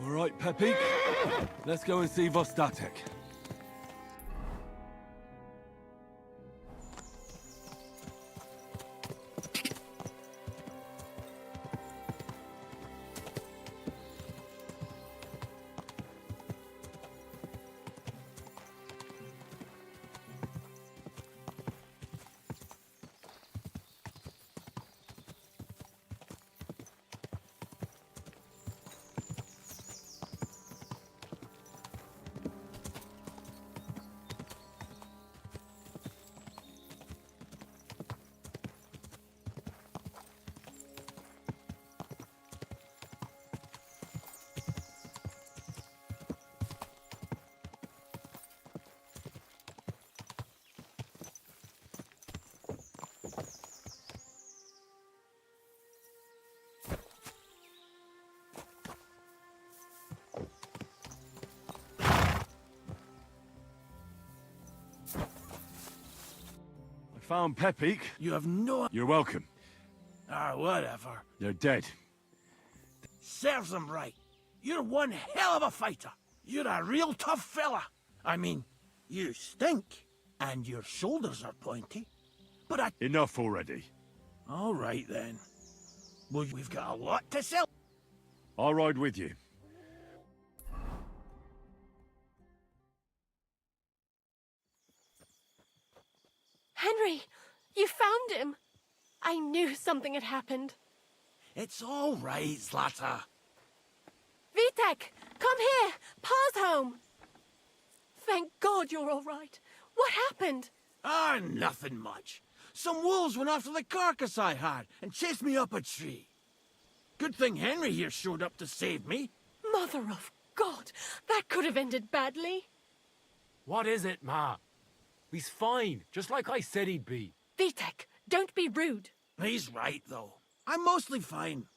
All right, Pepik. Let's go and see Vostatek. found Pepik. You have no... You're welcome. Ah, whatever. They're dead. Serves them right. You're one hell of a fighter. You're a real tough fella. I mean, you stink, and your shoulders are pointy. But I... Enough already. All right, then. Well, we've got a lot to sell. I'll ride with you. Henry, you found him. I knew something had happened. It's all right, Zlata. Vitek, come here. Pa's home. Thank God you're all right. What happened? Ah, nothing much. Some wolves went after the carcass I had and chased me up a tree. Good thing Henry here showed up to save me. Mother of God, that could have ended badly. What is it, Ma? He's fine, just like I said he'd be. Vitek, don't be rude. He's right, though. I'm mostly fine.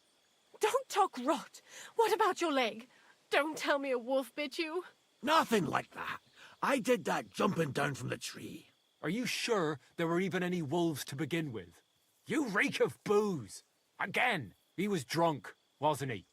Don't talk rot. What about your leg? Don't tell me a wolf bit you. Nothing like that. I did that jumping down from the tree. Are you sure there were even any wolves to begin with? You reek of booze. Again, he was drunk, wasn't he?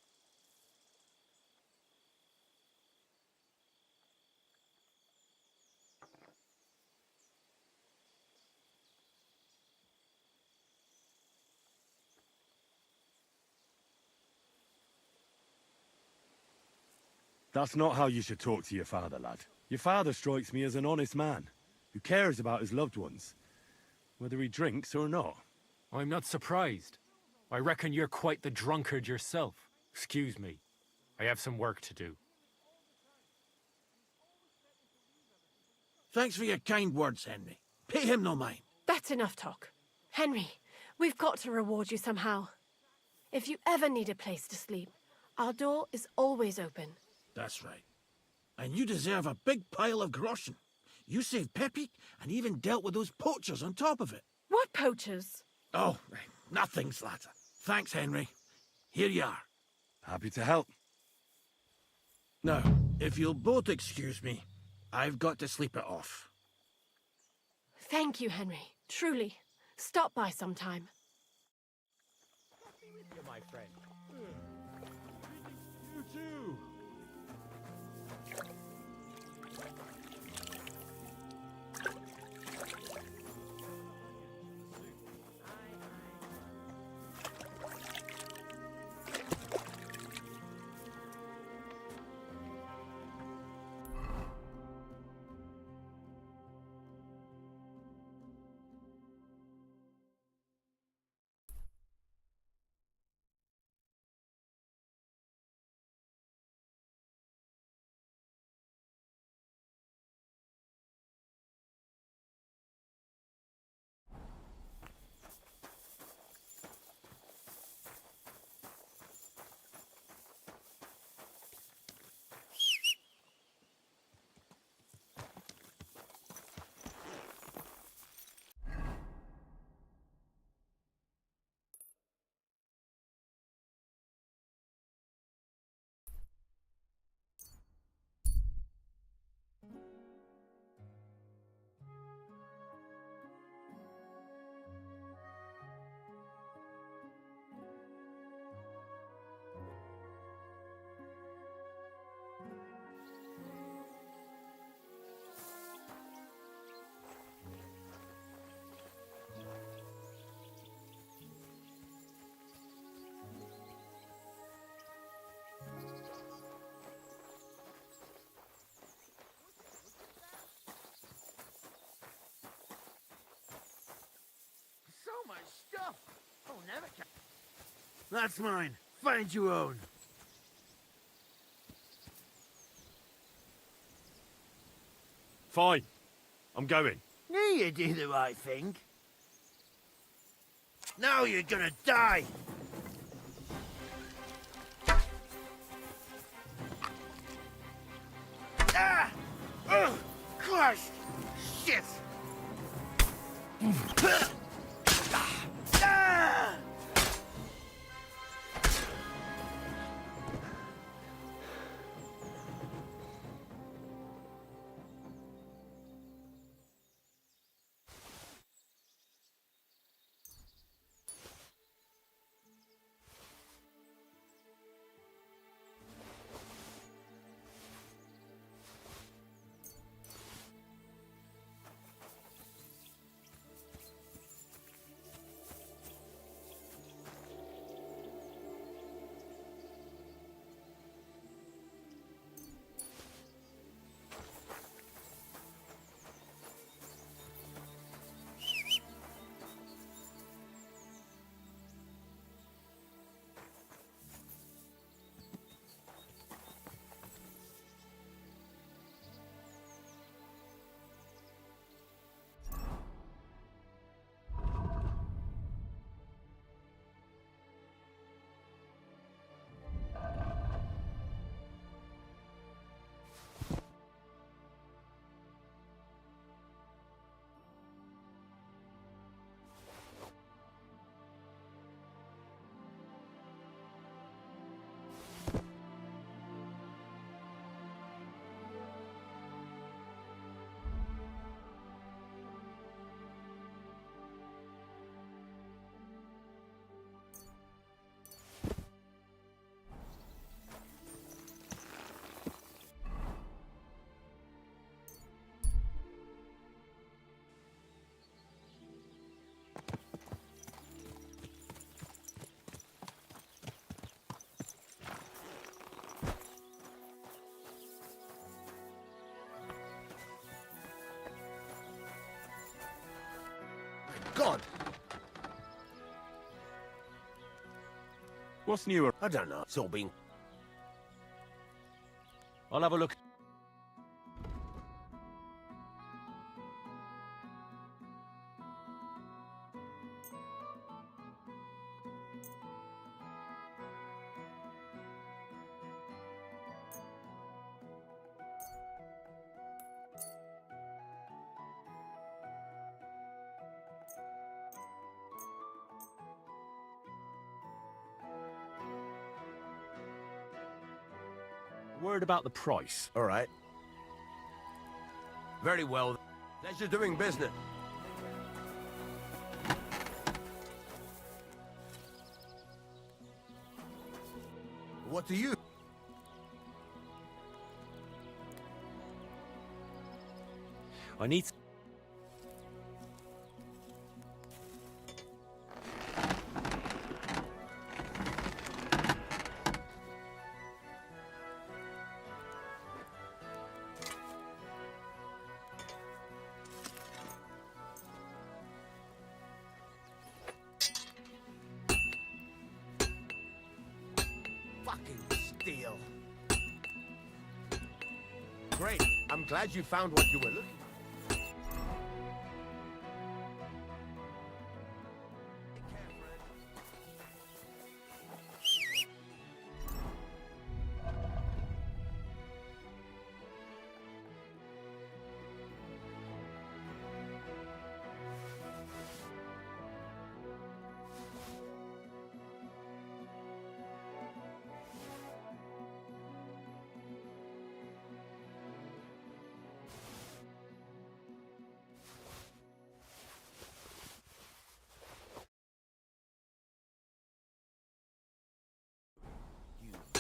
That's not how you should talk to your father, lad. Your father strikes me as an honest man, who cares about his loved ones, whether he drinks or not. I'm not surprised. I reckon you're quite the drunkard yourself. Excuse me. I have some work to do. Thanks for your kind words, Henry. Pay him no mind. That's enough talk. Henry, we've got to reward you somehow. If you ever need a place to sleep, our door is always open. That's right. And you deserve a big pile of groschen. You saved Pepik and even dealt with those poachers on top of it. What poachers? Oh, nothing, Zlata. Thanks, Henry. Here you are. Happy to help. Now, if you'll both excuse me, I've got to sleep it off. Thank you, Henry. Truly. Stop by sometime. You, my friend. You too. So much stuff. Oh, never can. That's mine. Find your own. Fine. I'm going. Knew you did the right thing. Now you're gonna die. Ah! Ugh! Crushed! Shit! Ah! God! What's newer? I don't know. It's all been... I'll have a look. Word about the price. All right. Very well. Pleasure doing business. What do you... I need... Fucking steel. Great. I'm glad you found what you were looking for.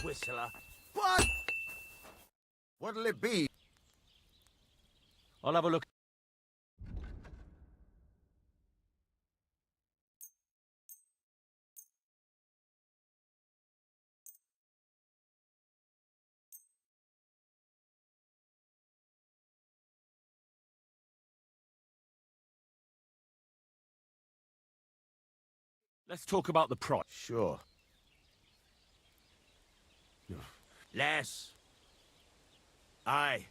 You whistler. What? What'll it be? I'll have a look. Let's talk about the price. Sure. Less. Aye.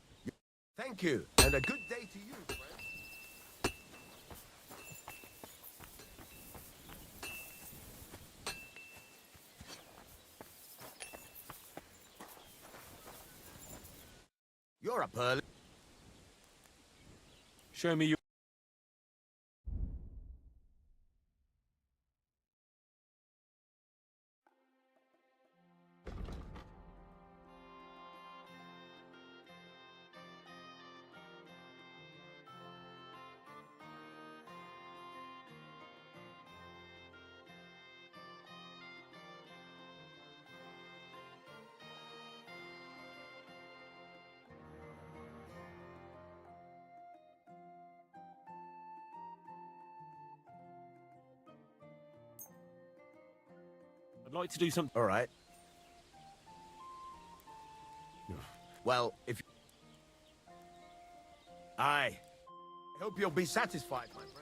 Thank you, and a good day to you, friend. You're a pearl. Show me your... I'd like to do something. All right. Well, if... Aye. I hope you'll be satisfied, my friend.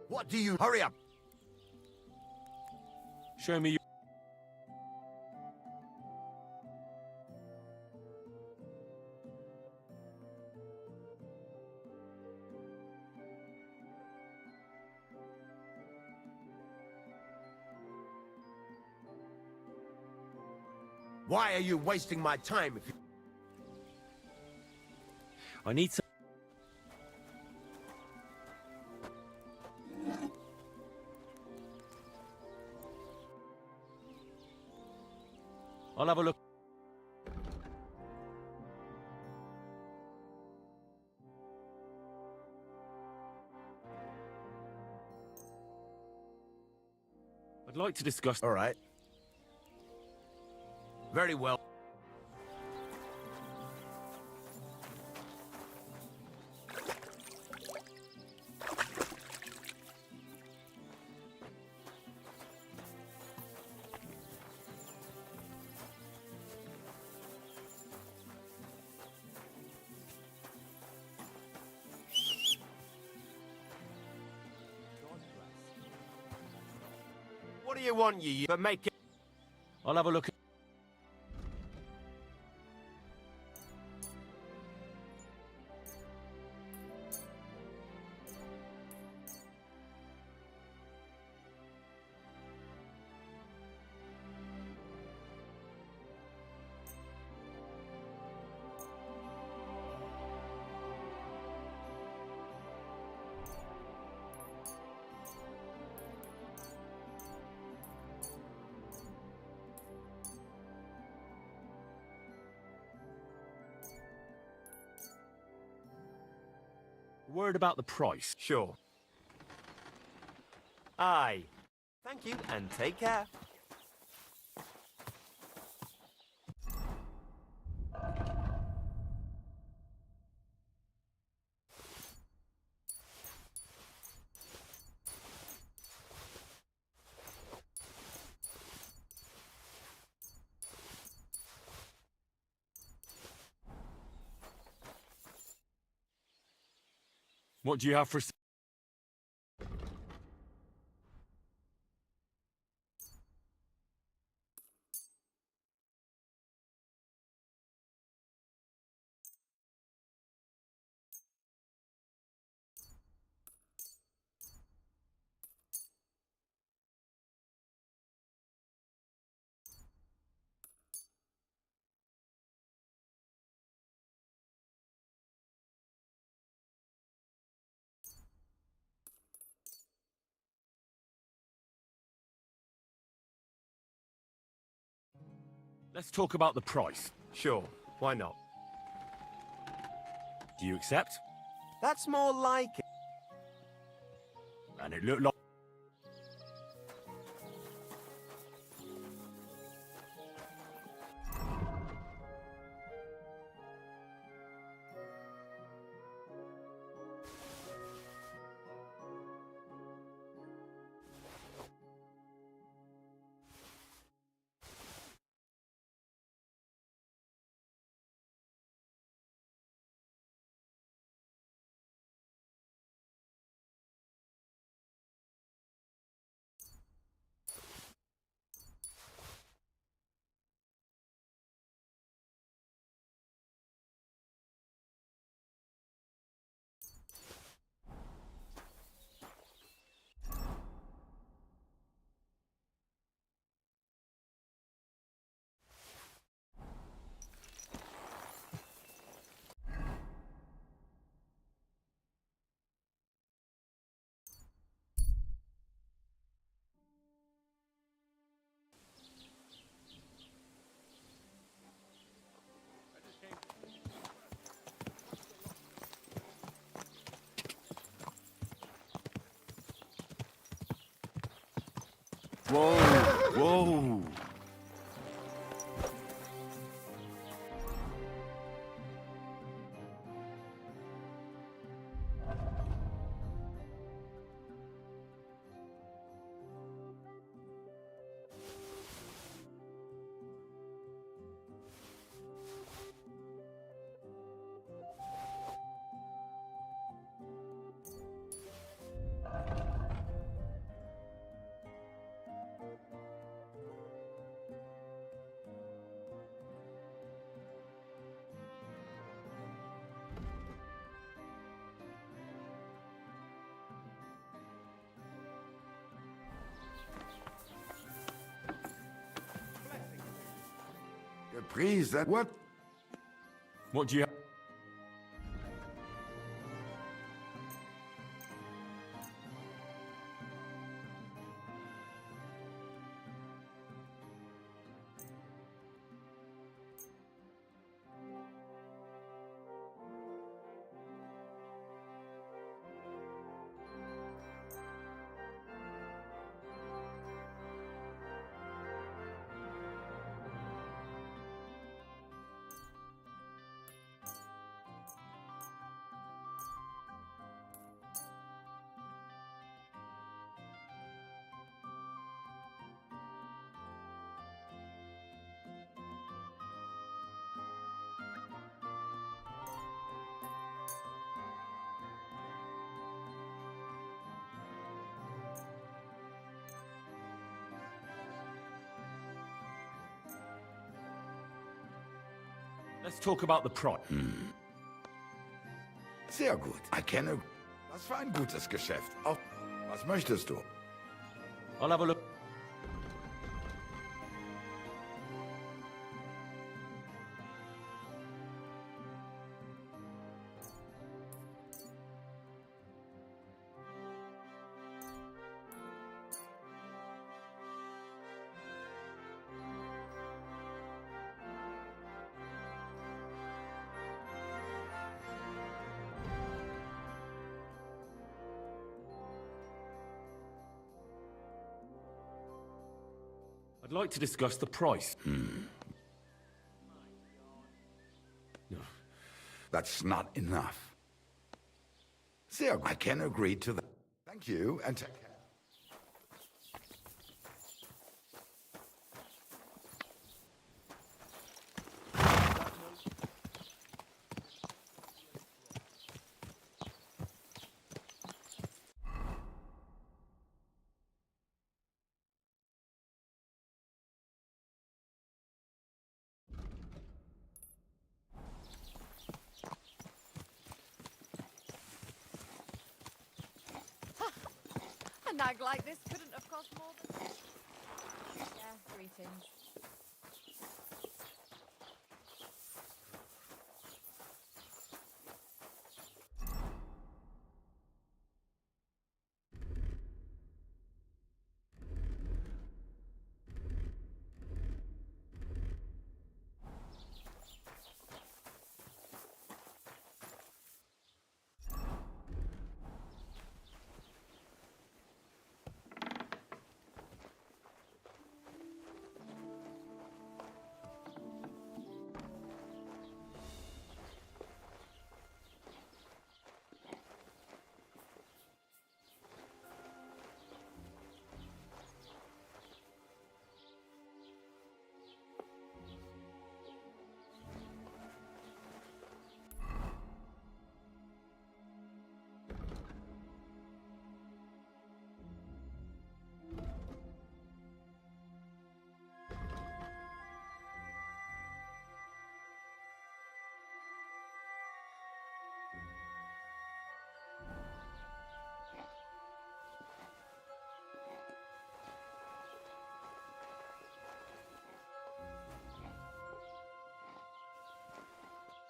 What do you... Hurry up! Show me your... Why are you wasting my time if you... I need some... I'll have a look. I'd like to discuss... All right. Very well. What do you want, you? But make it... I'll have a look. Word about the price. Sure. Aye. Thank you, and take care. What do you have for... Let's talk about the price. Sure, why not? Do you accept? That's more like it. And it looked like... Whoa, whoa. priest and what? What do you... Let's talk about the price. Sehr gut. Erkenne. Was für ein gutes Geschäft. Auch, was möchtest du? I'll have a look. I'd like to discuss the price. No. That's not enough. Sehr gut. I can agree to that. Thank you, and take care. A nag like this couldn't have cost more than... Yeah, greetings.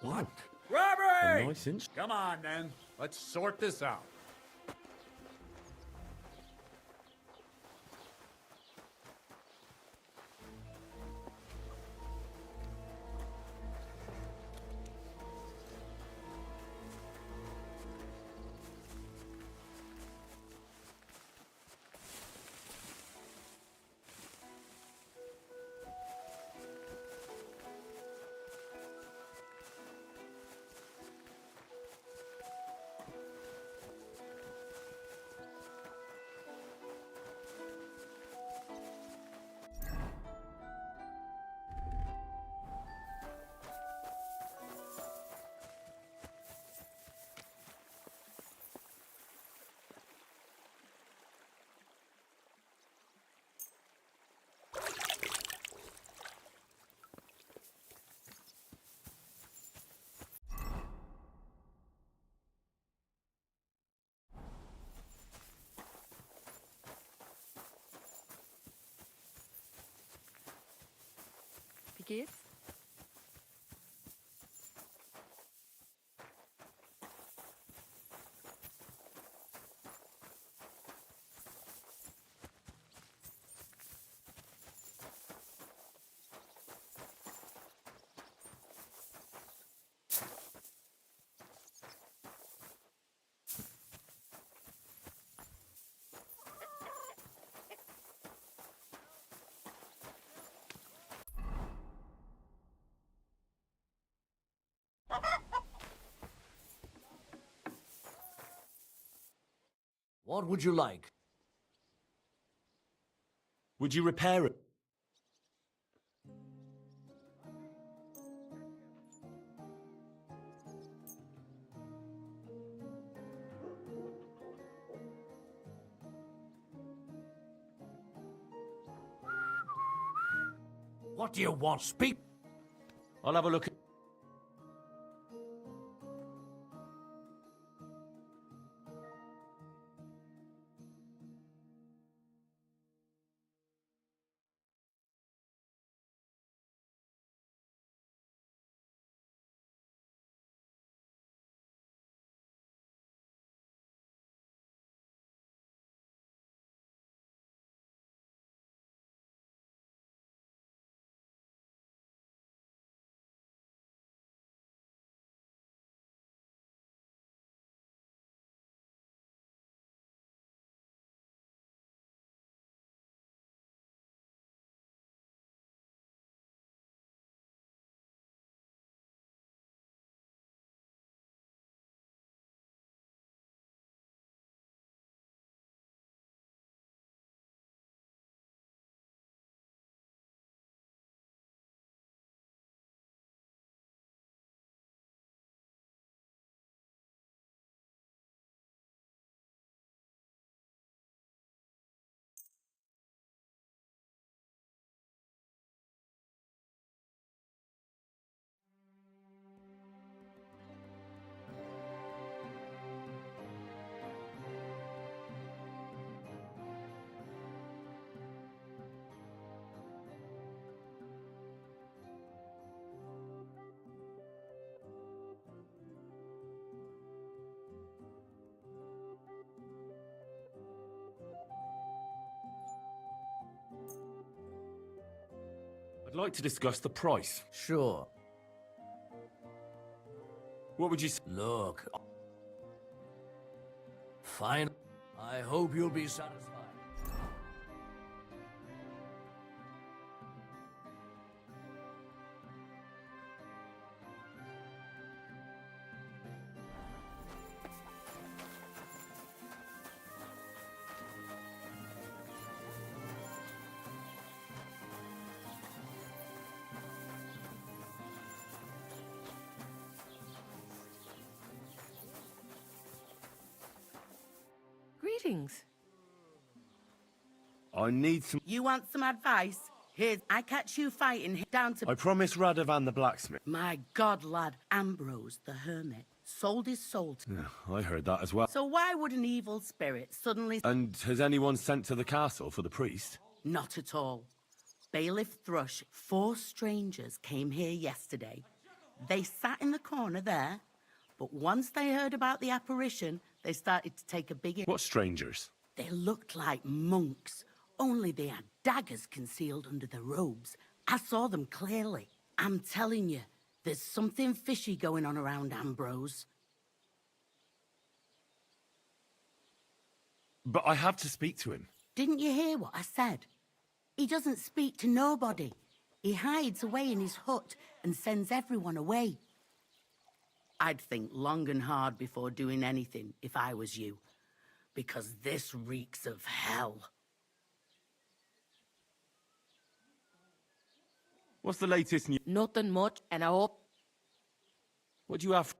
What? A Robbery! nice inch. Come on, then. Let's sort this out. Wie geht's? What would you like? Would you repair it? What do you want? Speak. I'll have a look. I'd like to discuss the price. Sure. What would you say? Look. Fine. I hope you'll be satisfied. Greetings. I need some... You want some advice? Here's, I catch you fighting down to... I promised Radovan the blacksmith. My God, lad, Ambrose, the hermit, sold his soul to... Yeah, I heard that as well. So why would an evil spirit suddenly... And has anyone sent to the castle for the priest? Not at all. Bailiff Thrush, 4 strangers came here yesterday. They sat in the corner there, but once they heard about the apparition, they started to take a big... What strangers? They looked like monks, only they had daggers concealed under their robes. I saw them clearly. I'm telling you, there's something fishy going on around Ambrose. But I have to speak to him. Didn't you hear what I said? He doesn't speak to nobody. He hides away in his hut and sends everyone away. I'd think long and hard before doing anything if I was you, because this reeks of hell. What's the latest news? Nothing much, and I hope... What do you have?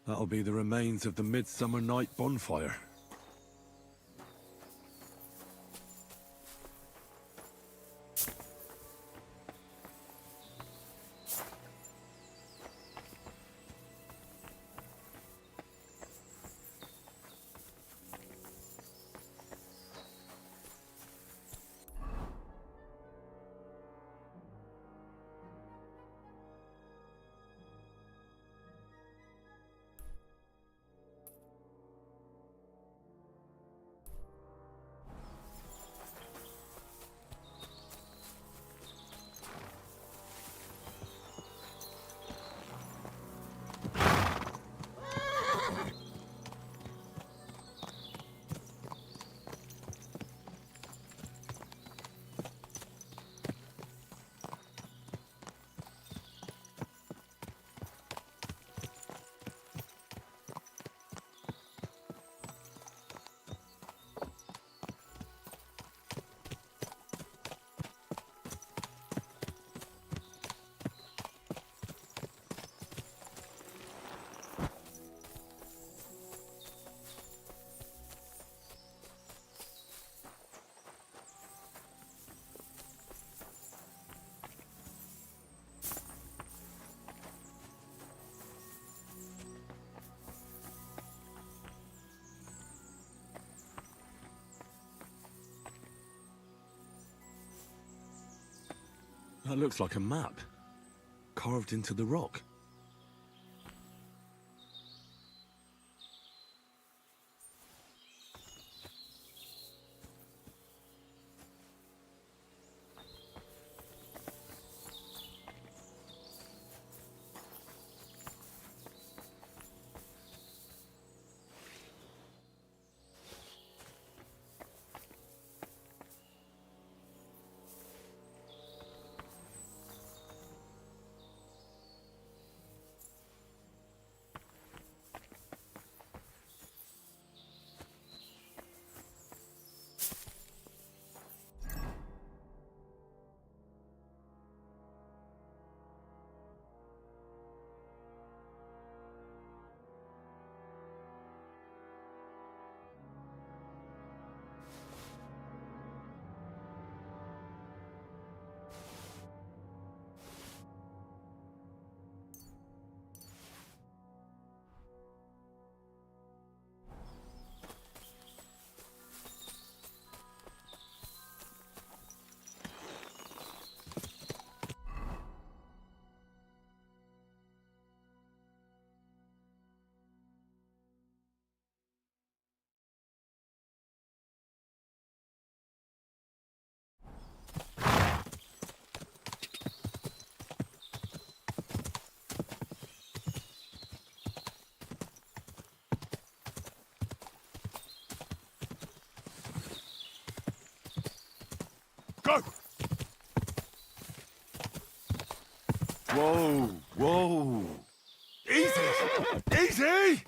That'll be the remains of the Midsummer Night bonfire. That looks like a map, carved into the rock. Go! Whoa, whoa. Easy! Easy!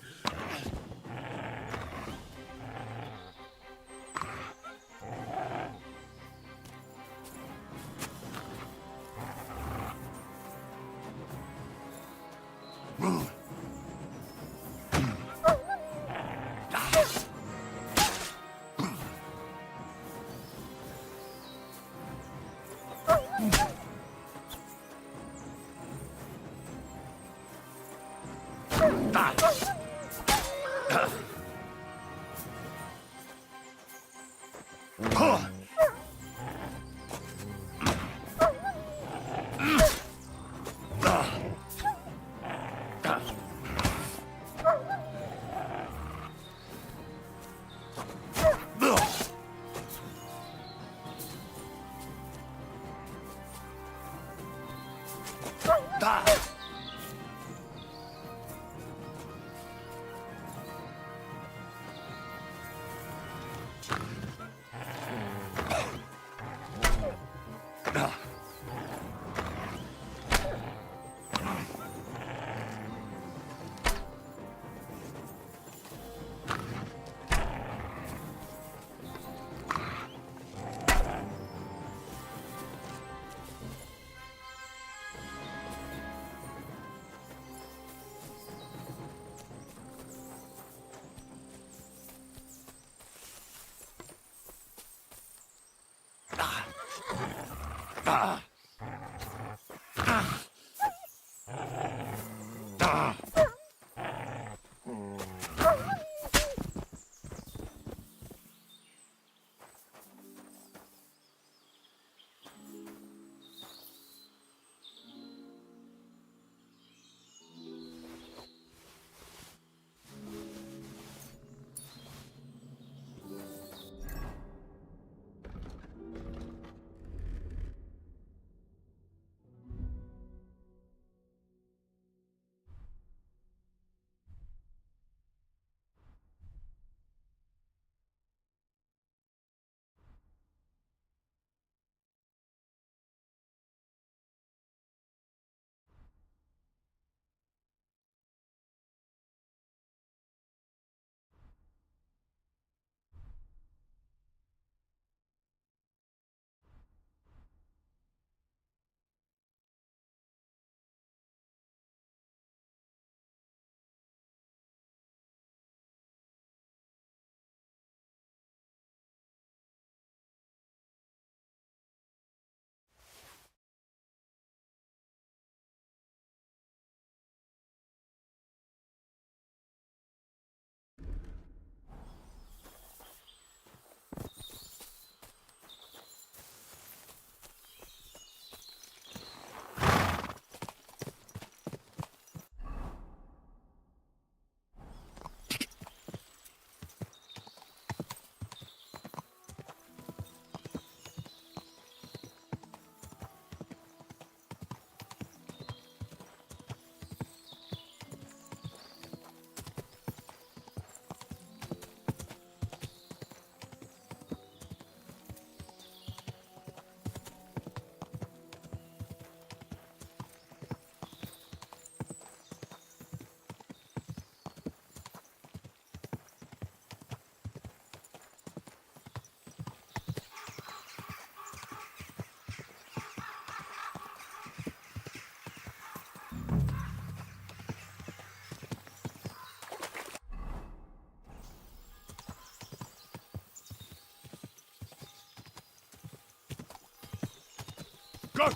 Go!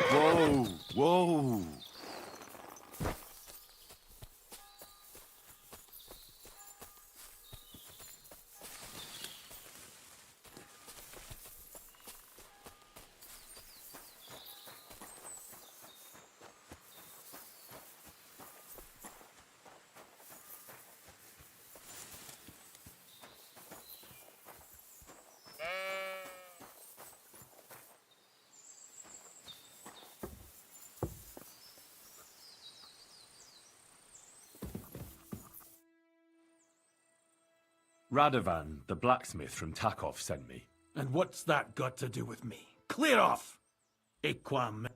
Whoa! Whoa! Radovan, the blacksmith from Takov, sent me. And what's that got to do with me? Clear off! Equam.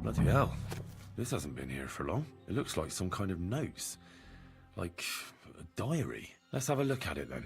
Bloody hell. This hasn't been here for long. It looks like some kind of notes. Like a diary. Let's have a look at it then.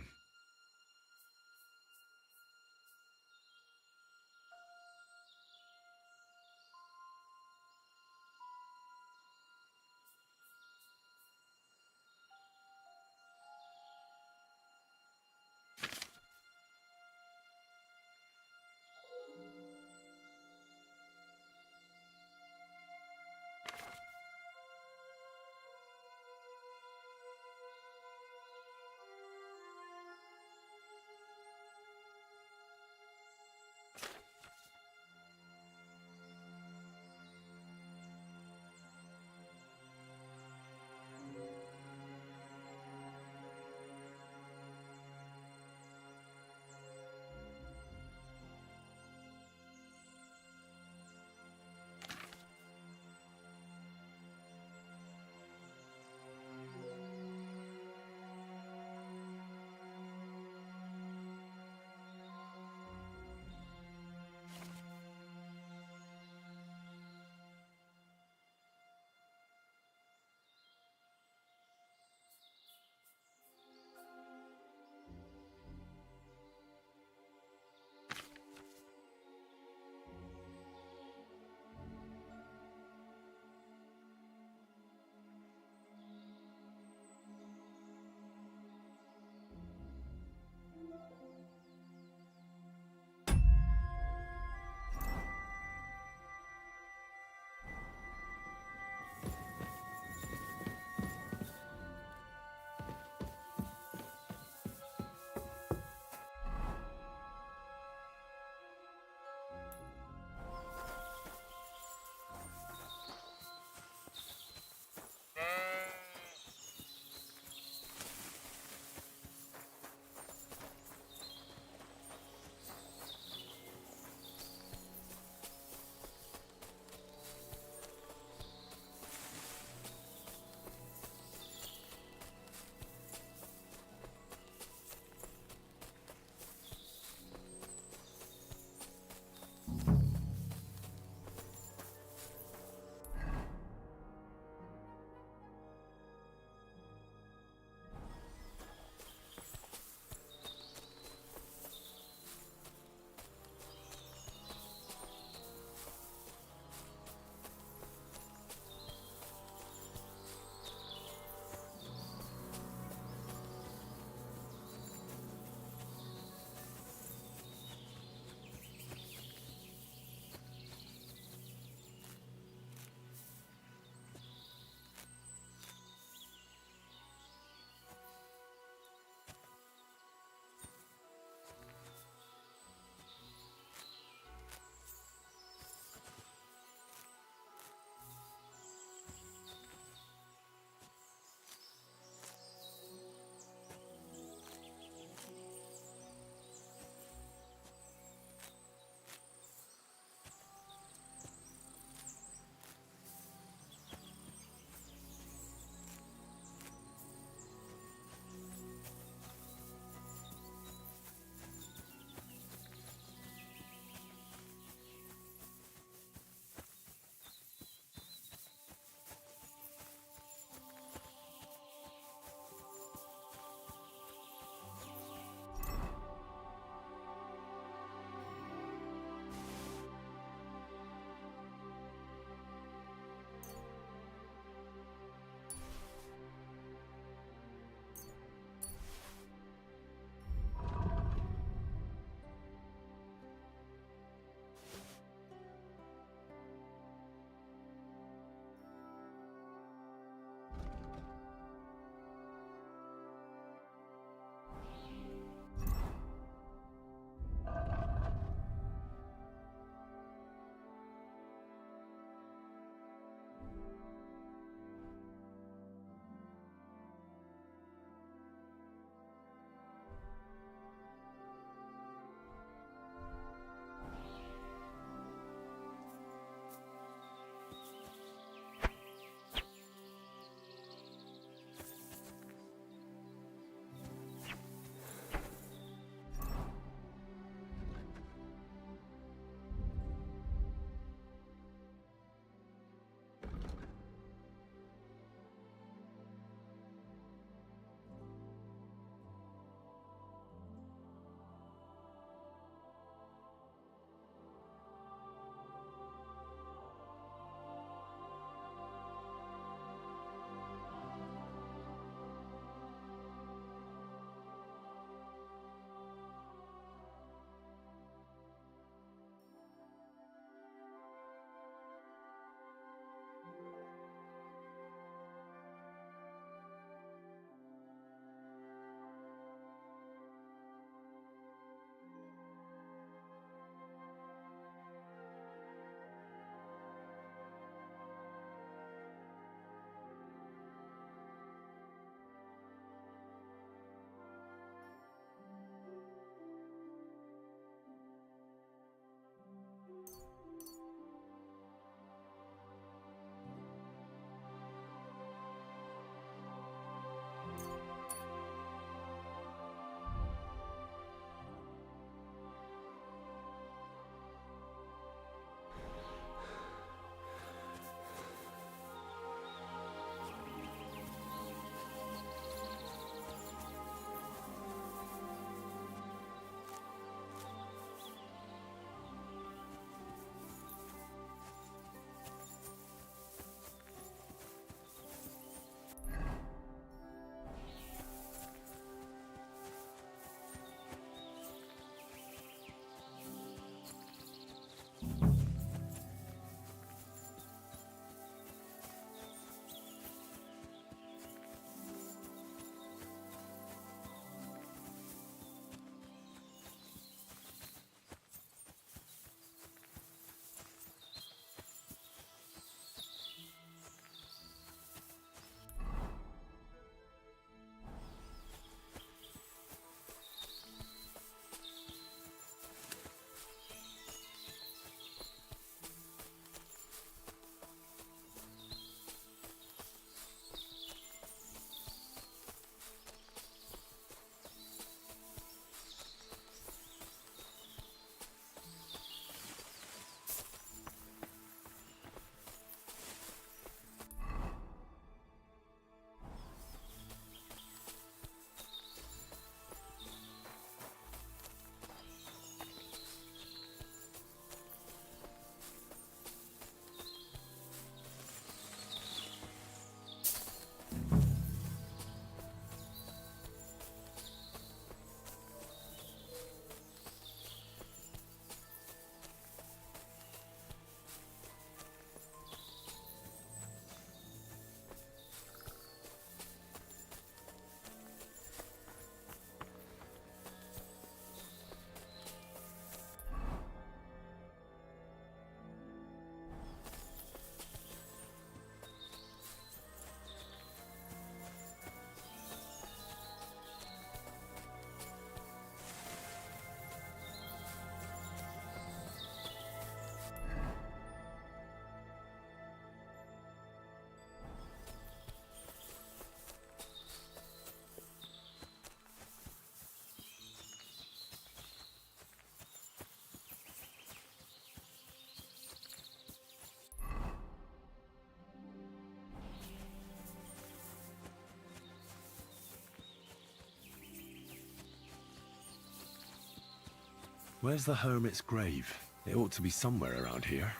Where's the hermit's grave? It ought to be somewhere around here.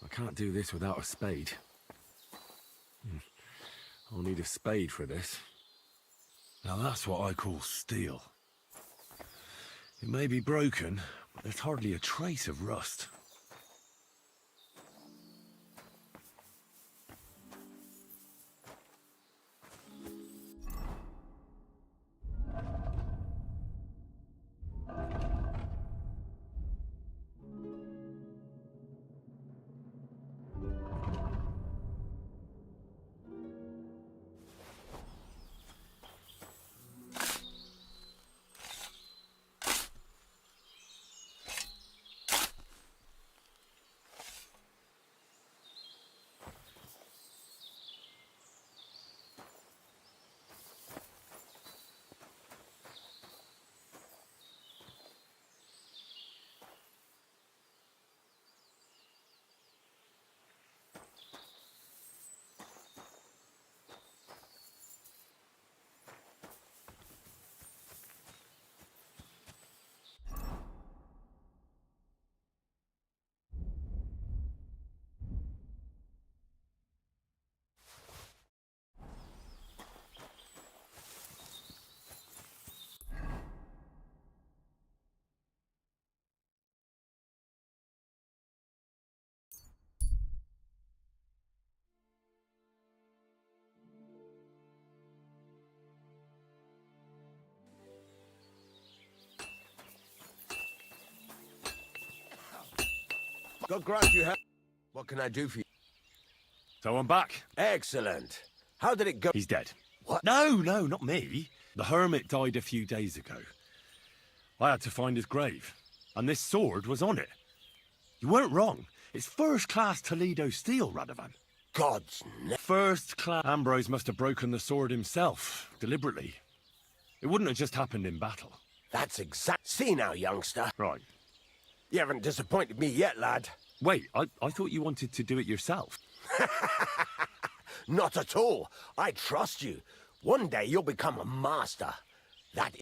I can't do this without a spade. I'll need a spade for this. Now that's what I call steel. It may be broken, but there's hardly a trace of rust. God grant you have... What can I do for you? So I'm back. Excellent. How did it go? He's dead. What? No, not me. The hermit died a few days ago. I had to find his grave, and this sword was on it. You weren't wrong. It's first-class Toledo steel, Radovan. God's name. First-class. Ambrose must have broken the sword himself, deliberately. It wouldn't have just happened in battle. That's exact. See now, youngster. Right. You haven't disappointed me yet, lad. Wait, I thought you wanted to do it yourself. Not at all. I trust you. One day you'll become a master. That...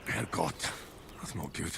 Herrgott, that's not good.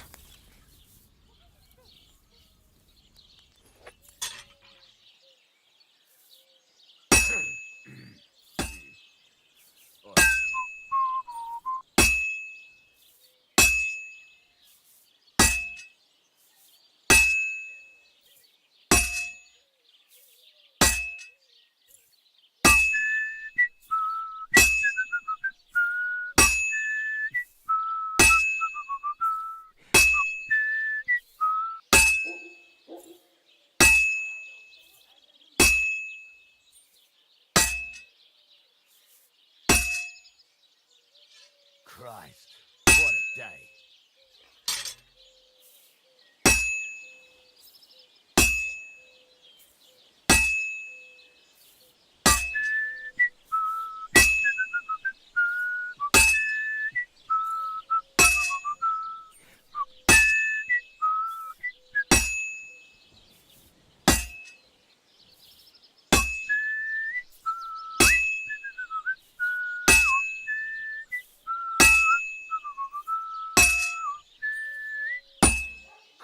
Christ, what a day.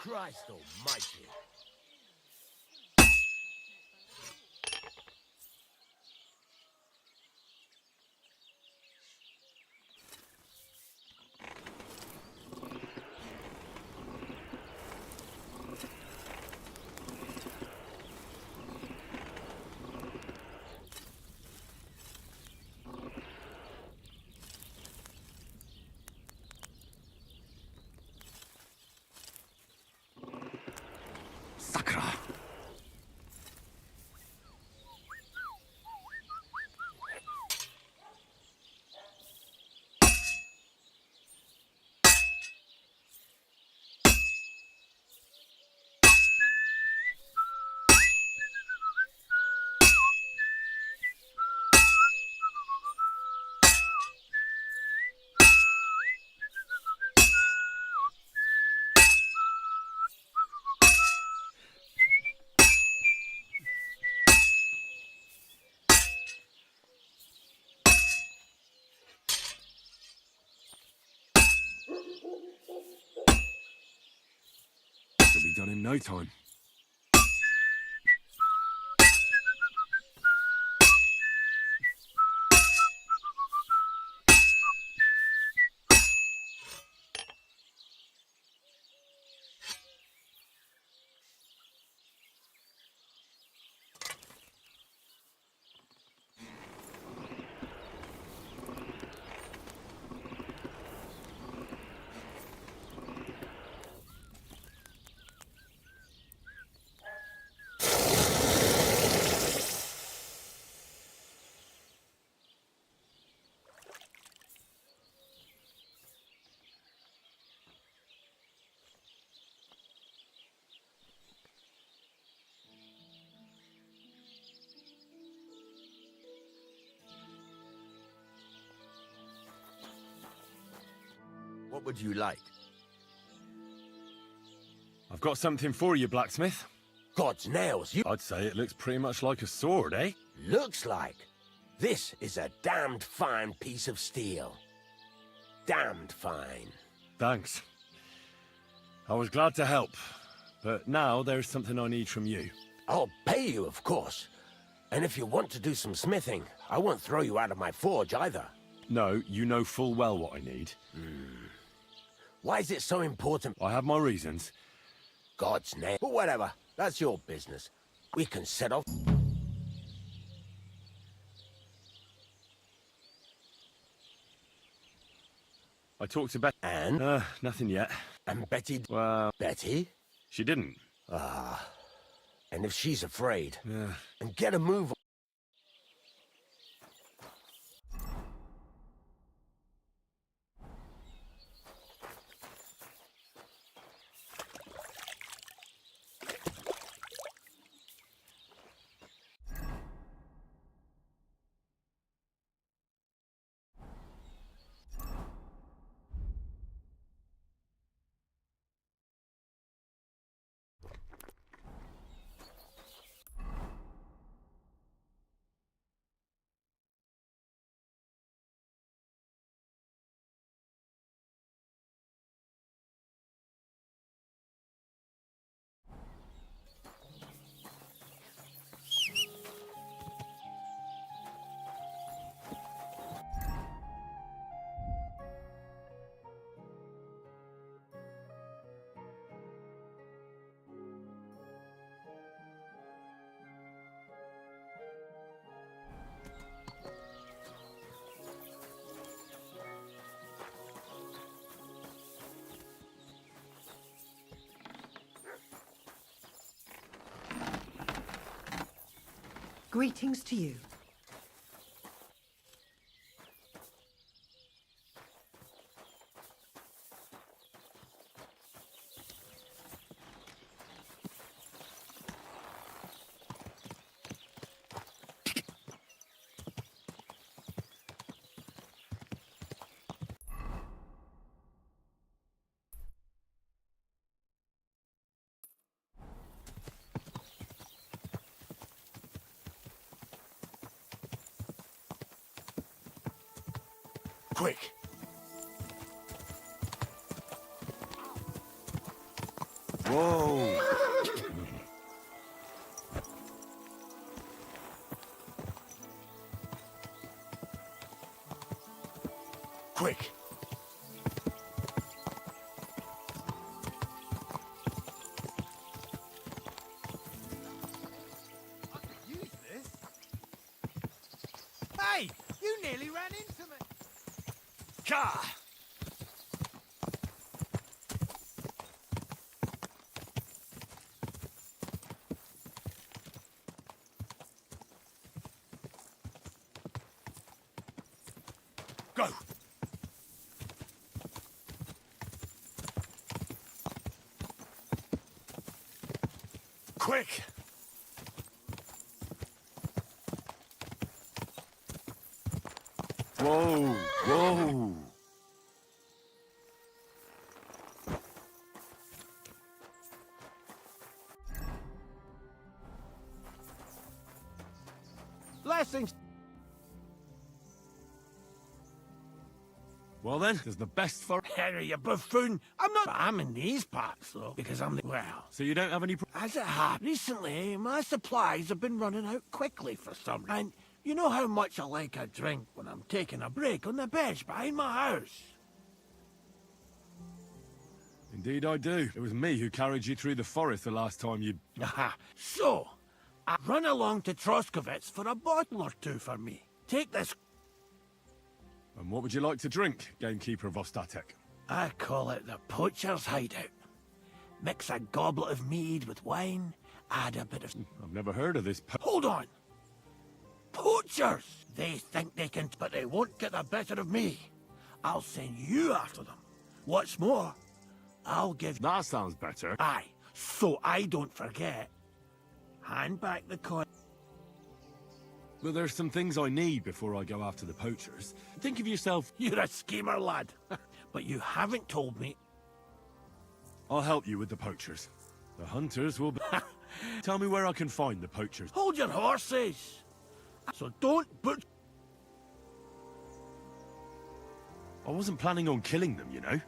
Christ almighty. done in no time. What would you like? I've got something for you, blacksmith. God's nails, you... I'd say it looks pretty much like a sword, eh? Looks like. This is a damned fine piece of steel. Damned fine. Thanks. I was glad to help, but now there's something I need from you. I'll pay you, of course. And if you want to do some smithing, I won't throw you out of my forge either. No, you know full well what I need. Why is it so important? I have my reasons. God's name. But whatever, that's your business. We can set off. I talked to Betty. And? Nothing yet. And Betty... Well... Betty? She didn't. Ah. And if she's afraid... Yeah. And get a move on. Greetings to you. Quick! Whoa! Quick! Use this? Hey! You nearly ran into me! Car! Go! Quick! Whoa! Whoa! Blessings! Well then, there's the best for... Henry, you buffoon. I'm in these parts, though, because I'm the... Well... So you don't have any... As it happens, recently, my supplies have been running out quickly for some reason. And you know how much I like a drink when I'm taking a break on the bench behind my house. Indeed I do. It was me who carried you through the forest the last time you... Aha. So, I run along to Troskovets for a bottle or two for me. Take this... And what would you like to drink, gamekeeper of Ostatek? I call it the poacher's hideout. Mix a goblet of mead with wine, add a bit of... I've never heard of this... Hold on! Poachers! They think they can, but they won't get the better of me. I'll send you after them. What's more, I'll give... That sounds better. Aye, so I don't forget. Hand back the coin. But there's some things I need before I go after the poachers. Think of yourself... You're a schemer, lad. But you haven't told me... I'll help you with the poachers. The hunters will... Tell me where I can find the poachers. Hold your horses! So don't but... I wasn't planning on killing them, you know.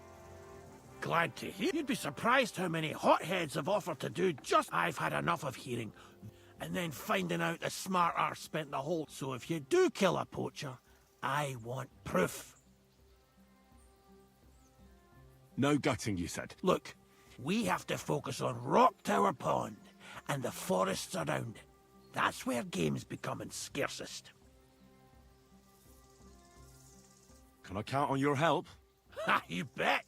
Glad to hear. You'd be surprised how many hotheads have offered to do just... I've had enough of hearing. And then finding out the smart arse spent the whole... So if you do kill a poacher, I want proof. No gutting, you said. Look, we have to focus on Rock Tower Pond and the forests around it. That's where game's becoming scarcest. Can I count on your help? Ha, you bet.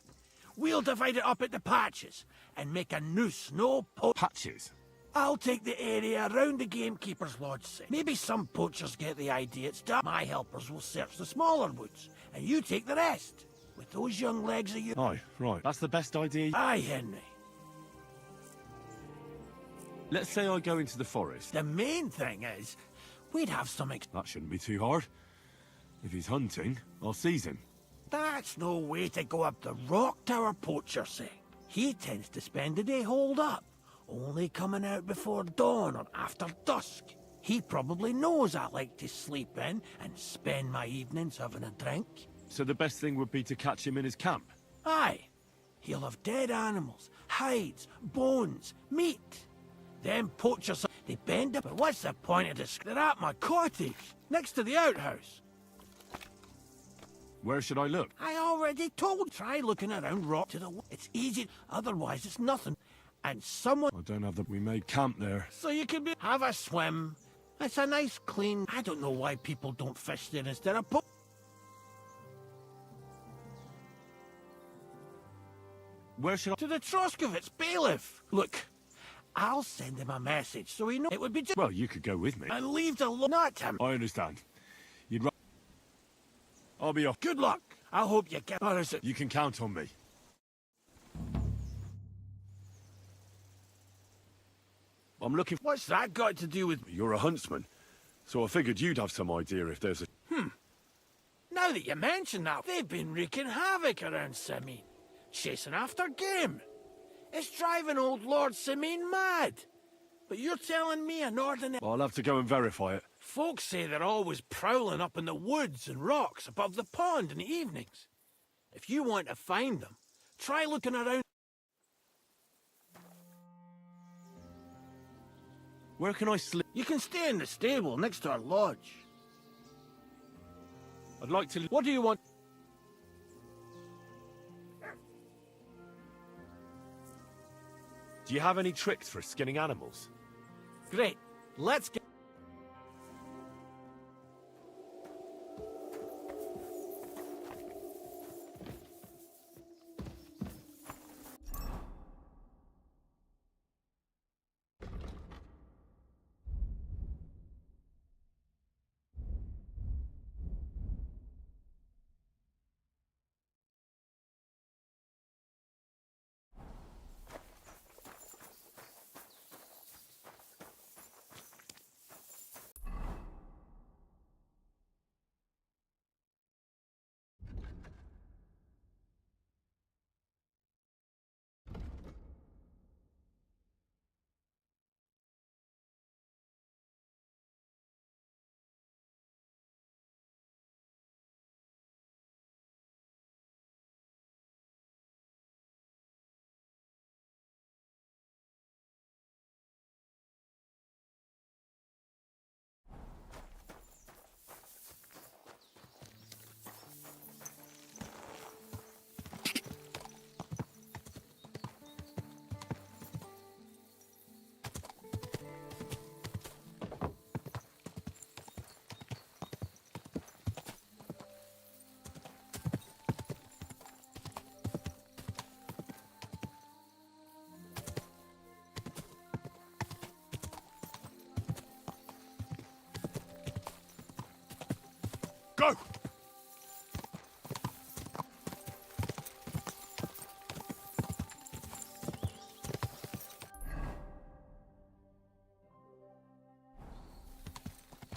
We'll divide it up into patches and make a noose, no Patches? I'll take the area around the gamekeeper's lodge. Maybe some poachers get the idea it's done. My helpers will search the smaller woods, and you take the rest. With those young legs of you... Aye, right. That's the best idea. Aye, Henry. Let's say I go into the forest. The main thing is, we'd have some... That shouldn't be too hard. If he's hunting, I'll seize him. That's no way to go up the Rock Tower poacher, say. He tends to spend the day holed up, only coming out before dawn or after dusk. He probably knows I like to sleep in and spend my evenings having a drink. So the best thing would be to catch him in his camp? Aye. He'll have dead animals, hides, bones, meat. Them poachers, they bend up. But what's the point of this? They're at my cottage, next to the outhouse. Where should I look? I already told. Try looking around Rock to the... It's easy, otherwise it's nothing. And someone... I don't have the... We made camp there. So you can have a swim. It's a nice clean... I don't know why people don't fish there instead of... Where should I... To the Troskovets bailiff. Look, I'll send him a message so he knows... It would be just... Well, you could go with me. And leave the... Not him. I understand. You'd... I'll be off. Good luck. I hope you get... Or is it... You can count on me. I'm looking... What's that got to do with... You're a huntsman, so I figured you'd have some idea if there's a... Now that you mention that, they've been wreaking havoc around Simene. Chasing after game. It's driving old Lord Simene mad. But you're telling me an ordinary... I'll have to go and verify it. Folks say they're always prowling up in the woods and rocks above the pond in the evenings. If you want to find them, try looking around... Where can I sleep? You can stay in the stable next to our lodge. I'd like to... What do you want? Do you have any tricks for skinning animals? Great. Let's get...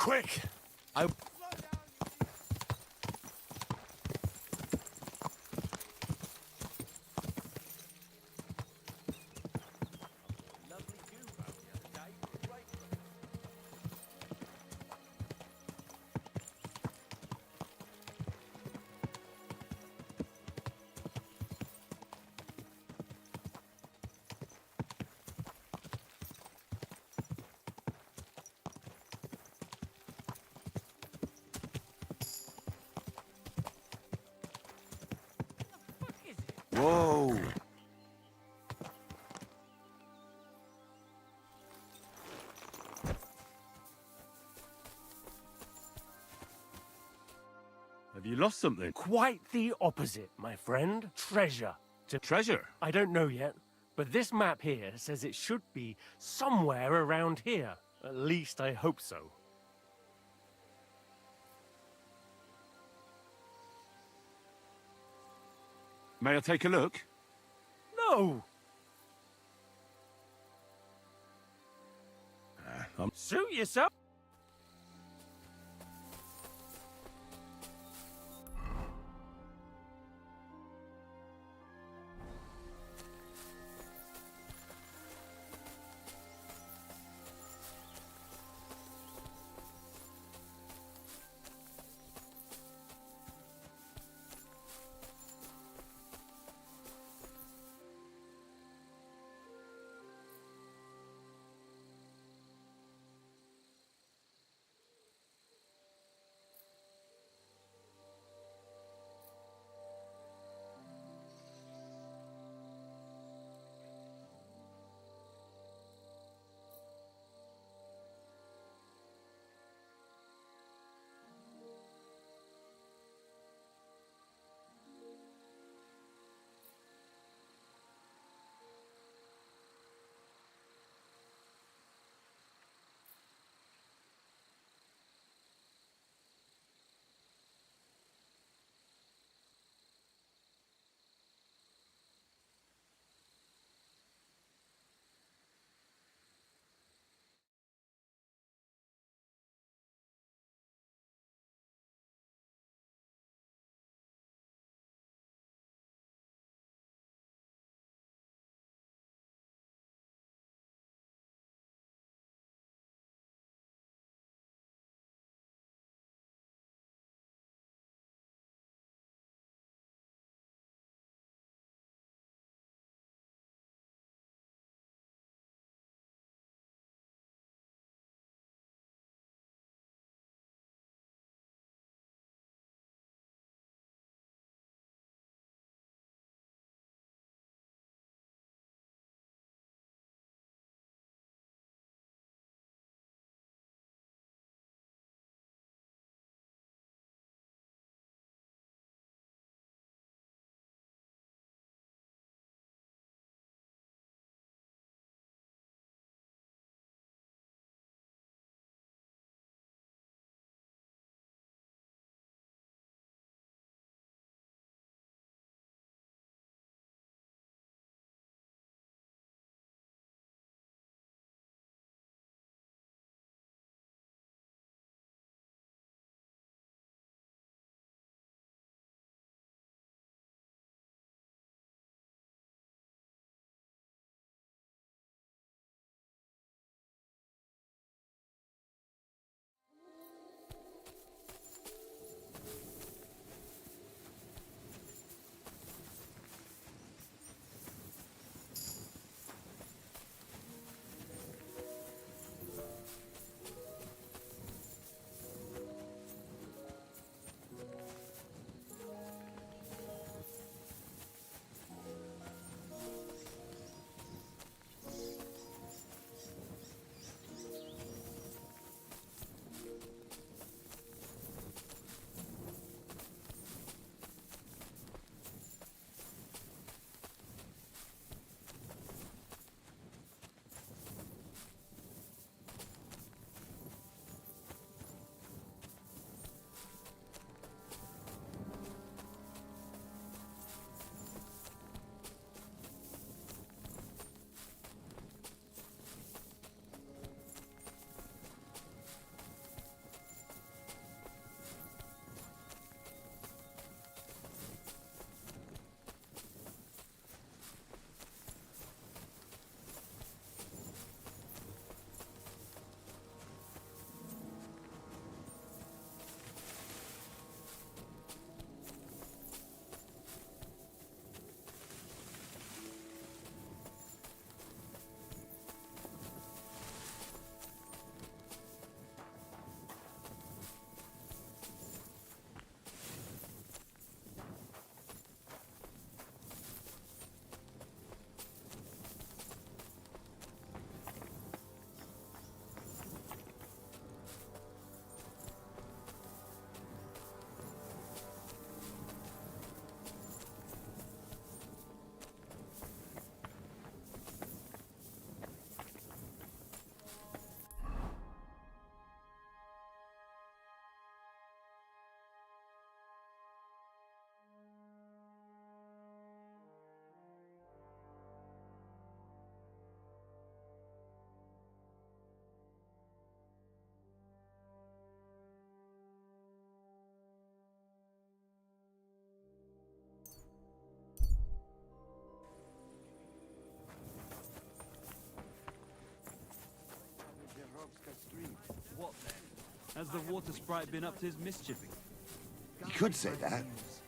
Quick! I... Whoa! Have you lost something? Quite the opposite, my friend. Treasure. Treasure? I don't know yet, but this map here says it should be somewhere around here. At least I hope so. May I take a look? No! Suit yourself. Has the water sprite been up to his mischiefing? You could say that.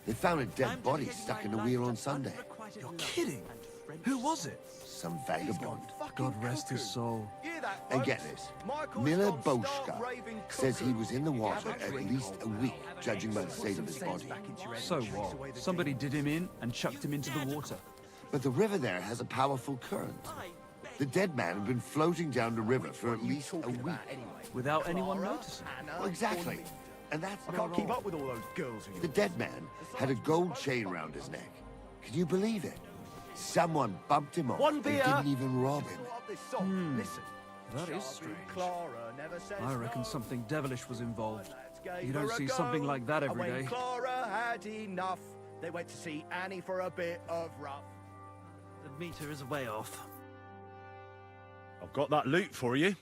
They found a dead body stuck in the wheel on Sunday. You're kidding? Who was it? Some vagabond. God rest his soul. And get this, Miller Boschka says he was in the water at least a week, judging by the state of his body. So what? Somebody did him in and chucked him into the water. But the river there has a powerful current. The dead man had been floating down the river for at least a week. Without anyone noticing? Well, exactly. And that's I not can't keep all. up with all those girls of The dead man had a gold chain round his neck. Can you believe it? Someone bumped him off One and beer. didn't even rob him. Listen. That is strange. Clara never says I reckon no. something devilish was involved. Gave You don't her a see go. something like that every And when day. Clara had enough, they went to see Annie for a bit of rough. The meter is way off. I've got that loot for you.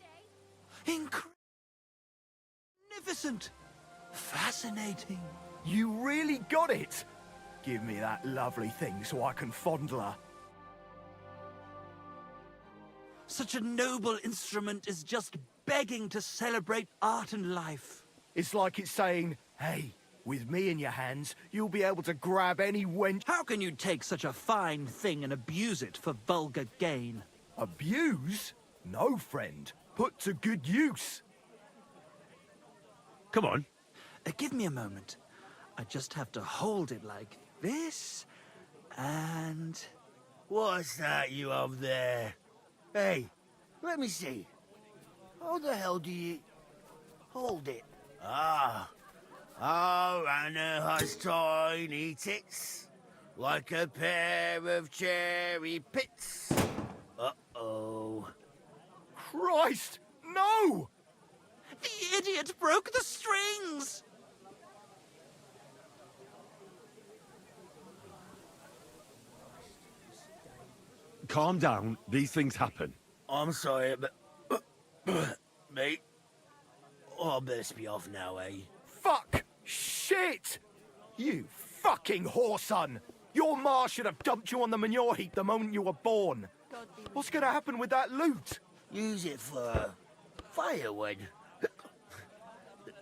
Magnificent! Fascinating. You really got it. Give me that lovely thing so I can fondle her. Such a noble instrument is just begging to celebrate art and life. It's like it's saying, hey, with me in your hands, you'll be able to grab any wench. How can you take such a fine thing and abuse it for vulgar gain? Abuse? No, friend. Put to good use. Come on. Give me a moment. I just have to hold it like this, and... What's that you up there? Hey, let me see. How the hell do you... hold it? Ah. Oh, Anna has tiny tits, like a pair of cherry pits. Uh-oh. Christ, no! The idiot broke the strings! Calm down. These things happen. I'm sorry, but... mate. Oh, I best be off now, eh? Fuck! Shit! You fucking whoreson! Your ma should have dumped you on the manure heap the moment you were born. What's gonna happen with that loot? Use it for firewood.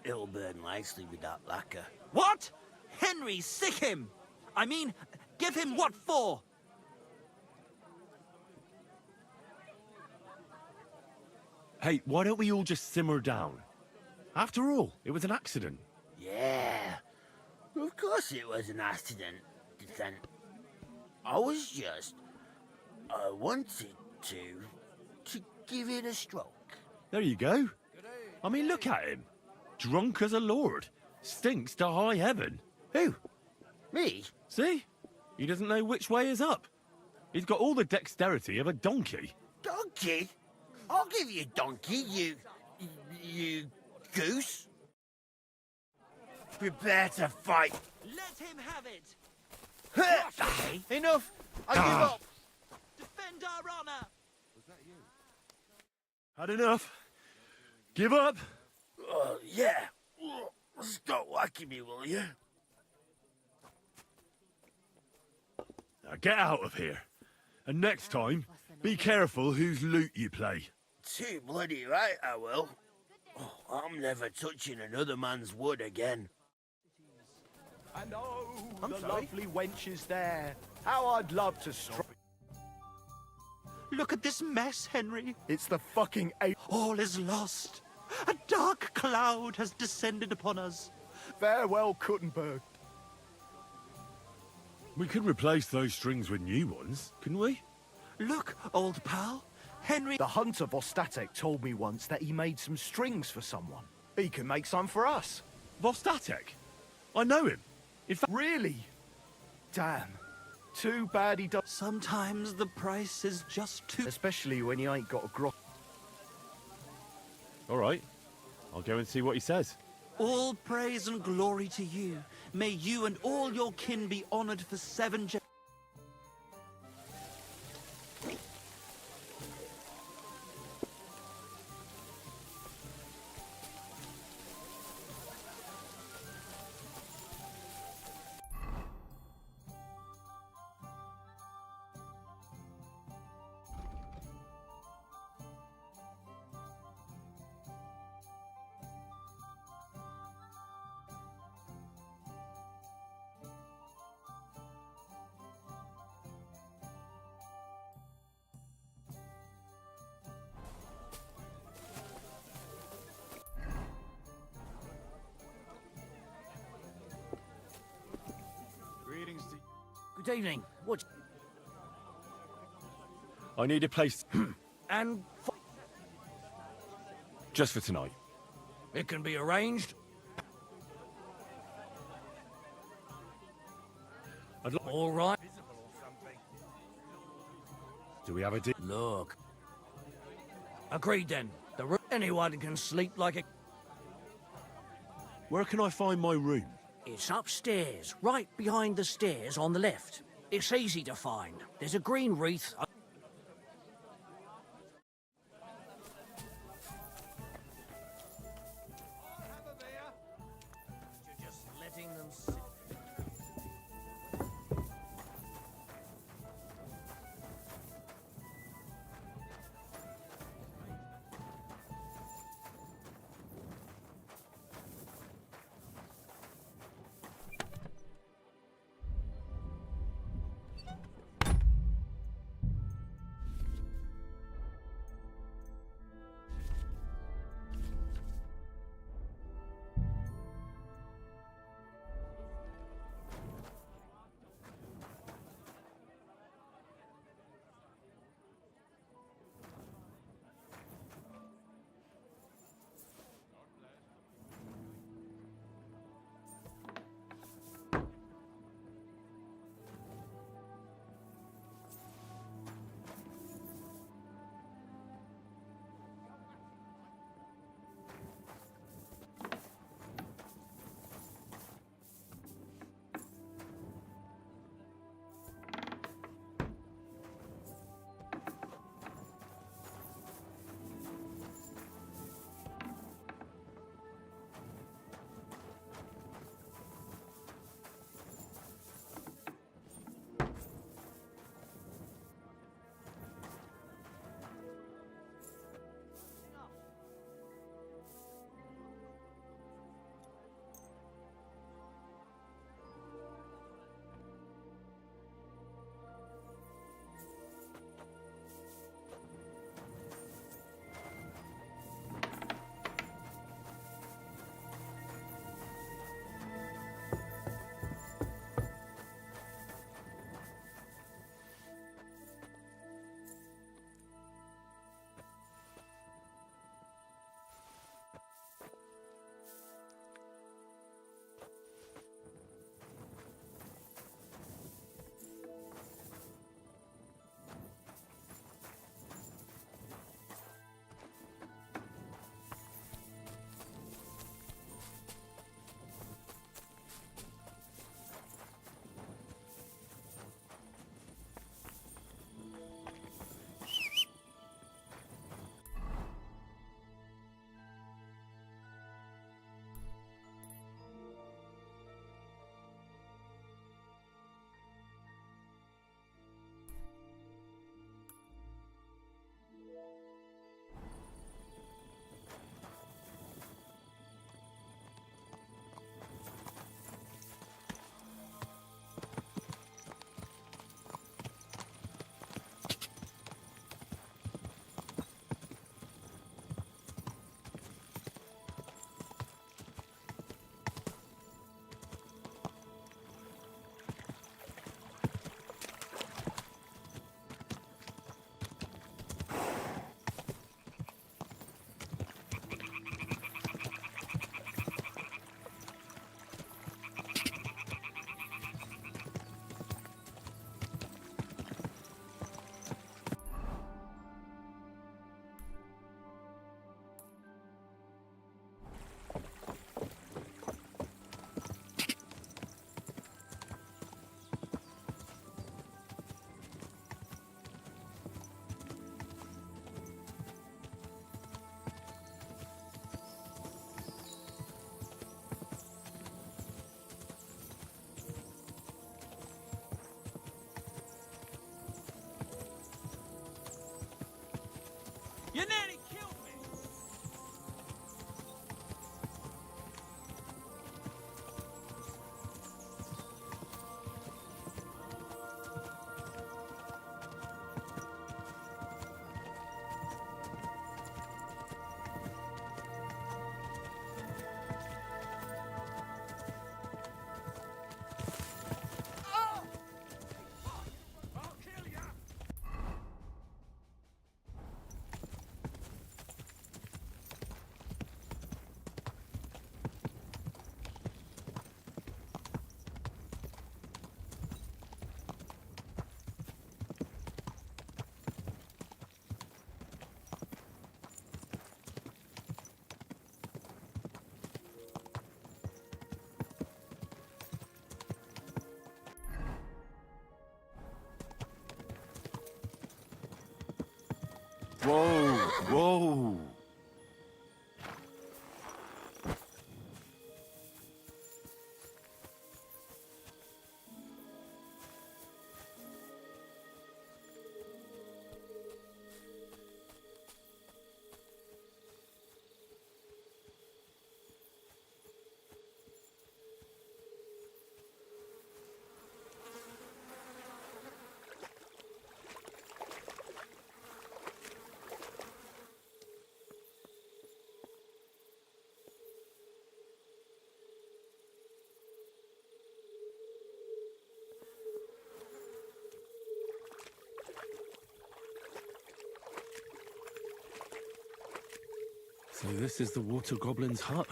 It'll burn nicely with that lacquer. What? Henry, sick him! I mean, give him what for? Hey, why don't we all just simmer down? After all, it was an accident. Yeah. Of course it was an accident. Then I was just... I wanted to give it a stroke. There you go. I mean, look at him. Drunk as a lord. Stinks to high heaven. Who? Me? See? He doesn't know which way is up. He's got all the dexterity of a donkey. Donkey? I'll give you a donkey, you goose. Prepare to fight. Let him have it! Enough! I give up! Defend our honor! Had enough. Give up. Yeah. Stop whacking me, will you? Now get out of here. And next time, be careful whose loot you play. Too bloody right, I will. Oh, I'm never touching another man's wood again. And oh, the lovely wench is there. How I'd love to strike. Look at this mess, Henry. It's the fucking ape. All is lost. A dark cloud has descended upon us. Farewell, Kuttenberg. We could replace those strings with new ones, couldn't we? Look, old pal. Henry... The hunter Vostatek told me once that he made some strings for someone. He can make some for us. Vostatek? I know him. In fact... Really? Damn. Too bad he does... Sometimes the price is just too... Especially when you ain't got a grok. All right. I'll go and see what he says. All praise and glory to you. May you and all your kin be honored for 7 generations. Good evening. What? I need a place And just for tonight. it can be arranged. All right. Do we have a deal? Look. Agreed then. Anyone can sleep like a... Where can I find my room? It's upstairs, right behind the stairs on the left. It's easy to find. There's a green wreath... You're just letting them sit... You nearly killed me! Whoa, whoa. So this is the water goblin's hut.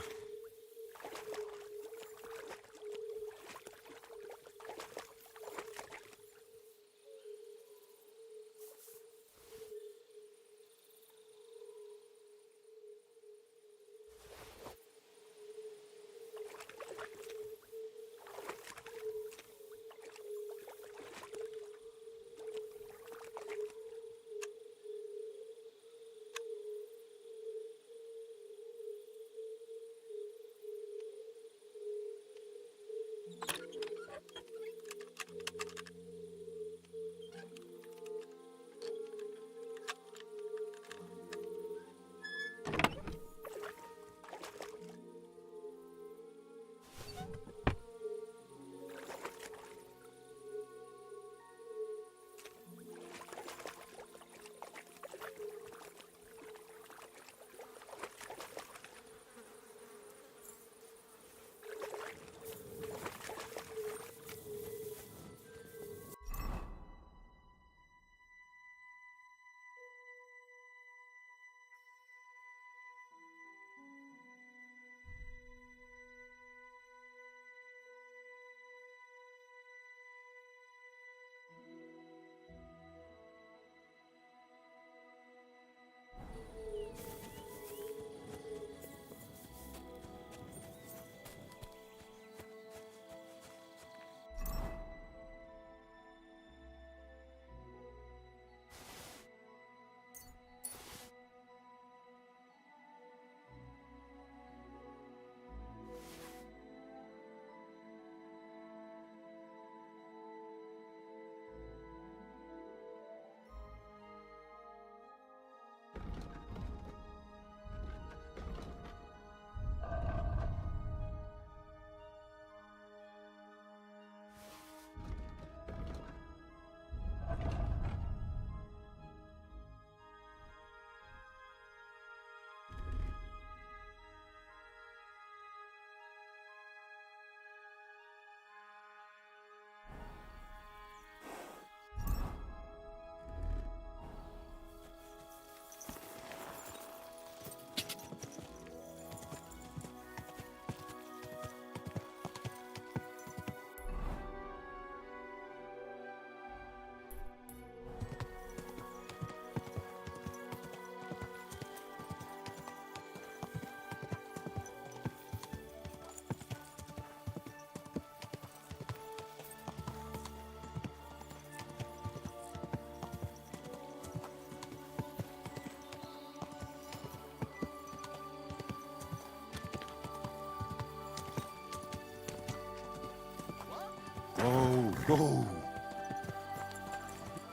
Whoa, whoa.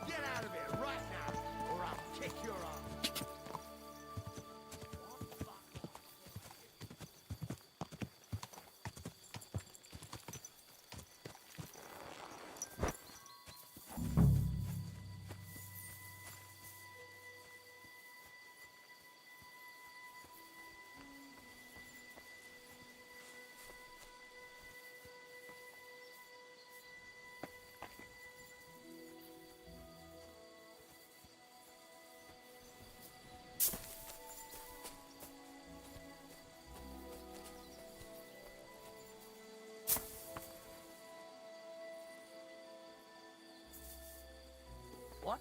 Get out of here right now, or I'll kick your ass. What?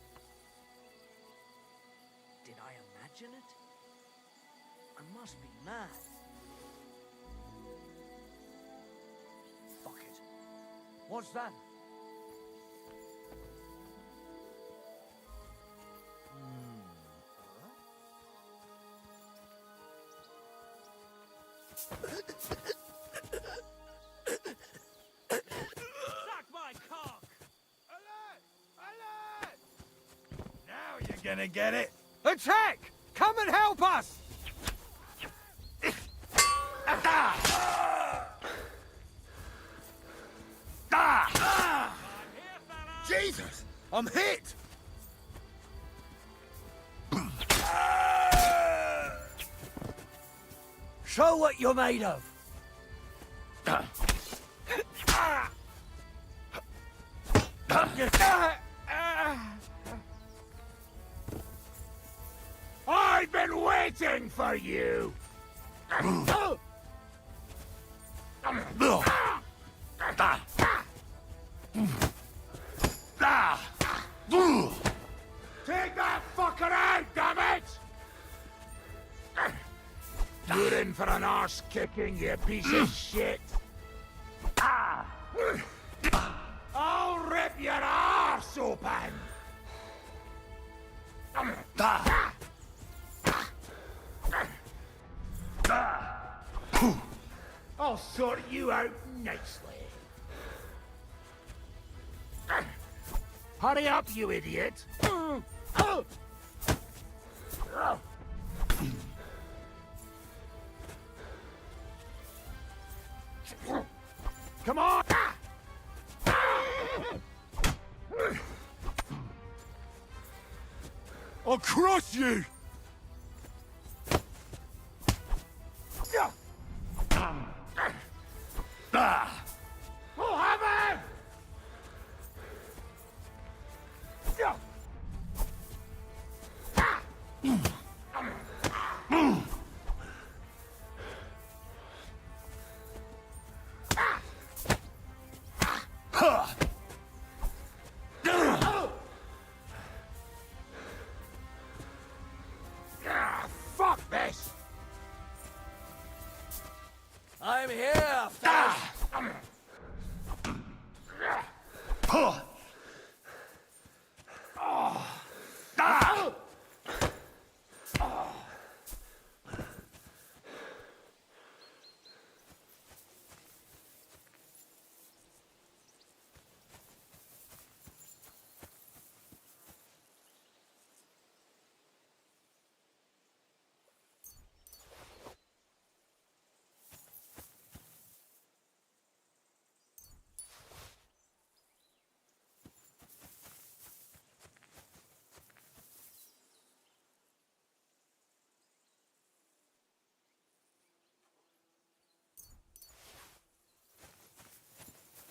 Did I imagine it? I must be mad. Fuck it. What's that? Suck my cock! Now you're gonna get it. Attack! Come and help us! Jesus! I'm hit! Show what you're made of. I've been waiting for you! Take that fucker out, damn it! You're in for an arse kicking, you piece of shit! I'll rip your arse open! I'll sort you out nicely. Hurry up, you idiot! Come on! I'll crush you! We'll have him! Fuck this! I'm here, fella.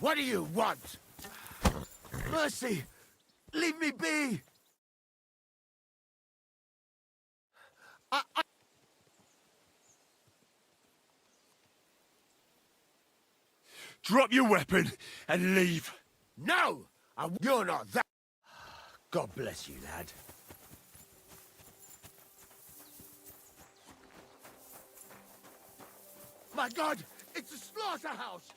What do you want? Mercy! Leave me be! Drop your weapon and leave. No! You're not that... God bless you, lad. My God! It's a slaughterhouse!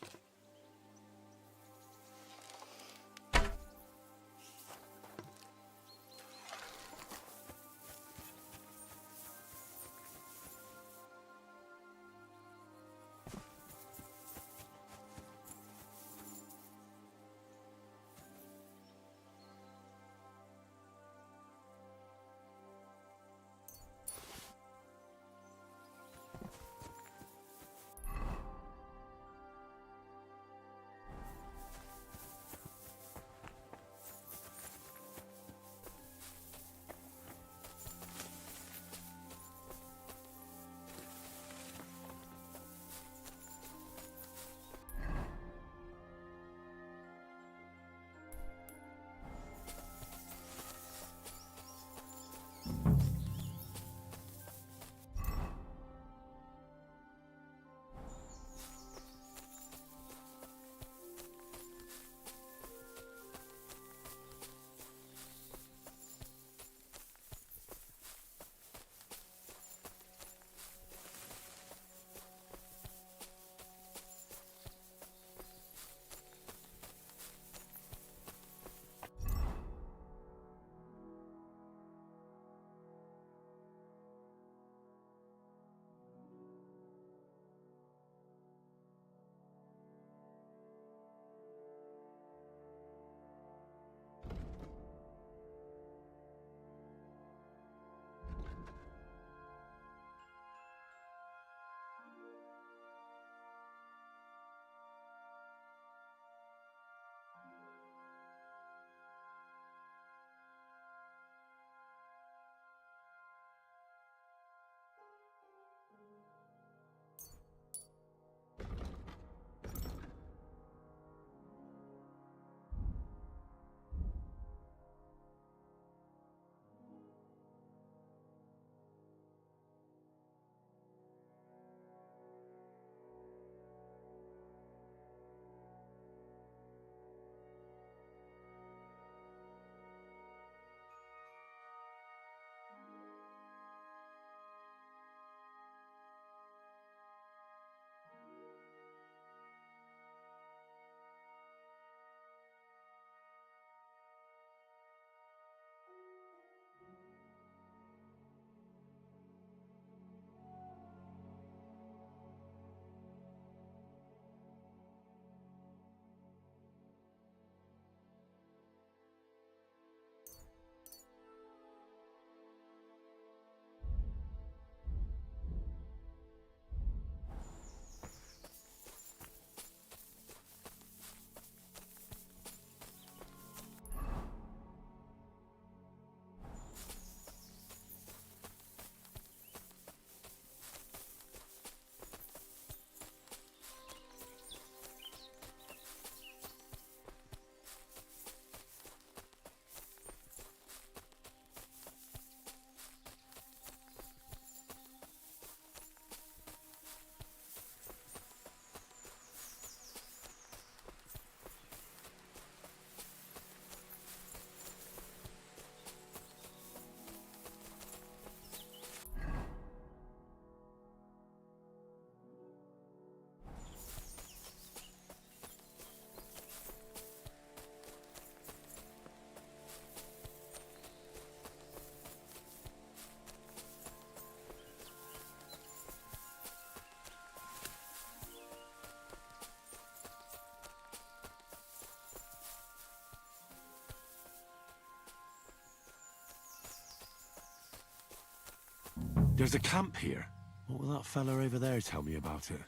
There's a camp here. What will that fella over there tell me about it?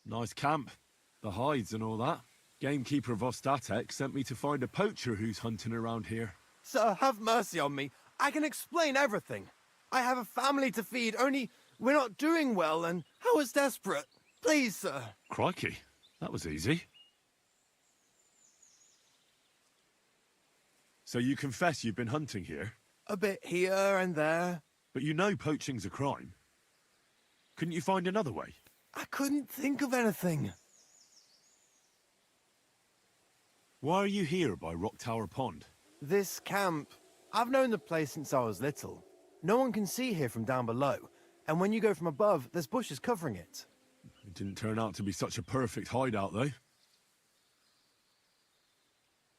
Nice camp. The hides and all that. Gamekeeper Vostatek sent me to find a poacher who's hunting around here. Sir, have mercy on me. I can explain everything. I have a family to feed, only we're not doing well and I was desperate. Please, sir. Crikey, that was easy. So you confess you've been hunting here? A bit here and there. But you know poaching's a crime. Couldn't you find another way? I couldn't think of anything. Why are you here by Rock Tower Pond? This camp, I've known the place since I was little. No one can see here from down below, and when you go from above, there's bushes covering it. It didn't turn out to be such a perfect hideout, though.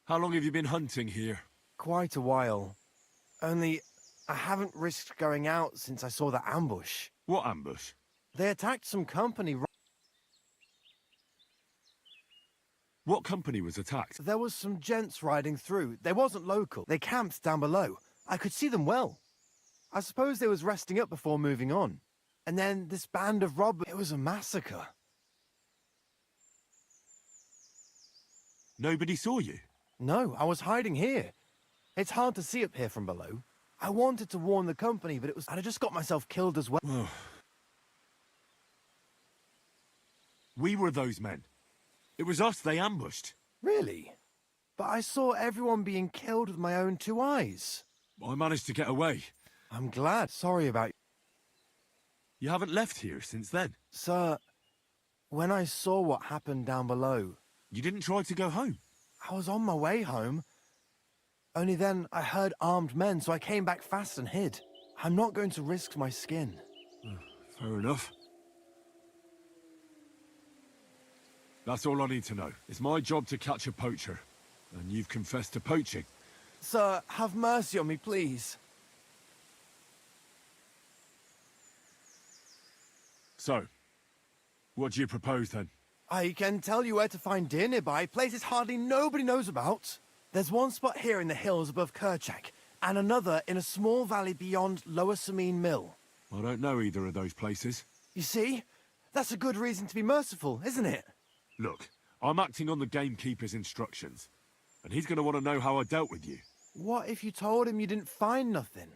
How long have you been hunting here? Quite a while. Only, I haven't risked going out since I saw that ambush. What ambush? They attacked some company. What company was attacked? There was some gents riding through. They wasn't local. They camped down below. I could see them well. I suppose they was resting up before moving on. And then this band of robbers, it was a massacre. Nobody saw you? No, I was hiding here. It's hard to see up here from below. I wanted to warn the company, but I'd have just got myself killed as well. We were those men. It was us they ambushed. Really? But I saw everyone being killed with my own 2 eyes. I managed to get away. I'm glad. Sorry about... You haven't left here since then? Sir, when I saw what happened down below... You didn't try to go home? I was on my way home. Only then I heard armed men, so I came back fast and hid. I'm not going to risk my skin. Fair enough. That's all I need to know. It's my job to catch a poacher. And you've confessed to poaching. Sir, have mercy on me, please. So, what do you propose then? I can tell you where to find deer nearby, places hardly nobody knows about. There's one spot here in the hills above Kerchak, and another in a small valley beyond Lower Samine Mill. I don't know either of those places. You see? That's a good reason to be merciful, isn't it? Look, I'm acting on the gamekeeper's instructions, and he's going to want to know how I dealt with you. What if you told him you didn't find nothing?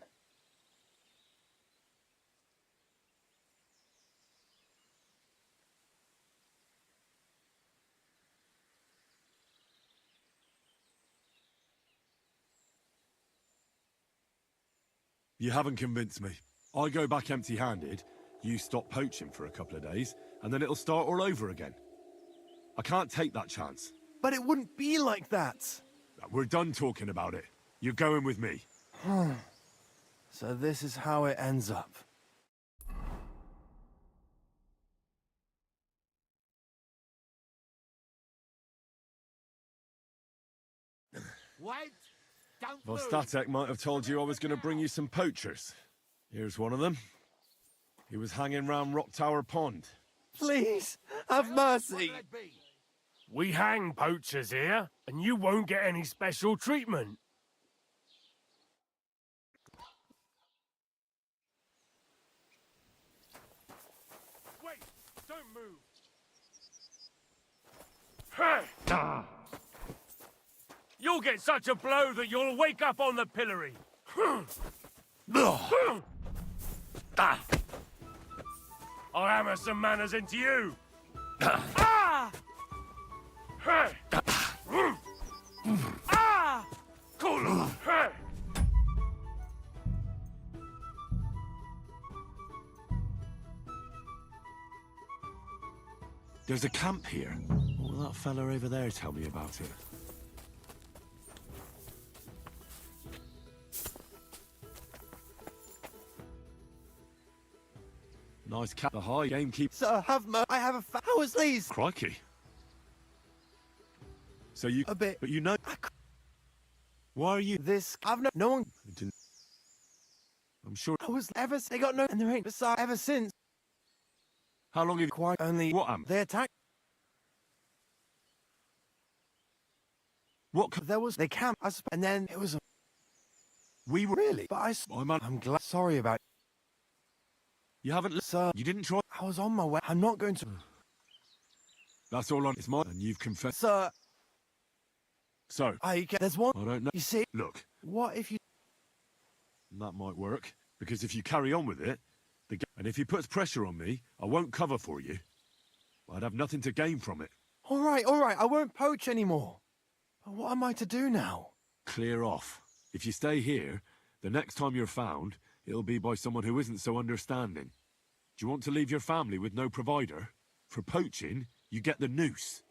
You haven't convinced me. I go back empty-handed, you stop poaching for a couple of days, and then it'll start all over again. I can't take that chance. But it wouldn't be like that. We're done talking about it. You're going with me. So this is how it ends up. Wait! Don't move! Vostatek might have told you I was going to bring you some poachers. Here's one of them. He was hanging round Rock Tower Pond. Please, have mercy! We hang poachers here, and you won't get any special treatment. Wait! Don't move! Hey! You'll get such a blow that you'll wake up on the pillory. I'll hammer some manners into you. Ah! Ah! Cool. There's a camp here. What will that fella over there tell me about it? Nice cat. The high gamekeeper. Sir, I have a How is these? Crikey. So you... A bit. But you know... Why are you... I've no one... I'm sure. I was ever. They got no. And there ain't. Besides, ever since. How long have you... Quite only. What am? They attacked. What? There was. They camped. And then it was a. We were... Really? But I'm glad. Sorry about. You haven't... Sir. You didn't try... I was on my way. I'm not going to... That's all on... It's mine. And you've confessed... Sir. So... There's one... I don't know. You see... Look. What if you... That might work. Because if you carry on with it... And if he puts pressure on me, I won't cover for you. I'd have nothing to gain from it. All right. I won't poach anymore. But what am I to do now? Clear off. If you stay here, the next time you're found, it'll be by someone who isn't so understanding. Do you want to leave your family with no provider? For poaching, you get the noose.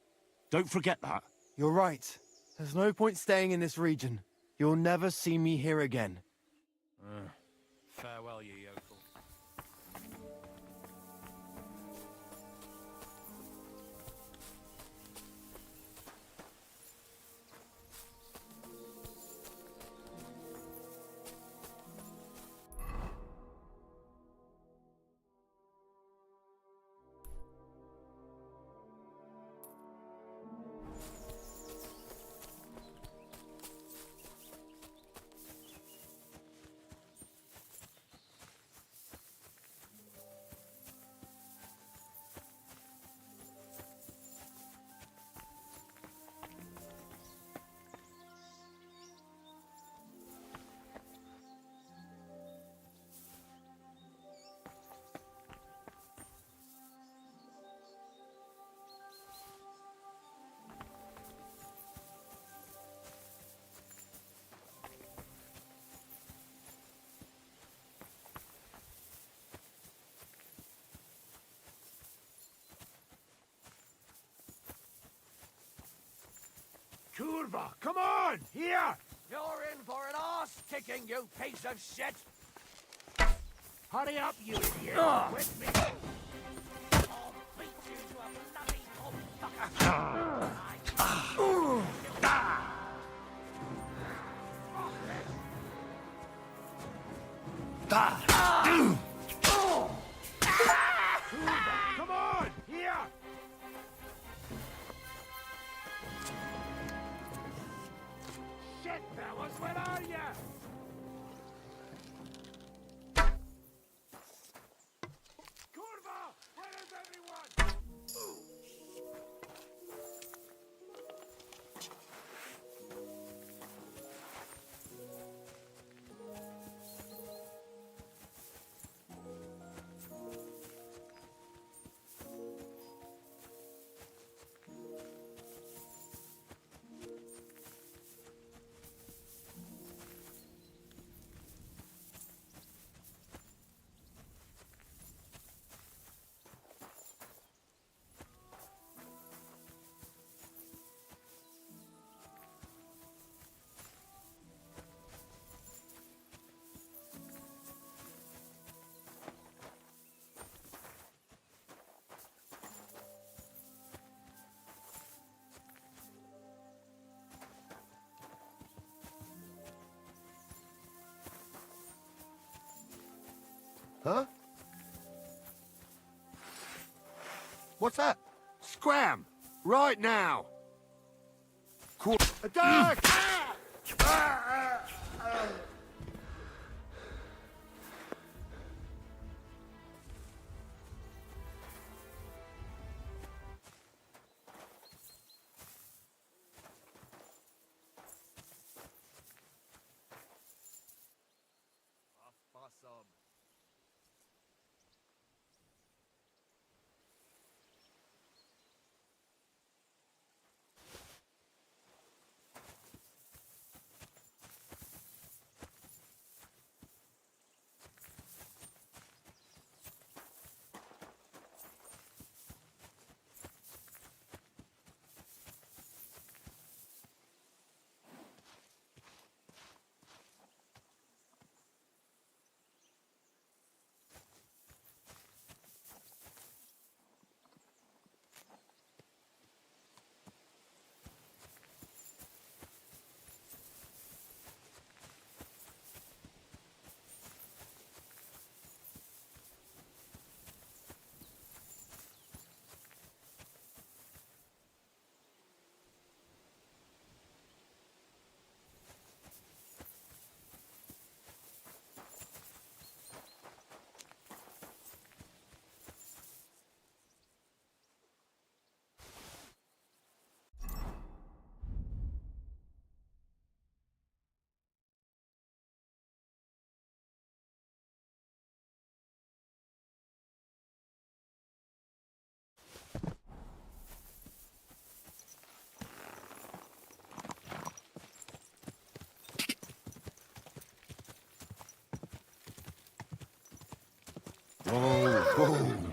Don't forget that. You're right. There's no point staying in this region. You'll never see me here again. Farewell, you yokel. Kurva, come on! Here! You're in for an arse-kicking, you piece of shit! Hurry up, you idiot! With me! I'll beat you to a bloody pulp Kurva, come on! Here! Shit, fellas, where are ya? Kurva, where is everyone? Huh? What's that? Scram! Right now! Attack! Whoa.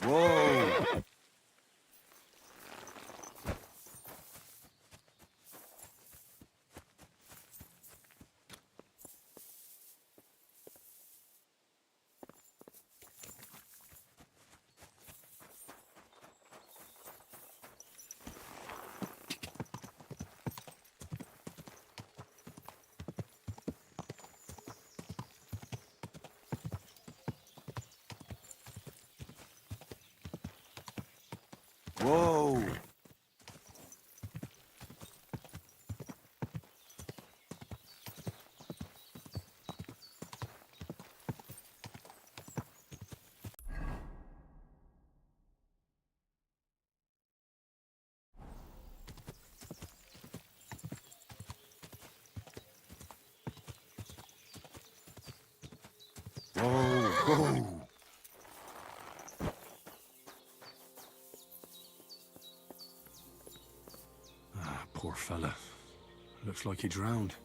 Whoa! Whoa! Whoa! Ah, poor fella. Looks like he drowned.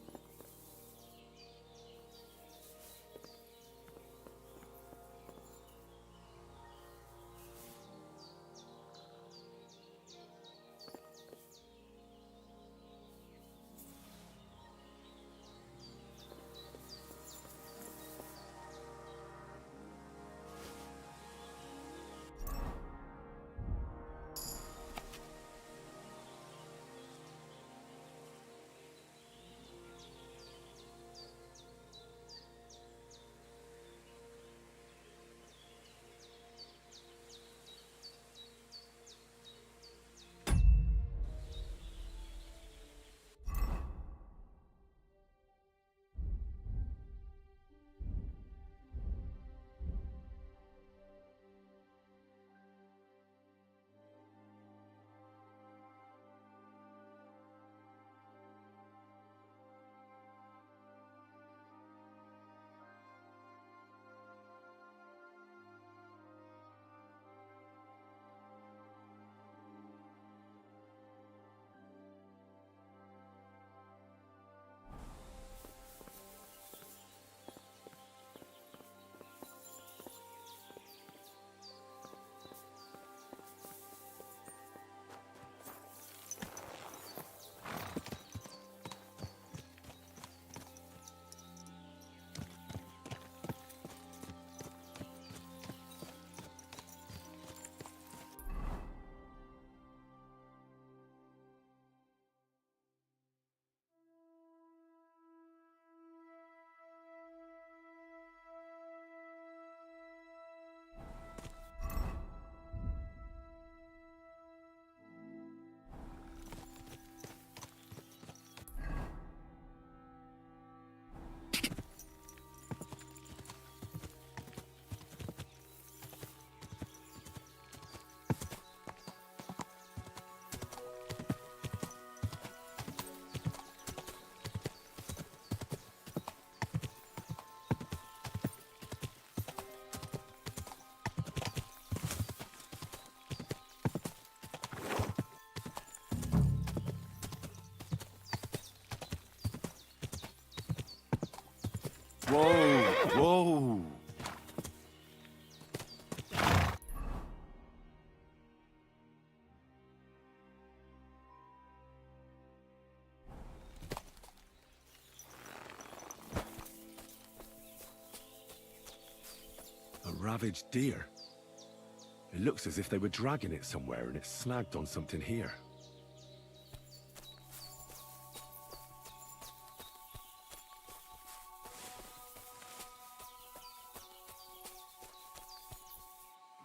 Whoa, whoa. A ravaged deer. It looks as if they were dragging it somewhere and it's snagged on something here.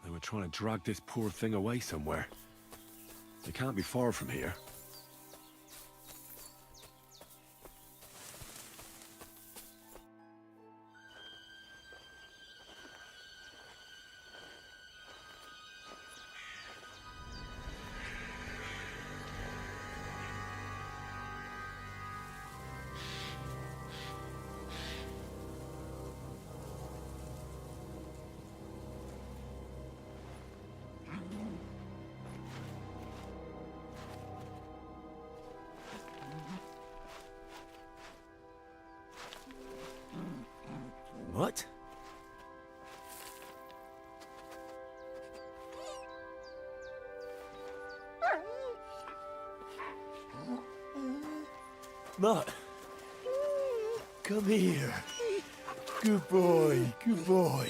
They were trying to drag this poor thing away somewhere. It can't be far from here. What? Mutt, come here. Good boy, good boy.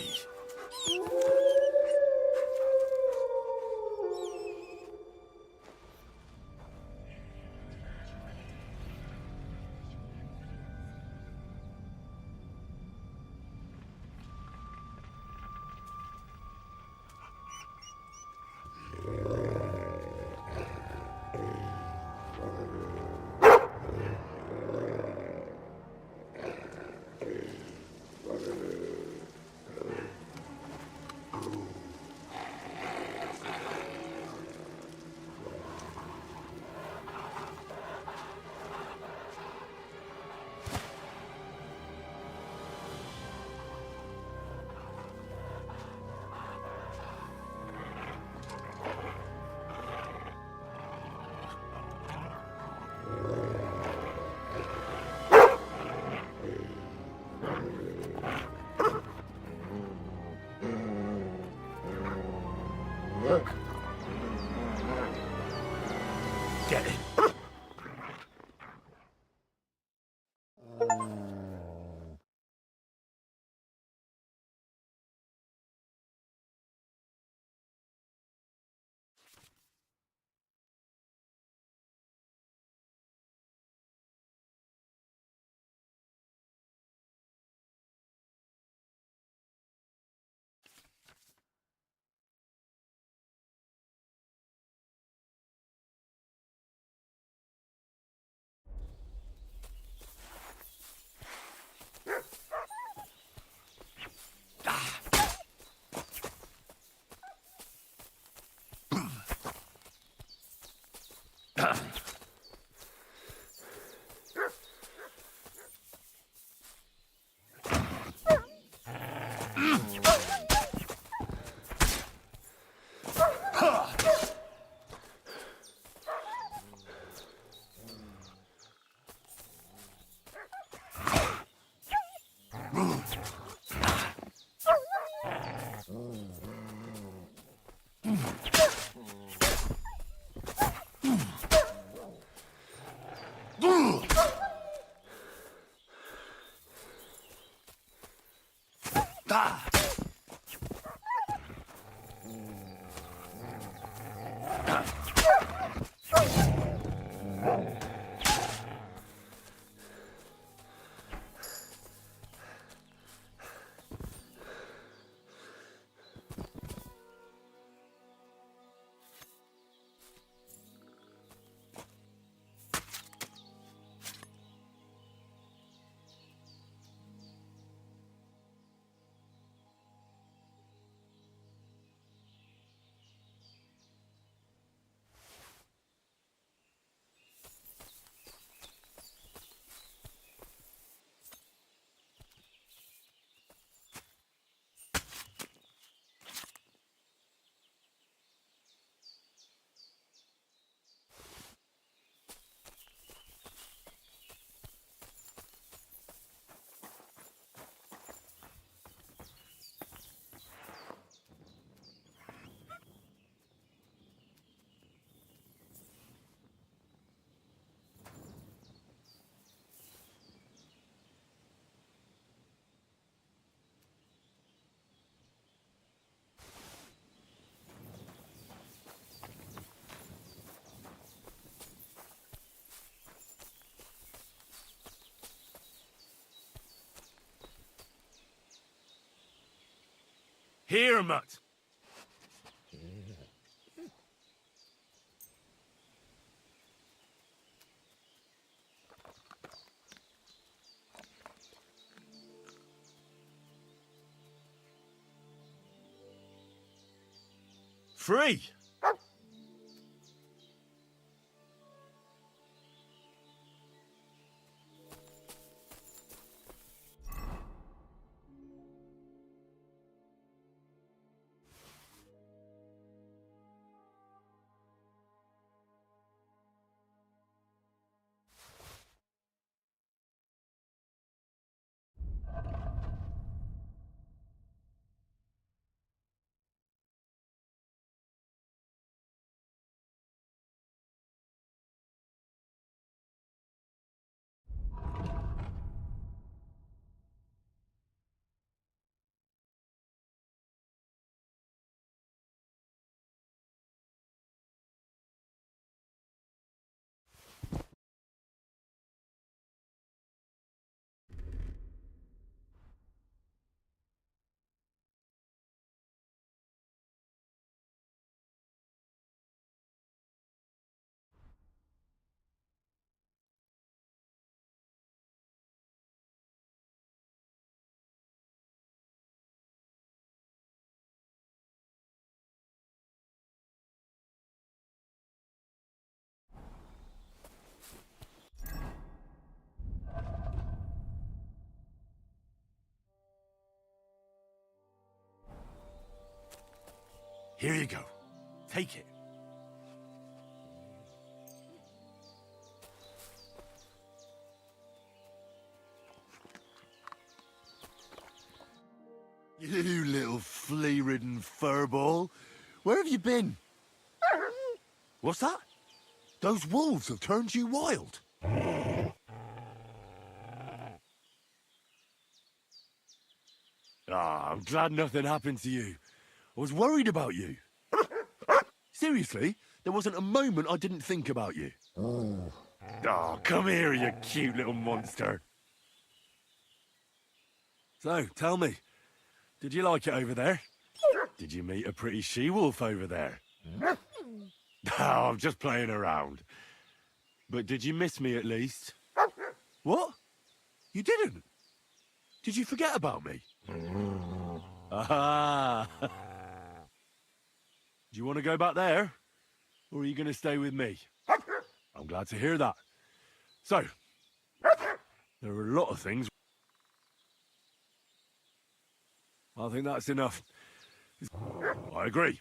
Get it. Here, mutt. Free. Here you go. Take it. You little flea-ridden furball. Where have you been? What's that? Those wolves have turned you wild. Ah, I'm glad nothing happened to you. I was worried about you. Seriously, there wasn't a moment I didn't think about you. Oh, come here, you cute little monster. So, tell me, did you like it over there? Did you meet a pretty she-wolf over there? Oh, I'm just playing around. But did you miss me at least? What? You didn't? Did you forget about me? Ah. Do you want to go back there? Or are you going to stay with me? I'm glad to hear that. So, there are a lot of things. I think that's enough. I agree.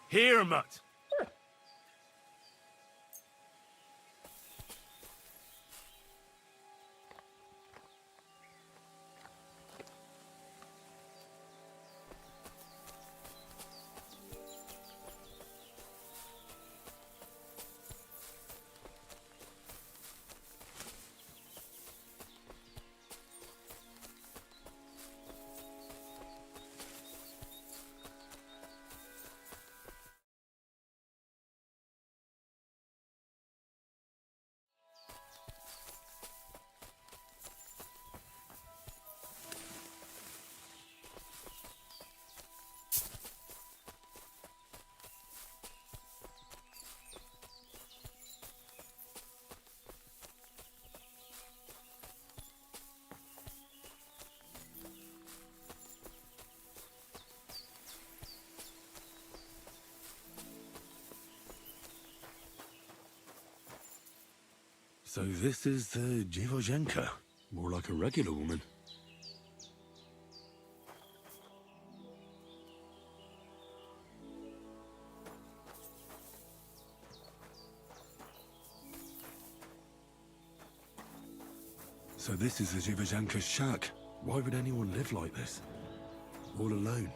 Here, mutt. So this is the Dziewozhenka. More like a regular woman. So this is the Dziewozhenka's shack. Why would anyone live like this? All alone.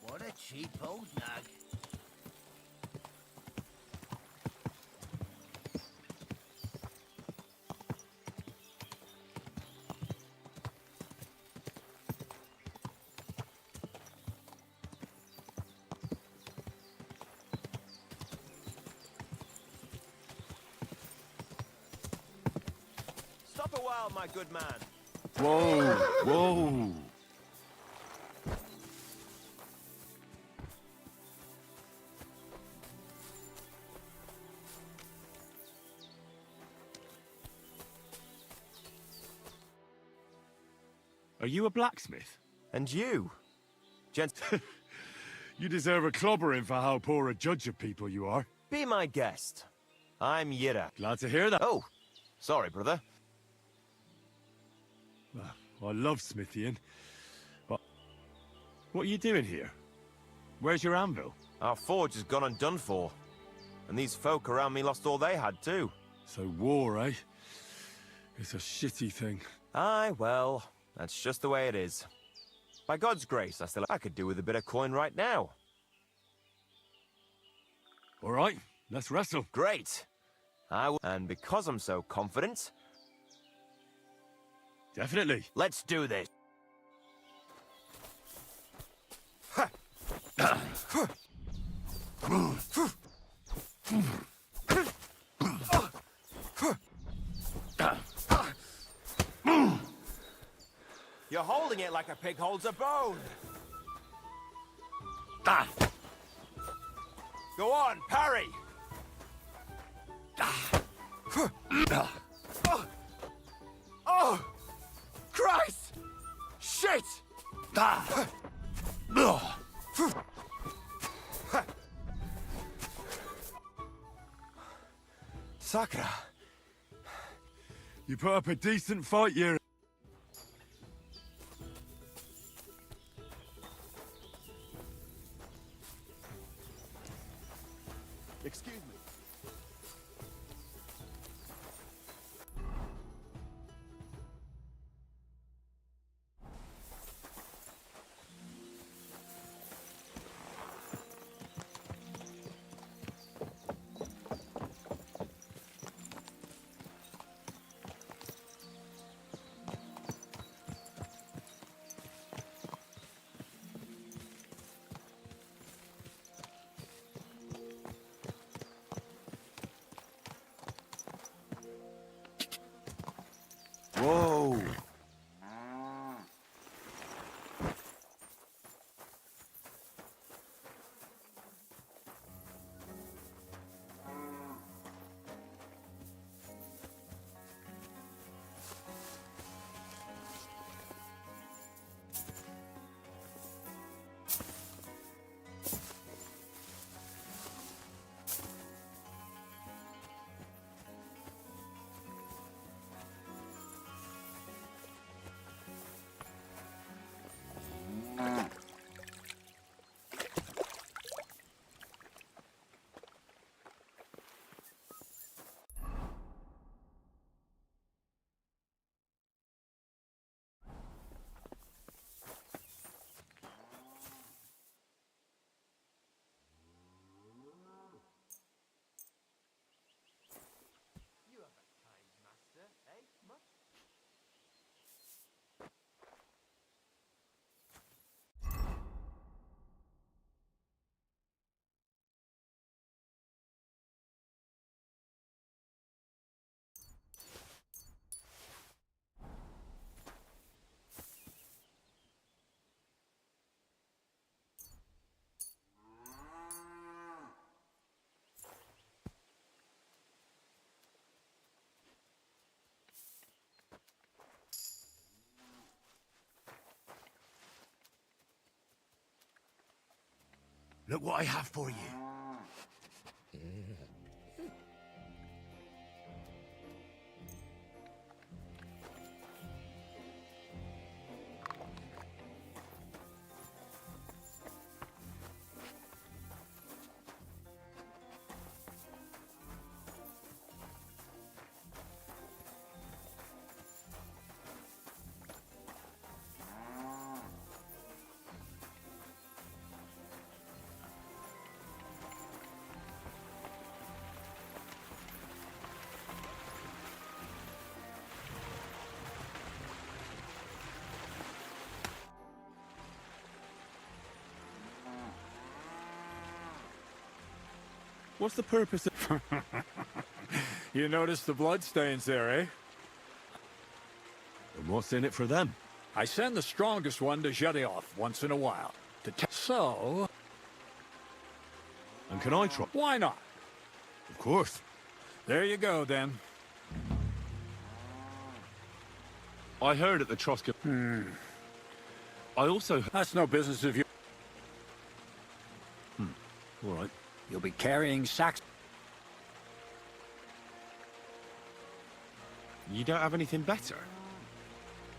What a cheap old nag. Stop a while, my good man. Whoa, whoa. Are you a blacksmith? And you? Gent... You deserve a clobbering for how poor a judge of people you are. Be my guest. I'm Yira. Glad to hear that. Oh, sorry, brother. I love smithying. But what are you doing here? Where's your anvil? Our forge has gone undone for. And these folk around me lost all they had, too. So war, eh? It's a shitty thing. Aye, well, that's just the way it is. By God's grace, I could do with a bit of coin right now. All right, let's wrestle. Great. And because I'm so confident... Definitely. Let's do this. You're holding it like a pig holds a bone. Go on, parry. Oh, Christ! Shit! Sakura. You put up a decent fight, Yuri. Excuse me. Whoa. Look what I have for you. What's the purpose of... You notice the bloodstains there, eh? And what's in it for them? I send the strongest one to Zhedioth once in a while. So... And can I try? Why not? Of course. There you go, then. I heard at the Troska... I also... That's no business of yours. All right. You'll be carrying sacks. You don't have anything better?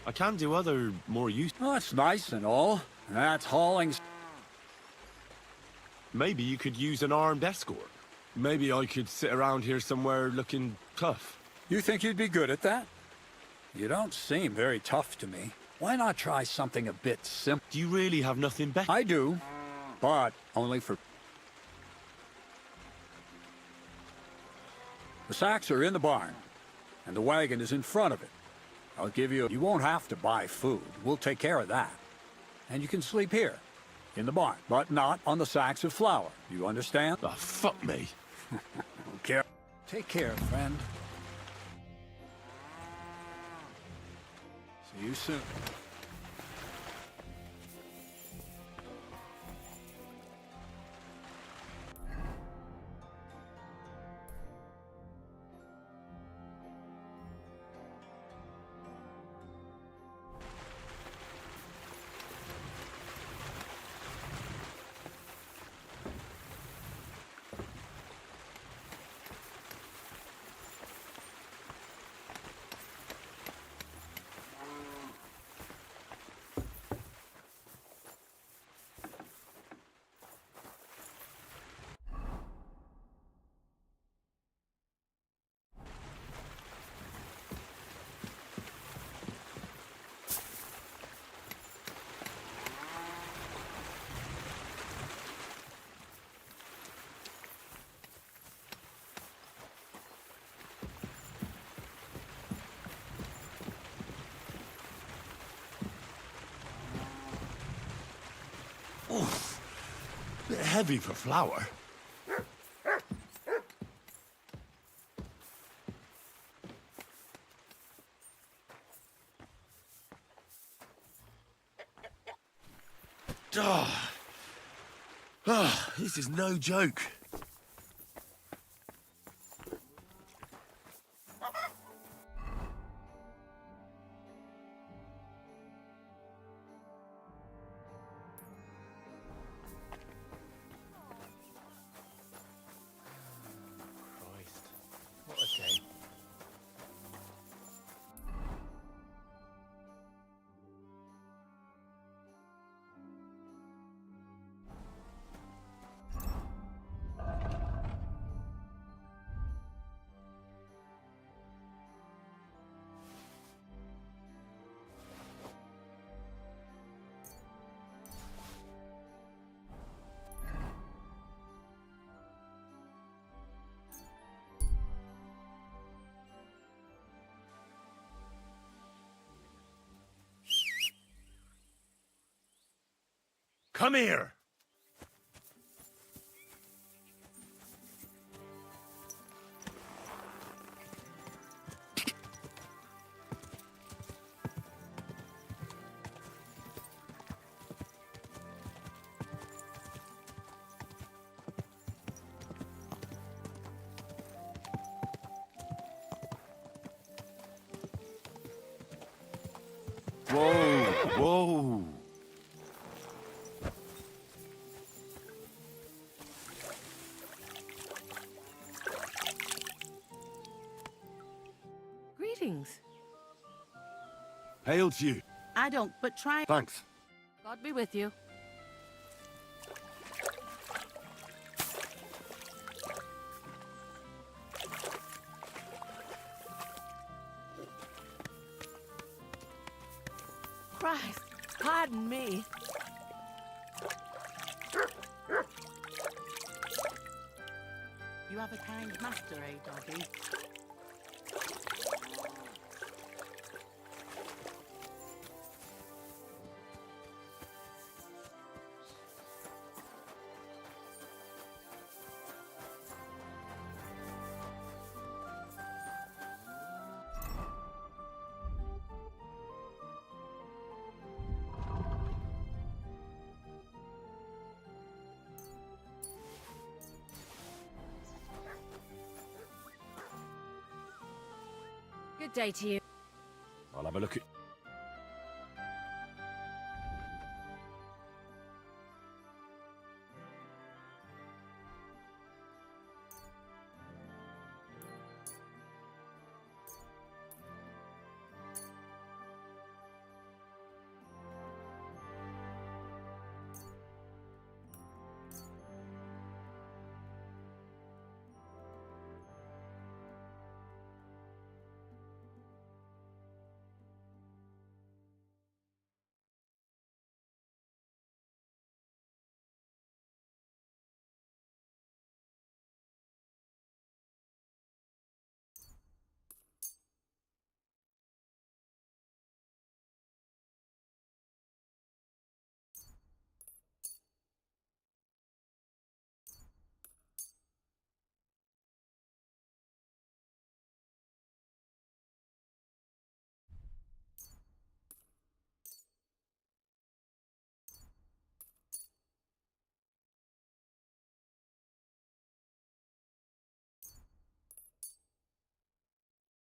I can do other, more useful... Oh, that's nice and all. That's hauling... Maybe you could use an armed escort. Maybe I could sit around here somewhere looking tough. You think you'd be good at that? You don't seem very tough to me. Why not try something a bit simple? Do you really have nothing better? I do, but only for... The sacks are in the barn, and the wagon is in front of it. I'll give you... You won't have to buy food. We'll take care of that. And you can sleep here, in the barn, but not on the sacks of flour. You understand? Oh, fuck me. Okay. Take care, friend. See you soon. Oof. Bit heavy for flour. This is no joke. What a day. Come here! Whoa, whoa. Greetings. Hail to you. I don't, but try... Thanks. God be with you. Christ, pardon me. You have a kind master, eh, doggy? Good day to you. I'll have a look at...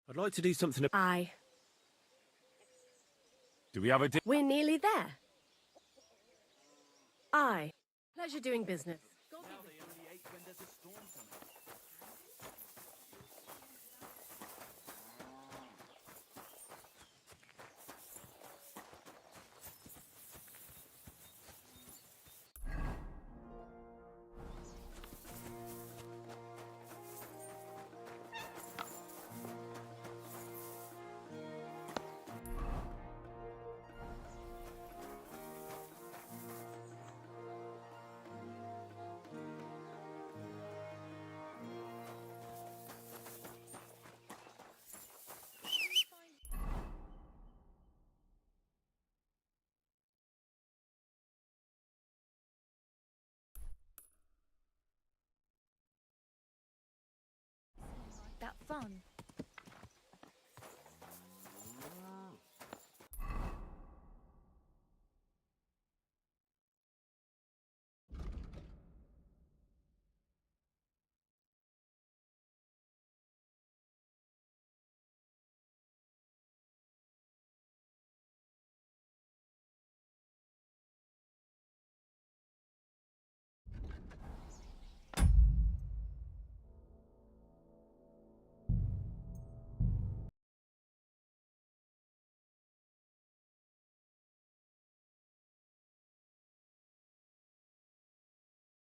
I'd like to do something. Aye. Do we have a We're nearly there. Aye. Pleasure doing business. That fun.